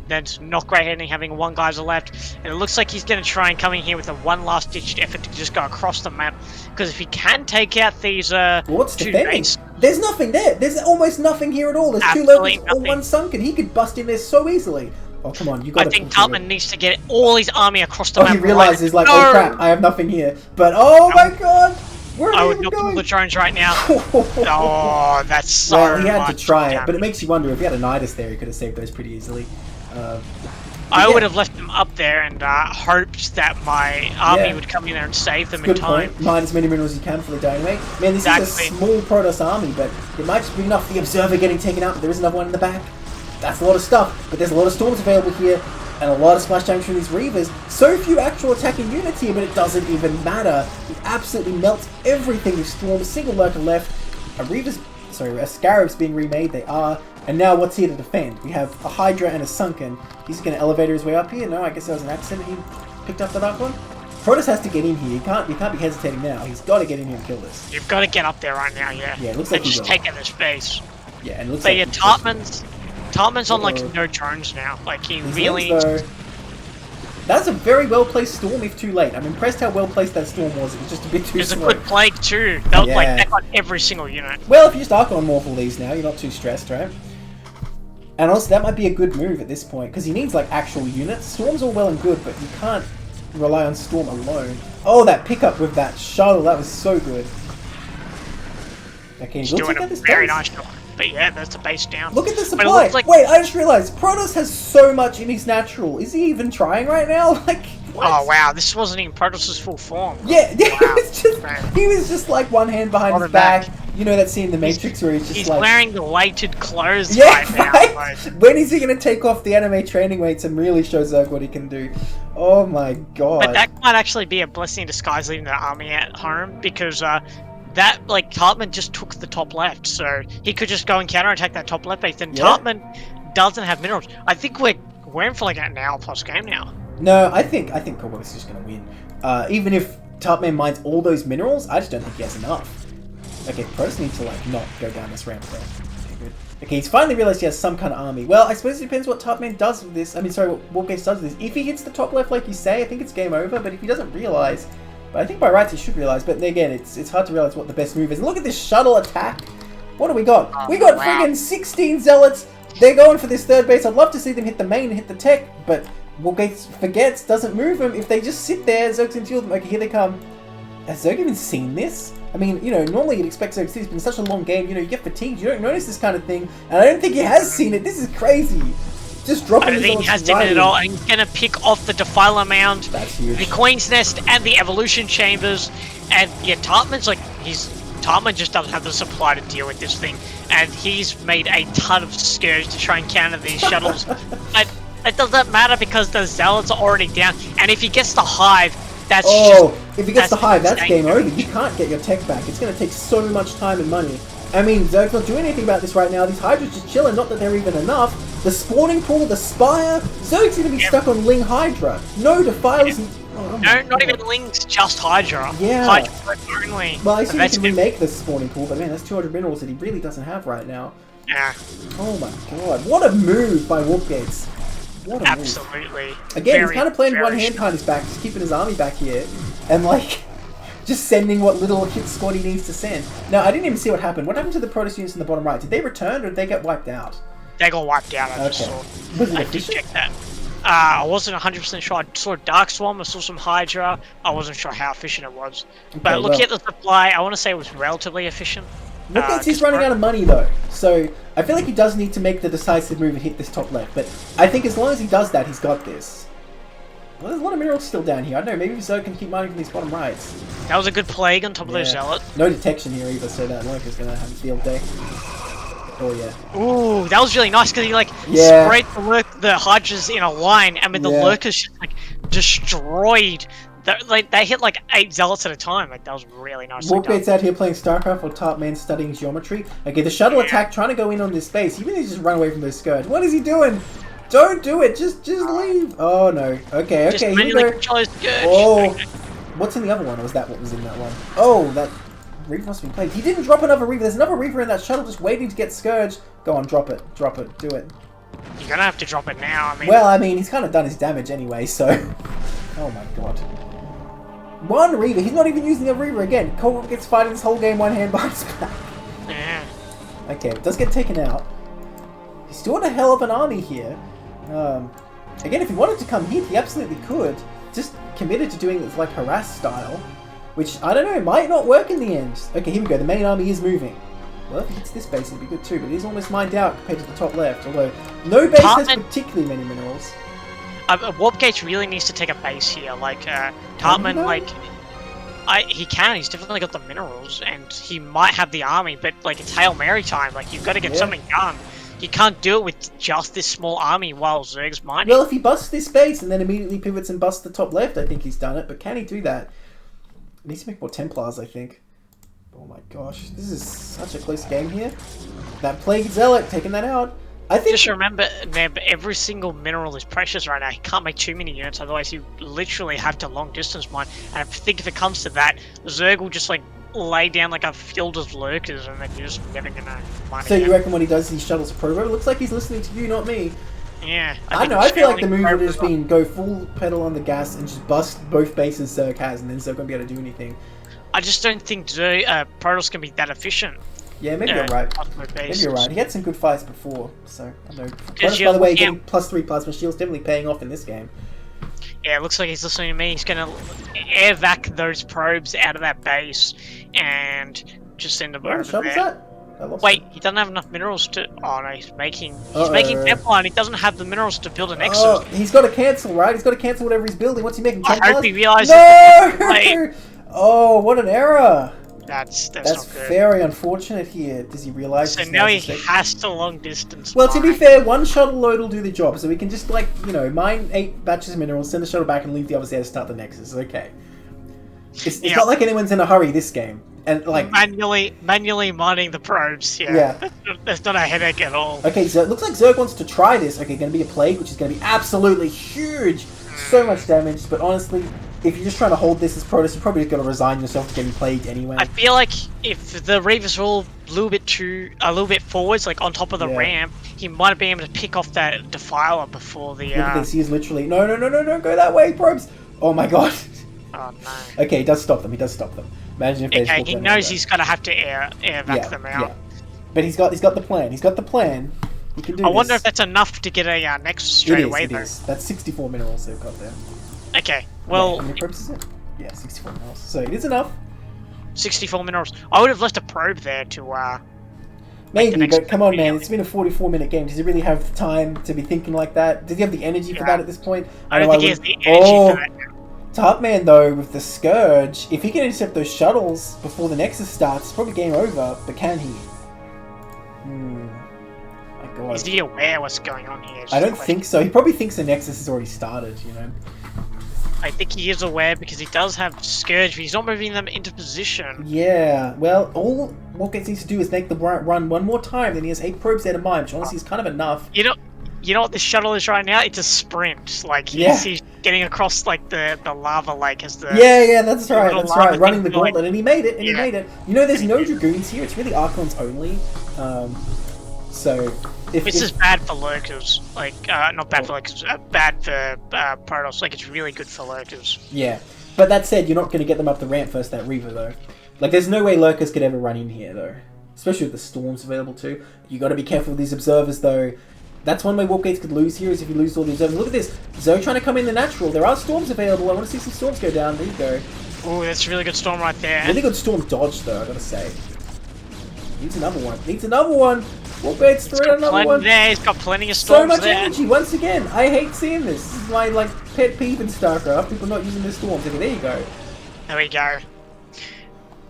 that's not great having 1 geyser left. And it looks like he's going to try and come in here with a one last ditched effort to just go across the map. Because if he can take out these what's 2 defending? bases... There's nothing there. There's almost nothing here at all. There's 2 Absolutely locals, all nothing. 1 sunken. He could bust in there so easily. Oh, come on. You got I think Tartman needs to get all his army across the map. he realizes, like, No! oh crap, I have nothing here. But, oh my god! Where are I we would even not going? pull the drones right now. Oh, that's so Well, he had to much try it, damage. but it makes you wonder if he had a Nidus there, he could have saved those pretty easily. I yeah. would have left them up there and hoped that my army Yeah. would come in there and save them in Good time. point. Mine as many minerals as you can for the dynamite. Man, this is Exactly. a small Protoss army, but it might just be enough for the Observer getting taken out, but there is another one in the back. That's a lot of stuff, but there's a lot of storms available here, and a lot of splash damage from these Reavers. So few actual attacking units here, but it doesn't even matter. He absolutely melts everything with storms. Single lurker left. A Scarab's being remade, they are. And now what's here to defend? We have a Hydra and a Sunken. He's going to elevator his way up here. No, I guess that was an accident. He picked up that up one. Protoss has to get in here. He can't be hesitating now. He's got to get in here and kill this. You've got to get up there right now, yeah. Yeah, it looks like and he just will. take out the space. Yeah, and it looks But like yeah, Tartman's on like no drones now. Like he These really. links, though, that's a very well placed storm. If too late, I'm impressed how well placed that storm was. It was just a bit too It's a slow. good plague too. That was like that got every single unit. Well, if you just Archon morph all these now, you're not too stressed, right? And also, that might be a good move at this point because he needs like actual units. Storm's all well and good, but you can't rely on Storm alone. Oh, that pickup with that shuttle, that was so good. Okay, He's we'll doing check a out this very base. nice job. But yeah, that's the base down. Look at the But it supply. looks like- Wait, I just realized Protoss has so much in his natural. Is he even trying right now? Like, what? Oh wow, this wasn't even Protoss's full form. Yeah, Wow. he was just like one hand behind Hold his him back. back. You know that scene in The Matrix where he's just He's like... wearing the weighted clothes Yeah, right now. right? Like, When is he going to take off the anime training weights and really show Zerg what he can do? Oh my god. but that might actually be a blessing in disguise leaving the army at home because that like Tartman just took the top left, so he could just go and counterattack that top left base. And Yeah. Tartman doesn't have minerals. I think we're in for like an hour plus game now. No, I think Cobalt is just going to win. Even if Tartman mines all those minerals, I just don't think he has enough. Okay, Protoss needs to like not go down this ramp though. Okay, good. Okay, he's finally realized he has some kind of army. Well, I suppose it depends what Tartman does with this. I mean, sorry, what Wargaze does with this. If he hits the top left like you say, I think it's game over. But if he doesn't realize, but I think by rights he should realize. But again, it's hard to realize what the best move is. And look at this shuttle attack. What do we got? Oh, We got wow. friggin' 16 zealots. They're going for this third base. I'd love to see them hit the main and hit the tech, but Wargaze forgets, doesn't move them. If they just sit there, Zerg's gonna deal with them. Okay, here they come. Has Zerg even seen this? I mean, you know, normally you'd expect Zerg to see this, but in such a long game, you know, you get fatigued, you don't notice this kind of thing, and I don't think he has seen it. This is crazy. Just dropping I don't this think he on has seen it at all. And he's gonna pick off the Defiler Mound, That's huge. the Queen's Nest, and the Evolution Chambers. And yeah, Tartman's like Tartman just doesn't have the supply to deal with this thing, and he's made a ton of Scourge to try and counter these shuttles. But it doesn't matter because the Zealots are already down, and if he gets the Hive, that's If he gets the that's hive, that's insane. game over. You can't get your tech back. It's going to take so much time and money. I mean, Zerg's not doing anything about this right now. These Hydras just chilling, not that they're even enough. The spawning pool, the Spire. Zerg's going to be stuck on Ling Hydra. No Defiles. Oh, No, not even Lings, just Hydra. Yeah. Hydra only. Well, I And see he that's can good. remake this spawning pool, but man, that's 200 minerals that he really doesn't have right now. Yeah, Oh my god, what a move by Wargaze. What a move. absolutely. Again, he's Very, kind of playing very one hand behind his back, just keeping his army back here, and like, just sending what little hit squad he needs to send. Now, I didn't even see what happened. What happened to the Protoss units in the bottom right? Did they return, or did they get wiped out? They got wiped out, I just Okay. saw. Was it I did efficient? check that. I wasn't 100% sure. I saw Dark Swarm, I saw some Hydra. I wasn't sure how efficient it was. But Okay, looking well- at the supply, I want to say it was relatively efficient. Wargaze is running out of money though, so I feel like he does need to make the decisive move and hit this top left, but I think as long as he does that, he's got this. Well, there's a lot of minerals still down here. I don't know, maybe Zerg can keep mining from these bottom rights. That was a good plague on top of those Yeah. Zealots. No detection here either, so that Lurker's gonna have a field day. Oh yeah. Ooh, that was really nice because he like Yeah. sprayed the Hydras in a line, and when the Yeah. Lurkers just like destroyed. Like they hit like 8 Zealots at a time. Like that was really nice. Wargate's out here playing StarCraft while Tartman studying geometry. Okay, the shuttle attack trying to go in on this base. He really needs to just run away from those Scourge. What is he doing? Don't do it. Just leave. Oh no. Okay, Just okay. Here we manually go. control his Scourge. Oh, Okay. what's in the other one? Or was that what was in that one? Oh, that Reaver must have been played. He didn't drop another Reaver. There's another Reaver in that shuttle just waiting to get Scourge. Go on, drop it. Drop it. Do it. You're gonna have to drop it now. I mean, Well, I mean, he's kind of done his damage anyway, so... Oh my god. One Reaver. He's not even using a Reaver again. Cole gets fighting this whole game one hand behind his back. yeah. Okay, it does get taken out. He's doing a hell of an army here. Again, if he wanted to come here, he absolutely could. Just committed to doing this like harass style, which, I don't know, might not work in the end. Okay, here we go. The main army is moving. Well, if he hits this base, it'd be good too, but it is almost mined out compared to the top left, although no base has Tartman- particularly many minerals. Warpgate really needs to take a base here. Like Tartman, though? like he can. He's definitely got the minerals, and he might have the army. But like it's Hail Mary time. Like you've got to get Yeah. something done. You can't do it with just this small army while Zerg's mining. Well, if he busts this base and then immediately pivots and busts the top left, I think he's done it, but can he do that? He needs to make more Templars, I think. Oh my gosh, this is such a close game here. That Plague Zealot taking that out. I think. Just remember, Neb, every single mineral is precious right now. He can't make too many units, otherwise you literally have to long distance mine. And I think if it comes to that, Zerg will just like lay down like a field of lurkers, and then you're just never gonna mine. So again. you reckon when he does these shuttles probe, it looks like he's listening to you, not me. Yeah. I don't know. I feel like the move would have just been go full pedal on the gas and just bust both bases Zerg has, and then Zerg won't be able to do anything. I just don't think Protoss can be that efficient. Yeah, maybe you're right. Maybe you're right. He had some good fights before, so I don't know. Protoss, by the way, getting +3 plasma shields definitely paying off in this game. Yeah, it looks like he's listening to me. He's gonna air vac those probes out of that base and just send them over there. Wait, he doesn't have enough minerals to. Oh no, he's making Temple, and he doesn't have the minerals to build an Nexus. Oh, he's got to cancel, right? He's got to cancel whatever he's building. What's he making? I hope he realizes. No! Oh, what an error! That's not good. Very unfortunate here. Does he realize? So now he has to long distance. Well, to be fair, one shuttle load will do the job, so we can just mine 8 batches of minerals, send the shuttle back, and leave the others there to start the Nexus. Okay. It's not like anyone's in a hurry this game, and like manually mining the probes. Yeah. That's not a headache at all. Okay, so it looks like Zerg wants to try this. Okay, going to be a plague, which is going to be absolutely huge. So much damage, but honestly, if you're just trying to hold this as Protoss, you're probably just going to resign yourself to getting plagued anyway. I feel like if the Reavers were all a little bit forwards, like on top of the ramp, he might have been able to pick off that Defiler before the. Look at this. He is literally no, go that way, probes. Oh my god. Oh no. Okay, he does stop them. Imagine if they. He knows he's going to have to air vac them out. Yeah. But he's got the plan. He can do I wonder if that's enough to get a Nexus straight away, though. It is. That's 64 minerals they've got there. Okay, well... How many probes is it? Yeah, 64 minerals. So it is enough. 64 minerals. I would have left a probe there to, maybe, but come on, man. It's been a 44-minute game. Does he really have time to be thinking like that? Does he have the energy for that at this point? I don't think he has the energy for that. Tarpman, though, with the Scourge, if he can intercept those shuttles before the Nexus starts, it's probably game over. But can he? My God. Is he aware what's going on here? I don't think so. He probably thinks the Nexus has already started, you know? I think he is aware because he does have Scourge, but he's not moving them into position. Yeah, well, all Wugsaw needs to do is make the run one more time, then he has 8 probes there to mine, which honestly is kind of enough. You know what this shuttle is right now? It's a sprint. Like, he's getting across, like, the lava lake as the... Yeah, that's right, running the gauntlet, and he made it, You know, there's no Dragoons here, it's really Archons only, so... This is bad for lurkers. Like, not bad for lurkers, bad for Protoss. Like, it's really good for lurkers. Yeah, but that said, you're not going to get them up the ramp first, that Reaver, though. Like, there's no way lurkers could ever run in here, though. Especially with the storms available, too. You got to be careful with these observers, though. That's one way Wargates could lose here, is if you lose all the observers. Look at this. Zerg trying to come in the natural. There are storms available. I want to see some storms go down. There you go. Oh, that's a really good storm right there. Really good storm dodge, though, I got to say. Needs another one. Wargates threw another one. There, he's got plenty of storms. So much energy, once again. I hate seeing this. This is my, like, pet peeve in StarCraft. People not using their storms. Okay, there you go. There we go.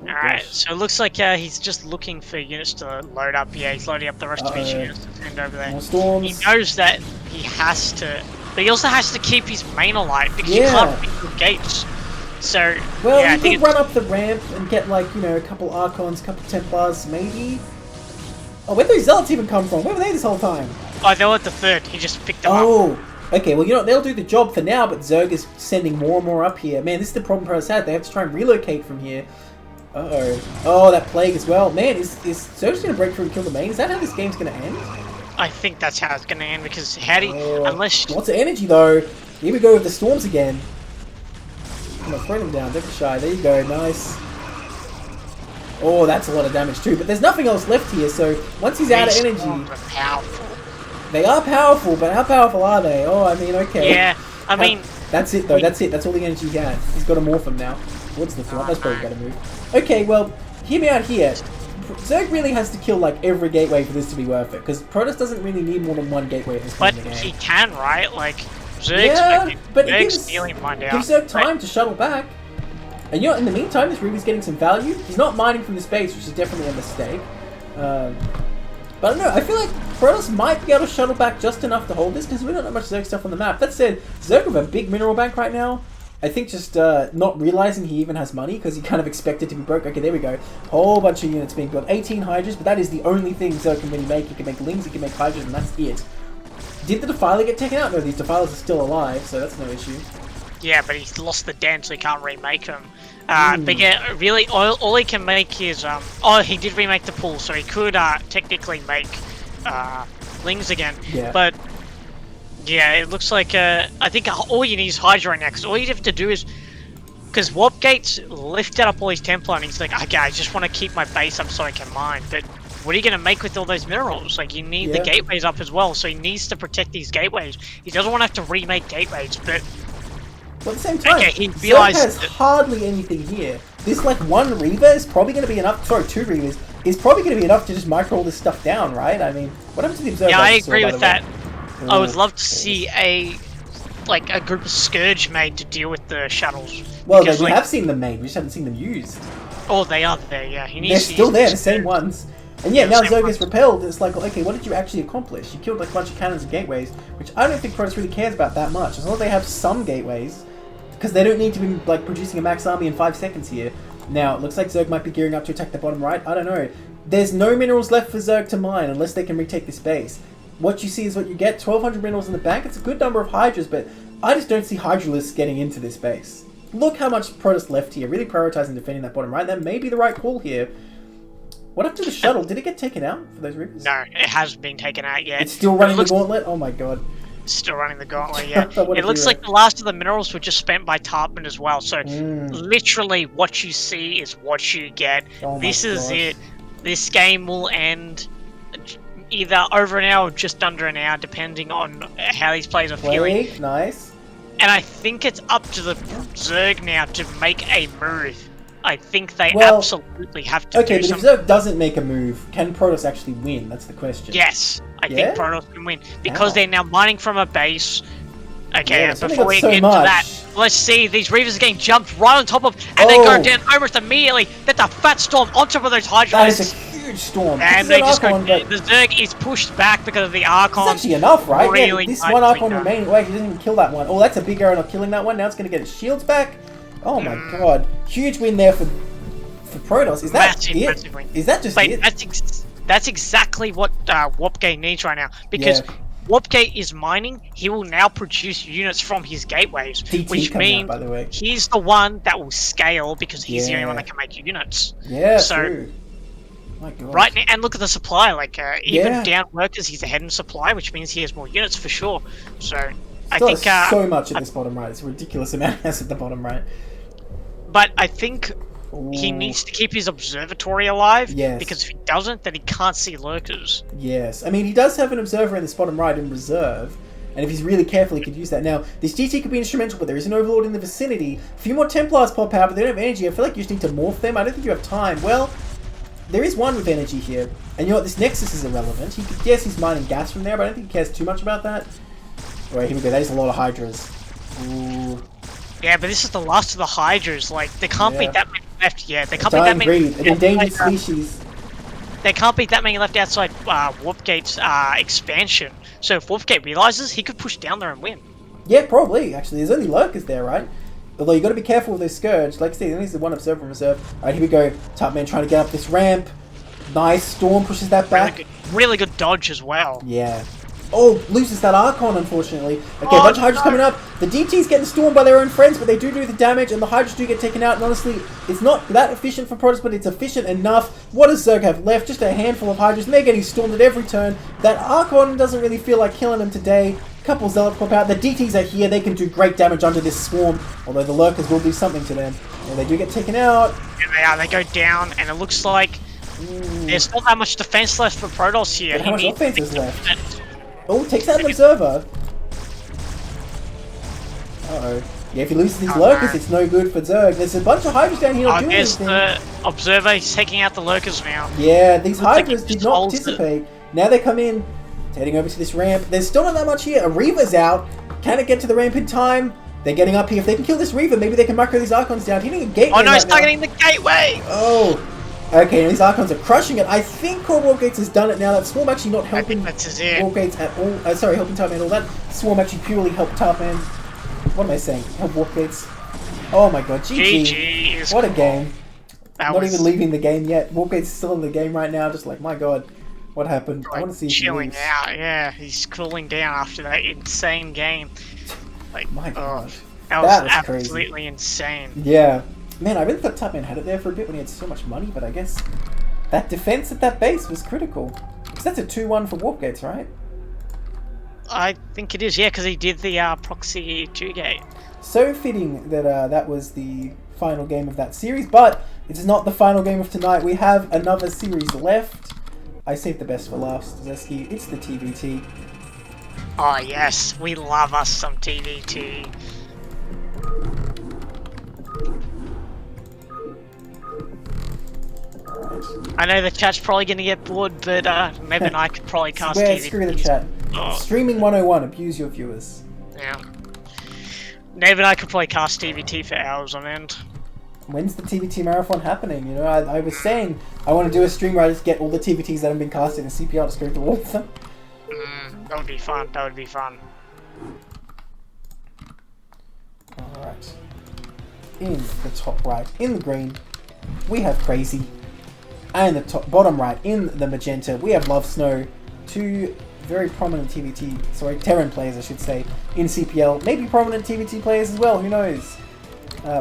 Alright, so it looks like he's just looking for units to load up. Yeah, he's loading up the rest of his units to send over there. More storms. He knows that he has to, but he also has to keep his main alight because he can't pick the gates. So, well, yeah, you could run up the ramp and get, like, you know, a couple Archons, a couple Templars, maybe. Oh, where did those Zealots even come from? Where were they this whole time? Oh, they were at the third. He just picked them up. Oh, okay. Well, you know, they'll do the job for now, but Zerg is sending more and more up here. Man, this is the problem Protoss had. They have to try and relocate from here. Uh-oh. Oh, that plague as well. Man, is Zerg's going to break through and kill the main? Is that how this game's going to end? I think that's how it's going to end, because how do you... unless... Lots of energy, though. Here we go with the storms again. Come on, throw them down. Don't be shy. There you go. Nice. Oh, that's a lot of damage too. But there's nothing else left here, so once he's out of energy... They are powerful, but how powerful are they? Oh, I mean, okay. Yeah, I mean... That's it, though. That's it. That's all the energy he has. He's got to morph him now. Towards the front. That's probably got to move. Okay, well, hear me out here. Zerg really has to kill, like, every gateway for this to be worth it, because Protoss doesn't really need more than one gateway at this point in the game. But he can, right? Like, Zerg's stealing mine out. Gives Zerg time to shuttle back. And you know, in the meantime, this Reaver's getting some value. He's not mining from the space, which is definitely a mistake. But I don't know, I feel like Protoss might be able to shuttle back just enough to hold this, because we don't have much Zerg stuff on the map. That said, Zerg have a big mineral bank right now. I think just not realizing he even has money because he kind of expected to be broke. Okay, there we go. Whole bunch of units being built. 18 Hydras, but that is the only thing Zerg can really make. He can make Lings, he can make Hydras, and that's it. Did the Defiler get taken out? No, these Defilers are still alive, so that's no issue. Yeah, but he's lost the den, so he can't remake them. But yeah, really, all he can make is... oh, he did remake the pool, so he could technically make Lings again. Yeah. But... yeah, it looks like, I think all you need is Hydra right now, because all you have to do is... because Warpgate's lifted up all his Templar, and he's like, okay, I just want to keep my base up so I can mine, but what are you going to make with all those minerals? Like, you need the gateways up as well, so he needs to protect these gateways. He doesn't want to have to remake gateways, but... well, at the same time, okay, he realized has hardly anything here. This, like, one Reaver is probably going to be enough... sorry, 2 Reavers is probably going to be enough to just micro all this stuff down, right? I mean, what happened to the Observer? Yeah, I agree with that. Ooh, I would love to see a group of Scourge made to deal with the shuttles. well, because, we like, have seen them made, we just haven't seen them used. oh, they are there, yeah. He They're needs to still use there, the the same Scourge. ones. And yeah, Yeah, now same Zerg ones. is repelled. It's like, okay, what did you actually accomplish? You killed like a bunch of cannons and gateways, which I don't think Protoss really cares about that much. As long as they have some gateways, because they don't need to be like producing a max army in 5 seconds here. Now, it looks like Zerg might be gearing up to attack the bottom right. I don't know. There's no minerals left for Zerg to mine unless they can retake this base. What you see is what you get. 1,200 minerals in the bank. It's a good number of Hydras, but I just don't see Hydralists getting into this base. Look how much Protoss left here. Really prioritizing defending that bottom right. That may be the right call here. What happened to the shuttle? Did it get taken out for those Reapers? No, it hasn't been taken out yet. It's still running the gauntlet? Oh my god. Still running the gauntlet, yeah. What a It looks hero. like the last of the minerals were just spent by Tarpman as well, so literally what you see is what you get. Oh my This is gosh. it. This game will end either over an hour or just under an hour, depending on how these players are feeling. Plague, nice. And I think it's up to the Zerg now to make a move. I think they Well, absolutely have to Okay, do but if something. Zerg doesn't make a move, can Protoss actually win? That's the question. Yes, I Yeah? think Protoss can win because How? they're now mining from a base. Okay, Yeah, it's only before got we so get into much. that, let's see. These Reavers are getting jumped right on top of, and they go Oh. down almost immediately. That's a fat storm on top of those That Hydras. is a huge storm. And This they is an just go. Archon, but The Zerg is pushed back because of the Archon. it's actually enough, right? Really yeah, this nicely one Archon done. remaining. Wait, he doesn't even kill that one. Oh, that's a big arrow not killing that one. Now it's going to get its shields back. Oh my god. Huge win there for Protoss. Is that Massive, it? massive win. Is that just Like, it? that's exactly what Warpgate needs right now, because Yeah. Warpgate is mining. He will now produce units from his gateways, TT which coming out, means by the way. he's the one that will scale because he's the only one Yeah. that can make units. Yeah, so- true. My god. Right now, and look at the supply. Like even Yeah. down workers, he's ahead in supply, which means he has more units for sure. So I Still think, has so much at this bottom right. It's a ridiculous amount he has at the bottom right. but I think he Ooh. needs to keep his observatory alive. Yes. Because if he doesn't, then he can't see lurkers. Yes, I mean he does have an observer in this bottom right in reserve, and if he's really careful, he could use that. Now, this GT could be instrumental, but there is an Overlord in the vicinity. A few more Templars pop out, but they don't have energy. I feel like you just need to morph them. I don't think you have time. Well, there is one with energy here, and you know what? This Nexus is irrelevant. He could, yes, he's mining gas from there, but I don't think he cares too much about that. Alright, here we go. That is a lot of Hydras. Ooh. Yeah, but this is the last of the Hydras. Like there can't be Yeah. that many left yet. There can't be that Dying many. breed, an endangered species. There can't be that many left outside Warpgate's expansion. So if Warpgate realizes, he could push down there and win. Yeah, probably, actually. There's only Lurkers there, right? Although you got to be careful with those Scourge. Like I said, there only is one observer in reserve. Alright, here we go. Tarpman trying to get up this ramp. Nice. Storm pushes that back. Really good dodge as well. Yeah. Oh, loses that Archon, unfortunately. Okay, Oh, a bunch of Hydras no. coming up. The DT's getting stormed by their own friends, but they do the damage, and the Hydras do get taken out. And honestly, it's not that efficient for Protoss, but it's efficient enough. What does Zerg have left? Just a handful of Hydras, and they're getting stormed at every turn. That Archon doesn't really feel like killing them today. Couple Zealots pop out. The DTs are here. They can do great damage under this swarm, although the Lurkers will do something to them. And they do get taken out. And they are. They go down, and it looks like there's not that much defense left for Protoss here. But how much needs offense to is keep left? it. Oh, takes out an Observer. Uh-oh. Yeah, if he loses these Oh, Lurkers, no. it's no good for Zerg. There's a bunch of Hydras down here not Oh, doing there's anything. the Observer. He's taking out the Lurkers now. Yeah, these Looks like Hydras he did just not holds it. participate. Now they come in, heading over to this ramp. There's still not that much here. A Reaver's out. Can it get to the ramp in time? They're getting up here. If they can kill this Reaver, maybe they can macro these Archons down. Hitting a gateway Oh no, right he's now. targeting the gateway! Oh. Okay, and these Archons are crushing it. I think Core Wargates has done it now. That Swarm actually not I helping think that's it. Wargates at all. Sorry, helping Tarpman at all. That Swarm actually purely helped Tarpman. What am I saying? Help Wargates. Oh my god, GG. GG is What a cool. game. That Not was even leaving the game yet. Wargate's still in the game right now, just like, my god, what happened? I want to see if he chilling leaves. out. Yeah, he's cooling down after that insane game. Like, My god. that was That was absolutely crazy. insane. Yeah. Man, I really thought Tarpman had it there for a bit when he had so much money, but I guess that defense at that base was critical. Because that's a 2-1 for Wargates, right? I think it is, yeah, because he did the proxy 2 gate. So fitting that that was the final game of that series, but it's not the final game of tonight. We have another series left. I saved the best for last, Zesky. It's the TVT. Oh yes, we love us some TVT. I know the chat's probably going to get bored, but Neb and I could probably cast Where, TVT. screw the chat. Oh. Streaming 101, abuse your viewers. Yeah. Neb and I could probably cast TVT for hours on end. When's the TVT marathon happening? You know, I was saying I want to do a stream where I just get all the TVTs that have been casted in CPL, just go through all of them. That would be fun. That would be fun. Alright. In the top right, in the green, we have Crazy. And the top bottom right, in the magenta, we have Love Snow. Two very prominent Terran players, I should say, in CPL. Maybe prominent TVT players as well, who knows?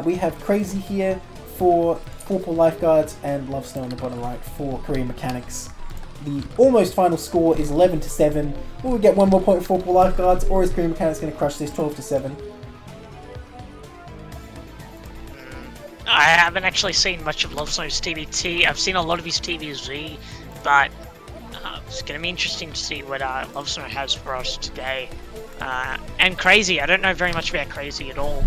We have Crazy here for Purple Lifeguards and Love Snow on the bottom right for Korean Mechanics. The almost final score is 11-7. Will we get one more point for Purple Lifeguards, or is Korean Mechanics going to crush this 12-7? I haven't actually seen much of Love Snow's TVT. I've seen a lot of his TVZ, but it's going to be interesting to see what Love Snow has for us today. And Crazy, I don't know very much about Crazy at all.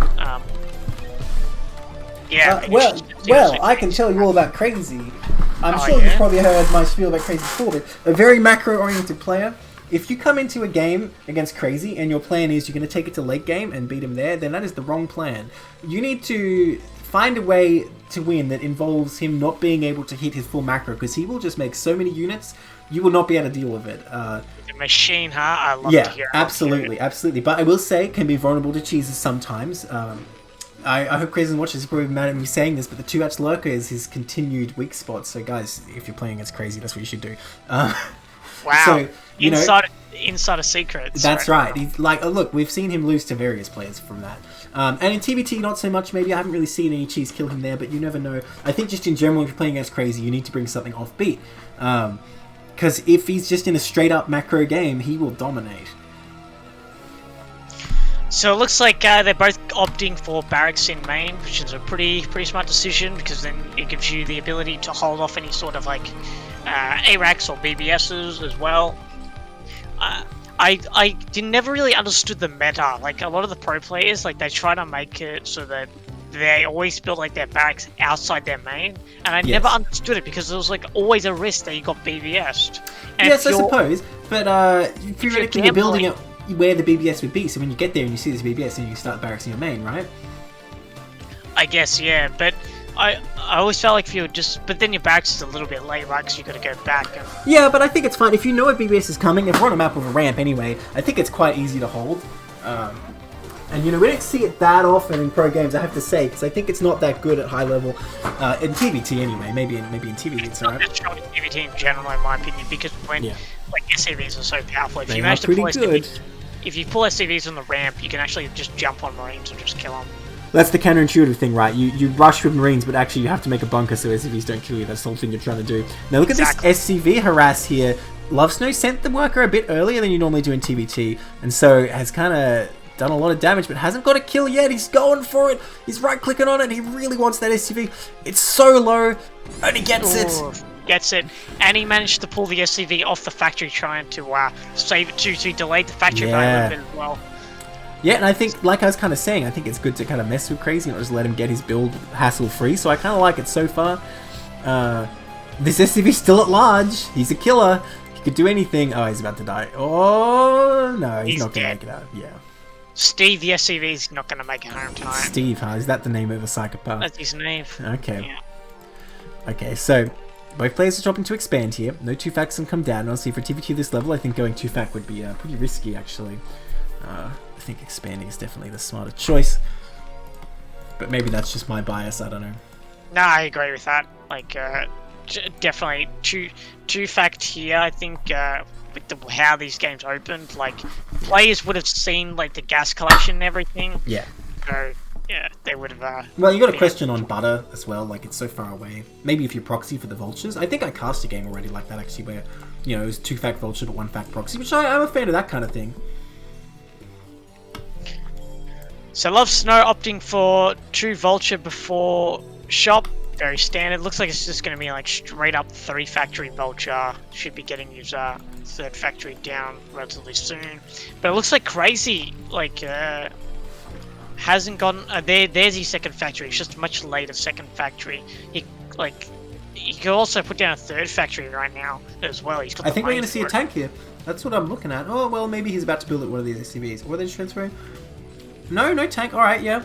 Well, I can tell you all about Crazy. I'm sure yeah? you've probably heard my spiel about Crazy before, but a very macro-oriented player. If you come into a game against Crazy and your plan is you're going to take it to late game and beat him there, then that is the wrong plan. You need to find a way to win that involves him not being able to hit his full macro, because he will just make so many units, you will not be able to deal with it. The machine, huh? I love to hear it. Absolutely. But I will say, it can be vulnerable to cheeses sometimes. I hope Crazy watches is probably mad at me saying this, but the 2H Lurker is his continued weak spot. So guys, if you're playing against Crazy, that's what you should do. Wow. So, you know, Insider secrets. that's right. He's like, look, we've seen him lose to various players from that. And in TVT, not so much. Maybe I haven't really seen any cheese kill him there, but you never know. I think just in general, if you're playing against Crazy, you need to bring something offbeat. Because if he's just in a straight-up macro game, he will dominate. So it looks like they're both opting for barracks in main, which is a pretty smart decision, because then it gives you the ability to hold off any sort of like ARACs or BBSs as well. I never really understood the meta. Like, a lot of the pro players, like, they try to make it so that they always build like their barracks outside their main, and I never understood it, because there was like always a risk that you got BBS'd. And yes, I suppose, but theoretically you're building it where the BBS would be, so when you get there and you see this BBS, and you start barracks in your main, right? I guess, yeah, but I always felt like if you would just... But then your barracks is a little bit late, right? Because you got to go back. And... Yeah, but I think it's fine. If you know a BBS is coming, if we're on a map with a ramp anyway, I think it's quite easy to hold. And, you know, we don't see it that often in pro games, I have to say, because I think it's not that good at high level. In TVT anyway. Maybe in TVT it's alright. It's not strong in TVT in general, in my opinion, because when... Yeah. Like, SCVs are so powerful. If They you are manage to pretty pull good. SCVs... If you pull SCVs on the ramp, you can actually just jump on Marines and just kill them. That's the counterintuitive thing, right? You rush with Marines, but actually you have to make a bunker so SCVs don't kill you. That's the whole thing you're trying to do. Now look at this SCV harass here. Love Snow sent the worker a bit earlier than you normally do in TVT, and so has kind of done a lot of damage, but hasn't got a kill yet. He's going for it. He's right-clicking on it. He really wants that SCV. It's so low, and he gets it. Gets it, and he managed to pull the SCV off the factory, trying to save it to delay the factory by a little bit as well. Yeah, and I think, like I was kind of saying, I think it's good to kind of mess with Crazy and not just let him get his build hassle-free, so I kind of like it so far. This SCV's still at large. He's a killer. He could do anything. Oh, he's about to die. Oh, no, he's not going to make it out. Yeah. Steve, the SCV's not going to make it home tonight. Steve, huh? Is that the name of a psychopath? That's his name. Okay. Yeah. Okay, so... both players are dropping to expand here. No 2-facs can come down. Honestly, for TVT this level, I think going 2-fac would be pretty risky, actually. I think expanding is definitely the smarter choice. but maybe that's just my bias. I don't know. No, I agree with that. Like, definitely two fact here. I think with how these games opened, like players would have seen like the gas collection and everything. Yeah. So yeah, they would have. Well, you got a question on butter as well. Like it's so far away. Maybe if you proxy for the vultures. I think I cast a game already like that actually, where it was 2 fact vulture but 1 fact proxy, which I'm a fan of that kind of thing. So Love Snow opting for 2 vulture before shop. Very standard. Looks like it's just going to be like straight up 3 factory vulture. Should be getting his 3rd factory down relatively soon. But it looks like Crazy like hasn't gotten there's his 2nd factory. It's just a much later 2nd factory. He could also put down a 3rd factory right now as well. He's got I think we're going to see a tank here. That's what I'm looking at. Oh well, maybe he's about to build at one of these SCVs. Or are they just transferring? No tank. All right, yeah.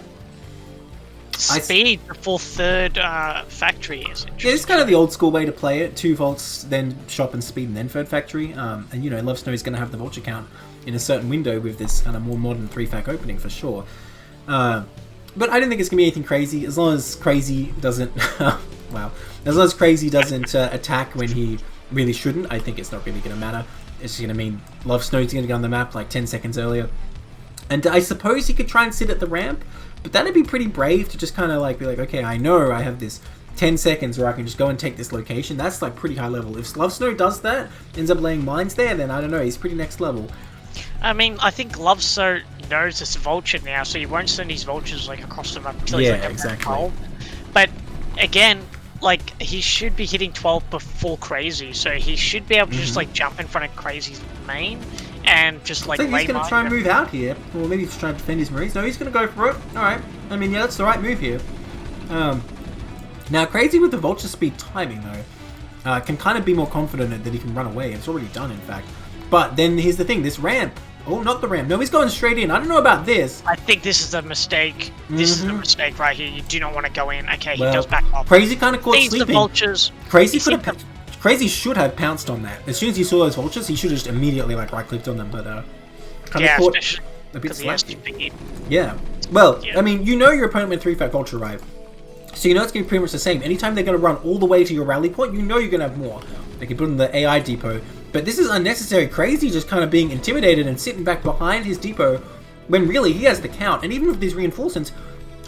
Speed before 3rd factory is interesting. Yeah, it's kind of the old school way to play it. 2 vaults, then shop and speed, and then 3rd factory. And Love Snow is going to have the vulture count in a certain window with this kind of more modern 3-fac opening for sure. But I don't think it's going to be anything crazy as long as Crazy doesn't. Wow, as long as Crazy doesn't attack when he really shouldn't. I think it's not really going to matter. It's just going to mean Love Snow's going to get on the map like 10 seconds earlier. And I suppose he could try and sit at the ramp, but that'd be pretty brave to just kind of like be like, okay, I know I have this 10 seconds where I can just go and take this location. That's like pretty high level. If Love Snow does that, ends up laying mines there, then I don't know, he's pretty next level. I mean, I think Love Snow knows it's vulture now, so he won't send his vultures like across the map until he's like exactly. Hole. But again, like he should be hitting 12 before Crazy, so he should be able to just like jump in front of Crazy's main and just like. I think he's going to try and move out here, or maybe he's trying to defend his Marines. No, he's going to go for it. All right. I mean, yeah, that's the right move here. Now, Crazy with the vulture speed timing though, can kind of be more confident that he can run away. It's already done, in fact. But then here's the thing: this ramp. Oh, not the ramp. No, he's going straight in. I don't know about this. I think this is a mistake. This is a mistake right here. You do not want to go in. Okay, he does back off. Crazy kind of caught sleeping. The vultures. Crazy should have pounced on that. As soon as he saw those vultures, he should have just immediately like right-clicked on them. But kind of caught a bit slacky. Yeah. Well, I mean, your opponent went 3-fact vulture, right? So it's going to be pretty much the same. Anytime they're going to run all the way to your rally point, you're going to have more. They can put in the AI depot. But this is unnecessary. Crazy just kind of being intimidated and sitting back behind his depot when really he has the count. And even with these reinforcements,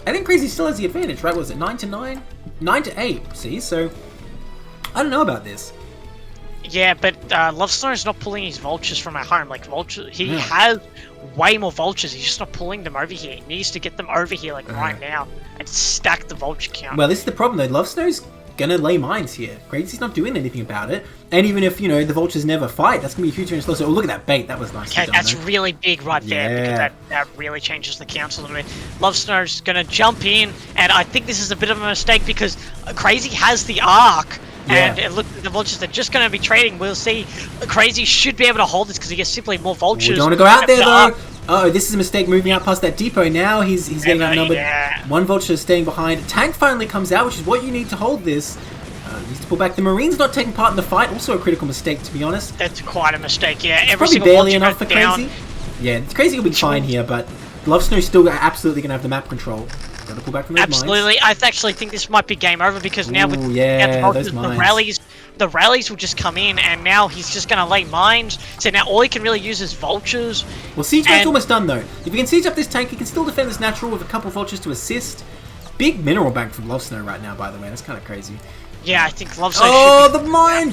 I think Crazy still has the advantage, right? Was it 9-9? 9-8, see? So, I don't know about this. Yeah, but Love Snow is not pulling his vultures from at home. Like, he has way more vultures. He's just not pulling them over here. He needs to get them over here, like, right now and stack the vulture count. Well, this is the problem, though. Love Snow's gonna lay mines here. Crazy's not doing anything about it. And even if, the vultures never fight, that's gonna be a huge change. So, look at that bait. That was nice. Okay, that's really big right there, because that really changes the counts a little bit. Love Snow's gonna jump in, and I think this is a bit of a mistake because Crazy has the arc. And it looks like the vultures are just going to be trading. We'll see. Crazy should be able to hold this because he gets simply more vultures. We don't want to go out there, though. Oh, this is a mistake moving out past that depot. Now he's getting outnumbered. One vulture is staying behind. Tank finally comes out, which is what you need to hold this. Needs to pull back. The Marines not taking part in the fight. Also a critical mistake, to be honest. That's quite a mistake, yeah. It's probably barely enough for Crazy. Yeah, Crazy will be fine here, but Love Snow's still absolutely going to have the map control. Gotta pull back from those Absolutely. mines. I actually think this might be game over because now with the rallies will just come in and now he's just going to lay mines. So now all he can really use is vultures. Well, Siege Bank's almost done though. If you can siege up this tank, he can still defend this natural with a couple vultures to assist. Big mineral bank from Love Snow right now, by the way. That's kind of crazy. Yeah, I think Love Snow should be... the mine!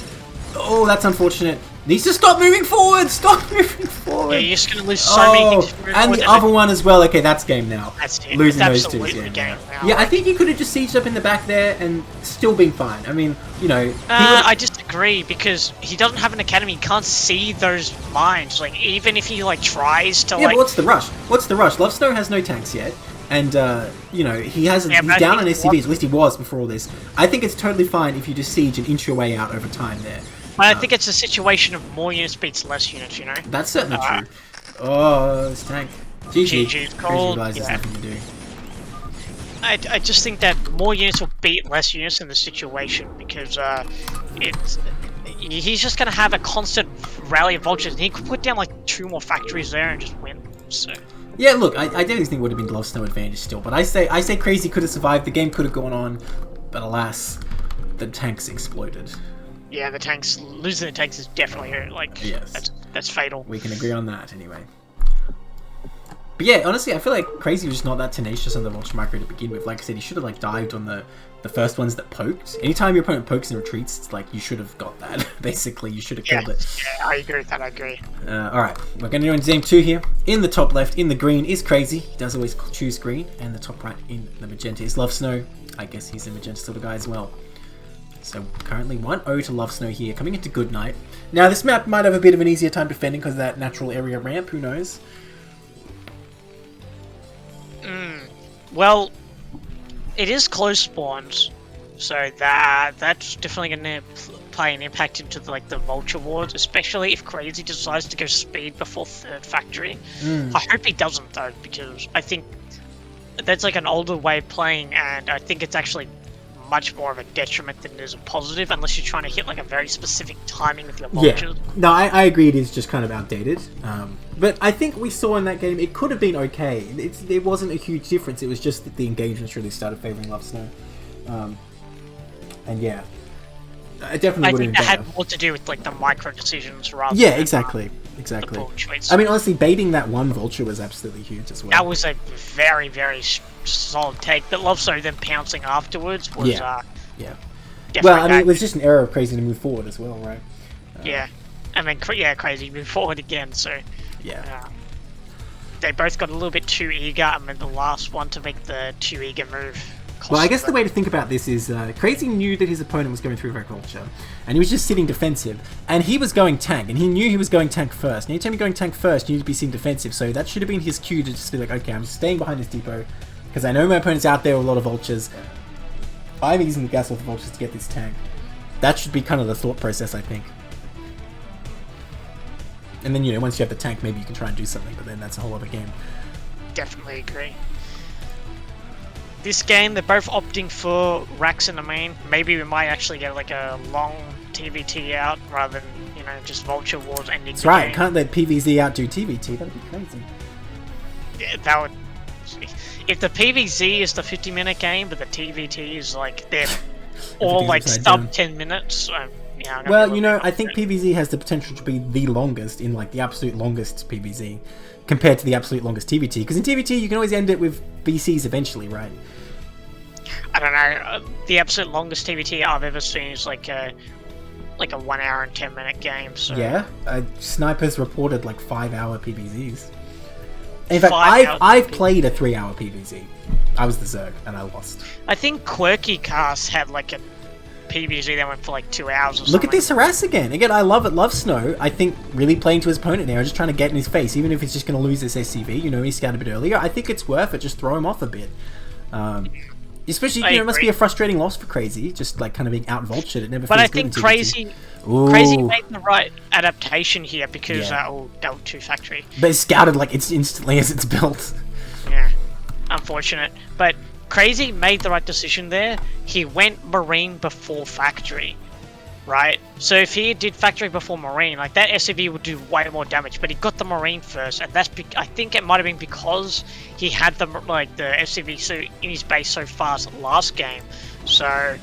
Oh, that's unfortunate. Needs to stop moving forward! Stop moving forward! Yeah, you're just going to lose so many things. And the other one as well. Okay, that's game now. That's it. Losing those two. Game now. Yeah, I think you could have just sieged up in the back there and still been fine. I mean, I disagree because he doesn't have an academy. He can't see those mines. Like, even if he, tries to, but what's the rush? What's the rush? Love Snow has no tanks yet. And, he has he's down on SCVs, at least he was before all this. I think it's totally fine if you just siege and inch your way out over time there. I think it's a situation of more units beats less units, That's certainly true. Oh, this tank. GG. Crazy realizes nothing to do. I just think that more units will beat less units in the situation because he's just going to have a constant rally of vultures. And he could put down 2 more factories there and just win. So. Yeah, look, I definitely think it would have been Love Snow advantage still, but I say Crazy could have survived. The game could have gone on, but alas, the tanks exploded. Yeah, losing the tanks is definitely like Yes. that's fatal. We can agree on that anyway. But yeah, honestly, I feel like Crazy was just not that tenacious on the launch micro to begin with. Like I said, he should have like dived on the first ones that poked. Anytime your opponent pokes and retreats, it's like you should have got that. Basically, you should have killed it. Yeah, I agree with that. I agree. Alright, we're going to go into game 2 here. In the top left, in the green, is Crazy. He does always choose green. And the top right, in the magenta, is Love Snow. I guess he's a magenta sort of guy as well. So currently 1-0 to Love Snow here, coming into Good Night. Now, this map might have a bit of an easier time defending because of that natural area ramp. Who knows? Well, it is close spawns, so that's definitely going to play an impact into the vulture wards, especially if Crazy decides to go speed before third factory. I hope he doesn't though, because I think that's like an older way of playing, and I think it's actually much more of a detriment than it is a positive, unless you're trying to hit like a very specific timing with your vultures. Yeah, no, I agree. It is just kind of outdated. But I think we saw in that game it could have been okay. It wasn't a huge difference. It was just that the engagements really started favoring Love Snow. And yeah, I definitely would have been I think that better. had more to do with like the micro decisions rather. Yeah, than, exactly. The ball choice. I mean, honestly, baiting that one vulture was absolutely huge as well. That was a very, very solid take. But Love Snow then pouncing afterwards was yeah. definitely Well, I mean, it was just an error of Crazy to move forward as well, right? yeah. And then Crazy moved forward again, so Yeah. they both got a little bit too eager, and then the last one to make the too eager move. Well, I guess the way to think about this is Crazy knew that his opponent was going through Evoke Vulture, and he was just sitting defensive, and he was going tank, and he knew he was going tank first. And anytime you're going tank first, you need to be sitting defensive, so that should have been his cue to just be like, okay, I'm staying behind this depot, because I know my opponent's out there with a lot of vultures. I'm using the gas off the vultures to get this tank. That should be kind of the thought process, I think. And then, once you have the tank, maybe you can try and do something, but then that's a whole other game. Definitely agree. This game, they're both opting for racks in the main. Maybe we might actually get like a long TVT out rather than, just vulture wars ending. That's right, can't let PVZ outdo TVT, that'd be crazy. Yeah, that would... If the PVZ is the 50-minute game, but the TVT is like, they're all like sub 10 minutes, yeah, well, I think PVZ has the potential to be the longest in like the absolute longest PVZ compared to the absolute longest TVT. Because in TVT, you can always end it with BCs eventually, right? I don't know. The absolute longest TVT I've ever seen is like a 1 hour and 10 minute game. So yeah, snipers reported like 5-hour PVZs. In fact, I've played a 3-hour PVZ. I was the Zerg and I lost. I think Quirky Cast had like a PVZ that went for like 2 hours or something. Look at this harass again. Again, I love it. Love Snow. I think really playing to his opponent now, just trying to get in his face, even if he's just going to lose this SCV. He scouted a bit earlier. I think it's worth it. Just throw him off a bit. Especially, it must be a frustrating loss for Crazy, just like kind of being out vultured. It never. But feels I good in think TVT. Crazy made the right adaptation here because that was 2 factory. But it's scouted like it's instantly as it's built. Yeah, unfortunate. But Crazy made the right decision there. He went Marine before Factory, right? So if he did Factory before Marine, like that SCV would do way more damage. But he got the Marine first, and that's I think it might have been because he had the SCV so in his base so fast last game. So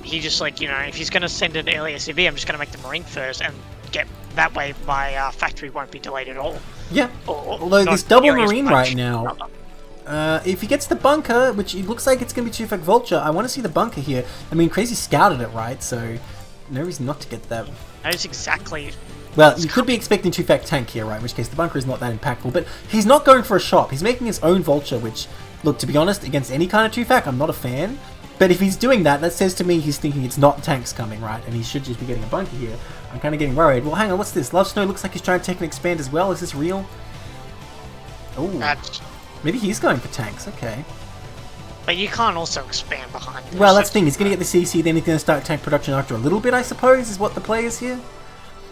he just if he's gonna send an early SCV, I'm just gonna make the Marine first and get that way. My Factory won't be delayed at all. Yeah. Although this double Marine right now. If he gets the bunker, which it looks like it's going to be 2-fact Vulture, I want to see the bunker here. I mean, Crazy scouted it, right? So, no reason not to get that. That is exactly... Well, you could be expecting 2-fact tank here, right? In which case, the bunker is not that impactful. But he's not going for a shop. He's making his own Vulture, which, look, to be honest, against any kind of 2-fact, I'm not a fan. But if he's doing that, that says to me he's thinking it's not tanks coming, right? And he should just be getting a bunker here. I'm kind of getting worried. Well, hang on, what's this? Love Snow looks like he's trying to take an expand as well. Is this real? Oh. Maybe he's going for tanks, okay. But you can't also expand behind him. Well, that's the thing. He's going to get the CC, then he's going to start tank production after a little bit, I suppose, is what the play is here.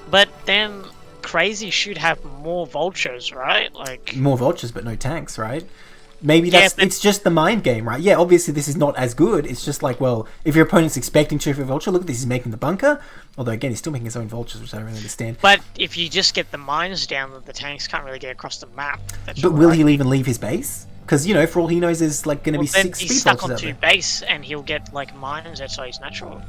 But then Crazy should have more vultures, right? Like more vultures, but no tanks, right? Maybe Yeah, that's but- it's just the mind game, right? Yeah, obviously this is not as good. It's just like, well, if your opponent's expecting to for vulture, look at this, he's making the bunker. Although again, he's still making his own vultures, which I don't really understand. But if you just get the mines down, the tanks can't really get across the map. That's But all will right. he even leave his base? Because, you know, for all he knows, there's like going to Well, be then 6 he's speed stuck vultures on out 2 there. base, and he'll get like mines outside his natural.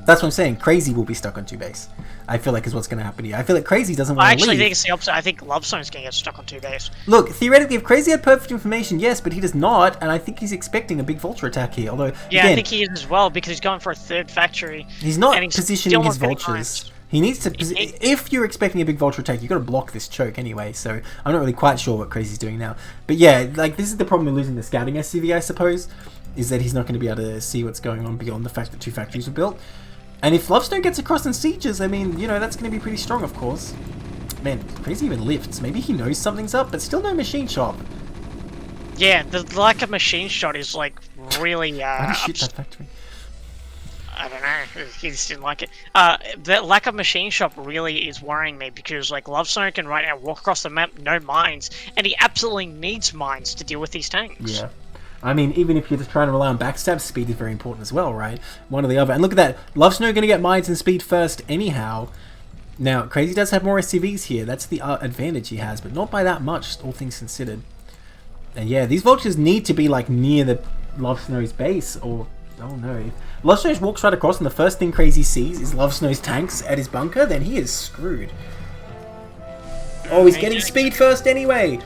That's what I'm saying. Crazy will be stuck on 2 base. I feel like is what's going to happen here. I feel like Crazy doesn't I want to actually leave. think it's the opposite. I think Lovestone's going to get stuck on 2 base. Look, theoretically, if Crazy had perfect information, yes, but he does not, and I think he's expecting a big vulture attack here. Although, Yeah, again, I think he is as well because he's going for a 3rd factory. he's not and he's positioning still his not getting vultures. mines. He needs to. He- If you're expecting a big vulture attack, you've got to block this choke anyway. So I'm not really quite sure what Crazy's doing now. But yeah, like this is the problem with losing the scouting SCV, I suppose, is that he's not going to be able to see what's going on beyond the fact that 2 factories were built. And if Lovestone gets across in sieges, I mean, you know, that's going to be pretty strong, of course. Man, Crazy even lifts. Maybe he knows something's up, but still no machine shop. Yeah, the lack of machine shot is like really. Why did he shoot that factory? I don't know. He just didn't like it. The lack of machine shop really is worrying me because like Lovestone can right now walk across the map, no mines, and he absolutely needs mines to deal with these tanks. Yeah. I mean, even if you're just trying to rely on backstab, speed is very important as well, right? One or the other. And look at that. Lovesnow going to get mines and speed first anyhow. Now, Crazy does have more SCVs here. That's the advantage he has, but not by that much, all things considered. And yeah, these vultures need to be like near the Lovesnow's base, or... Oh no. If Lovesnow walks right across and the first thing Crazy sees is Lovesnow's tanks at his bunker, then he is screwed. Oh, he's getting speed first anyway!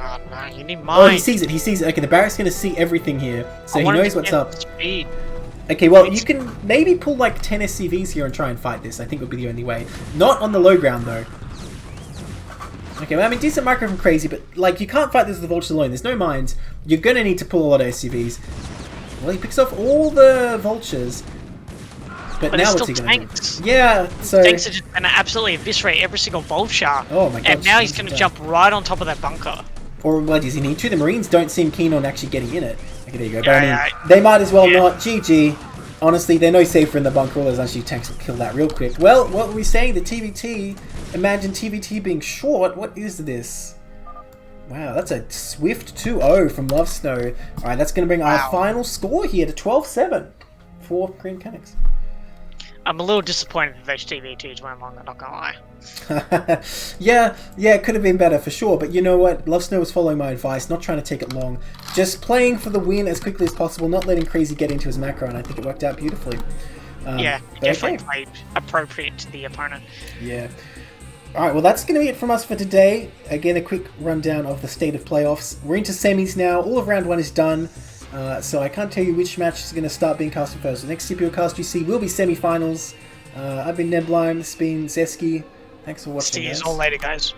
Oh, no, you need Oh, mines. he sees it. He sees it. Okay, the barrack's going to see everything here, so I he want him knows to what's get up. Speed. Okay, well, you can maybe pull like 10 SCVs here and try and fight this. I think would be the only way. Not on the low ground, though. Okay, well, I mean, decent micro from Crazy, but like, you can't fight this with the vultures alone. There's no mines. You're going to need to pull a lot of SCVs. Well, he picks off all the vultures. But But now there's what's he still going to tanks. do? Yeah, so... Tanks are just going to absolutely eviscerate every single vulture. Oh my god. And now he's going to yeah. jump right on top of that bunker. Or what does he need to? The Marines don't seem keen on actually getting in it. Okay, there you go. But I mean, Yeah, they might as well yeah. not. GG. Honestly, they're no safer in the bunker. All those actually tanks will kill that real quick. Well, what were we saying? The TVT. Imagine TVT being short. What is this? Wow, that's a swift 2-0 from Love Snow. Alright, that's going to bring our Wow. final score here to 12-7 for Green Mechanics. I'm a little disappointed that those TVTs went longer, not gonna lie. yeah, it could have been better for sure, but you know what? Love Snow was following my advice, not trying to take it long. Just playing for the win as quickly as possible, not letting Crazy get into his macro, and I think it worked out beautifully. Yeah, but definitely okay. played appropriate to the opponent. Yeah. Alright, well that's going to be it from us for today. Again, a quick rundown of the state of playoffs. We're into semis now, all of round 1 is done. So I can't tell you which match is going to start being casted first. The next CPL cast you see will be semi-finals. I've been Neblime, this has been Zesky. Thanks for watching, See you guys. all later, guys.